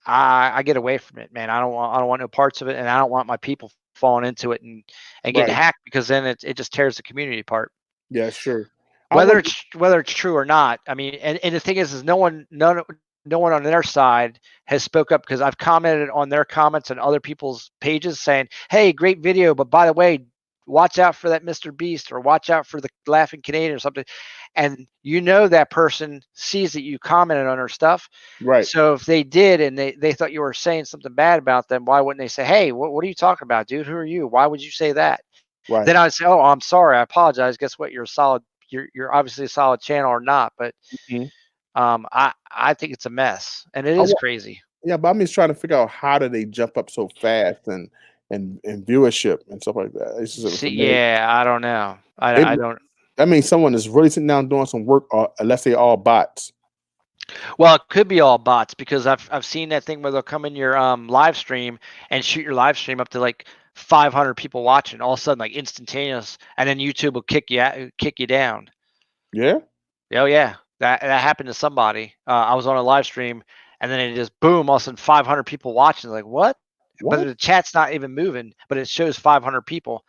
I get away from it, man. I don't want no parts of it, and I don't want my people falling into it and getting hacked, because then it just tears the community apart. Yeah, sure. Whether it's true or not, I mean, and the thing is no one on their side has spoke up, because I've commented on their comments on other people's pages saying, "Hey, great video, but by the way, watch out for that Mr. Beast, or watch out for the Laughing Canadian," or something. And that person sees that you commented on her stuff. Right. So if they did, and they thought you were saying something bad about them, why wouldn't they say, "Hey, what are you talking about, dude? Who are you? Why would you say that?" Right. Then I'd say, "Oh, I'm sorry. I apologize. Guess what? You're obviously a solid channel or not." But I think it's a mess, and it is crazy. Yeah, but I'm just trying to figure out, how do they jump up so fast and viewership and stuff like that. It's just I don't know. I don't. I mean, someone is really sitting down doing some work, unless they all bots. Well, it could be all bots, because I've seen that thing where they'll come in your live stream and shoot your live stream up to like 500 people watching, all of a sudden, like instantaneous, and then YouTube will kick you down. Yeah. Oh yeah, that happened to somebody. I was on a live stream, and then it just boom, all of a sudden 500 people watching. Like what? But the chat's not even moving, but it shows 500 people,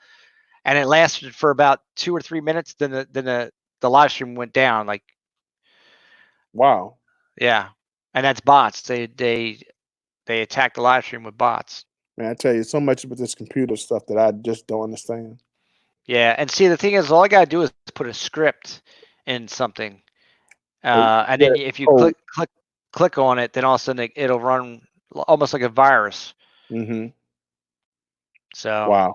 and it lasted for about 2 or 3 minutes. Then the live stream went down. Like, wow. Yeah, and that's bots. They attack the live stream with bots. Man, I tell you, so much with this computer stuff that I just don't understand. Yeah, and see, the thing is, all I gotta do is put a script in something, and then if you click on it, then all of a sudden it'll run almost like a virus. Mm-hmm. So wow,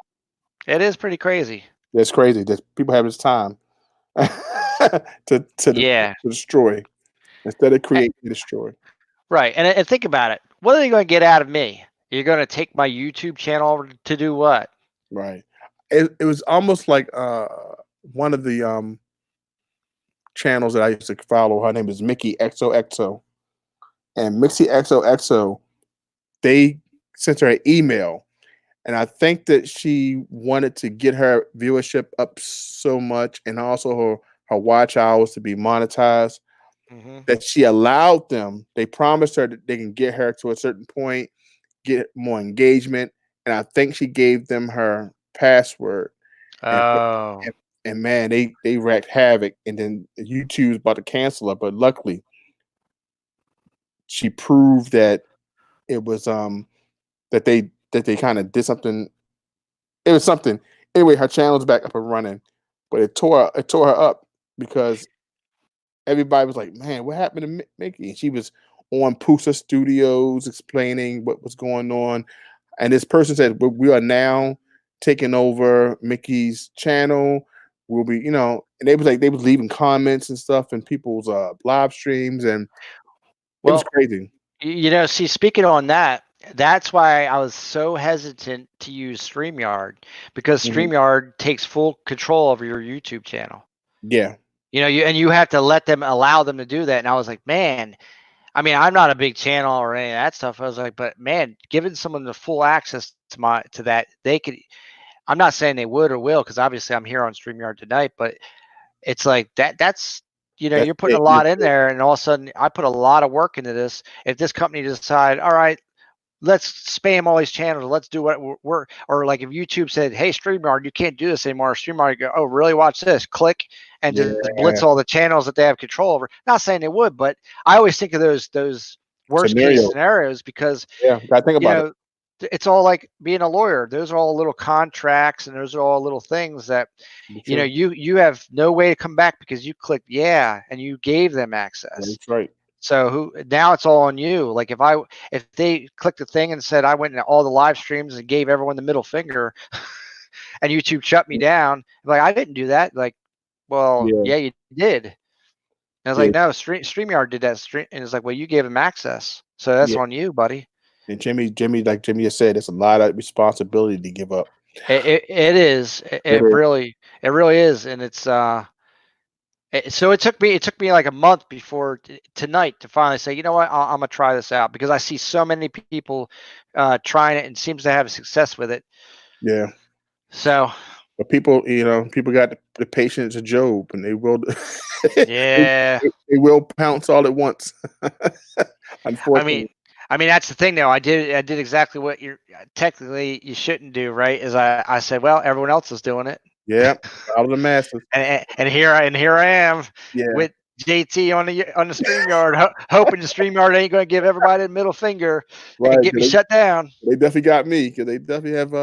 it is pretty crazy. It's crazy that people have this time to destroy instead of create and destroy. Right, and think about it. What are they going to get out of me? You're going to take my YouTube channel to do what? Right. It was almost like one of the channels that I used to follow. Her name is Mickey XOXO, and Mickey XOXO, they sent her an email, and I think that she wanted to get her viewership up so much, and also her watch hours to be monetized, that she allowed them. They promised her that they can get her to a certain point, get more engagement, and I think she gave them her password. Oh. And man, they wreaked havoc, and then YouTube's about to cancel her, but luckily she proved that it was that they kind of did something. It was something. Anyway, her channel's back up and running, but it tore her up, because everybody was like, "Man, what happened to Mickey?" And she was on Pusa Studios explaining what was going on, and this person said, "We are now taking over Mickey's channel. We'll be, and they was leaving comments and stuff in people's live streams, and it was crazy." See, speaking on that, that's why I was so hesitant to use StreamYard, because StreamYard takes full control over your YouTube channel. Yeah. You have to allow them to do that. And I was like, man, I mean, I'm not a big channel or any of that stuff. I was like, but man, giving someone the full access to that, they could. I'm not saying they would or will, because obviously I'm here on StreamYard tonight, but it's like that's you're putting a lot in there, and all of a sudden I put a lot of work into this. If this company decide, all right, let's spam all these channels. Let's do what we're or like if YouTube said, hey, StreamYard, you can't do this anymore. StreamYard go, oh, really? Watch this. Click and just blitz all the channels that they have control over. Not saying they would, but I always think of those worst case scenarios because I think about it. It's all like being a lawyer. Those are all little contracts and those are all little things that you have no way to come back because you clicked and you gave them access. That's right. So now it's all on you. Like if they clicked the thing and said I went into all the live streams and gave everyone the middle finger and YouTube shut me down, I'm like I didn't do that. Like, well, yeah you did. And I was like, no, StreamYard did that. And it's like, well, you gave them access, so that's on you, buddy. And Jimmy, like Jimmy has said, it's a lot of responsibility to give up. It is. It really is, and it's so it took me like a month before tonight to finally say, you know what, I'm gonna try this out because I see so many people trying it and seems to have success with it. Yeah. So. But people, people got the patience of Job, and they will. Yeah. they will pounce all at once. Unfortunately. I mean, that's the thing, though. I did exactly what you shouldn't do, right? Is I said, well, everyone else is doing it. Yeah, out of the masses. and here I am with JT on the StreamYard, hoping the StreamYard ain't going to give everybody the middle finger and get me shut down. They definitely got me because they definitely have.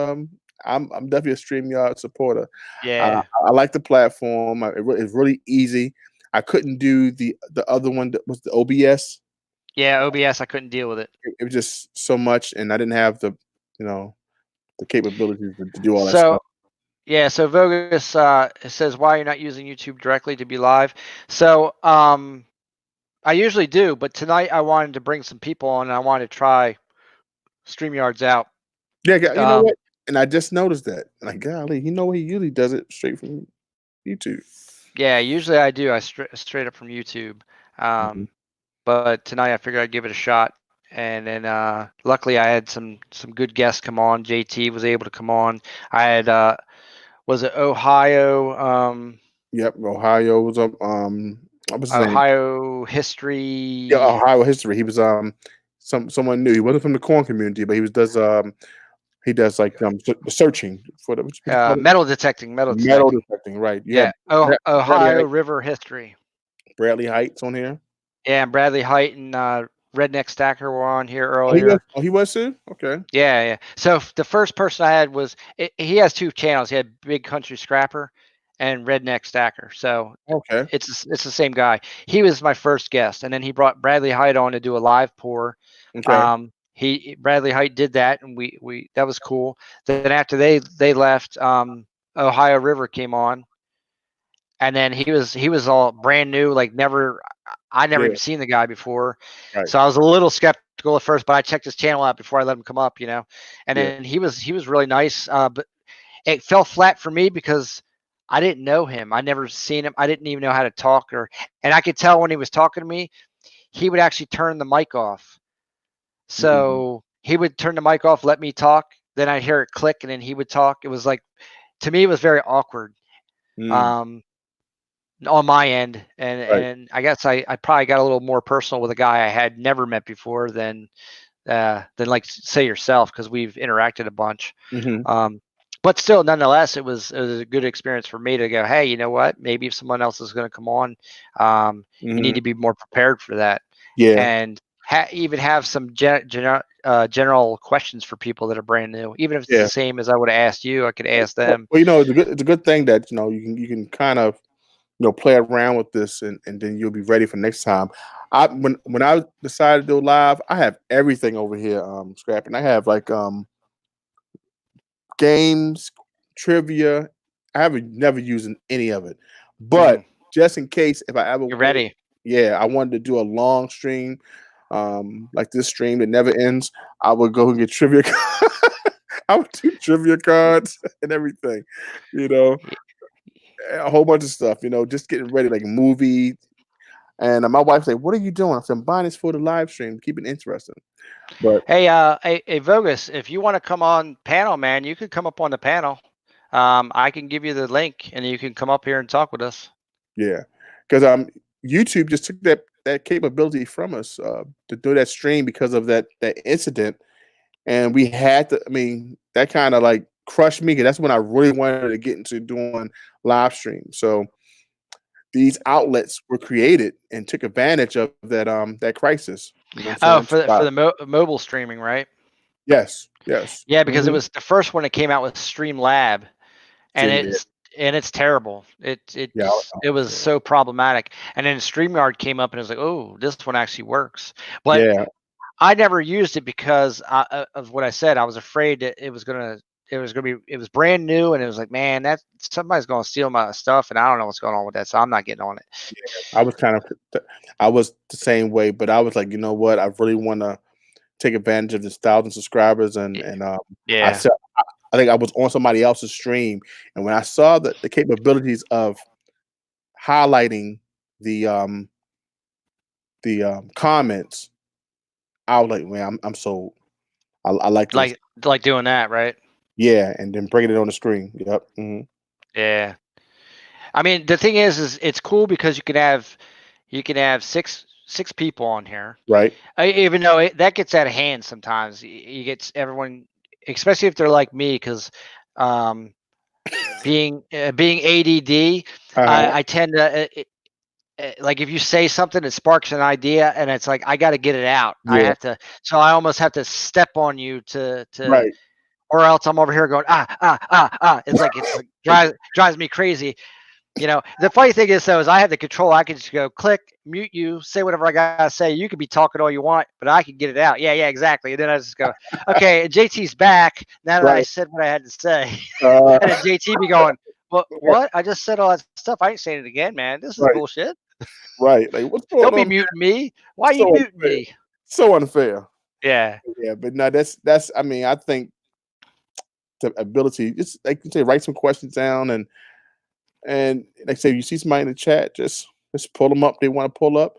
I'm definitely a StreamYard supporter. Yeah, I like the platform. It's really easy. I couldn't do the other one that was the OBS. Yeah, OBS, I couldn't deal with it. It was just so much, and I didn't have the capabilities to do all that stuff. Yeah, so Vogus says, why you're not using YouTube directly to be live. So I usually do, but tonight I wanted to bring some people on, and I wanted to try StreamYards out. Yeah, you know what? And I just noticed that. Like, golly, he usually does it straight from YouTube. Yeah, usually I do. I straight up from YouTube. But tonight I figured I'd give it a shot, and then luckily I had some good guests come on. JT was able to come on. I had was it Ohio? Yep, Ohio was up. What was his name? Ohio history. Yeah, Ohio history. He was someone new. He wasn't from the corn community, but he does like searching for the metal detecting. Metal detecting, right? Yeah. Ohio River history. Bradley Heights on here. Yeah, and Bradley Height and Redneck Stacker were on here earlier. He was too? Okay. Yeah. So the first person I had was he has two channels. He had Big Country Scrapper and Redneck Stacker. So it's the same guy. He was my first guest, and then he brought Bradley Height on to do a live pour. Okay. Bradley Height did that, and we that was cool. Then after they left, Ohio River came on. And then he was all brand new, like I never even seen the guy before. Right. So I was a little skeptical at first, but I checked his channel out before I let him come up, And then he was really nice. But it fell flat for me because I didn't know him. I never seen him. I didn't even know how to talk and I could tell when he was talking to me, he would actually turn the mic off. So he would turn the mic off, let me talk. Then I'd hear it click and then he would talk. It was like, to me, it was very awkward. On my end, and I guess I probably got a little more personal with a guy I had never met before than like say yourself, because we've interacted a bunch. But still, nonetheless, it was a good experience for me to go, hey, you know what? Maybe if someone else is going to come on, you need to be more prepared for that. Yeah, and even have some general questions for people that are brand new, even if it's the same as I would have asked you. I could ask them. Well, it's a good thing that you can kind of play around with this, and then you'll be ready for next time. When I decided to do live, I have everything over here, scrapping. I have like games, trivia. I haven't never used any of it, but just in case, if I ever you're ready, I wanted to do a long stream, like this stream that never ends. I would go and get trivia. I would do trivia cards and everything, a whole bunch of stuff, just getting ready, like a movie. And my wife said, "What are you doing?" I said, "I'm buying this for the live stream, keep it interesting." But hey, Vogus, if you want to come on panel, man, you can come up on the panel. I can give you the link, and you can come up here and talk with us. Yeah, because YouTube just took that capability from us to do that stream because of that incident, and we had to. I mean, that kind of like crushed me because that's when I really wanted to get into doing live stream. So these outlets were created and took advantage of that crisis. You know what Oh, I'm saying? for the mobile streaming, right? Yes, yes. Yeah, because it Mhm. was the first one that came out with Streamlab, and Stream Lab. it's terrible. Yeah, It was so problematic. And then StreamYard came up and it was like, oh, this one actually works. But yeah, I never used it because of what I said. I was afraid that it was gonna be, it was brand new, and it was like, man, that somebody's gonna steal my stuff, and I don't know what's going on with that, so I'm not getting on it. I was I was the same way, but I was like, you know what? I really want to take advantage of this 1,000 subscribers, and Yeah. I think I was on somebody else's stream, and when I saw the capabilities of highlighting the comments, I was like, man, I'm sold. I like this. Like doing that, right? Yeah, and then bringing it on the screen. Yep. Mhm. Yeah. I mean, the thing is it's cool because you can have six people on here. Right. Even though that gets out of hand sometimes. You get everyone, especially if they're like me, because being ADD, Uh-huh. I tend to like if you say something that sparks an idea, and it's like I got to get it out. I Yeah. have to, so I almost have to step on you to Right. or else I'm over here going It's like drives me crazy. You know, the funny thing is though, is I have the control. I can just go click, mute you, say whatever I gotta say. You can be talking all you want, but I can get it out. Yeah, exactly. And then I just go, okay, JT's back now that I Right. said what I had to say. Uh, And then JT be going, what? I just said all that stuff. I ain't saying it again, man. This is right. bullshit. Right. Like, what's going Don't be on? muting me. Why are you So muting unfair. me? So unfair. Yeah. Yeah, but no, that's. I mean, I think the ability, just like you say, write some questions down, and like say, you see somebody in the chat, just pull them up. They want to pull up.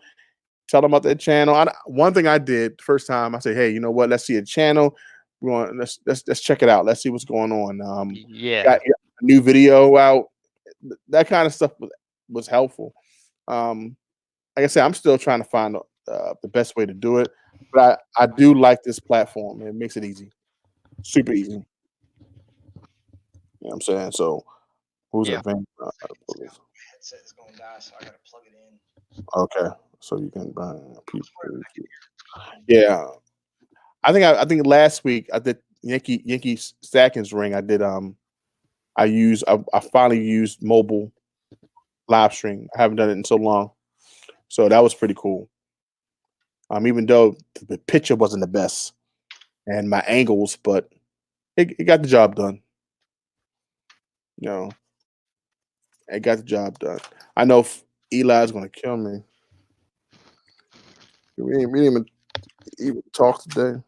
Tell them about their channel. One thing I did the first time, I said, hey, you know what? Let's see a channel. We want let's check it out. Let's see what's going on. Yeah. Got a new video out. That kind of stuff was helpful. Like I said, I'm still trying to find the best way to do it, but I do like this platform. It makes it easy, super easy. You know what I'm saying? So, who's Yeah. advanced? Headset is going to die, so I gotta plug it in. Okay, so you can burn people. Yeah, I think last week I did Yankee Stacking's ring. I did I finally used mobile live stream. I haven't done it in so long, so that was pretty cool. Even though the picture wasn't the best and my angles, but it got the job done. You know, it got the job done. I know Eli's gonna kill me. We didn't even talk today.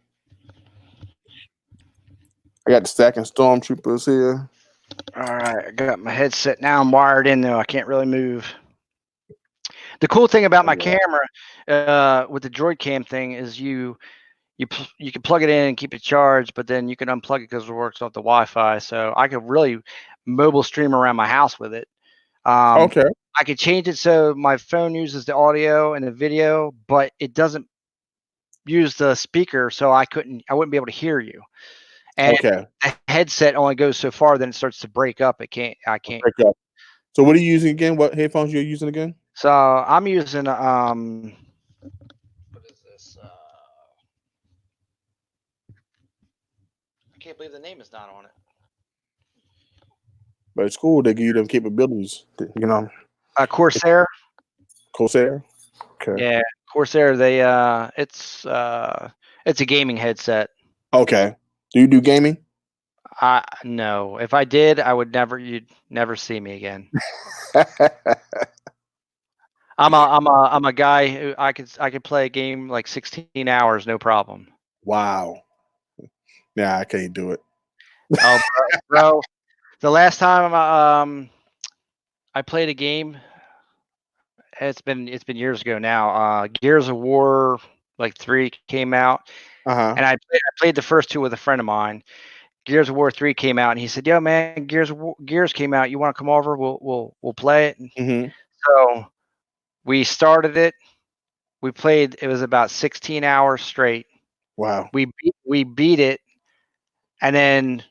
I got the Stacking Stormtroopers here. All right, I got my headset now. I'm wired in though. I can't really move. The cool thing about my camera with the Droid Cam thing is you can plug it in and keep it charged, but then you can unplug it because it works off the Wi-Fi. So I could really mobile stream around my house with it. Okay. I could change it so my phone uses the audio and the video, but it doesn't use the speaker, so I wouldn't be able to hear you. And Okay. the headset only goes so far, then it starts to break up. I can't. Break up. So what are you using again? What headphones you're using again? So I'm using what is this? I can't believe the name is not on it. But it's cool. They give you them capabilities. You know. Corsair. Corsair. Okay. Yeah, Corsair. They it's a gaming headset. Okay. Do you do gaming? No. If I did, you'd never see me again. I'm a guy who I could play a game like 16 hours, no problem. Wow. Yeah, I can't do it. Oh, bro. The last time I played a game, it's been years ago now. Gears of War like 3 came out, Uh-huh. and I played the first 2 with a friend of mine. Gears of War 3 came out, and he said, "Yo, man, Gears came out. You want to come over? We'll play it." Mm-hmm. So we started it. We played. It was about 16 hours straight. Wow. We beat it And then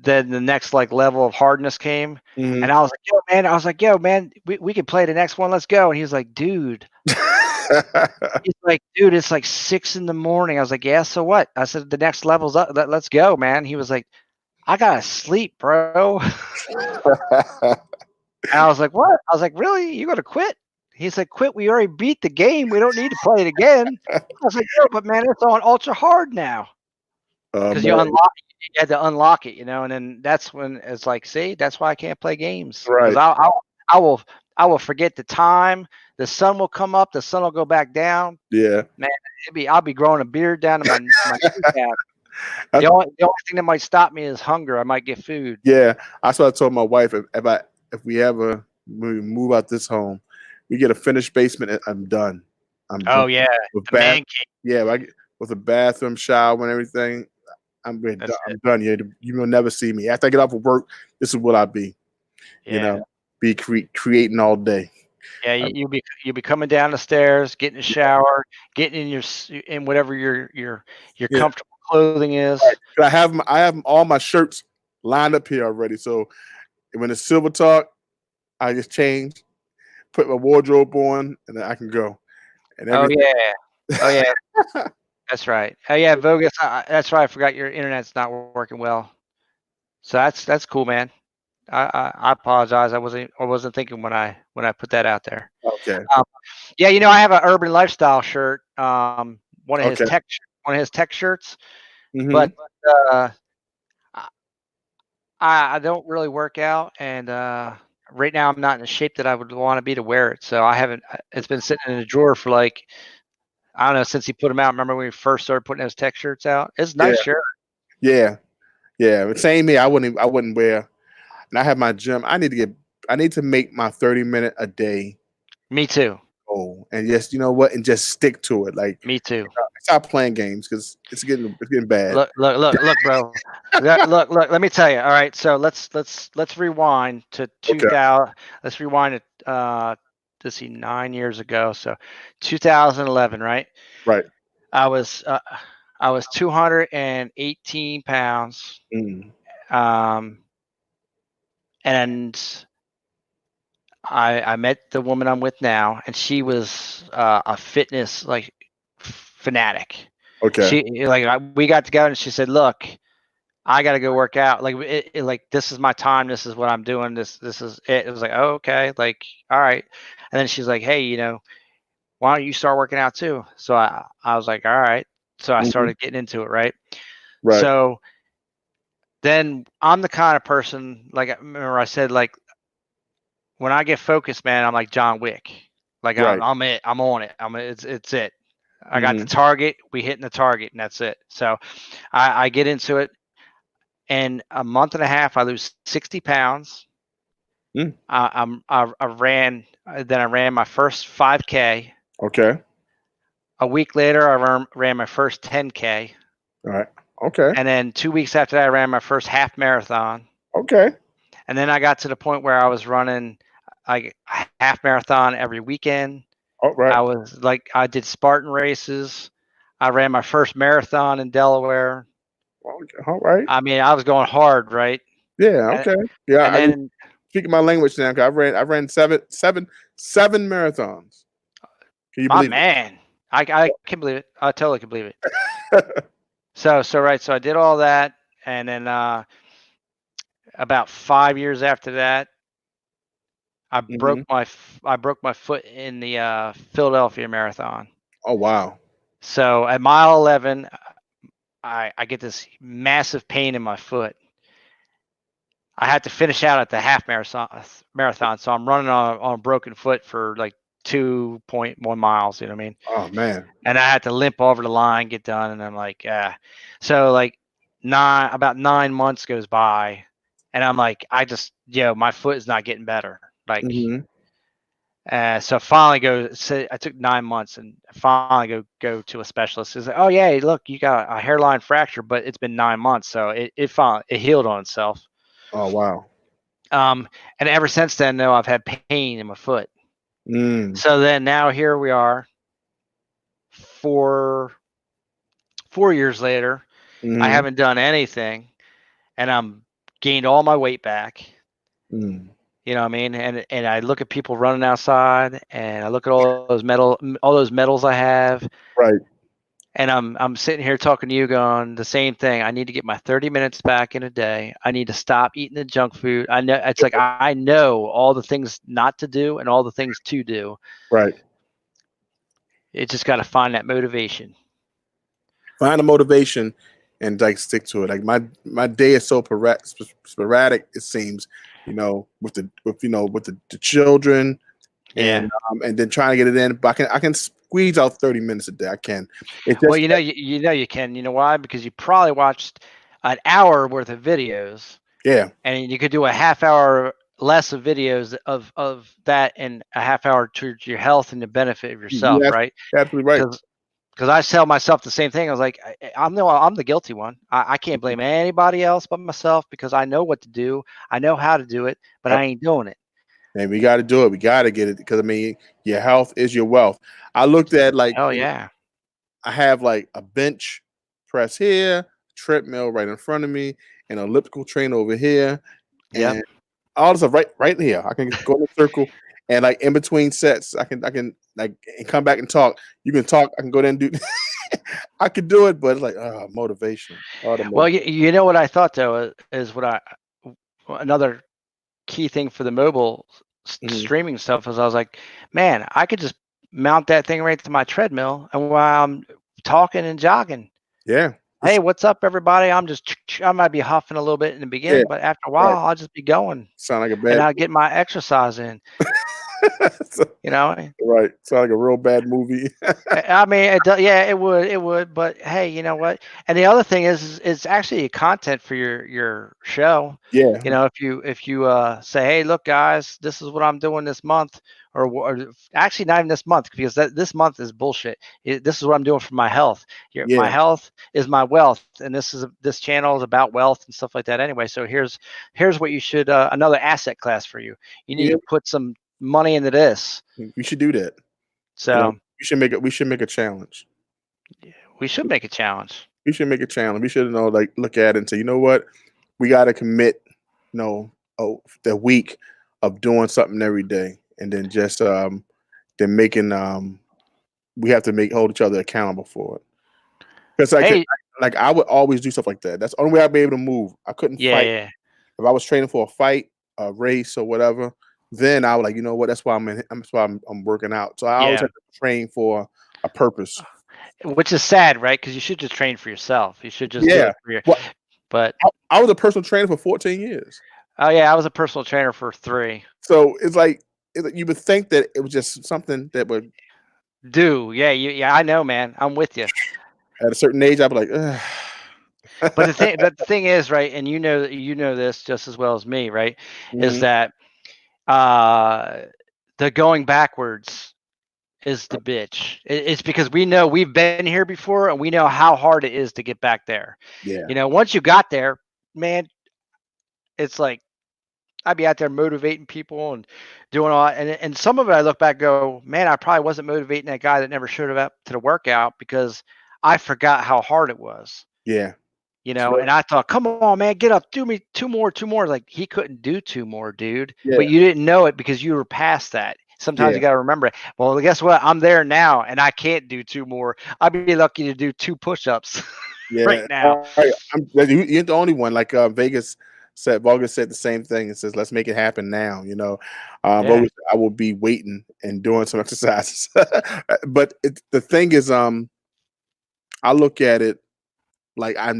the next like level of hardness came, Mhm. and I was like, yo, man, we can play the next one. Let's go. And he was like, dude. He's like, dude, it's like 6 a.m. I was like, yeah, so what? I said, the next level's up. Let's go, man. He was like, I gotta sleep, bro. And I was like, what? I was like, really? You gonna quit? He's like, quit. We already beat the game. We don't need to play it again. I was like, no, but man, it's on ultra hard now. Because you man. had to unlock it, and then that's when it's like, see, that's why I can't play games. Right. Because I will forget the time. The sun will come up. The sun will go back down. Yeah. Man, I'll be growing a beard down to my kneecap. The only thing that might stop me is hunger. I might get food. Yeah, that's what I told my wife. If we ever move out this home, we get a finished basement. I'm done. I'm Oh done. yeah, With the man cave. yeah, with a bathroom, shower, and everything. I'm done. You will never see me after I get off of work. This is what I be. Yeah. Be creating all day. Yeah, you'll be coming down the stairs, getting a shower, getting in whatever your comfortable clothing is. Right. I have all my shirts lined up here already. So when it's Silver Talk, I just change, put my wardrobe on, and then I can go. And Oh yeah, that's right. Oh yeah, Vogus. That's right. I forgot your internet's not working well. So that's cool, man. I apologize. I wasn't thinking when I put that out there. Okay. Yeah, I have an urban lifestyle shirt. One of his tech shirts. Mhm. But I don't really work out, and right now I'm not in the shape that I would want to be to wear it. So I haven't. It's been sitting in a drawer for like, I don't know, since he put them out. Remember when we first started putting those tech shirts out? It's a nice shirt. Yeah. But same here. I wouldn't wear. And I have my gym. I need to make my 30-minute a day. Me too. Oh, and just and just stick to it. Like me too. Stop playing games because it's getting bad. Look, bro. look. Let me tell you. All right, so let's rewind to 2000. Let's rewind to let's see, 9 years ago. So 2011, right? Right. I was 218 pounds. And I met the woman I'm with now, and she was a fitness like fanatic. Okay. We got together, and she said, "Look, I got to go work out. Like this is my time. This is what I'm doing. This is it." It was like, "Oh, okay. Like, all right." And then she's like, "Hey, why don't you start working out too?" So I was like, "All right." So I started getting into it, right? Right. So then I'm the kind of person, like, I remember I said, like, when I get focused, man, I'm like John Wick. Like, Right. I'm on it. It's it. I got the target. We hitting the target, and that's it. So I get into it. In a month and a half, I lose 60 pounds. I ran my first 5K. Okay. A week later, I ran my first 10K. All right. Okay. And then 2 weeks after that, I ran my first half marathon. Okay. And then I got to the point where I was running like a half marathon every weekend. Oh, right. I did Spartan races. I ran my first marathon in Delaware. Okay. All right. I mean, I was going hard, right? Yeah. Okay. Yeah. And then, speaking my language now, I ran seven marathons. Can you believe it? I can believe it. I totally can believe it. So I did all that, and then about 5 years after that, I broke my foot in the Philadelphia Marathon. Oh wow! So at mile 11, I get this massive pain in my foot. I had to finish out at the half marathon, so I'm running on a broken foot for like 2.1 miles. You know what I mean? Oh man! And I had to limp over the line, get done, and I'm like, so like about 9 months goes by, and I'm like, my foot is not getting better. Like, so finally I took 9 months and finally go to a specialist. He's like, oh yeah, look, you got a hairline fracture, but it's been 9 months, so it healed on itself. Oh wow! And ever since then, though, I've had pain in my foot. So then now here we are, 4 years later. I haven't done anything. and I'm gained all my weight back. Mm. You know what I mean? And I look at people running outside, and I look at all those medals I have, Right. and I'm sitting here talking to you, going the same thing. I need to get my 30 minutes back in a day. I need to stop eating the junk food. I know it's like I know all the things not to do and all the things to do. Right. It just got to find that motivation. Find a motivation and like stick to it. Like my day is so sporadic. It seems, with the children Yeah. and then trying to get it in. But I can squeeze out 30 minutes a day. I can. It just, Well, you can. You know why? Because you probably watched an hour worth of videos, yeah. and you could do a half hour less of videos of that, and a half hour to your health and the benefit of yourself, right? Absolutely right. Because I tell myself the same thing. I was like, I'm the guilty one. I can't blame anybody else but myself, because I know what to do. I know how to do it, but I ain't doing it. And we got to do it. We got to get it, because your health is your wealth. I looked at Oh yeah. I have like a bench press here, treadmill right in front of me, an elliptical train over here, Yep. and all this stuff right here. I can go in a circle, and like in between sets, I can like and come back and talk. You can talk. I can go there and do. I could do it, but it's like motivation. Well, you know what I thought though is another key thing for the mobile streaming stuff is I was like, man, I could just mount that thing right to my treadmill, and while I'm talking and jogging, Yeah. hey, what's up, everybody? I might be huffing a little bit in the beginning, but after a while, I'll just be going. Sound like a bad. And I'll get my exercise in. Right. Sound like a real bad movie. I mean, it would. But hey, you know what? And the other thing is it's actually content for your show. Yeah. If you say, hey, look, guys, this is what I'm doing this month, or actually not even this month, because this month is bullshit. This is what I'm doing for my health. My health is my wealth, and this channel is about wealth and stuff like that anyway. So here's what you should another asset class for you. You need to put some money into this. We should do that. So we should make a challenge. We should make a challenge. We should make a challenge. We should look at it and say, you know what, we got to commit, the week of doing something every day, and then just then making we have to hold each other accountable for it. Because I would always do stuff like that. That's the only way I'd be able to move. I couldn't fight. Yeah. If I was training for a fight, a race, or whatever, then I was like, you know what? That's why I'm working out. So I always have to train for a purpose. Which is sad, right? Because you should just train for yourself. You should just do it for your. But I was a personal trainer for 14 years. Oh yeah, I was a personal trainer for 3. So it's like you would think that it was just something that would do. Yeah, I know, man. I'm with you. At a certain age, I'd be like, ugh. But the thing is, right, and you know this just as well as me, right? Mm-hmm. Is that the going backwards is the bitch. It's because we know we've been here before, and we know how hard it is to get back there. Yeah. Once you got there, man, it's like I'd be out there motivating people and doing all, and some of it I look back and go, man, I probably wasn't motivating that guy that never showed up to the workout because I forgot how hard it was. Yeah. And I thought, come on, man, get up, do me 2 more. Like, he couldn't do 2 more, dude. Yeah. But you didn't know it because you were past that. Sometimes you got to remember it. Well, guess what? I'm there now, and I can't do 2 more. I'd be lucky to do 2 push-ups right now. You're the only one. Like Vargas said the same thing. It says, let's make it happen now. I will be waiting and doing some exercises. But the thing is, I look at it like I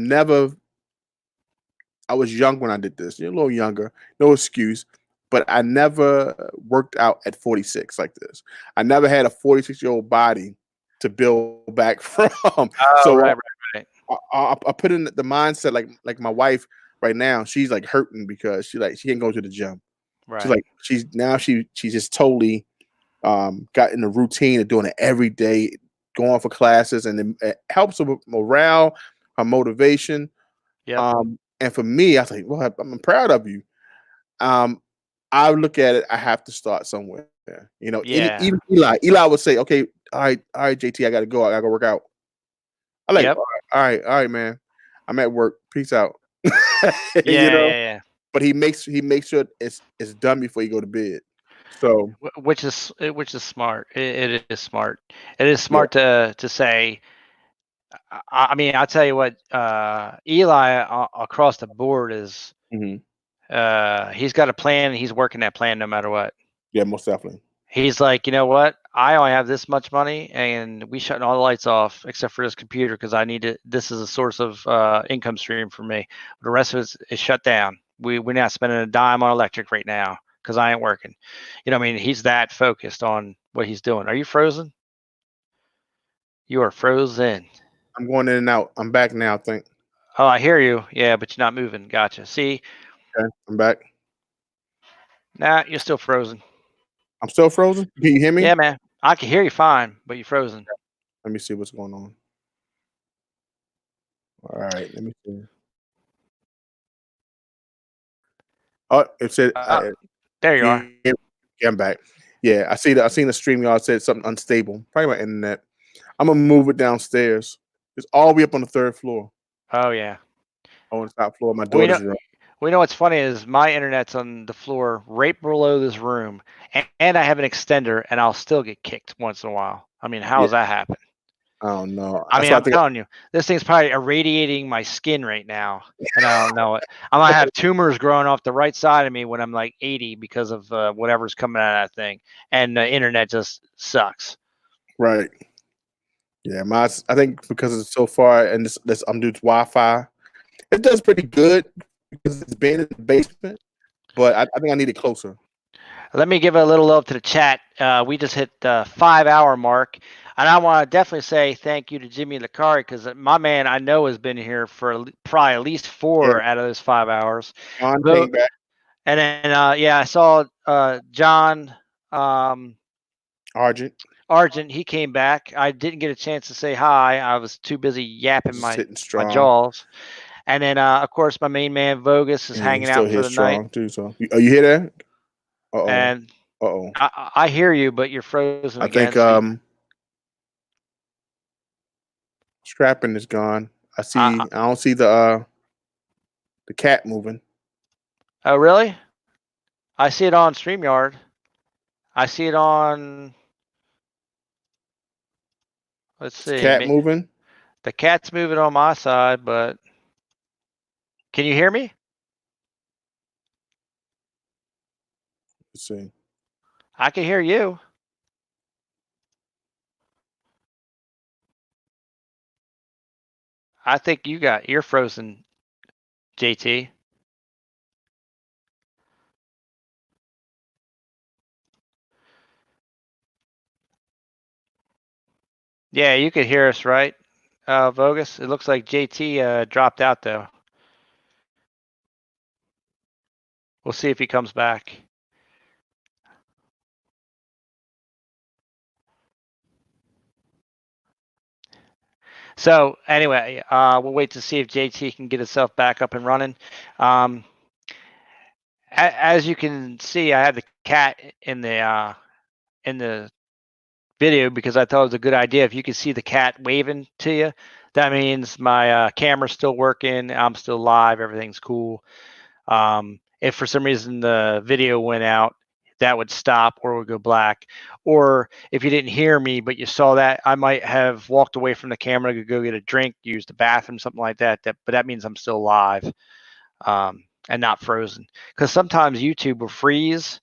was young when I did this. You're a little younger, no excuse. But I never worked out at 46 like this. I never had a 46-year-old body to build back from. Right. I put in the mindset like my wife right now. She's like hurting because she can't go to the gym. Right. She's just totally got in the routine of doing it every day, going for classes, and it helps her with morale, her motivation. Yeah. And for me, I was like, well, I'm proud of you. I look at it, I have to start somewhere. Even Eli would say, okay, all right, JT, I gotta go work out. I'm like, all right, man. I'm at work. Peace out. Yeah, you know, yeah. but he makes sure it's done before you go to bed. So Which is smart. It is smart. It is yeah, smart to say. I mean, I'll tell you what. Eli across the board is. hmm He's got a plan. He's working that plan no matter what. yeah, most definitely. He's like, you know what? I only have this much money, and we shutting all the lights off except for this computer because I need it. This is a source of income stream for me. The rest of it is shut down. We're not spending a dime on electric right now because I ain't working. You know, I mean, he's that focused on what he's doing. Are you frozen? You are frozen. I'm going in and out. I'm back now. I think. Oh, I hear you. Yeah, but you're not moving. Gotcha. See, Okay, I'm back. nah, you're still frozen. I'm still frozen. Can you hear me? Yeah, man. I can hear you fine, but you're frozen. Let me see what's going on. All right, let me see. Oh, it said. There you are. Yeah, I'm back. Yeah, I see that. I seen the stream. Y'all said something unstable. Probably my internet. I'm gonna move it downstairs. It's all the way up on the 3rd floor. Oh yeah. On the top floor of my We daughter's know. room. We know what's funny is my internet's on the floor right below this room, and I have an extender, and I'll still get kicked once in a while. I mean, how Yeah. does that happen? I don't know. I That's mean, why I'm telling you, this thing's probably irradiating my skin right now, and I don't know it. I might have tumors growing off the right side of me when I'm like 80 because of whatever's coming out of that thing, and the internet just sucks. Right. Yeah, I think because it's so far and this I'm doing Wi-Fi, it does pretty good because it's been in the basement. But I think I need it closer. Let me give a little love to the chat. We just hit the 5-hour mark. And I want to definitely say thank you to Jimmy Licari because my man I know has been here for probably at least 4 out of those 5 hours. John But, came back. and then, yeah, I saw John Argent Argent. He came back. I didn't get a chance to say hi. I was too busy yapping just my sitting strong. jaws. And then, of course, my main man Vogus is Yeah, hanging he's still out here for the night. strong too. So, are you hear that? Uh-oh. And Uh-oh. I hear you, but you're frozen I again. think strapping is gone. I don't see the cat moving. Oh, really? I see it on StreamYard. I see it on. Let's Is see. cat moving? The cat's moving on my side, but can you hear me? Let's see. I can hear you. I think you're frozen, JT. Yeah, you could hear us, right, Vogus? It looks like JT dropped out though. We'll see if he comes back. So anyway, we'll wait to see if JT can get himself back up and running. As you can see, I have the cat in the video because I thought it was a good idea. If you can see the cat waving to you, that means my camera's still working. I'm still live. Everything's cool. If for some reason the video went out, that would stop or would go black. Or if you didn't hear me, but you saw that, I might have walked away from the camera to go get a drink, use the bathroom, something like that. But that means I'm still live and not frozen. Because sometimes YouTube will freeze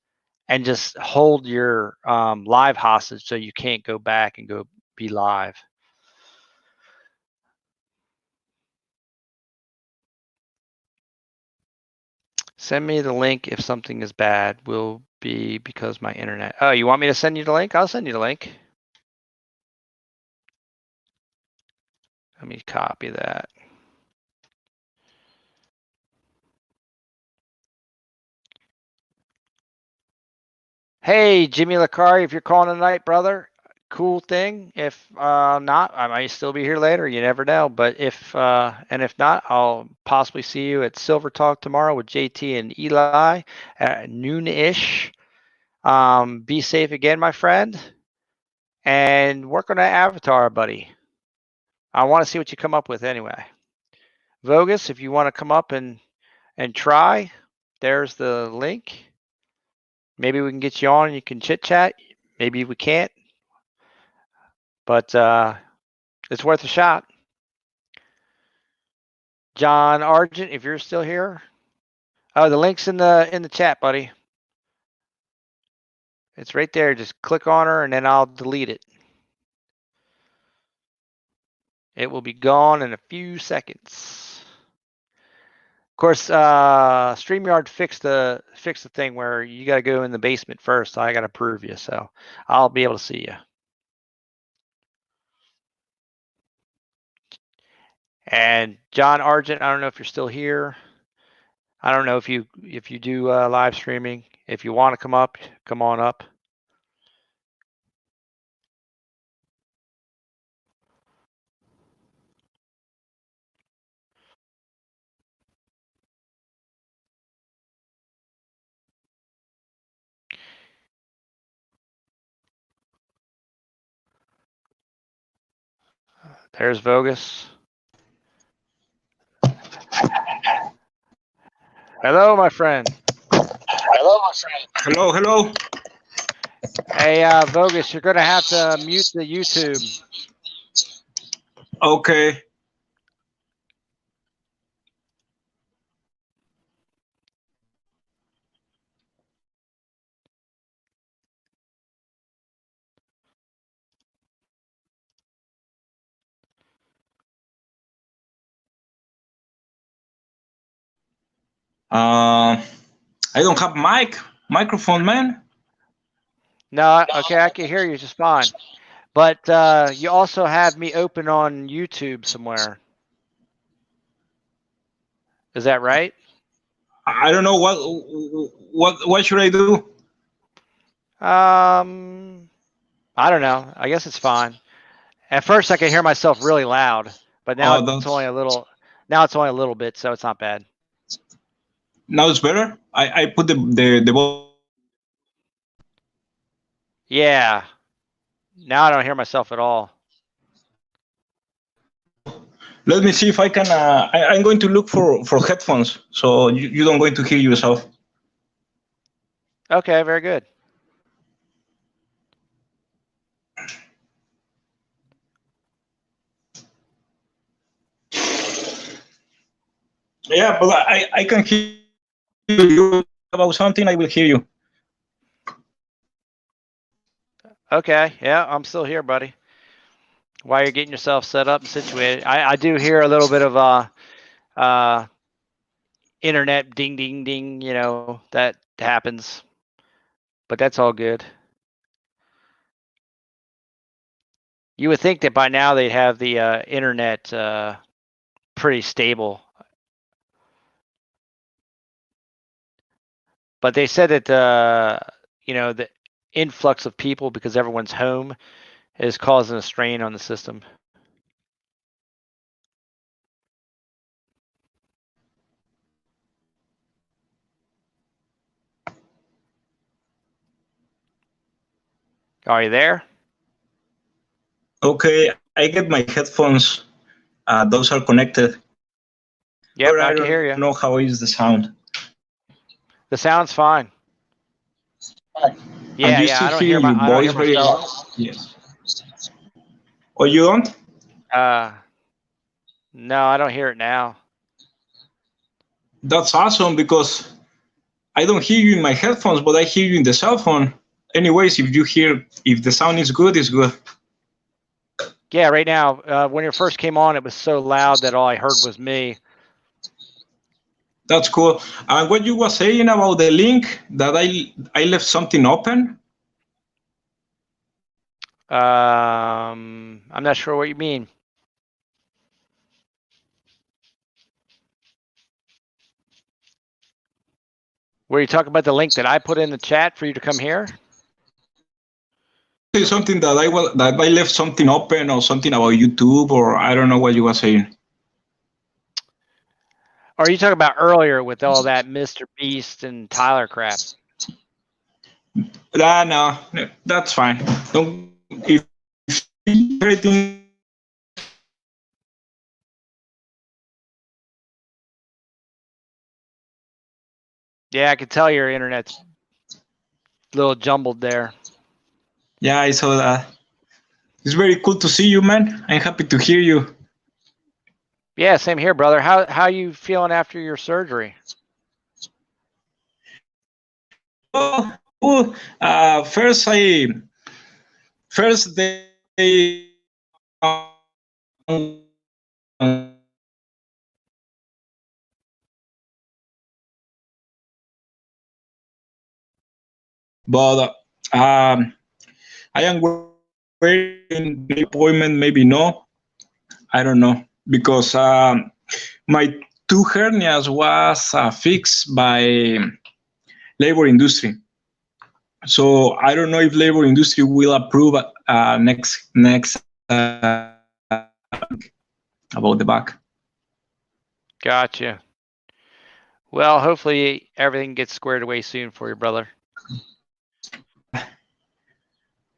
and just hold your live hostage so you can't go back and go be live. Send me the link if something is bad. Will be because my internet. Oh, you want me to send you the link? I'll send you the link. Let me copy that. Hey, Jimmy Licari, if you're calling tonight, brother, cool thing. If not, I might still be here later. You never know. But if not, I'll possibly see you at Silver Talk tomorrow with JT and Eli at noon-ish. Be safe again, my friend, and work on that avatar, buddy. I want to see what you come up with anyway. Vogus, if you want to come up and try, there's the link. Maybe we can get you on and you can chit chat. Maybe we can't, but it's worth a shot. John Argent, if you're still here. Oh, the link's in the chat, buddy. It's right there. Just click on her and then I'll delete it. It will be gone in a few seconds. Of course, StreamYard fixed the thing where you got to go in the basement first. So I got to prove you, so I'll be able to see you. And John Argent, I don't know if you're still here. I don't know if you do live streaming. If you want to come up, come on up. There's Vogus. Hello, my friend. Hello, hello. Hey, Vogus, you're gonna have to mute the YouTube. Okay. I don't have microphone, man. No, okay, I can hear you just fine. But you also have me open on YouTube somewhere. Is that right? I don't know what should I do? I don't know. I guess it's fine. At first, I could hear myself really loud, but now it's only a little. Now it's only a little bit, so it's not bad. Now it's better. I put the Yeah. Now I don't hear myself at all. Let me see if I can. I'm going to look for headphones, so you don't going to hear yourself. Okay, very good. Yeah, but I can hear you about something. I will hear you. Okay, yeah, I'm still here, buddy. While you're getting yourself set up and situated, I do hear a little bit of internet ding ding ding, you know, that happens. But that's all good. You would think that by now they'd have the internet pretty stable. But they said that you know, the influx of people because everyone's home is causing a strain on the system. Are you there? Okay, I get my headphones. Those are connected. Yep, But I can hear you. I don't know how is the sound. The sound's fine. Yeah, And you yeah, still I don't hear hear my your I don't voice hear very myself. well? Yes. Or you don't? No, I don't hear it now. That's awesome because I don't hear you in my headphones, but I hear you in the cell phone. Anyways, if the sound is good, it's good. Yeah, right now, when it first came on, it was so loud that all I heard was me. That's cool. And what you were saying about the link that I left something open? I'm not sure what you mean. Were you talking about the link that I put in the chat for you to come here? Something that I left something open or something about YouTube, or I don't know what you were saying. Or are you talking about earlier with all that Mr. Beast and Tyler crap? No, that's fine. Don't if everything Yeah, I could tell your internet's a little jumbled there. Yeah, I saw that. It's very cool to see you, man. I'm happy to hear you. Yeah, same here, brother. How you feeling after your surgery? Oh, first they but I am waiting the appointment. Maybe no, I don't know, because my two hernias was fixed by labor industry. So I don't know if labor industry will approve next about the back. Gotcha. Well, hopefully everything gets squared away soon for you, brother.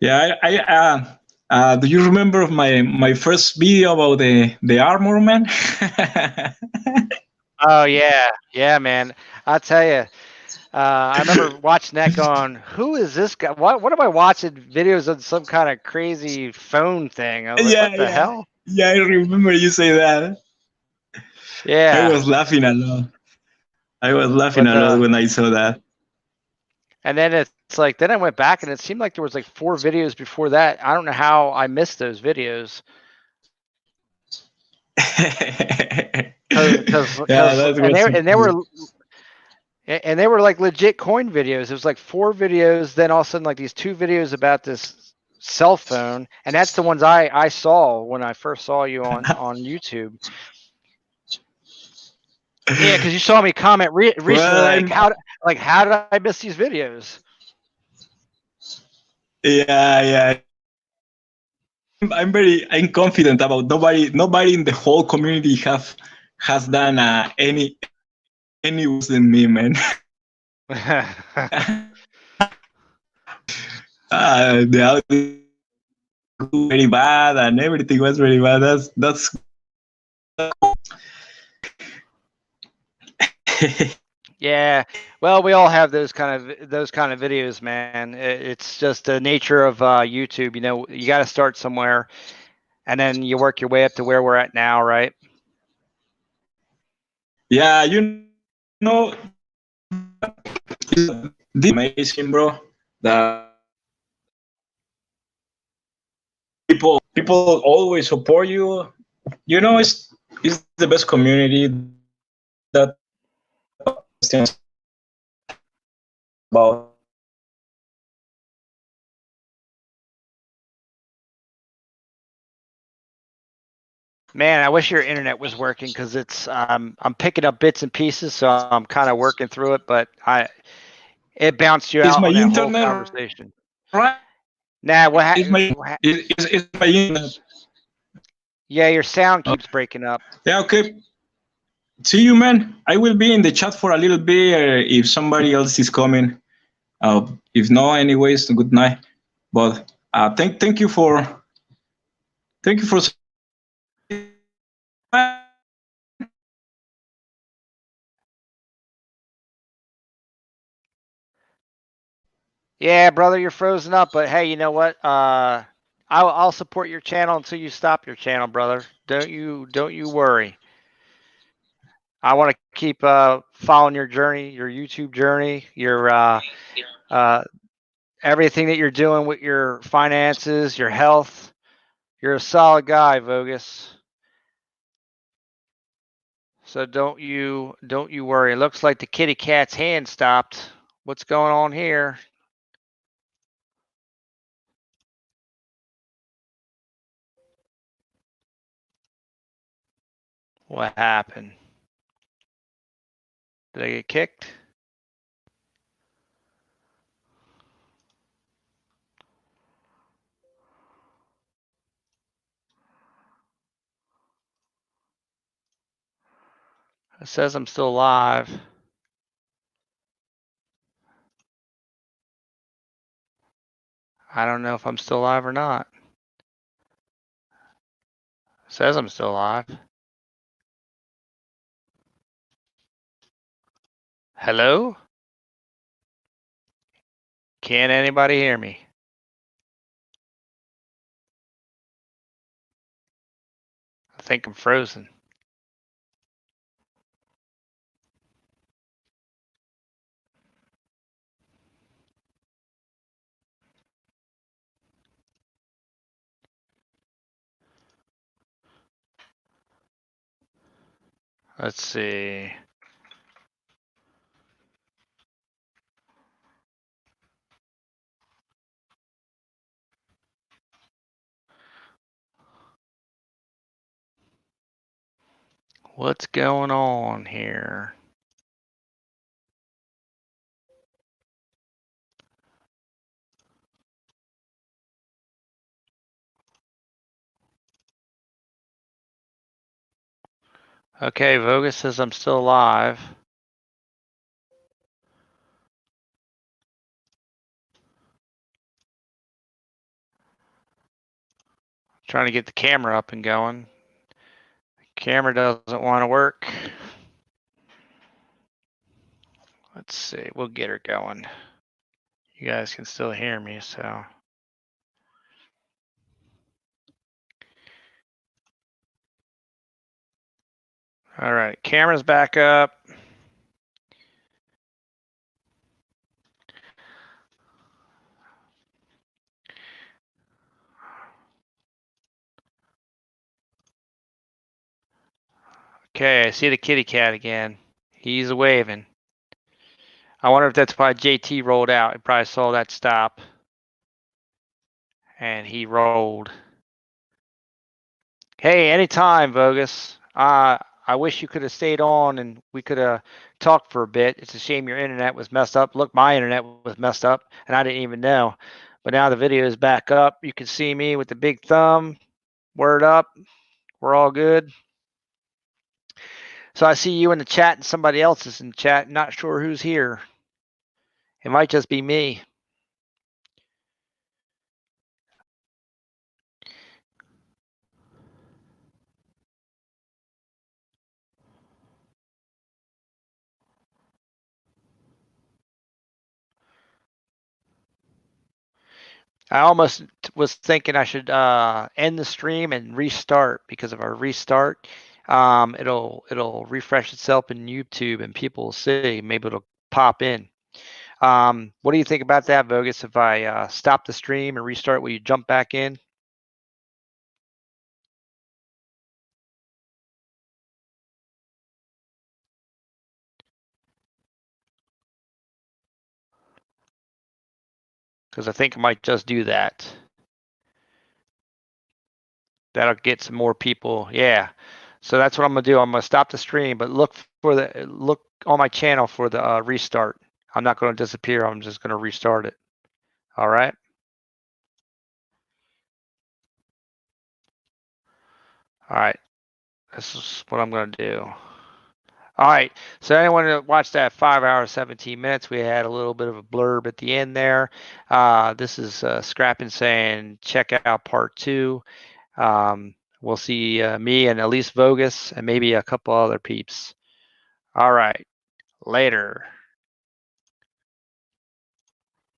Yeah, do you remember my first video about the armor, man? Oh yeah, man. I'll tell you. I remember watching that going, who is this guy? What am I watching videos of some kind of crazy phone thing? I was like, what the hell? Yeah, I remember you say that. I Yeah. was laughing a lot. I was laughing But, a lot when I saw that. And then it's like, then I went back and it seemed like there was like 4 videos before that. I don't know how I missed those videos. Cause, and they were like legit coin videos. It was like 4 videos, then all of a sudden like these 2 videos about this cell phone, and that's the ones I saw when I first saw you on YouTube. Yeah, because you saw me comment recently, Well, how did I miss these videos? Yeah. I'm confident about nobody in the whole community has done any worse than me, man. The audio was very bad and everything was very bad. That's Yeah, well, we all have those kind of videos, man. It's just the nature of YouTube. You know, you got to start somewhere, and then you work your way up to where we're at now, right? Yeah, you know, this amazing, bro. The people always support you. You know, it's the best community that about. Man, I wish your internet was working because it's I'm picking up bits and pieces, so I'm kind of working through it, but it bounced you Is out my on that whole internet conversation. right? Nah, Is my internet? Yeah, your sound keeps breaking up. Yeah, okay. See you, man. I will be in the chat for a little bit if somebody else is coming. If not, anyways, good night. But thank you for Yeah, brother, you're frozen up, but hey, you know what? I'll support your channel until you stop your channel, brother. Don't you worry. I want to keep following your journey, your YouTube journey, your everything that you're doing with your finances, your health. You're a solid guy, Vogus. So don't you worry. It looks like the kitty cat's hand stopped. What's going on here? What happened? Did I get kicked? It says I'm still live. I don't know if I'm still live or not. It says I'm still live. Hello? Can't anybody hear me? I think I'm frozen. Let's see. What's going on here? Okay, Vogus says I'm still alive. Trying to get the camera up and going. Camera doesn't want to work. Let's see, we'll get her going. You guys can still hear me, so. All right, camera's back up. Okay, I see the kitty cat again. He's waving. I wonder if that's why JT rolled out. He probably saw that stop. And he rolled. Hey, anytime, Vogus. I wish you could have stayed on and we could have talked for a bit. It's a shame your internet was messed up. Look, my internet was messed up and I didn't even know. But now the video is back up. You can see me with the big thumb. Word up. We're all good. So I see you in the chat and somebody else is in the chat. Not sure who's here. It might just be me. I almost was thinking I should end the stream and restart, because if I restart, it'll refresh itself in YouTube and people will see. Maybe it'll pop in. What do you think about that, Vogus? If I stop the stream and restart, will you jump back in? Because I think I might just do that. That'll get some more people. Yeah. So that's what I'm gonna do. I'm gonna stop the stream, but look on my channel for the restart. I'm not gonna disappear. I'm just gonna restart it. All right. All right. This is what I'm gonna do. All right. So anyone that watched that 5 hours, 17 minutes, we had a little bit of a blurb at the end there. This is Scrappin saying, check out part 2. We'll see me and Elise Vogus and maybe a couple other peeps. All right. Later.